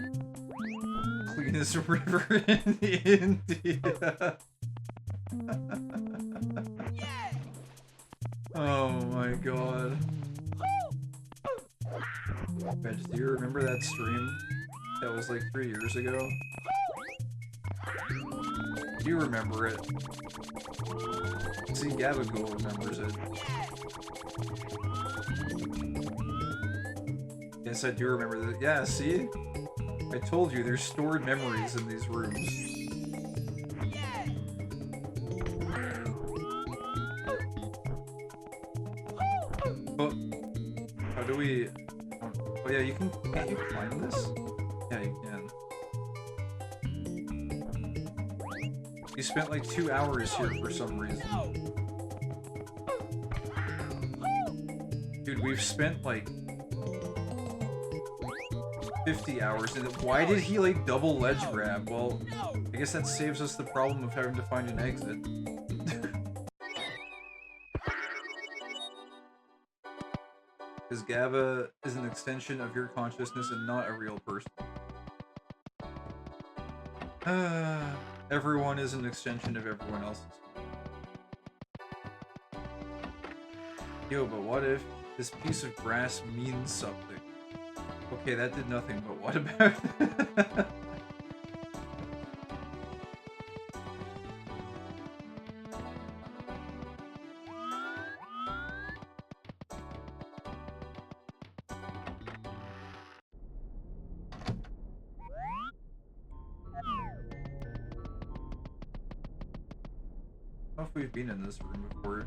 Cleanest river in India. Oh my god. Reg, do you remember that stream? That was like 3 years ago? Do you remember it? See, Gabagool remembers it. Yes, I do remember that. Yeah, see? I told you, there's stored memories in these rooms. Oh, how do we... Oh yeah, you can... Can't you climb this? Yeah, you can. You spent like 2 hours here for some reason. Dude, we've spent like 50 hours in it. Why did he like double ledge grab? Well, I guess that saves us the problem of having to find an exit. Because GABA is an extension of your consciousness and not a real person. Everyone is an extension of everyone else's. Yo, but what if this piece of grass means something? Okay, that did nothing, but what about... I don't know if we've been in this room before.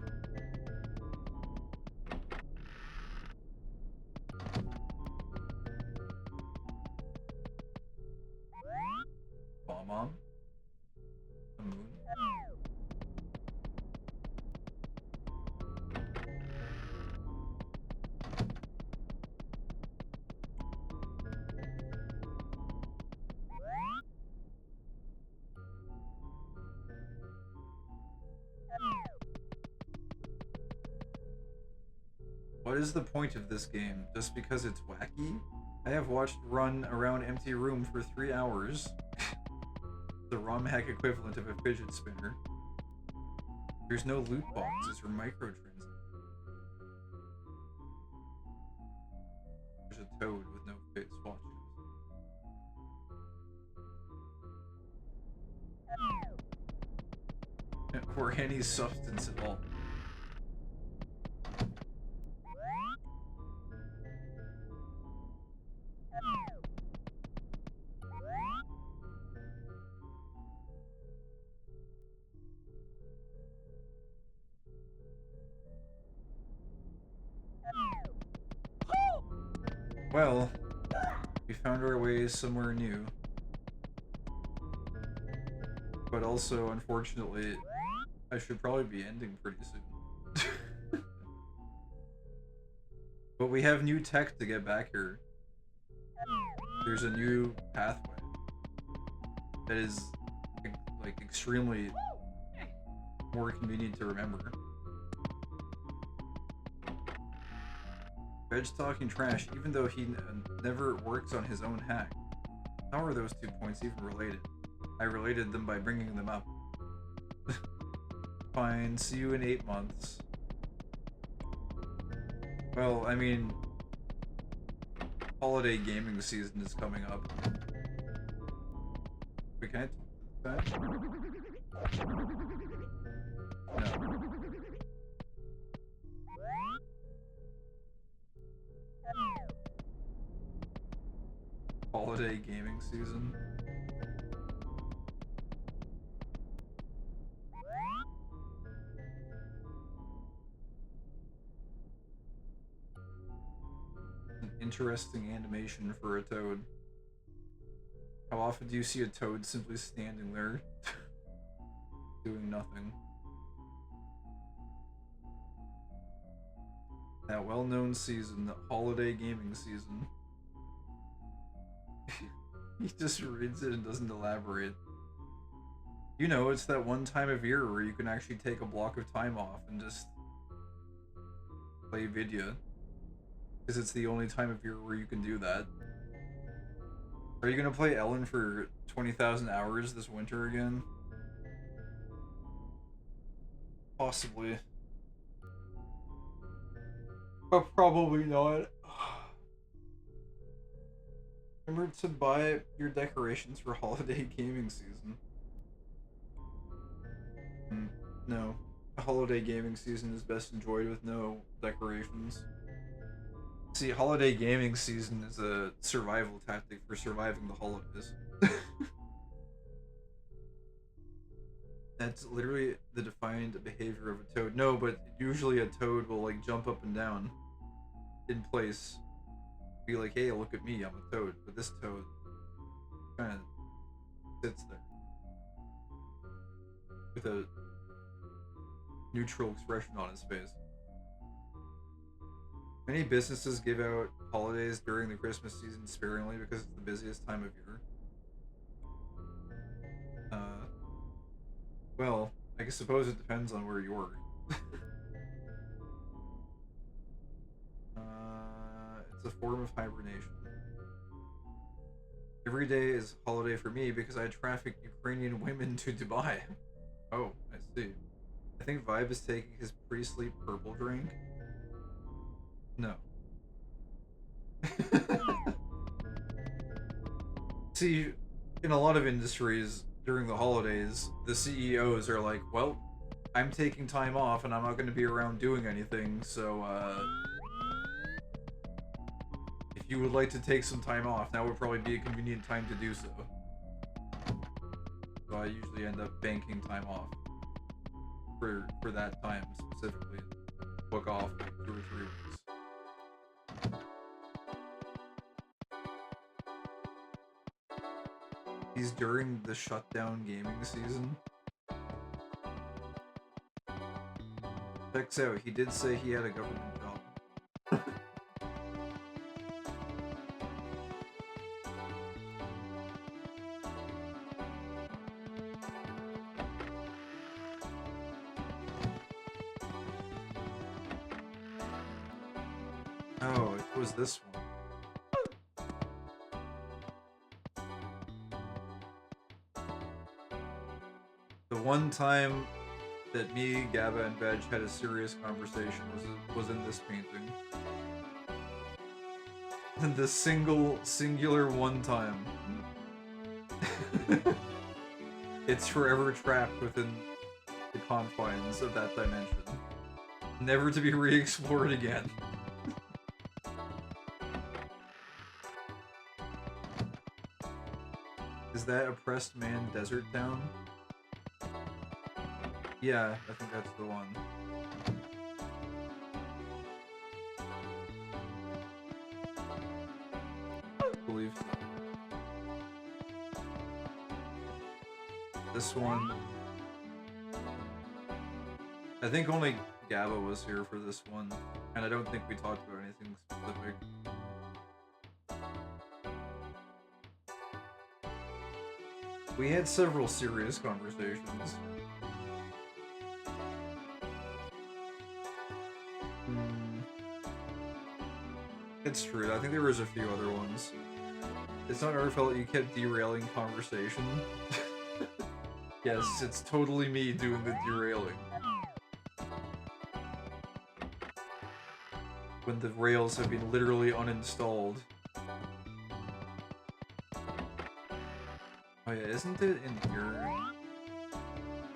Bomb-on? The moon? What is the point of this game? Just because it's wacky? I have watched run around empty room for 3 hours. The ROM hack equivalent of a fidget spinner. There's no loot boxes or microtransactions. There's a toad with no face watching. Or any substance at all. Well, we found our way somewhere new. But also, unfortunately, I should probably be ending pretty soon. But we have new tech to get back here. There's a new pathway that is like extremely more convenient to remember. Veg talking trash, even though he never works on his own hack. How are those 2 points even related? I related them by bringing them up. Fine, see you in 8 months. Well, I mean, holiday gaming season is coming up. Wait, can I talk to that? No. Holiday gaming season. An interesting animation for a toad. How often do you see a toad simply standing there, doing nothing? That well-known season, the holiday gaming season. He just reads it and doesn't elaborate. You know, it's that one time of year where you can actually take a block of time off and just play video. Because it's the only time of year where you can do that. Are you gonna play Ellen for 20,000 hours this winter again? Possibly. But probably not. Remember to buy your decorations for holiday gaming season. No. A holiday gaming season is best enjoyed with no decorations. See, holiday gaming season is a survival tactic for surviving the holidays. That's literally the defined behavior of a toad. No, but usually a toad will like jump up and down in place. Be like, hey, look at me, I'm a toad. But this toad kind of sits there with a neutral expression on his face. Many businesses give out holidays during the Christmas season sparingly because it's the busiest time of year. Well, I suppose it depends on where you work. It's a form of hibernation. Every day is holiday for me because I traffic Ukrainian women to Dubai. Oh, I see. I think Vibe is taking his pre-sleep purple drink. No. See, in a lot of industries during the holidays, the CEOs are like, well, I'm taking time off and I'm not going to be around doing anything, so if you would like to take some time off, now would probably be a convenient time to do so. So I usually end up banking time off for that time specifically. Book off like 2 or 3 weeks. He's during the shutdown gaming season. Checks out, he did say he had a government job. was this one? The one time that me, Gabba, and Veg had a serious conversation was in this painting. The singular one time. It's forever trapped within the confines of that dimension. Never to be re-explored again. Is that Oppressed Man Desert Town? Yeah, I think that's the one. I believe so. This one... I think only Gabba was here for this one, and I don't think we talked about anything specific. We had several serious conversations. It's true, I think there was a few other ones. It's not our fault you kept derailing conversation. Yes, it's totally me doing the derailing. When the rails have been literally uninstalled. Oh yeah, isn't it in here?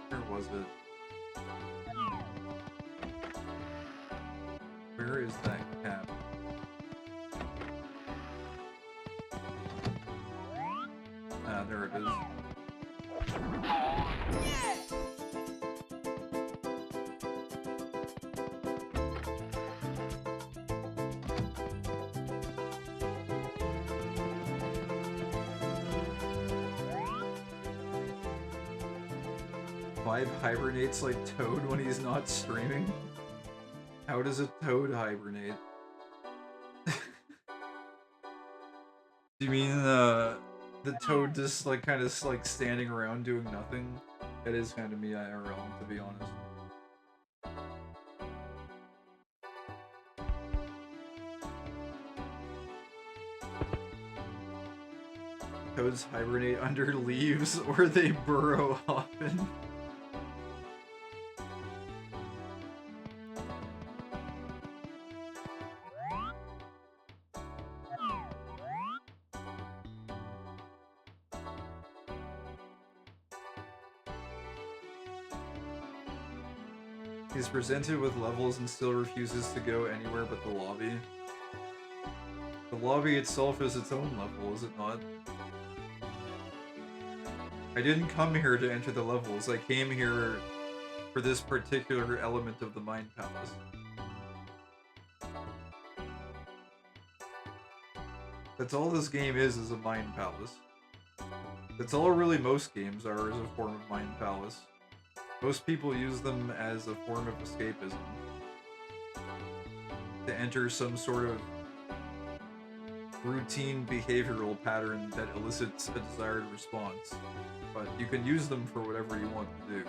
Where was it? Where is that cap? Ah, there it is. Yeah! 5 hibernates like Toad when he's not streaming? How does a Toad hibernate? Do you mean the Toad just like kind of like standing around doing nothing? That is kind of me IRL, to be honest. Toads hibernate under leaves or they burrow often. He's presented with levels and still refuses to go anywhere but the lobby. The lobby itself is its own level, is it not? I didn't come here to enter the levels, I came here for this particular element of the Mind Palace. That's all this game is a Mind Palace. That's all really most games are, is a form of Mind Palace. Most people use them as a form of escapism. To enter some sort of routine behavioral pattern that elicits a desired response. But you can use them for whatever you want to do.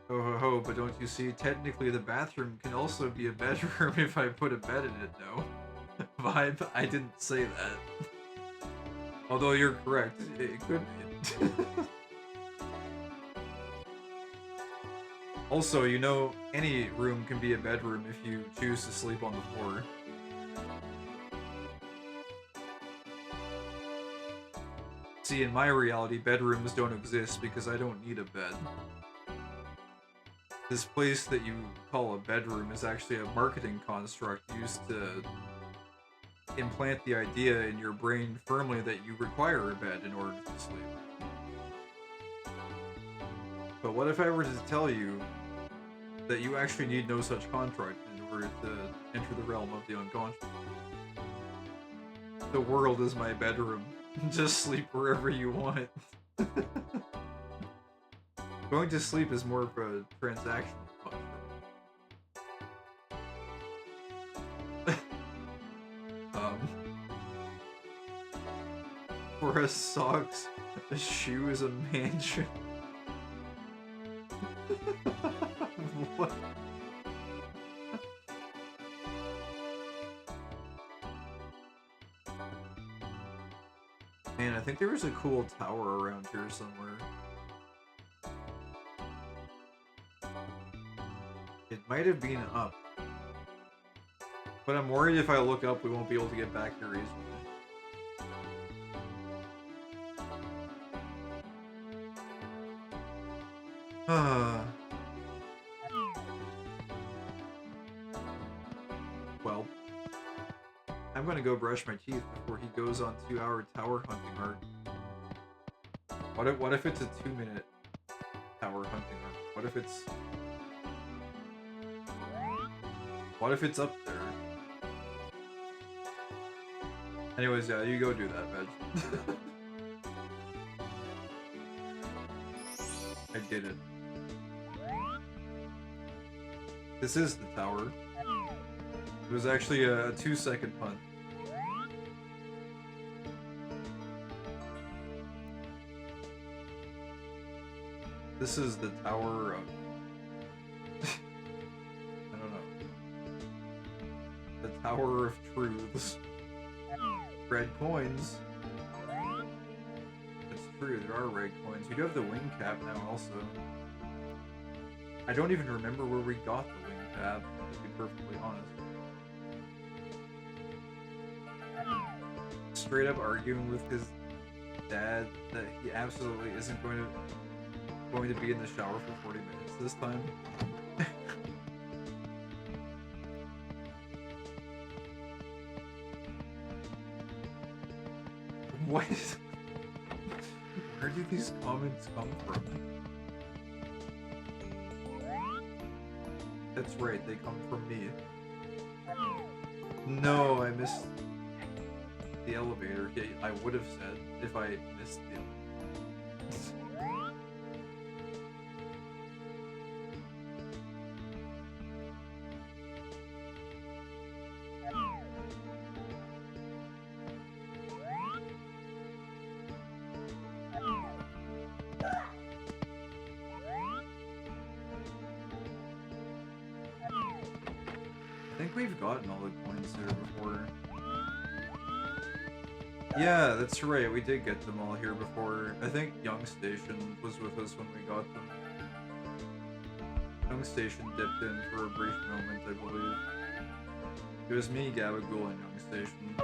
Ho ho ho, but don't you see, technically the bathroom can also be a bedroom if I put a bed in it, no? Vibe, I didn't say that. Although you're correct, it could be. Also, you know, any room can be a bedroom if you choose to sleep on the floor. See, in my reality, bedrooms don't exist because I don't need a bed. This place that you call a bedroom is actually a marketing construct used to implant the idea in your brain firmly that you require a bed in order to sleep. But what if I were to tell you that you actually need no such contract in order to enter the realm of the unconscious? The world is my bedroom. Just sleep wherever you want. Going to sleep is more of a transactional construct. For a socks, a shoe is a mansion. What? think there was a cool tower around here somewhere. It might have been up. But I'm worried if I look up, we won't be able to get back here easily. Well, I'm gonna go brush my teeth before he goes on 2-hour tower hunting arc. What if it's a 2-minute tower hunting arc? What if it's up there? Anyways, yeah, you go do that, Veg. I did it. This is the tower. It was actually a 2-second punt. This is the tower of... I don't know. The Tower of Truths. Red coins. It's true, there are red coins. We do have the wing cap now also. I don't even remember where we got the wing cap, to be perfectly honest. Straight up arguing with his dad that he absolutely isn't going to be in the shower for 40 minutes this time. What is... Where do these comments come from? That's right, they come from me. No, I missed the elevator. Yeah, I would have said if I missed the elevator. I think we've gotten all the coins here before. Yeah, that's right, we did get them all here before. I think Young Station was with us when we got them. Young Station dipped in for a brief moment, I believe. It was me, Gabagool, and Young Station.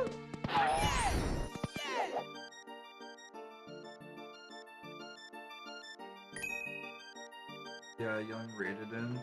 Yeah, Young raided in.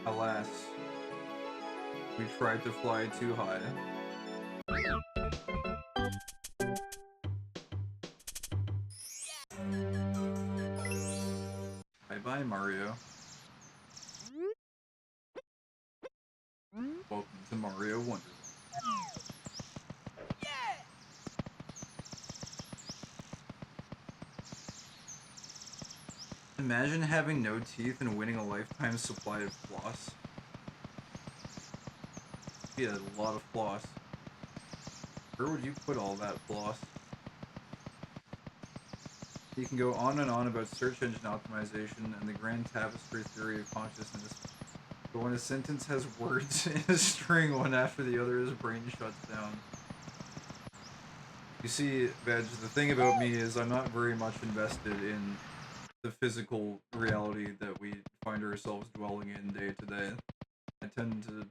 Alas, we tried to fly too high. Bye-bye, Mario. Welcome to Mario Wonderland. Imagine having no teeth and winning a lifetime supply of floss. He had a lot of floss. Where would you put all that floss? You can go on and on about search engine optimization and the grand tapestry theory of consciousness, but when a sentence has words in a string one after the other, his brain shuts down. You see, Veg, the thing about me is I'm not very much invested in the physical reality that we find ourselves dwelling in day to day. I tend to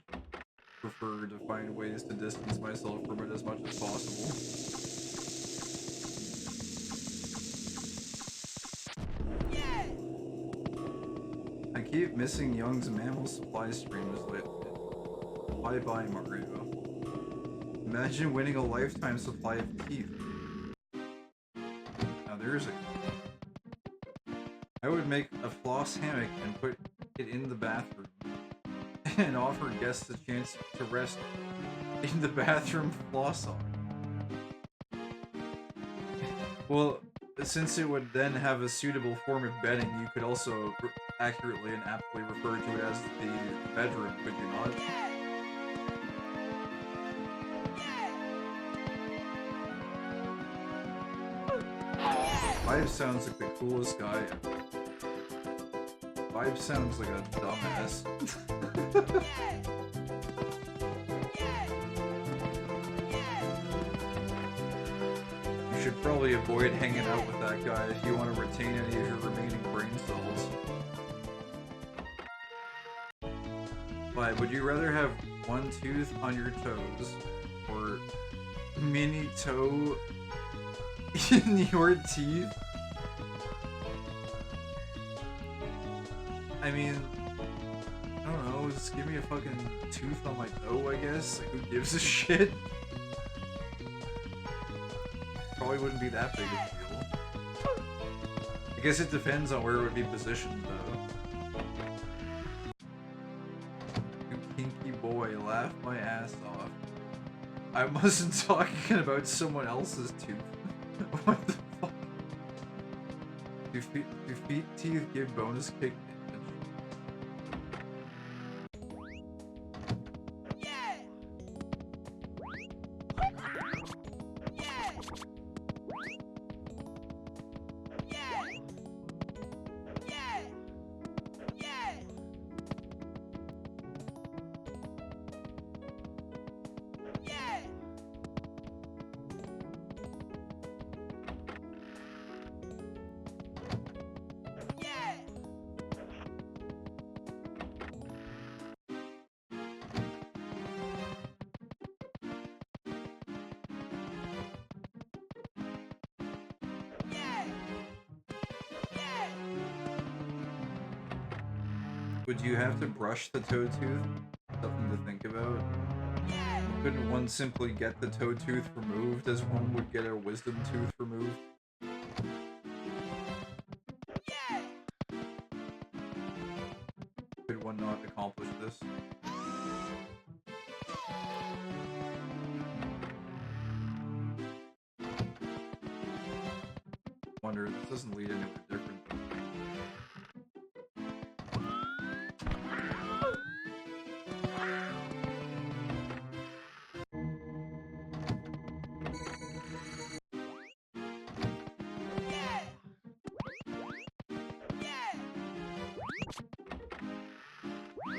prefer to find ways to distance myself from it as much as possible. I keep missing Young's mammal supply streams lately. Bye bye, Mario. Imagine winning a lifetime supply of teeth. years ago. I would make a floss hammock and put it in the bathroom and offer guests a chance to rest in the bathroom floss on. Well, since it would then have a suitable form of bedding, you could also accurately and aptly refer to it as the bedroom, could you not? Vibe sounds like the coolest guy ever. Vibe sounds like a dumbass. You should probably avoid hanging out with that guy if you want to retain any of your remaining brain cells. But would you rather have one tooth on your toes or mini toe in your teeth? I mean, I don't know, just give me a fucking tooth on my toe, I guess. Like, who gives a shit? Probably wouldn't be that big of a deal. I guess it depends on where it would be positioned, though. You kinky boy, laugh my ass off. I wasn't talking about someone else's tooth. What the fuck? Do feet teeth give bonus kick damage? Would you have to brush the toe tooth? Something to think about. Couldn't one simply get the toe tooth removed as one would get a wisdom tooth removed? Could one not accomplish this? Wonder, this doesn't lead anywhere different.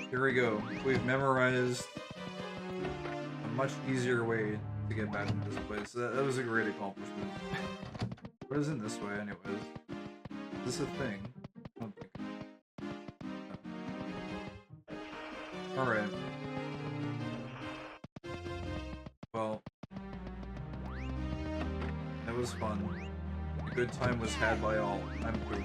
Here we go. We've memorized a much easier way to get back into this place. That was a great accomplishment. What is in this way, anyways? Is this a thing? I don't think so. Alright. Well, that was fun. A good time was had by all. I'm poop.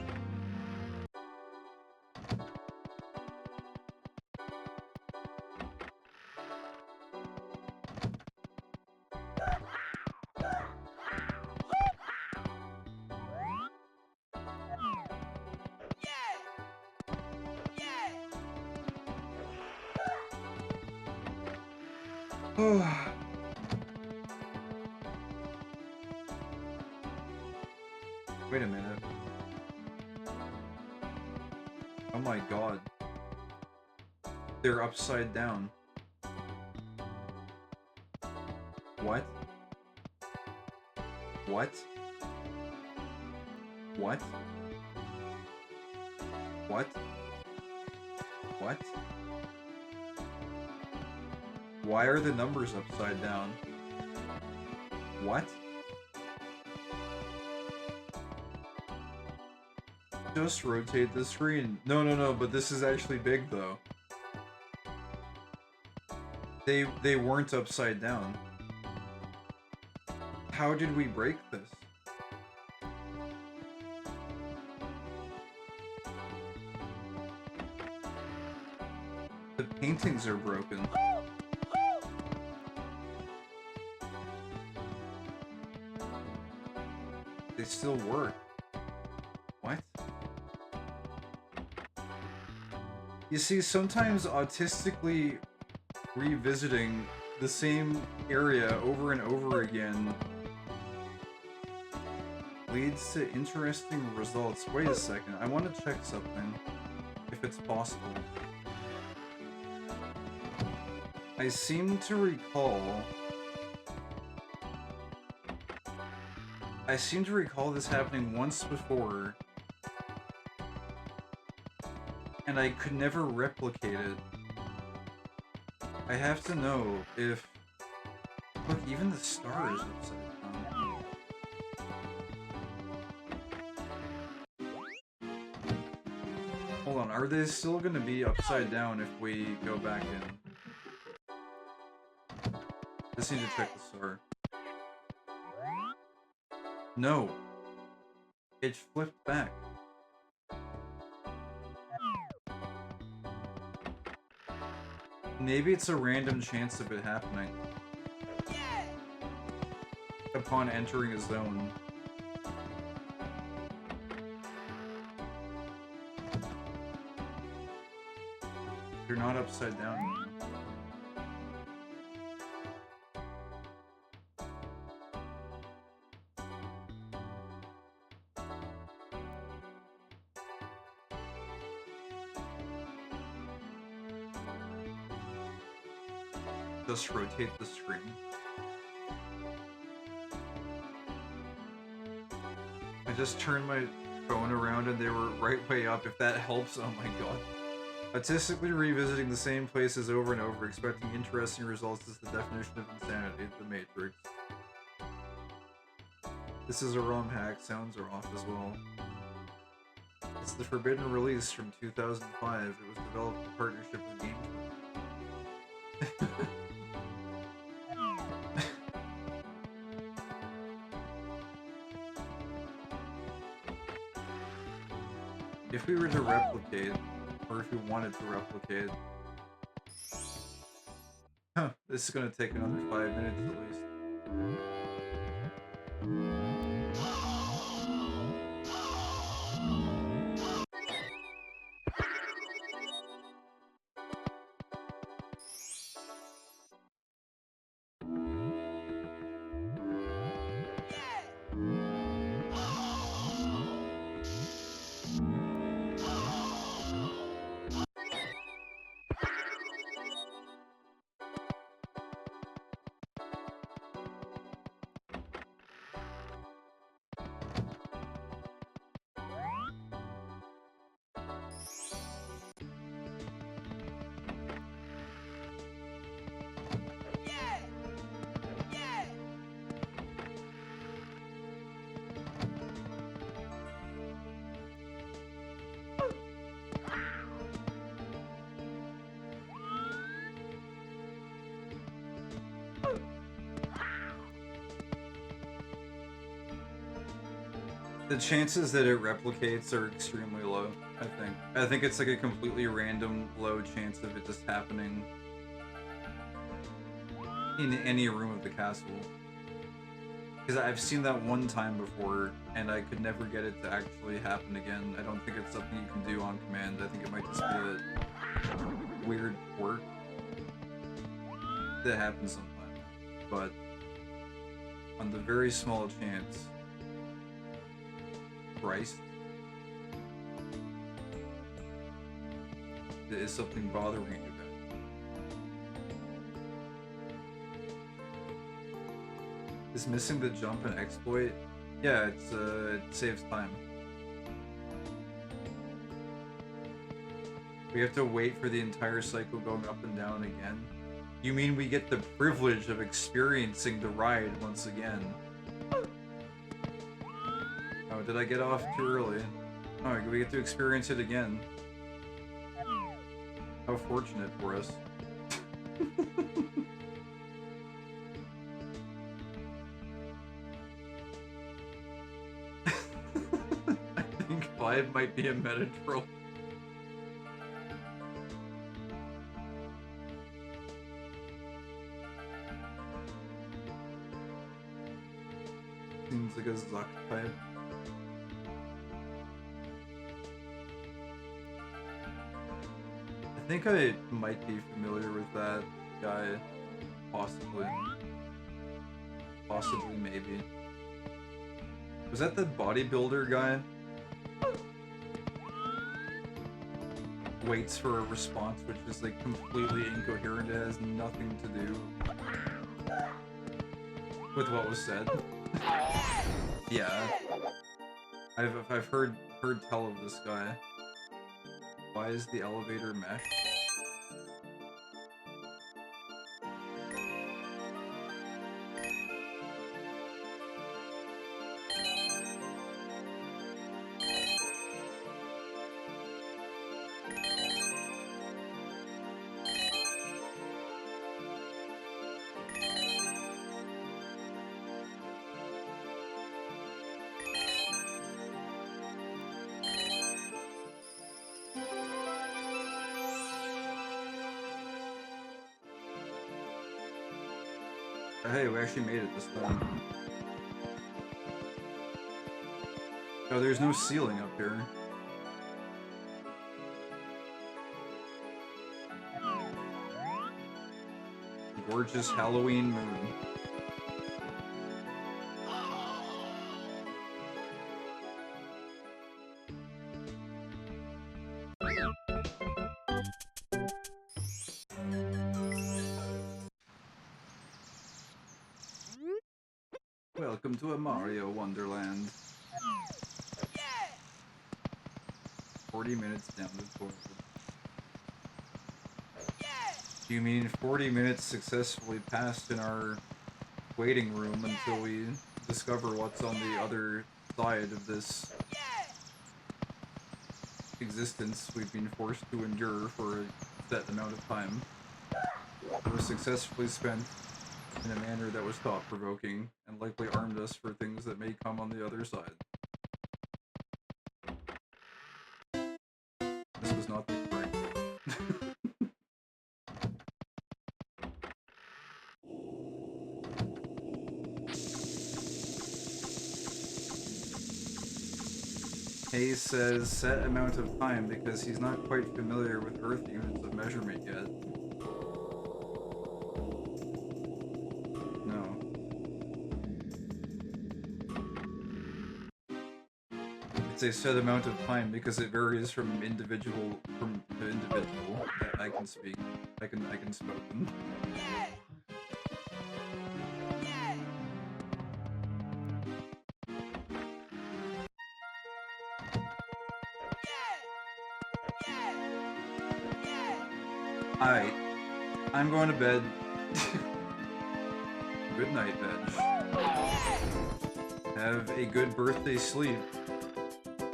Wait a minute. Oh my god. They're upside down. What? What? What? What? What? Why are the numbers upside down? What? Just rotate the screen. No, but this is actually big though. They weren't upside down. How did we break this? The paintings are broken. They still work. What? You see, sometimes autistically revisiting the same area over and over again leads to interesting results. Wait a second, I want to check something, if it's possible. I seem to recall this happening once before, and I could never replicate it. I have to know if... Look, even the star is upside down. Hold on, are they still gonna be upside down if we go back in? Just need to check the star. No. It flipped back. Maybe it's a random chance of it happening. Upon entering a zone. You're not upside down anymore. Just rotate the screen. I just turned my phone around and they were right way up, if that helps. Oh my god. Autistically revisiting the same places over and over, expecting interesting results is the definition of insanity, the Matrix. This is a ROM hack, sounds are off as well. It's the forbidden release from 2005. It was developed in partnership with Game. If we were to replicate, or if we wanted to replicate... Huh, this is gonna take another 5 minutes at least. The chances that it replicates are extremely low, I think. I think it's like a completely random low chance of it just happening in any room of the castle. Because I've seen that one time before, and I could never get it to actually happen again. I don't think it's something you can do on command. I think it might just be a weird quirk that happens sometimes. But on the very small chance... Christ. There is something bothering you then. Is missing the jump an exploit? Yeah, it's it saves time. We have to wait for the entire cycle going up and down again. You mean we get the privilege of experiencing the ride once again? Oh, did I get off too early? Oh, we get to experience it again. How fortunate for us. I think 5 might be a meta troll. Seems like a Zuck type. think I might be familiar with that guy. Possibly. Possibly, maybe. Was that the bodybuilder guy? Waits for a response which is like completely incoherent. It has nothing to do with what was said. Yeah. I've heard tell of this guy. Why is the elevator mesh? Hey, we actually made it this time. Oh, there's no ceiling up here. Gorgeous Halloween moon. Welcome to a Mario Wonderland. 40 minutes down the toilet. Do you mean 40 minutes successfully passed in our waiting room until we discover what's on the other side of this existence we've been forced to endure for a set amount of time? It was successfully spent in a manner that was thought-provoking and likely armed us for things that may come on the other side. This was not the correct. Hayes says set amount of time because he's not quite familiar with Earth units of measurement yet. No. It's a set amount of time because it varies from individual to individual. I can speak. I can spoken. Alright. I'm going to bed. Good night, Veg. Have a good birthday sleep.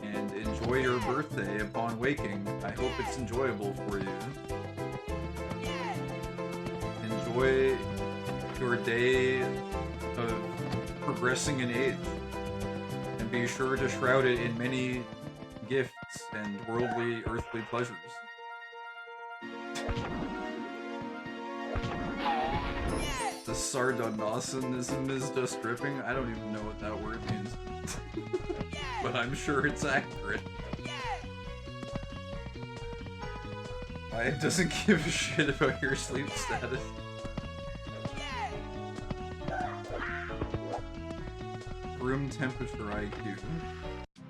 And enjoy your birthday upon waking. I hope it's enjoyable for you. Enjoy your day of progressing in age. And be sure to shroud it in many gifts and worldly, earthly pleasures. The sardonicism is just dripping. I don't even know what that word means. But I'm sure it's accurate. I doesn't give a shit about your sleep status. Room temperature IQ.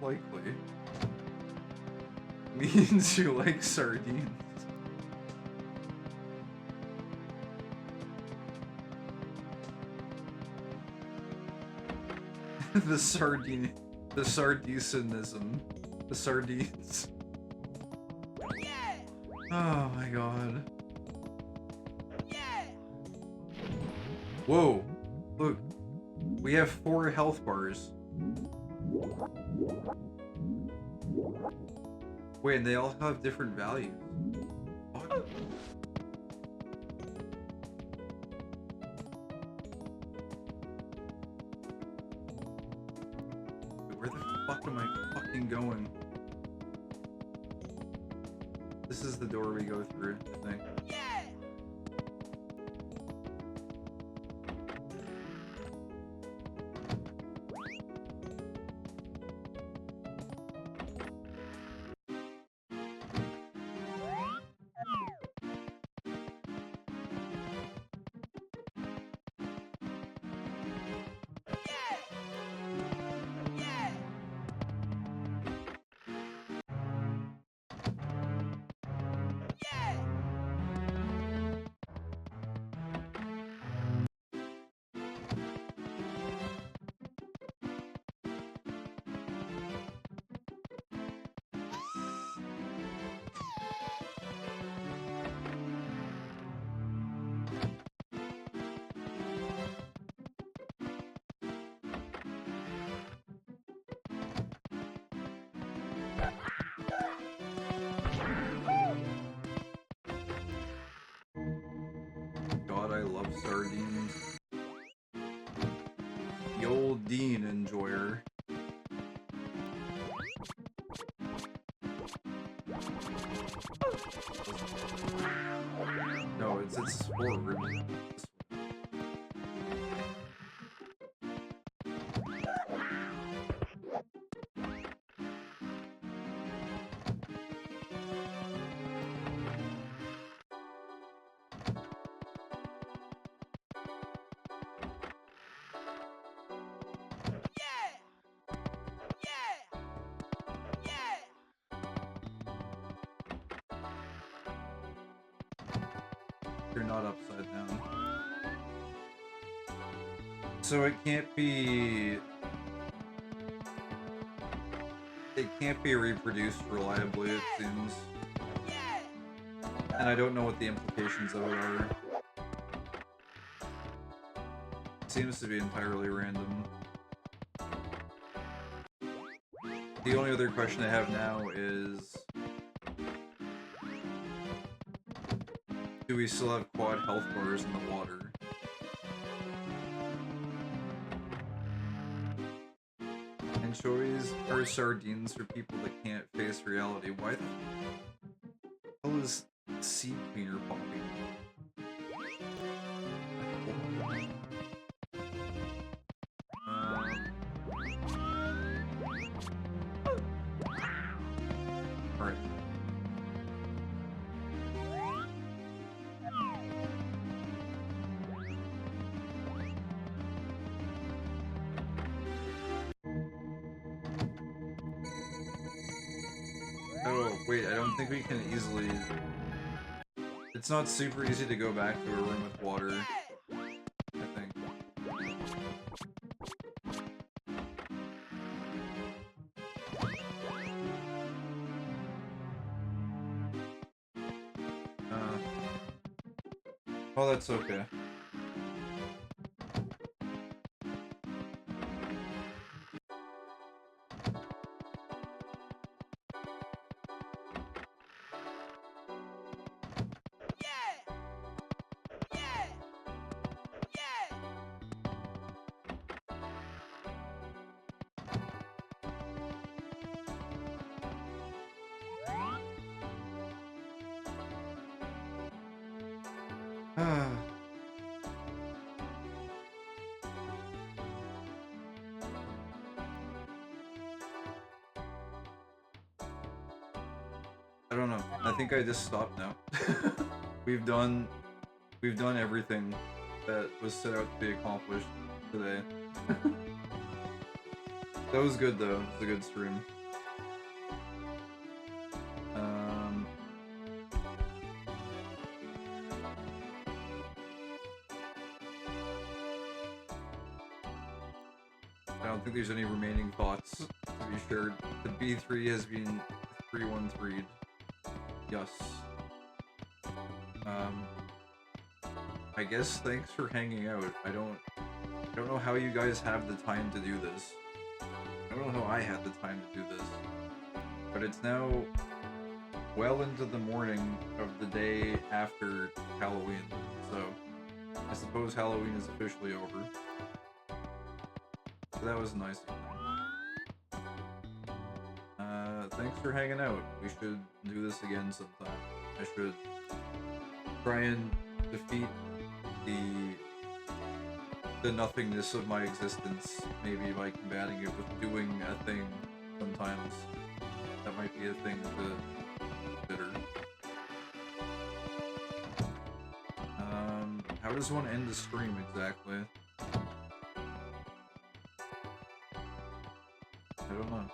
Likely. Means you like sardines. The sardisinism. The sardines. Oh my god. Whoa. Look. We have 4 health bars. Wait, and they all have different values. What? Where the fuck am I fucking going? This is the door we go through, I think. sardines. The old Dean enjoyer. No, it's forward. Yeah! Yeah! Yeah! You're not upside down. So it can't be... It can't be reproduced reliably, it seems. Yeah! And I don't know what the implications of it are. It seems to be entirely random. The only other question I have now is... Do we still have quad health bars in the water? Anchovies are sardines for people that can't face reality. Why the hell is sea cleaner popping? Alright. Oh, wait, I don't think we can easily... It's not super easy to go back to a room with water, I think. Oh, that's okay. Yeah! Yeah! Yeah! I don't know. I think I just stopped now. We've done everything that was set out to be accomplished today. That was good though. It was a good stream. I don't think there's any remaining thoughts to be shared. The B3 has been 313'd. Yes. I guess thanks for hanging out. I don't know how you guys have the time to do this. I don't know how I had the time to do this. But it's now well into the morning of the day after Halloween, so I suppose Halloween is officially over. So that was nice. Thanks for hanging out. We should do this again sometime. I should try and defeat the nothingness of my existence, maybe by combating it with doing a thing sometimes. That might be a thing to consider. How does one end the stream exactly? I don't know.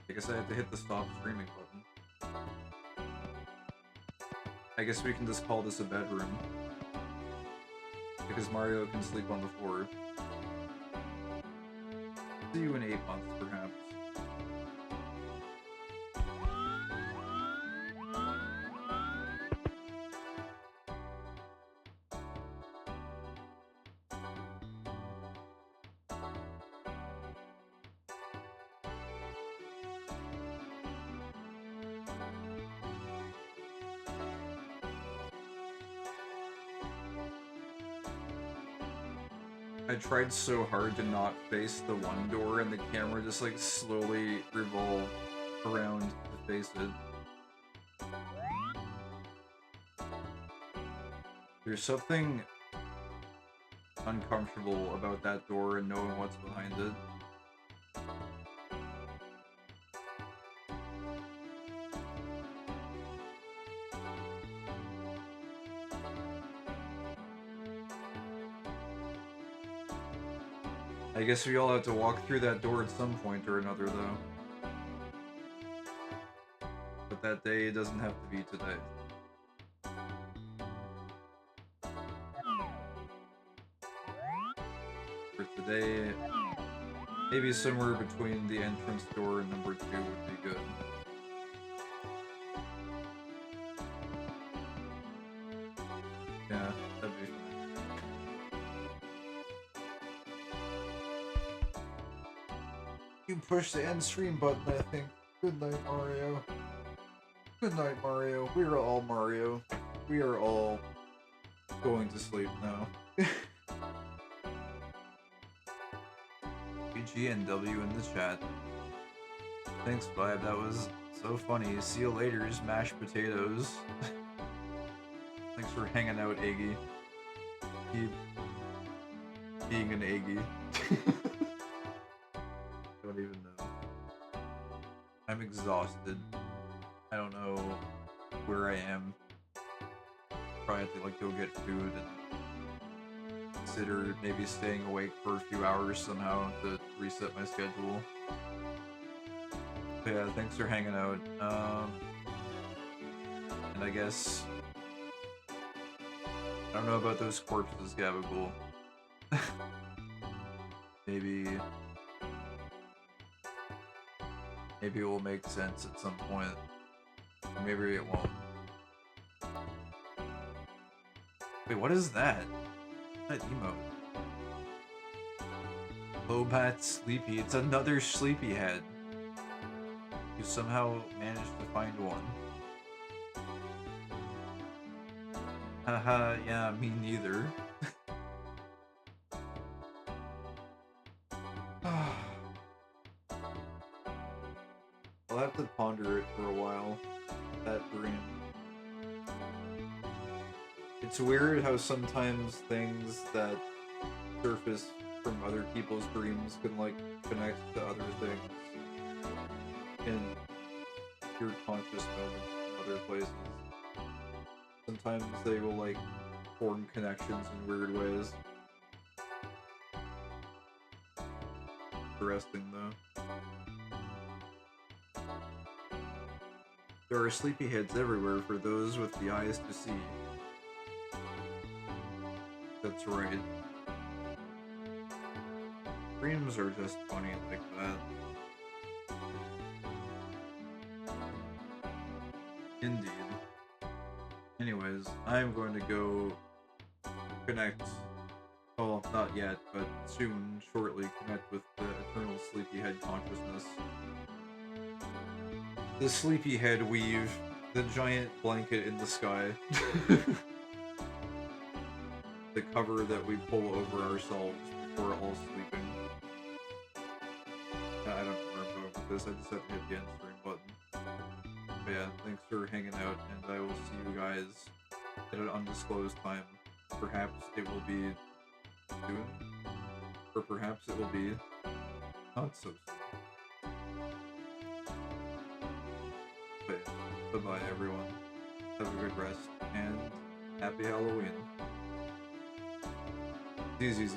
I guess I have to hit the stop streaming button. I guess we can just call this a bedroom. Because Mario can sleep on the floor. See you in 8 months, perhaps. I tried so hard to not face the one door, and the camera just like slowly revolved around to face it. There's something uncomfortable about that door and knowing what's behind it. I guess we all have to walk through that door at some point or another, though. But that day doesn't have to be today. For today, maybe somewhere between the entrance door and number 2 would be good. Yeah, that'd be fine. You push the end stream button, I think. Good night, Mario. Good night, Mario. We are all Mario. We are all going to sleep now. BGNW in the chat. Thanks, Vibe. That was so funny. See you later, mashed potatoes. Thanks for hanging out, Iggy. Keep being an Iggy. Don't even know. I'm exhausted. I don't know where I am. Probably have to like go get food and consider maybe staying awake for a few hours somehow to reset my schedule. But yeah, thanks for hanging out. And I guess I don't know about those corpses, Gabagool. Maybe it will make sense at some point. Or maybe it won't. Wait, what is that? That emote? Lobat Sleepy. It's another sleepyhead. You somehow managed to find one. Haha, yeah, me neither. I'll have to ponder it for a while. That dream. It's weird how sometimes things that surface from other people's dreams can like connect to other things in your conscious moments in other places. Sometimes they will like form connections in weird ways. Interesting though. There are sleepyheads everywhere for those with the eyes to see. That's right. Dreams are just funny like that. Indeed. Anyways, I'm going to go connect. Well, not yet, but soon, shortly, connect with the eternal sleepyhead consciousness. The sleepyhead weave, the giant blanket in the sky. The cover that we pull over ourselves before all sleeping. I don't know where I'm going with this, I just have to hit the end stream button. But yeah, thanks for hanging out, and I will see you guys at an undisclosed time. Perhaps it will be soon, or perhaps it will be not so soon. But yeah, bye-bye everyone. Have a good rest, and happy Halloween. Easy.